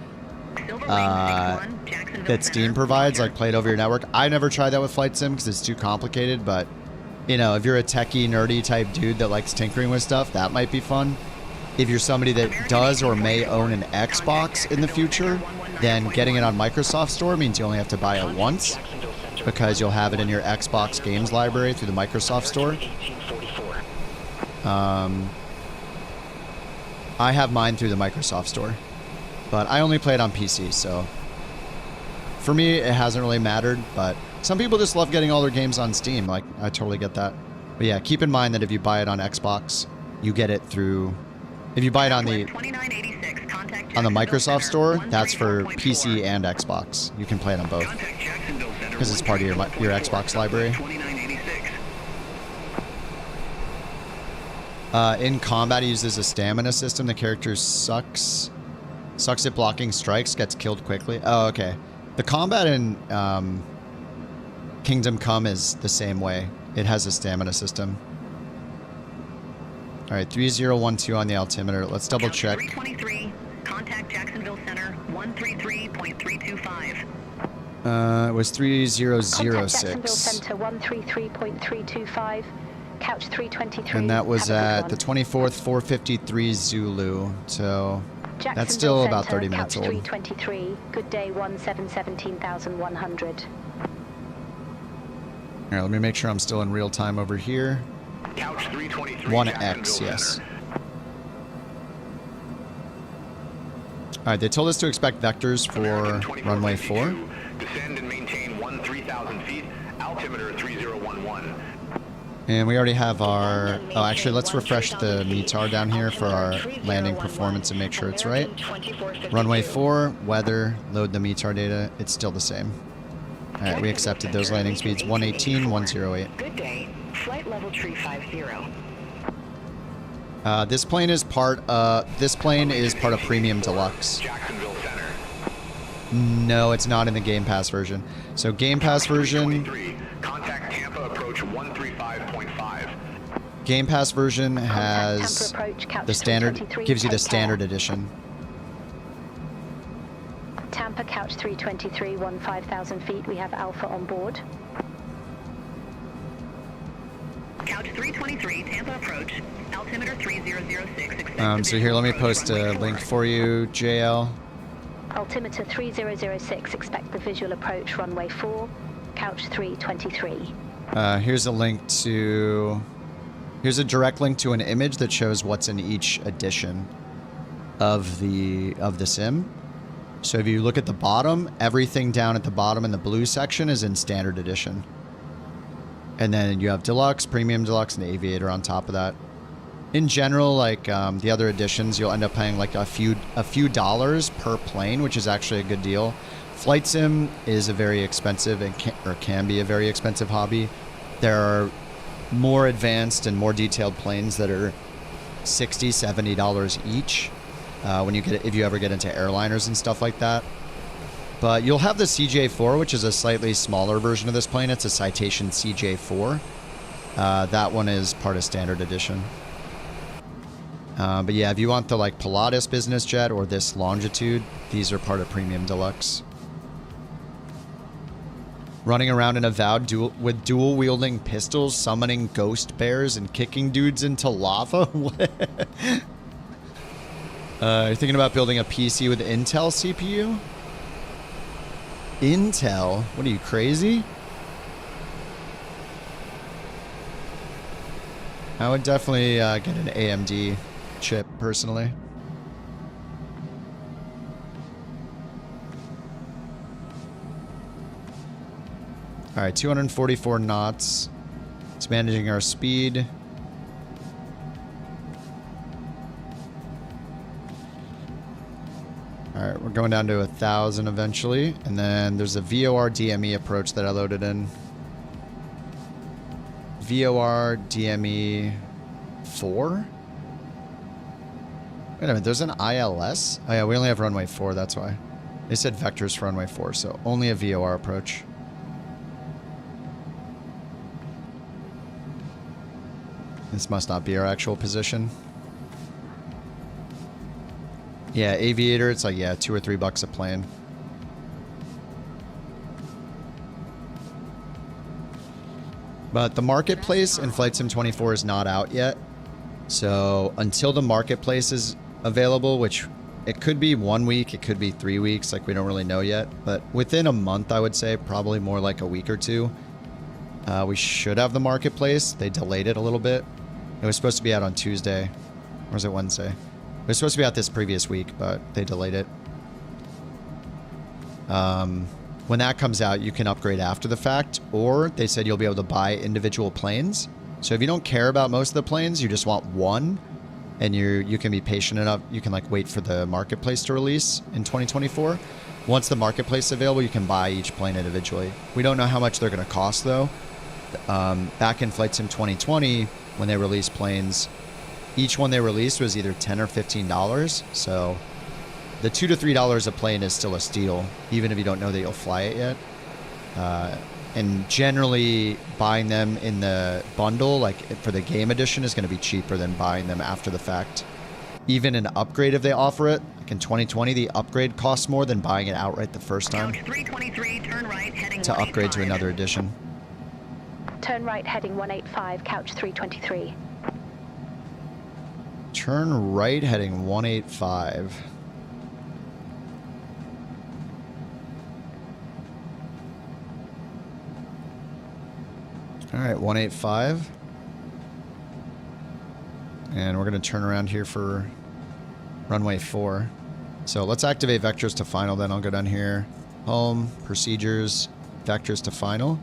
that Steam provides, like play it over your network. I never tried that with Flight Sim because it's too complicated, but you know, if you're a techie, nerdy type dude that likes tinkering with stuff, that might be fun. If you're somebody that does or may own an Xbox in the future, then getting it on Microsoft Store means you only have to buy it once because you'll have it in your Xbox games library through the Microsoft Store. I have mine through the Microsoft Store, but I only play it on PC, so for me, it hasn't really mattered, but some people just love getting all their games on Steam. Like, I totally get that. But yeah, keep in mind that if you buy it on Xbox, you get it through... If you buy it on the Microsoft Store, that's for PC and Xbox. You can play it on both because it's part of your Xbox library. In combat, it uses a stamina system. The character sucks at blocking strikes, gets killed quickly. Oh, okay. The combat in Kingdom Come is the same way. It has a stamina system. All right, 3012 on the altimeter. Let's double check. 323, contact Jacksonville Center 133.325. It was 3006. Contact Jacksonville Center 133.325. Couch 323. And that was at the 24th, 453 Zulu. So that's still about 30 minutes Couch old. 323. Good day 1717,100. All right, let me make sure I'm still in real time over here. Couch 323. 1X, yes. All right, they told us to expect vectors for runway 4. Descend and maintain 13,000 feet. Altimeter 3011. And we already have our... Oh, actually, let's refresh the METAR down here for our landing performance and make sure it's right. Runway 4, weather, load the METAR data. It's still the same. All right, we accepted those landing speeds. 118, 108. Good day. Flight level 350. This plane is part of Premium Deluxe. Jacksonville Center. No, it's not in the Game Pass version. So Game Pass version... Contact Tampa approach 135.5. Game Pass version has the standard, gives you the standard edition. Tampa Couch 323, 15,000 feet. We have Alpha on board. Couch 323, Tampa approach. Altimeter 3006. So here, let me post a link for you, JL. Altimeter 3006. Expect the visual approach. Runway 4. Couch 323. Here's a link to... Here's a direct link to an image that shows what's in each edition of the sim. So if you look at the bottom, everything down at the bottom in the blue section is in standard edition. And then you have Deluxe, Premium Deluxe, and Aviator on top of that. In general, like the other editions, you'll end up paying like a few dollars per plane, which is actually a good deal. Flight Sim is a very expensive and can be a very expensive hobby. There are more advanced and more detailed planes that are $60, $70 each if you ever get into airliners and stuff like that. But you'll have the CJ4, which is a slightly smaller version of this plane. It's a Citation CJ4. That one is part of Standard Edition. But yeah, if you want the like Pilatus business jet or this Longitude, these are part of Premium Deluxe. Running around in Avowed with dual-wielding pistols, summoning ghost bears, and kicking dudes into lava? You're thinking about building a PC with Intel CPU? Intel? What are you, crazy? I would definitely get an AMD chip, personally. All right, 244 knots. It's managing our speed. All right, we're going down to 1,000 eventually. And then there's a VOR DME approach that I loaded in. VOR DME 4? Wait a minute, there's an ILS? Oh yeah, we only have runway 4, that's why. They said vectors for runway 4, so only a VOR approach. This must not be our actual position. Yeah, aviator, it's like, yeah, $2 or $3 a plane. But the marketplace in Flight Sim 24 is not out yet. So until the marketplace is available, which it could be 1 week, it could be 3 weeks, like we don't really know yet. But within a month, I would say, probably more like a week or two, we should have the marketplace. They delayed it a little bit. It was supposed to be out on Tuesday. Or was it Wednesday? It was supposed to be out this previous week, but they delayed it. When that comes out, you can upgrade after the fact, or they said you'll be able to buy individual planes. So if you don't care about most of the planes, you just want one, and you can be patient enough, you can like wait for the marketplace to release in 2024. Once the marketplace is available, you can buy each plane individually. We don't know how much they're going to cost though. Back in Flight Sim 2020, when they released planes, each one they released was either $10 or $15. So the $2 to $3 a plane is still a steal, even if you don't know that you'll fly it yet. And generally buying them in the bundle, like for the game edition, is going to be cheaper than buying them after the fact. Even an upgrade, if they offer it, like in 2020, the upgrade costs more than buying it outright the first time. Couch 323, turn right, heading to upgrade to another edition. Turn right, heading 185, Couch 323. Turn right, heading 185. All right, 185. And we're going to turn around here for runway 4. So let's activate vectors to final, then I'll go down here. Home, procedures, vectors to final.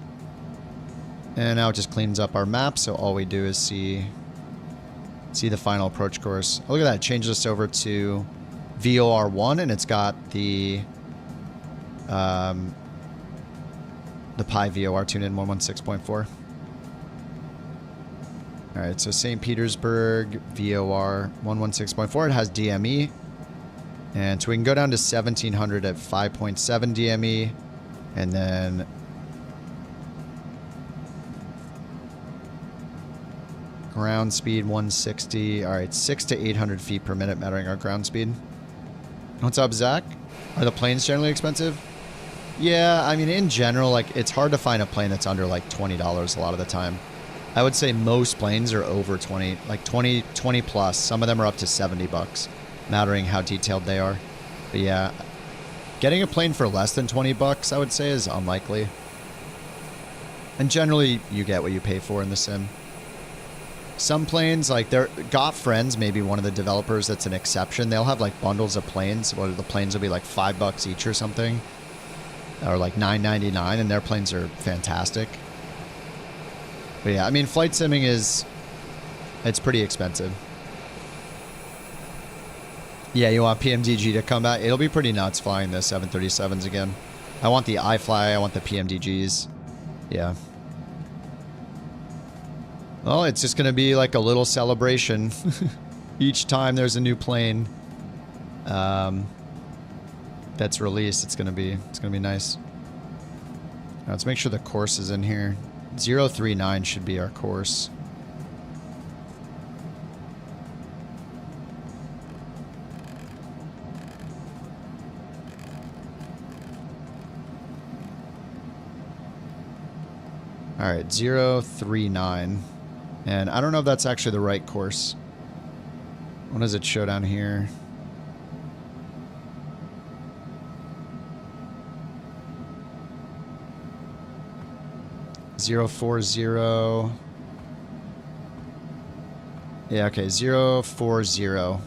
And now it just cleans up our map, so all we do is see the final approach course. Oh, look at that, it changes us over to VOR1, and it's got the Pi VOR tuned in 116.4. All right, so St. Petersburg, VOR 116.4. It has DME. And so we can go down to 1700 at 5.7 DME. And then ground speed 160. All right, 600 to 800 feet per minute measuring our ground speed. What's up, Zach? Are the planes generally expensive? Yeah, I mean, in general, like, it's hard to find a plane that's under like $20 a lot of the time. I would say most planes are over 20, like 20 plus. Some of them are up to $70, mattering how detailed they are. But yeah, getting a plane for less than $20, I would say, is unlikely. And generally, you get what you pay for in the sim. Some planes, like Got Friends, maybe one of the developers that's an exception. They'll have like bundles of planes, where the planes will be like $5 each or something, or like $9.99, and their planes are fantastic. But yeah, I mean, flight simming it's pretty expensive. Yeah, you want PMDG to come back? It'll be pretty nuts flying the 737s again. I want the iFly, I want the PMDGs. Yeah. Well, it's just going to be like a little celebration each time there's a new plane that's released. It's going to be nice. Now, let's make sure the course is in here. 039 should be our course. All right, 039. And I don't know if that's actually the right course. What does it show down here? .040. Yeah, okay, 040.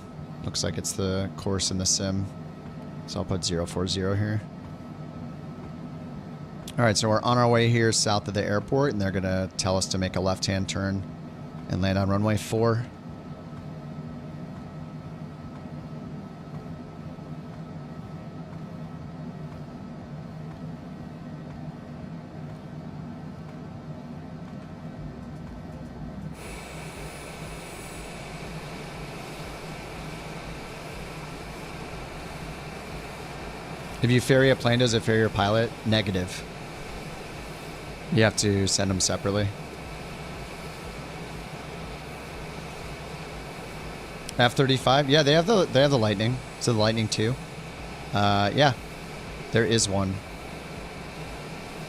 Looks like it's the course in the sim. So I'll put 040 here. All right, so we're on our way here south of the airport, and they're going to tell us to make a left-hand turn and land on runway 4. If you ferry a plane, does it ferry your pilot? Negative. You have to send them separately. F-35? Yeah, they have the Lightning. So the Lightning 2. Yeah. There is one.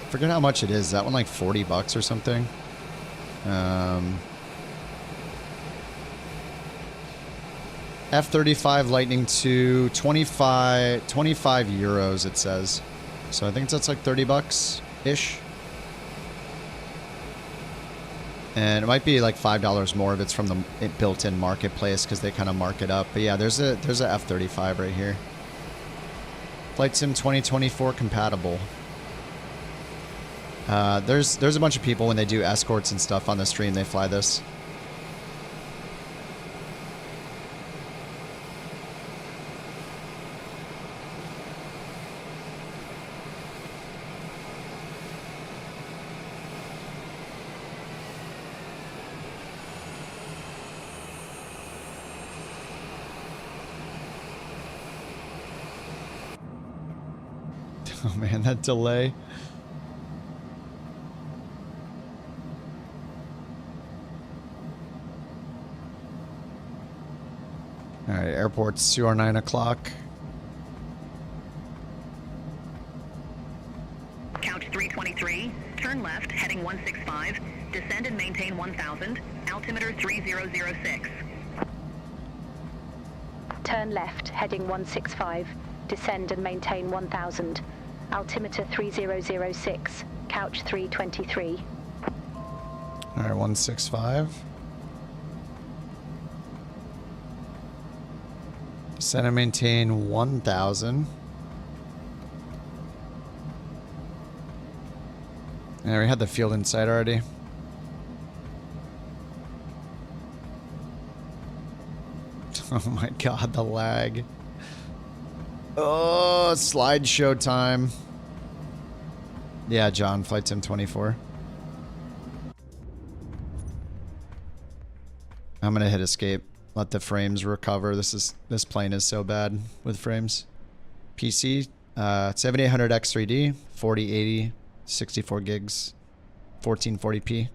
Forget how much it is. Is that one like $40 or something? F-35 Lightning 2, 25 euros it says. So I think that's like $30-ish. And it might be like $5 more if it's from the built-in marketplace because they kind of mark it up. But yeah, there's a F-35 right here. Flight Sim 2024 compatible. There's a bunch of people when they do escorts and stuff on the stream, they fly this. Oh man, that delay. All right, airport's 2 or 9 o'clock. Couch 323, turn left, heading 165, descend and maintain 1000, altimeter 3006. Turn left, heading 165, descend and maintain 1000. Altimeter 3006, Couch 323. All right, 165. Descend and maintain 1000. Yeah, we had the field in sight already. Oh my god, the lag. Oh, slideshow time. Yeah, John, Flight Sim 24. I'm gonna hit escape. Let the frames recover. This plane is so bad with frames. PC, 7800 X3D, 4080, 64 gigs, 1440p.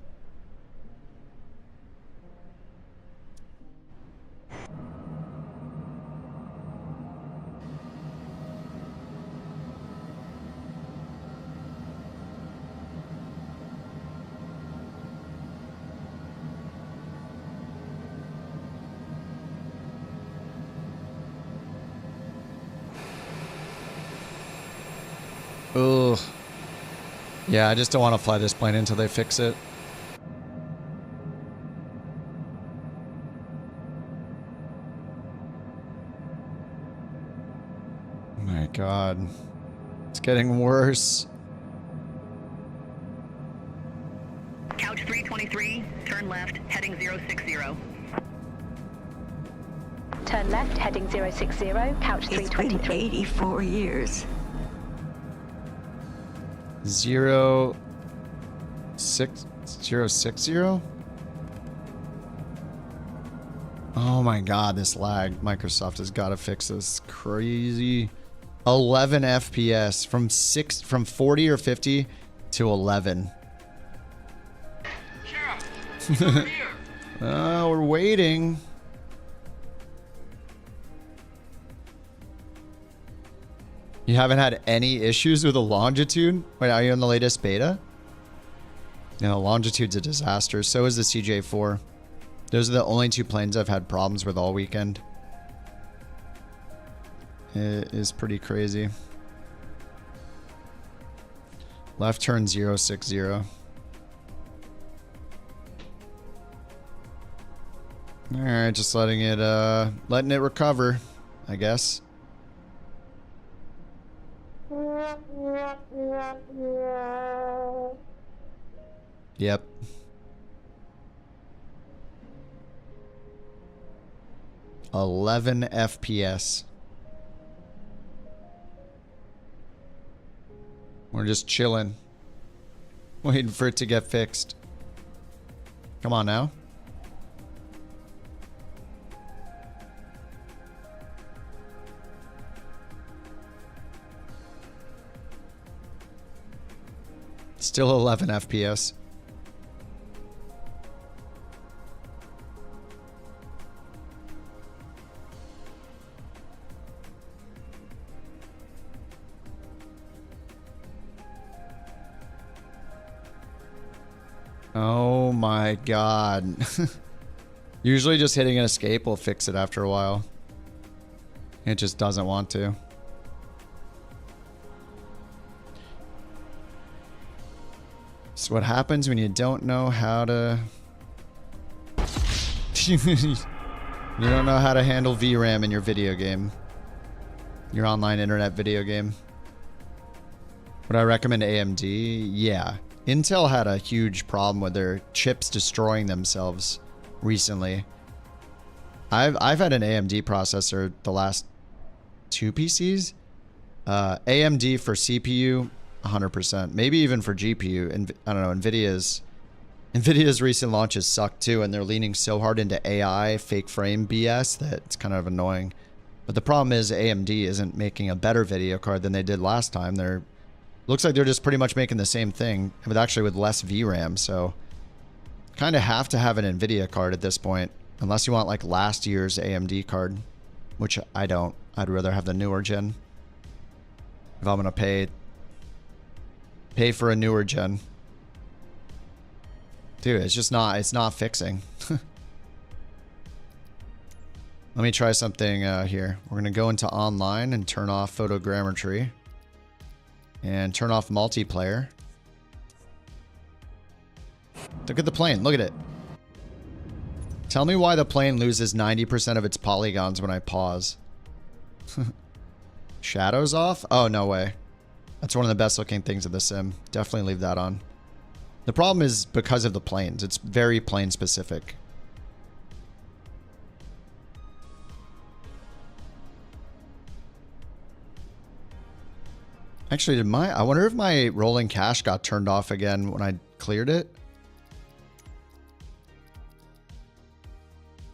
Ugh. Yeah, I just don't want to fly this plane until they fix it. Oh my god. It's getting worse. Couch 323, turn left, heading 060. Turn left, heading 060, Couch 323. It's been 84 years. 060? Oh my god, this lag. Microsoft has got to fix this. Crazy. 11 FPS from 40 or 50 to 11. Oh, we're waiting. You haven't had any issues with the longitude? Wait, are you in the latest beta? No, longitude's a disaster. So is the CJ4. Those are the only two planes I've had problems with all weekend. It is pretty crazy. Left turn 060. Alright, just letting it recover, I guess. Yep. FPS. We're just chilling, waiting for it to get fixed. Come on now. Still 11 FPS. Oh my god. Usually just hitting an escape will fix it after a while. It just doesn't want to. It's what happens when you don't know how to... You don't know how to handle VRAM in your video game. Your online internet video game. Would I recommend AMD? Yeah. Intel had a huge problem with their chips destroying themselves recently. I've had an AMD processor the last 2 PCs. AMD for CPU, 100%. Maybe even for GPU. And I don't know, Nvidia's recent launches suck too, and they're leaning so hard into AI, fake frame BS that it's kind of annoying. But the problem is AMD isn't making a better video card than they did last time. Looks like they're just pretty much making the same thing, with less VRAM, so kind of have to have an Nvidia card at this point, unless you want like last year's AMD card, which I don't. I'd rather have the newer gen. If I'm gonna pay for a newer gen. Dude, it's not fixing. Let me try something here. We're gonna go into online and turn off photogrammetry. And turn off multiplayer. Look at the plane. Look at it. Tell me why the plane loses 90% of its polygons when I pause. Shadows off? Oh, no way. That's one of the best looking things of the sim. Definitely leave that on. The problem is because of the planes. It's very plane specific. Actually, I wonder if my rolling cache got turned off again when I cleared it.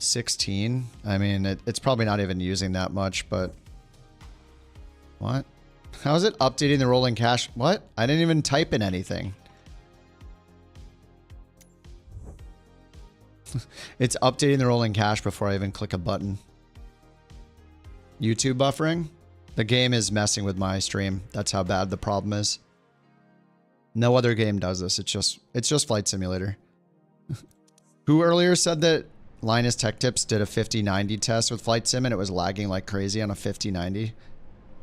16. I mean, it's probably not even using that much, but... What? How is it updating the rolling cache? What? I didn't even type in anything. It's updating the rolling cache before I even click a button. YouTube buffering? The game is messing with my stream. That's how bad the problem is. No other game does this. It's just Flight Simulator. Who earlier said that Linus Tech Tips did a 5090 test with Flight Sim and it was lagging like crazy on a 5090?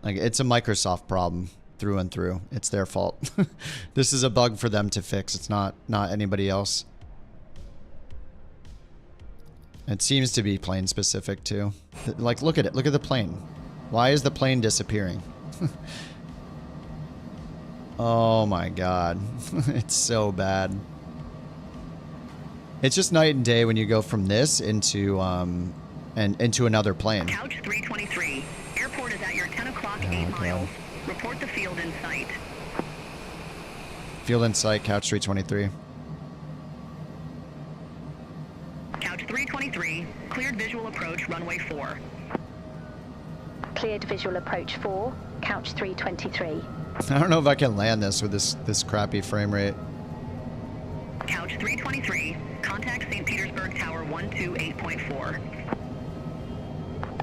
Like, it's a Microsoft problem through and through. It's their fault. This is a bug for them to fix. It's not anybody else. It seems to be plane specific too. Like, look at it. Look at the plane. Why is the plane disappearing? Oh my god. It's so bad. It's just night and day when you go from this into into another plane. Couch 323. Airport is at your 10 o'clock, 8 miles. Report the field in sight. Field in sight, Couch 323. Couch 323. Cleared visual approach, runway 4. Cleared visual approach 4, Couch 323. I don't know if I can land this with this crappy frame rate. Couch 323, contact St. Petersburg Tower 128.4.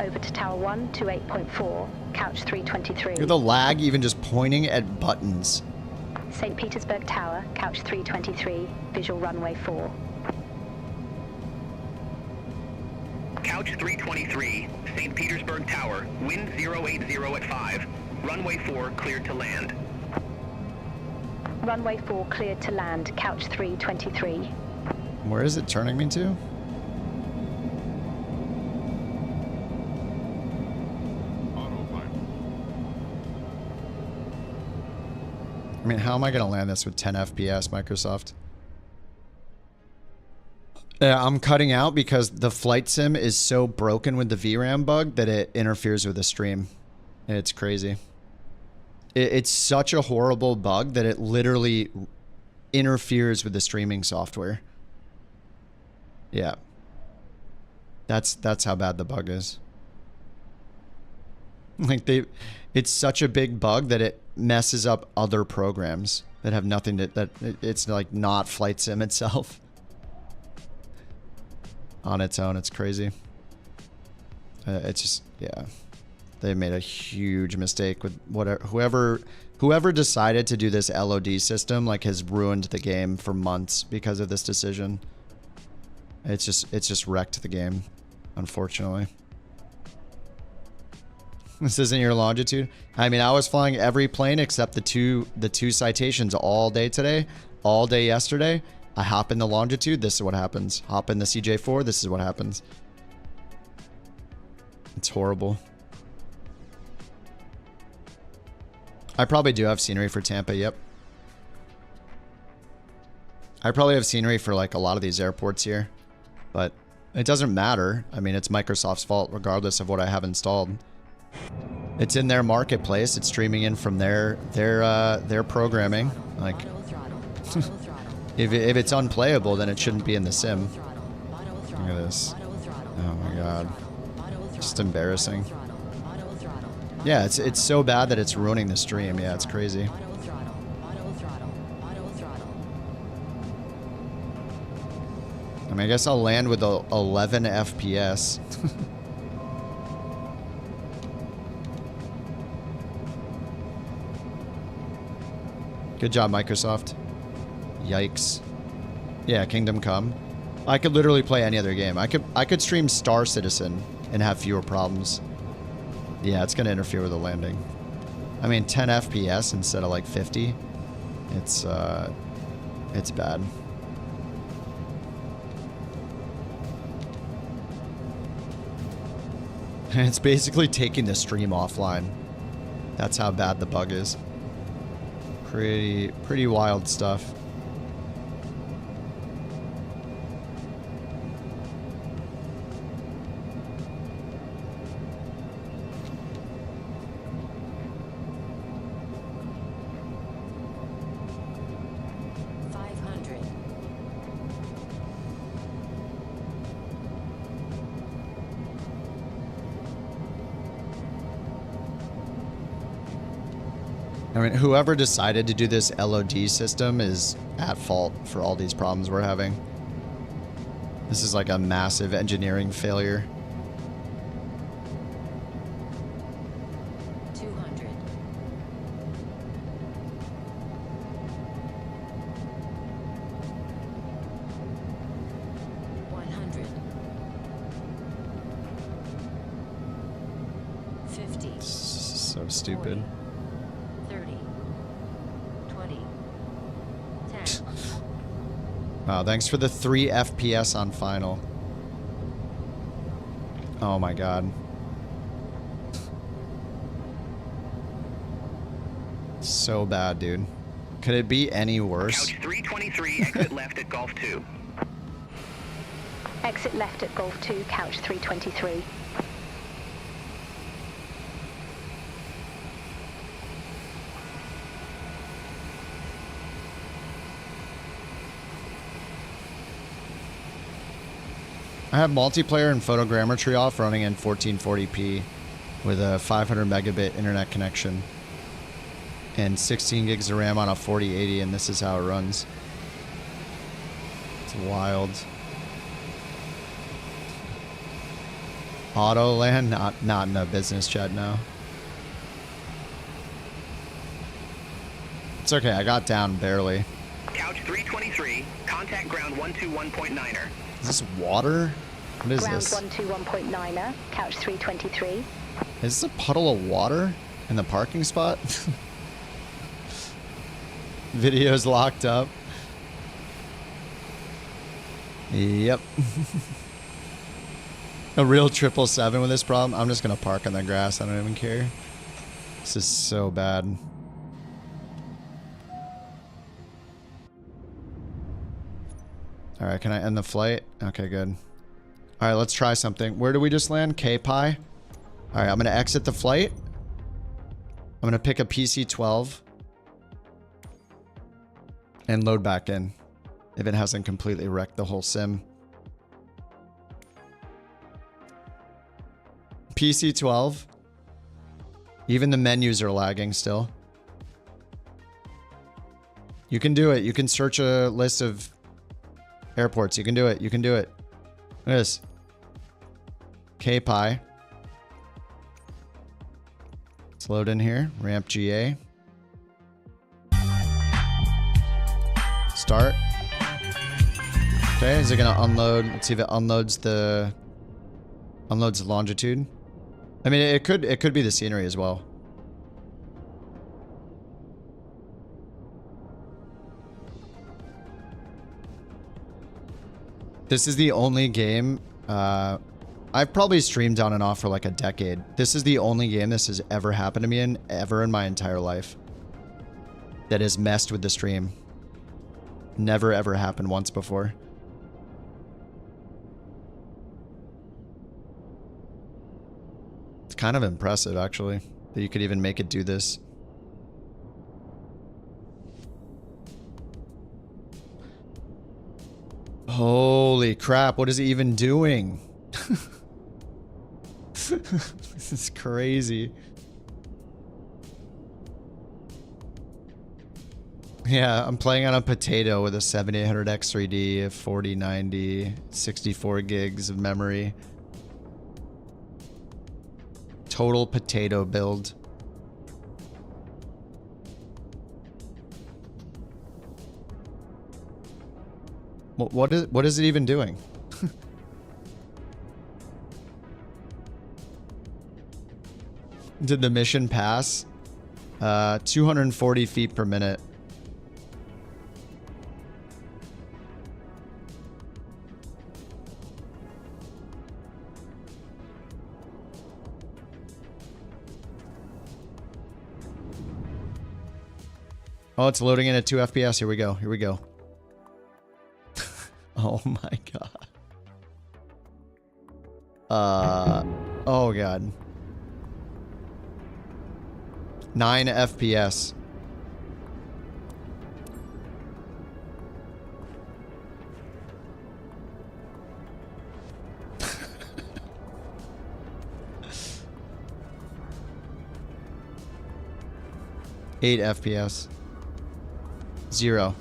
Over to Tower 128.4, Couch 323. Look at the lag even just pointing at buttons. St. Petersburg Tower, Couch 323, visual runway 4. Couch 323, St. Petersburg Tower, wind 080 at 5. Runway 4 cleared to land. Runway 4 cleared to land, Couch 323. Where is it turning me to? I mean, how am I going to land this with 10 FPS, Microsoft? Yeah, I'm cutting out because the flight sim is so broken with the VRAM bug that it interferes with the stream. It's crazy. It's such a horrible bug that it literally interferes with the streaming software. Yeah. That's how bad the bug is. Like it's such a big bug that it messes up other programs that have nothing to, it's like not flight sim itself. On its own, it's crazy. It's just, yeah. They made a huge mistake with whatever, whoever decided to do this LOD system, like, has ruined the game for months because of this decision. It's just wrecked the game, unfortunately. This isn't your longitude. I mean, I was flying every plane except the two citations all day today, all day yesterday. I hop in the longitude, this is what happens. Hop in the CJ4, this is what happens. It's horrible. I probably do have scenery for Tampa, yep. I probably have scenery for like a lot of these airports here, but it doesn't matter. I mean, it's Microsoft's fault regardless of what I have installed. It's in their marketplace. It's streaming in from their programming. Like, if it's unplayable, then it shouldn't be in the sim. Look at this. Oh my god. Just embarrassing. Yeah, it's so bad that it's ruining the stream. Yeah, it's crazy. I mean, I guess I'll land with 11 FPS. Good job, Microsoft. Yikes. Yeah, Kingdom Come. I could literally play any other game. I could stream Star Citizen and have fewer problems. Yeah, it's gonna interfere with the landing. I mean, 10 FPS instead of like 50. It's bad. It's basically taking the stream offline. That's how bad the bug is. Pretty wild stuff. I mean, whoever decided to do this LOD system is at fault for all these problems we're having. This is like a massive engineering failure. 200. 100. 50. So stupid. 40. 30, 20, 10. Wow, thanks for the 3 FPS on final. Oh my god. So bad, dude. Could it be any worse? Couch 323, exit left at Golf 2. Exit left at Golf 2, Couch 323. I have multiplayer and photogrammetry off running in 1440p with a 500 megabit internet connection and 16 gigs of RAM on a 4080, and this is how it runs. It's wild. Auto land, not in a business jet now. It's okay, I got down barely. Couch 323, contact ground 121.9er. Is this water? What is Ground this? 121.9er, Couch 323. Is this a puddle of water in the parking spot? Video's locked up. Yep. A real 777 with this problem. I'm just gonna park on the grass. I don't even care. This is so bad. All right, can I end the flight? Okay, good. All right, let's try something. Where do we just land? K-Pi. All right, I'm going to exit the flight. I'm going to pick a PC-12 and load back in if it hasn't completely wrecked the whole sim. PC-12. Even the menus are lagging still. You can do it. You can search a list of airports. You can do it. You can do it. Look at this. K-Pi. Let's load in here. Ramp GA. Start. Okay, is it gonna unload? Let's see if it unloads the longitude. I mean, it could be the scenery as well. This is the only game I've probably streamed on and off for like a decade. This is the only game this has ever happened to me in ever in my entire life that has messed with the stream. Never ever happened once before. It's kind of impressive actually that you could even make it do this. Holy crap, what is it even doing? This is crazy. Yeah, I'm playing on a potato with a 7800X3D, a 4090, 64 gigs of memory. Total potato build. What is it even doing? Did the mission pass? 240 feet per minute. Oh, it's loading in at 2 FPS. Here we go. Here we go. Oh my god. Oh god. 9 FPS. Eight FPS. 0.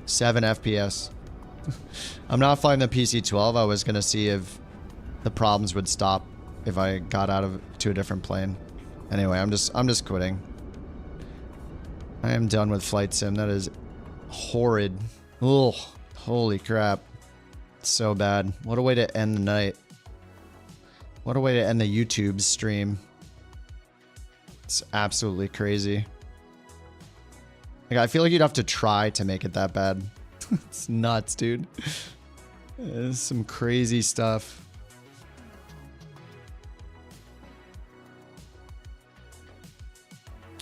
7 FPS. I'm not flying the PC-12. I was gonna see if the problems would stop if I got out of to a different plane. Anyway, I'm just quitting. I am done with flight sim. That is horrid. Ugh. Holy crap. It's so bad. What a way to end the night. What a way to end the YouTube stream. It's absolutely crazy. Like, I feel like you'd have to try to make it that bad. It's nuts, dude. It's some crazy stuff.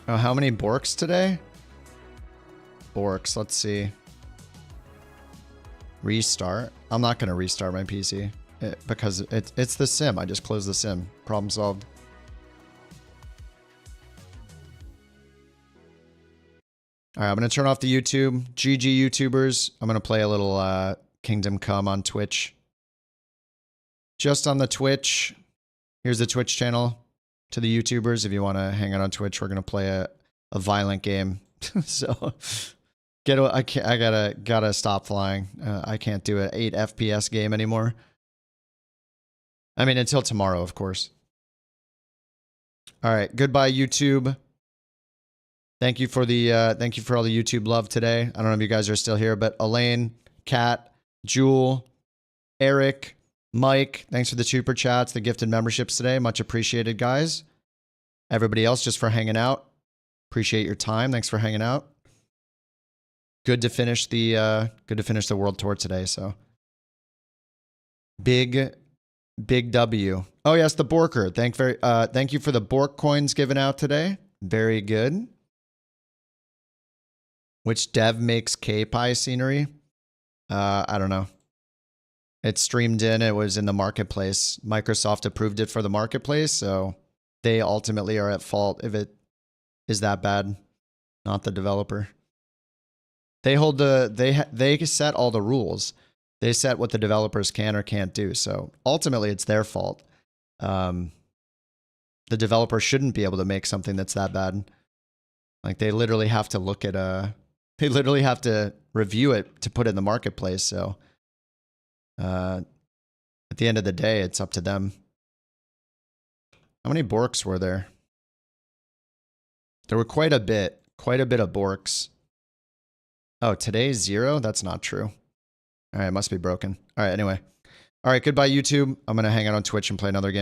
Oh, how many borks today? Borks, let's see. Restart. I'm not going to restart my PC because it's the sim. I just closed the sim. Problem solved. All right, I'm going to turn off the YouTube. GG YouTubers. I'm going to play a little Kingdom Come on Twitch. Just on the Twitch. Here's the Twitch channel to the YouTubers. If you want to hang out on Twitch, we're going to play a violent game. So I gotta stop flying. I can't do an 8 FPS game anymore. I mean, until tomorrow, of course. All right, goodbye YouTube. Thank you for all the YouTube love today. I don't know if you guys are still here, but Elaine, Kat, Jewel, Eric, Mike, thanks for the super chats, the gifted memberships today. Much appreciated, guys. Everybody else, just for hanging out. Appreciate your time. Thanks for hanging out. Good to finish the world tour today. So big W. Oh yes, the Borker. Thank you for the Bork coins given out today. Very good. Which dev makes KPI scenery? I don't know. It streamed in. It was in the marketplace. Microsoft approved it for the marketplace, so they ultimately are at fault if it is that bad, not the developer. They hold they set all the rules. They set what the developers can or can't do. So ultimately, it's their fault. The developer shouldn't be able to make something that's that bad. Like they literally have to look at they literally have to review it to put it in the marketplace. So at the end of the day, it's up to them. How many borks were there? There were quite a bit of borks. Oh, today's 0? That's not true. All right, it must be broken. All right, anyway. All right, goodbye, YouTube. I'm going to hang out on Twitch and play another game.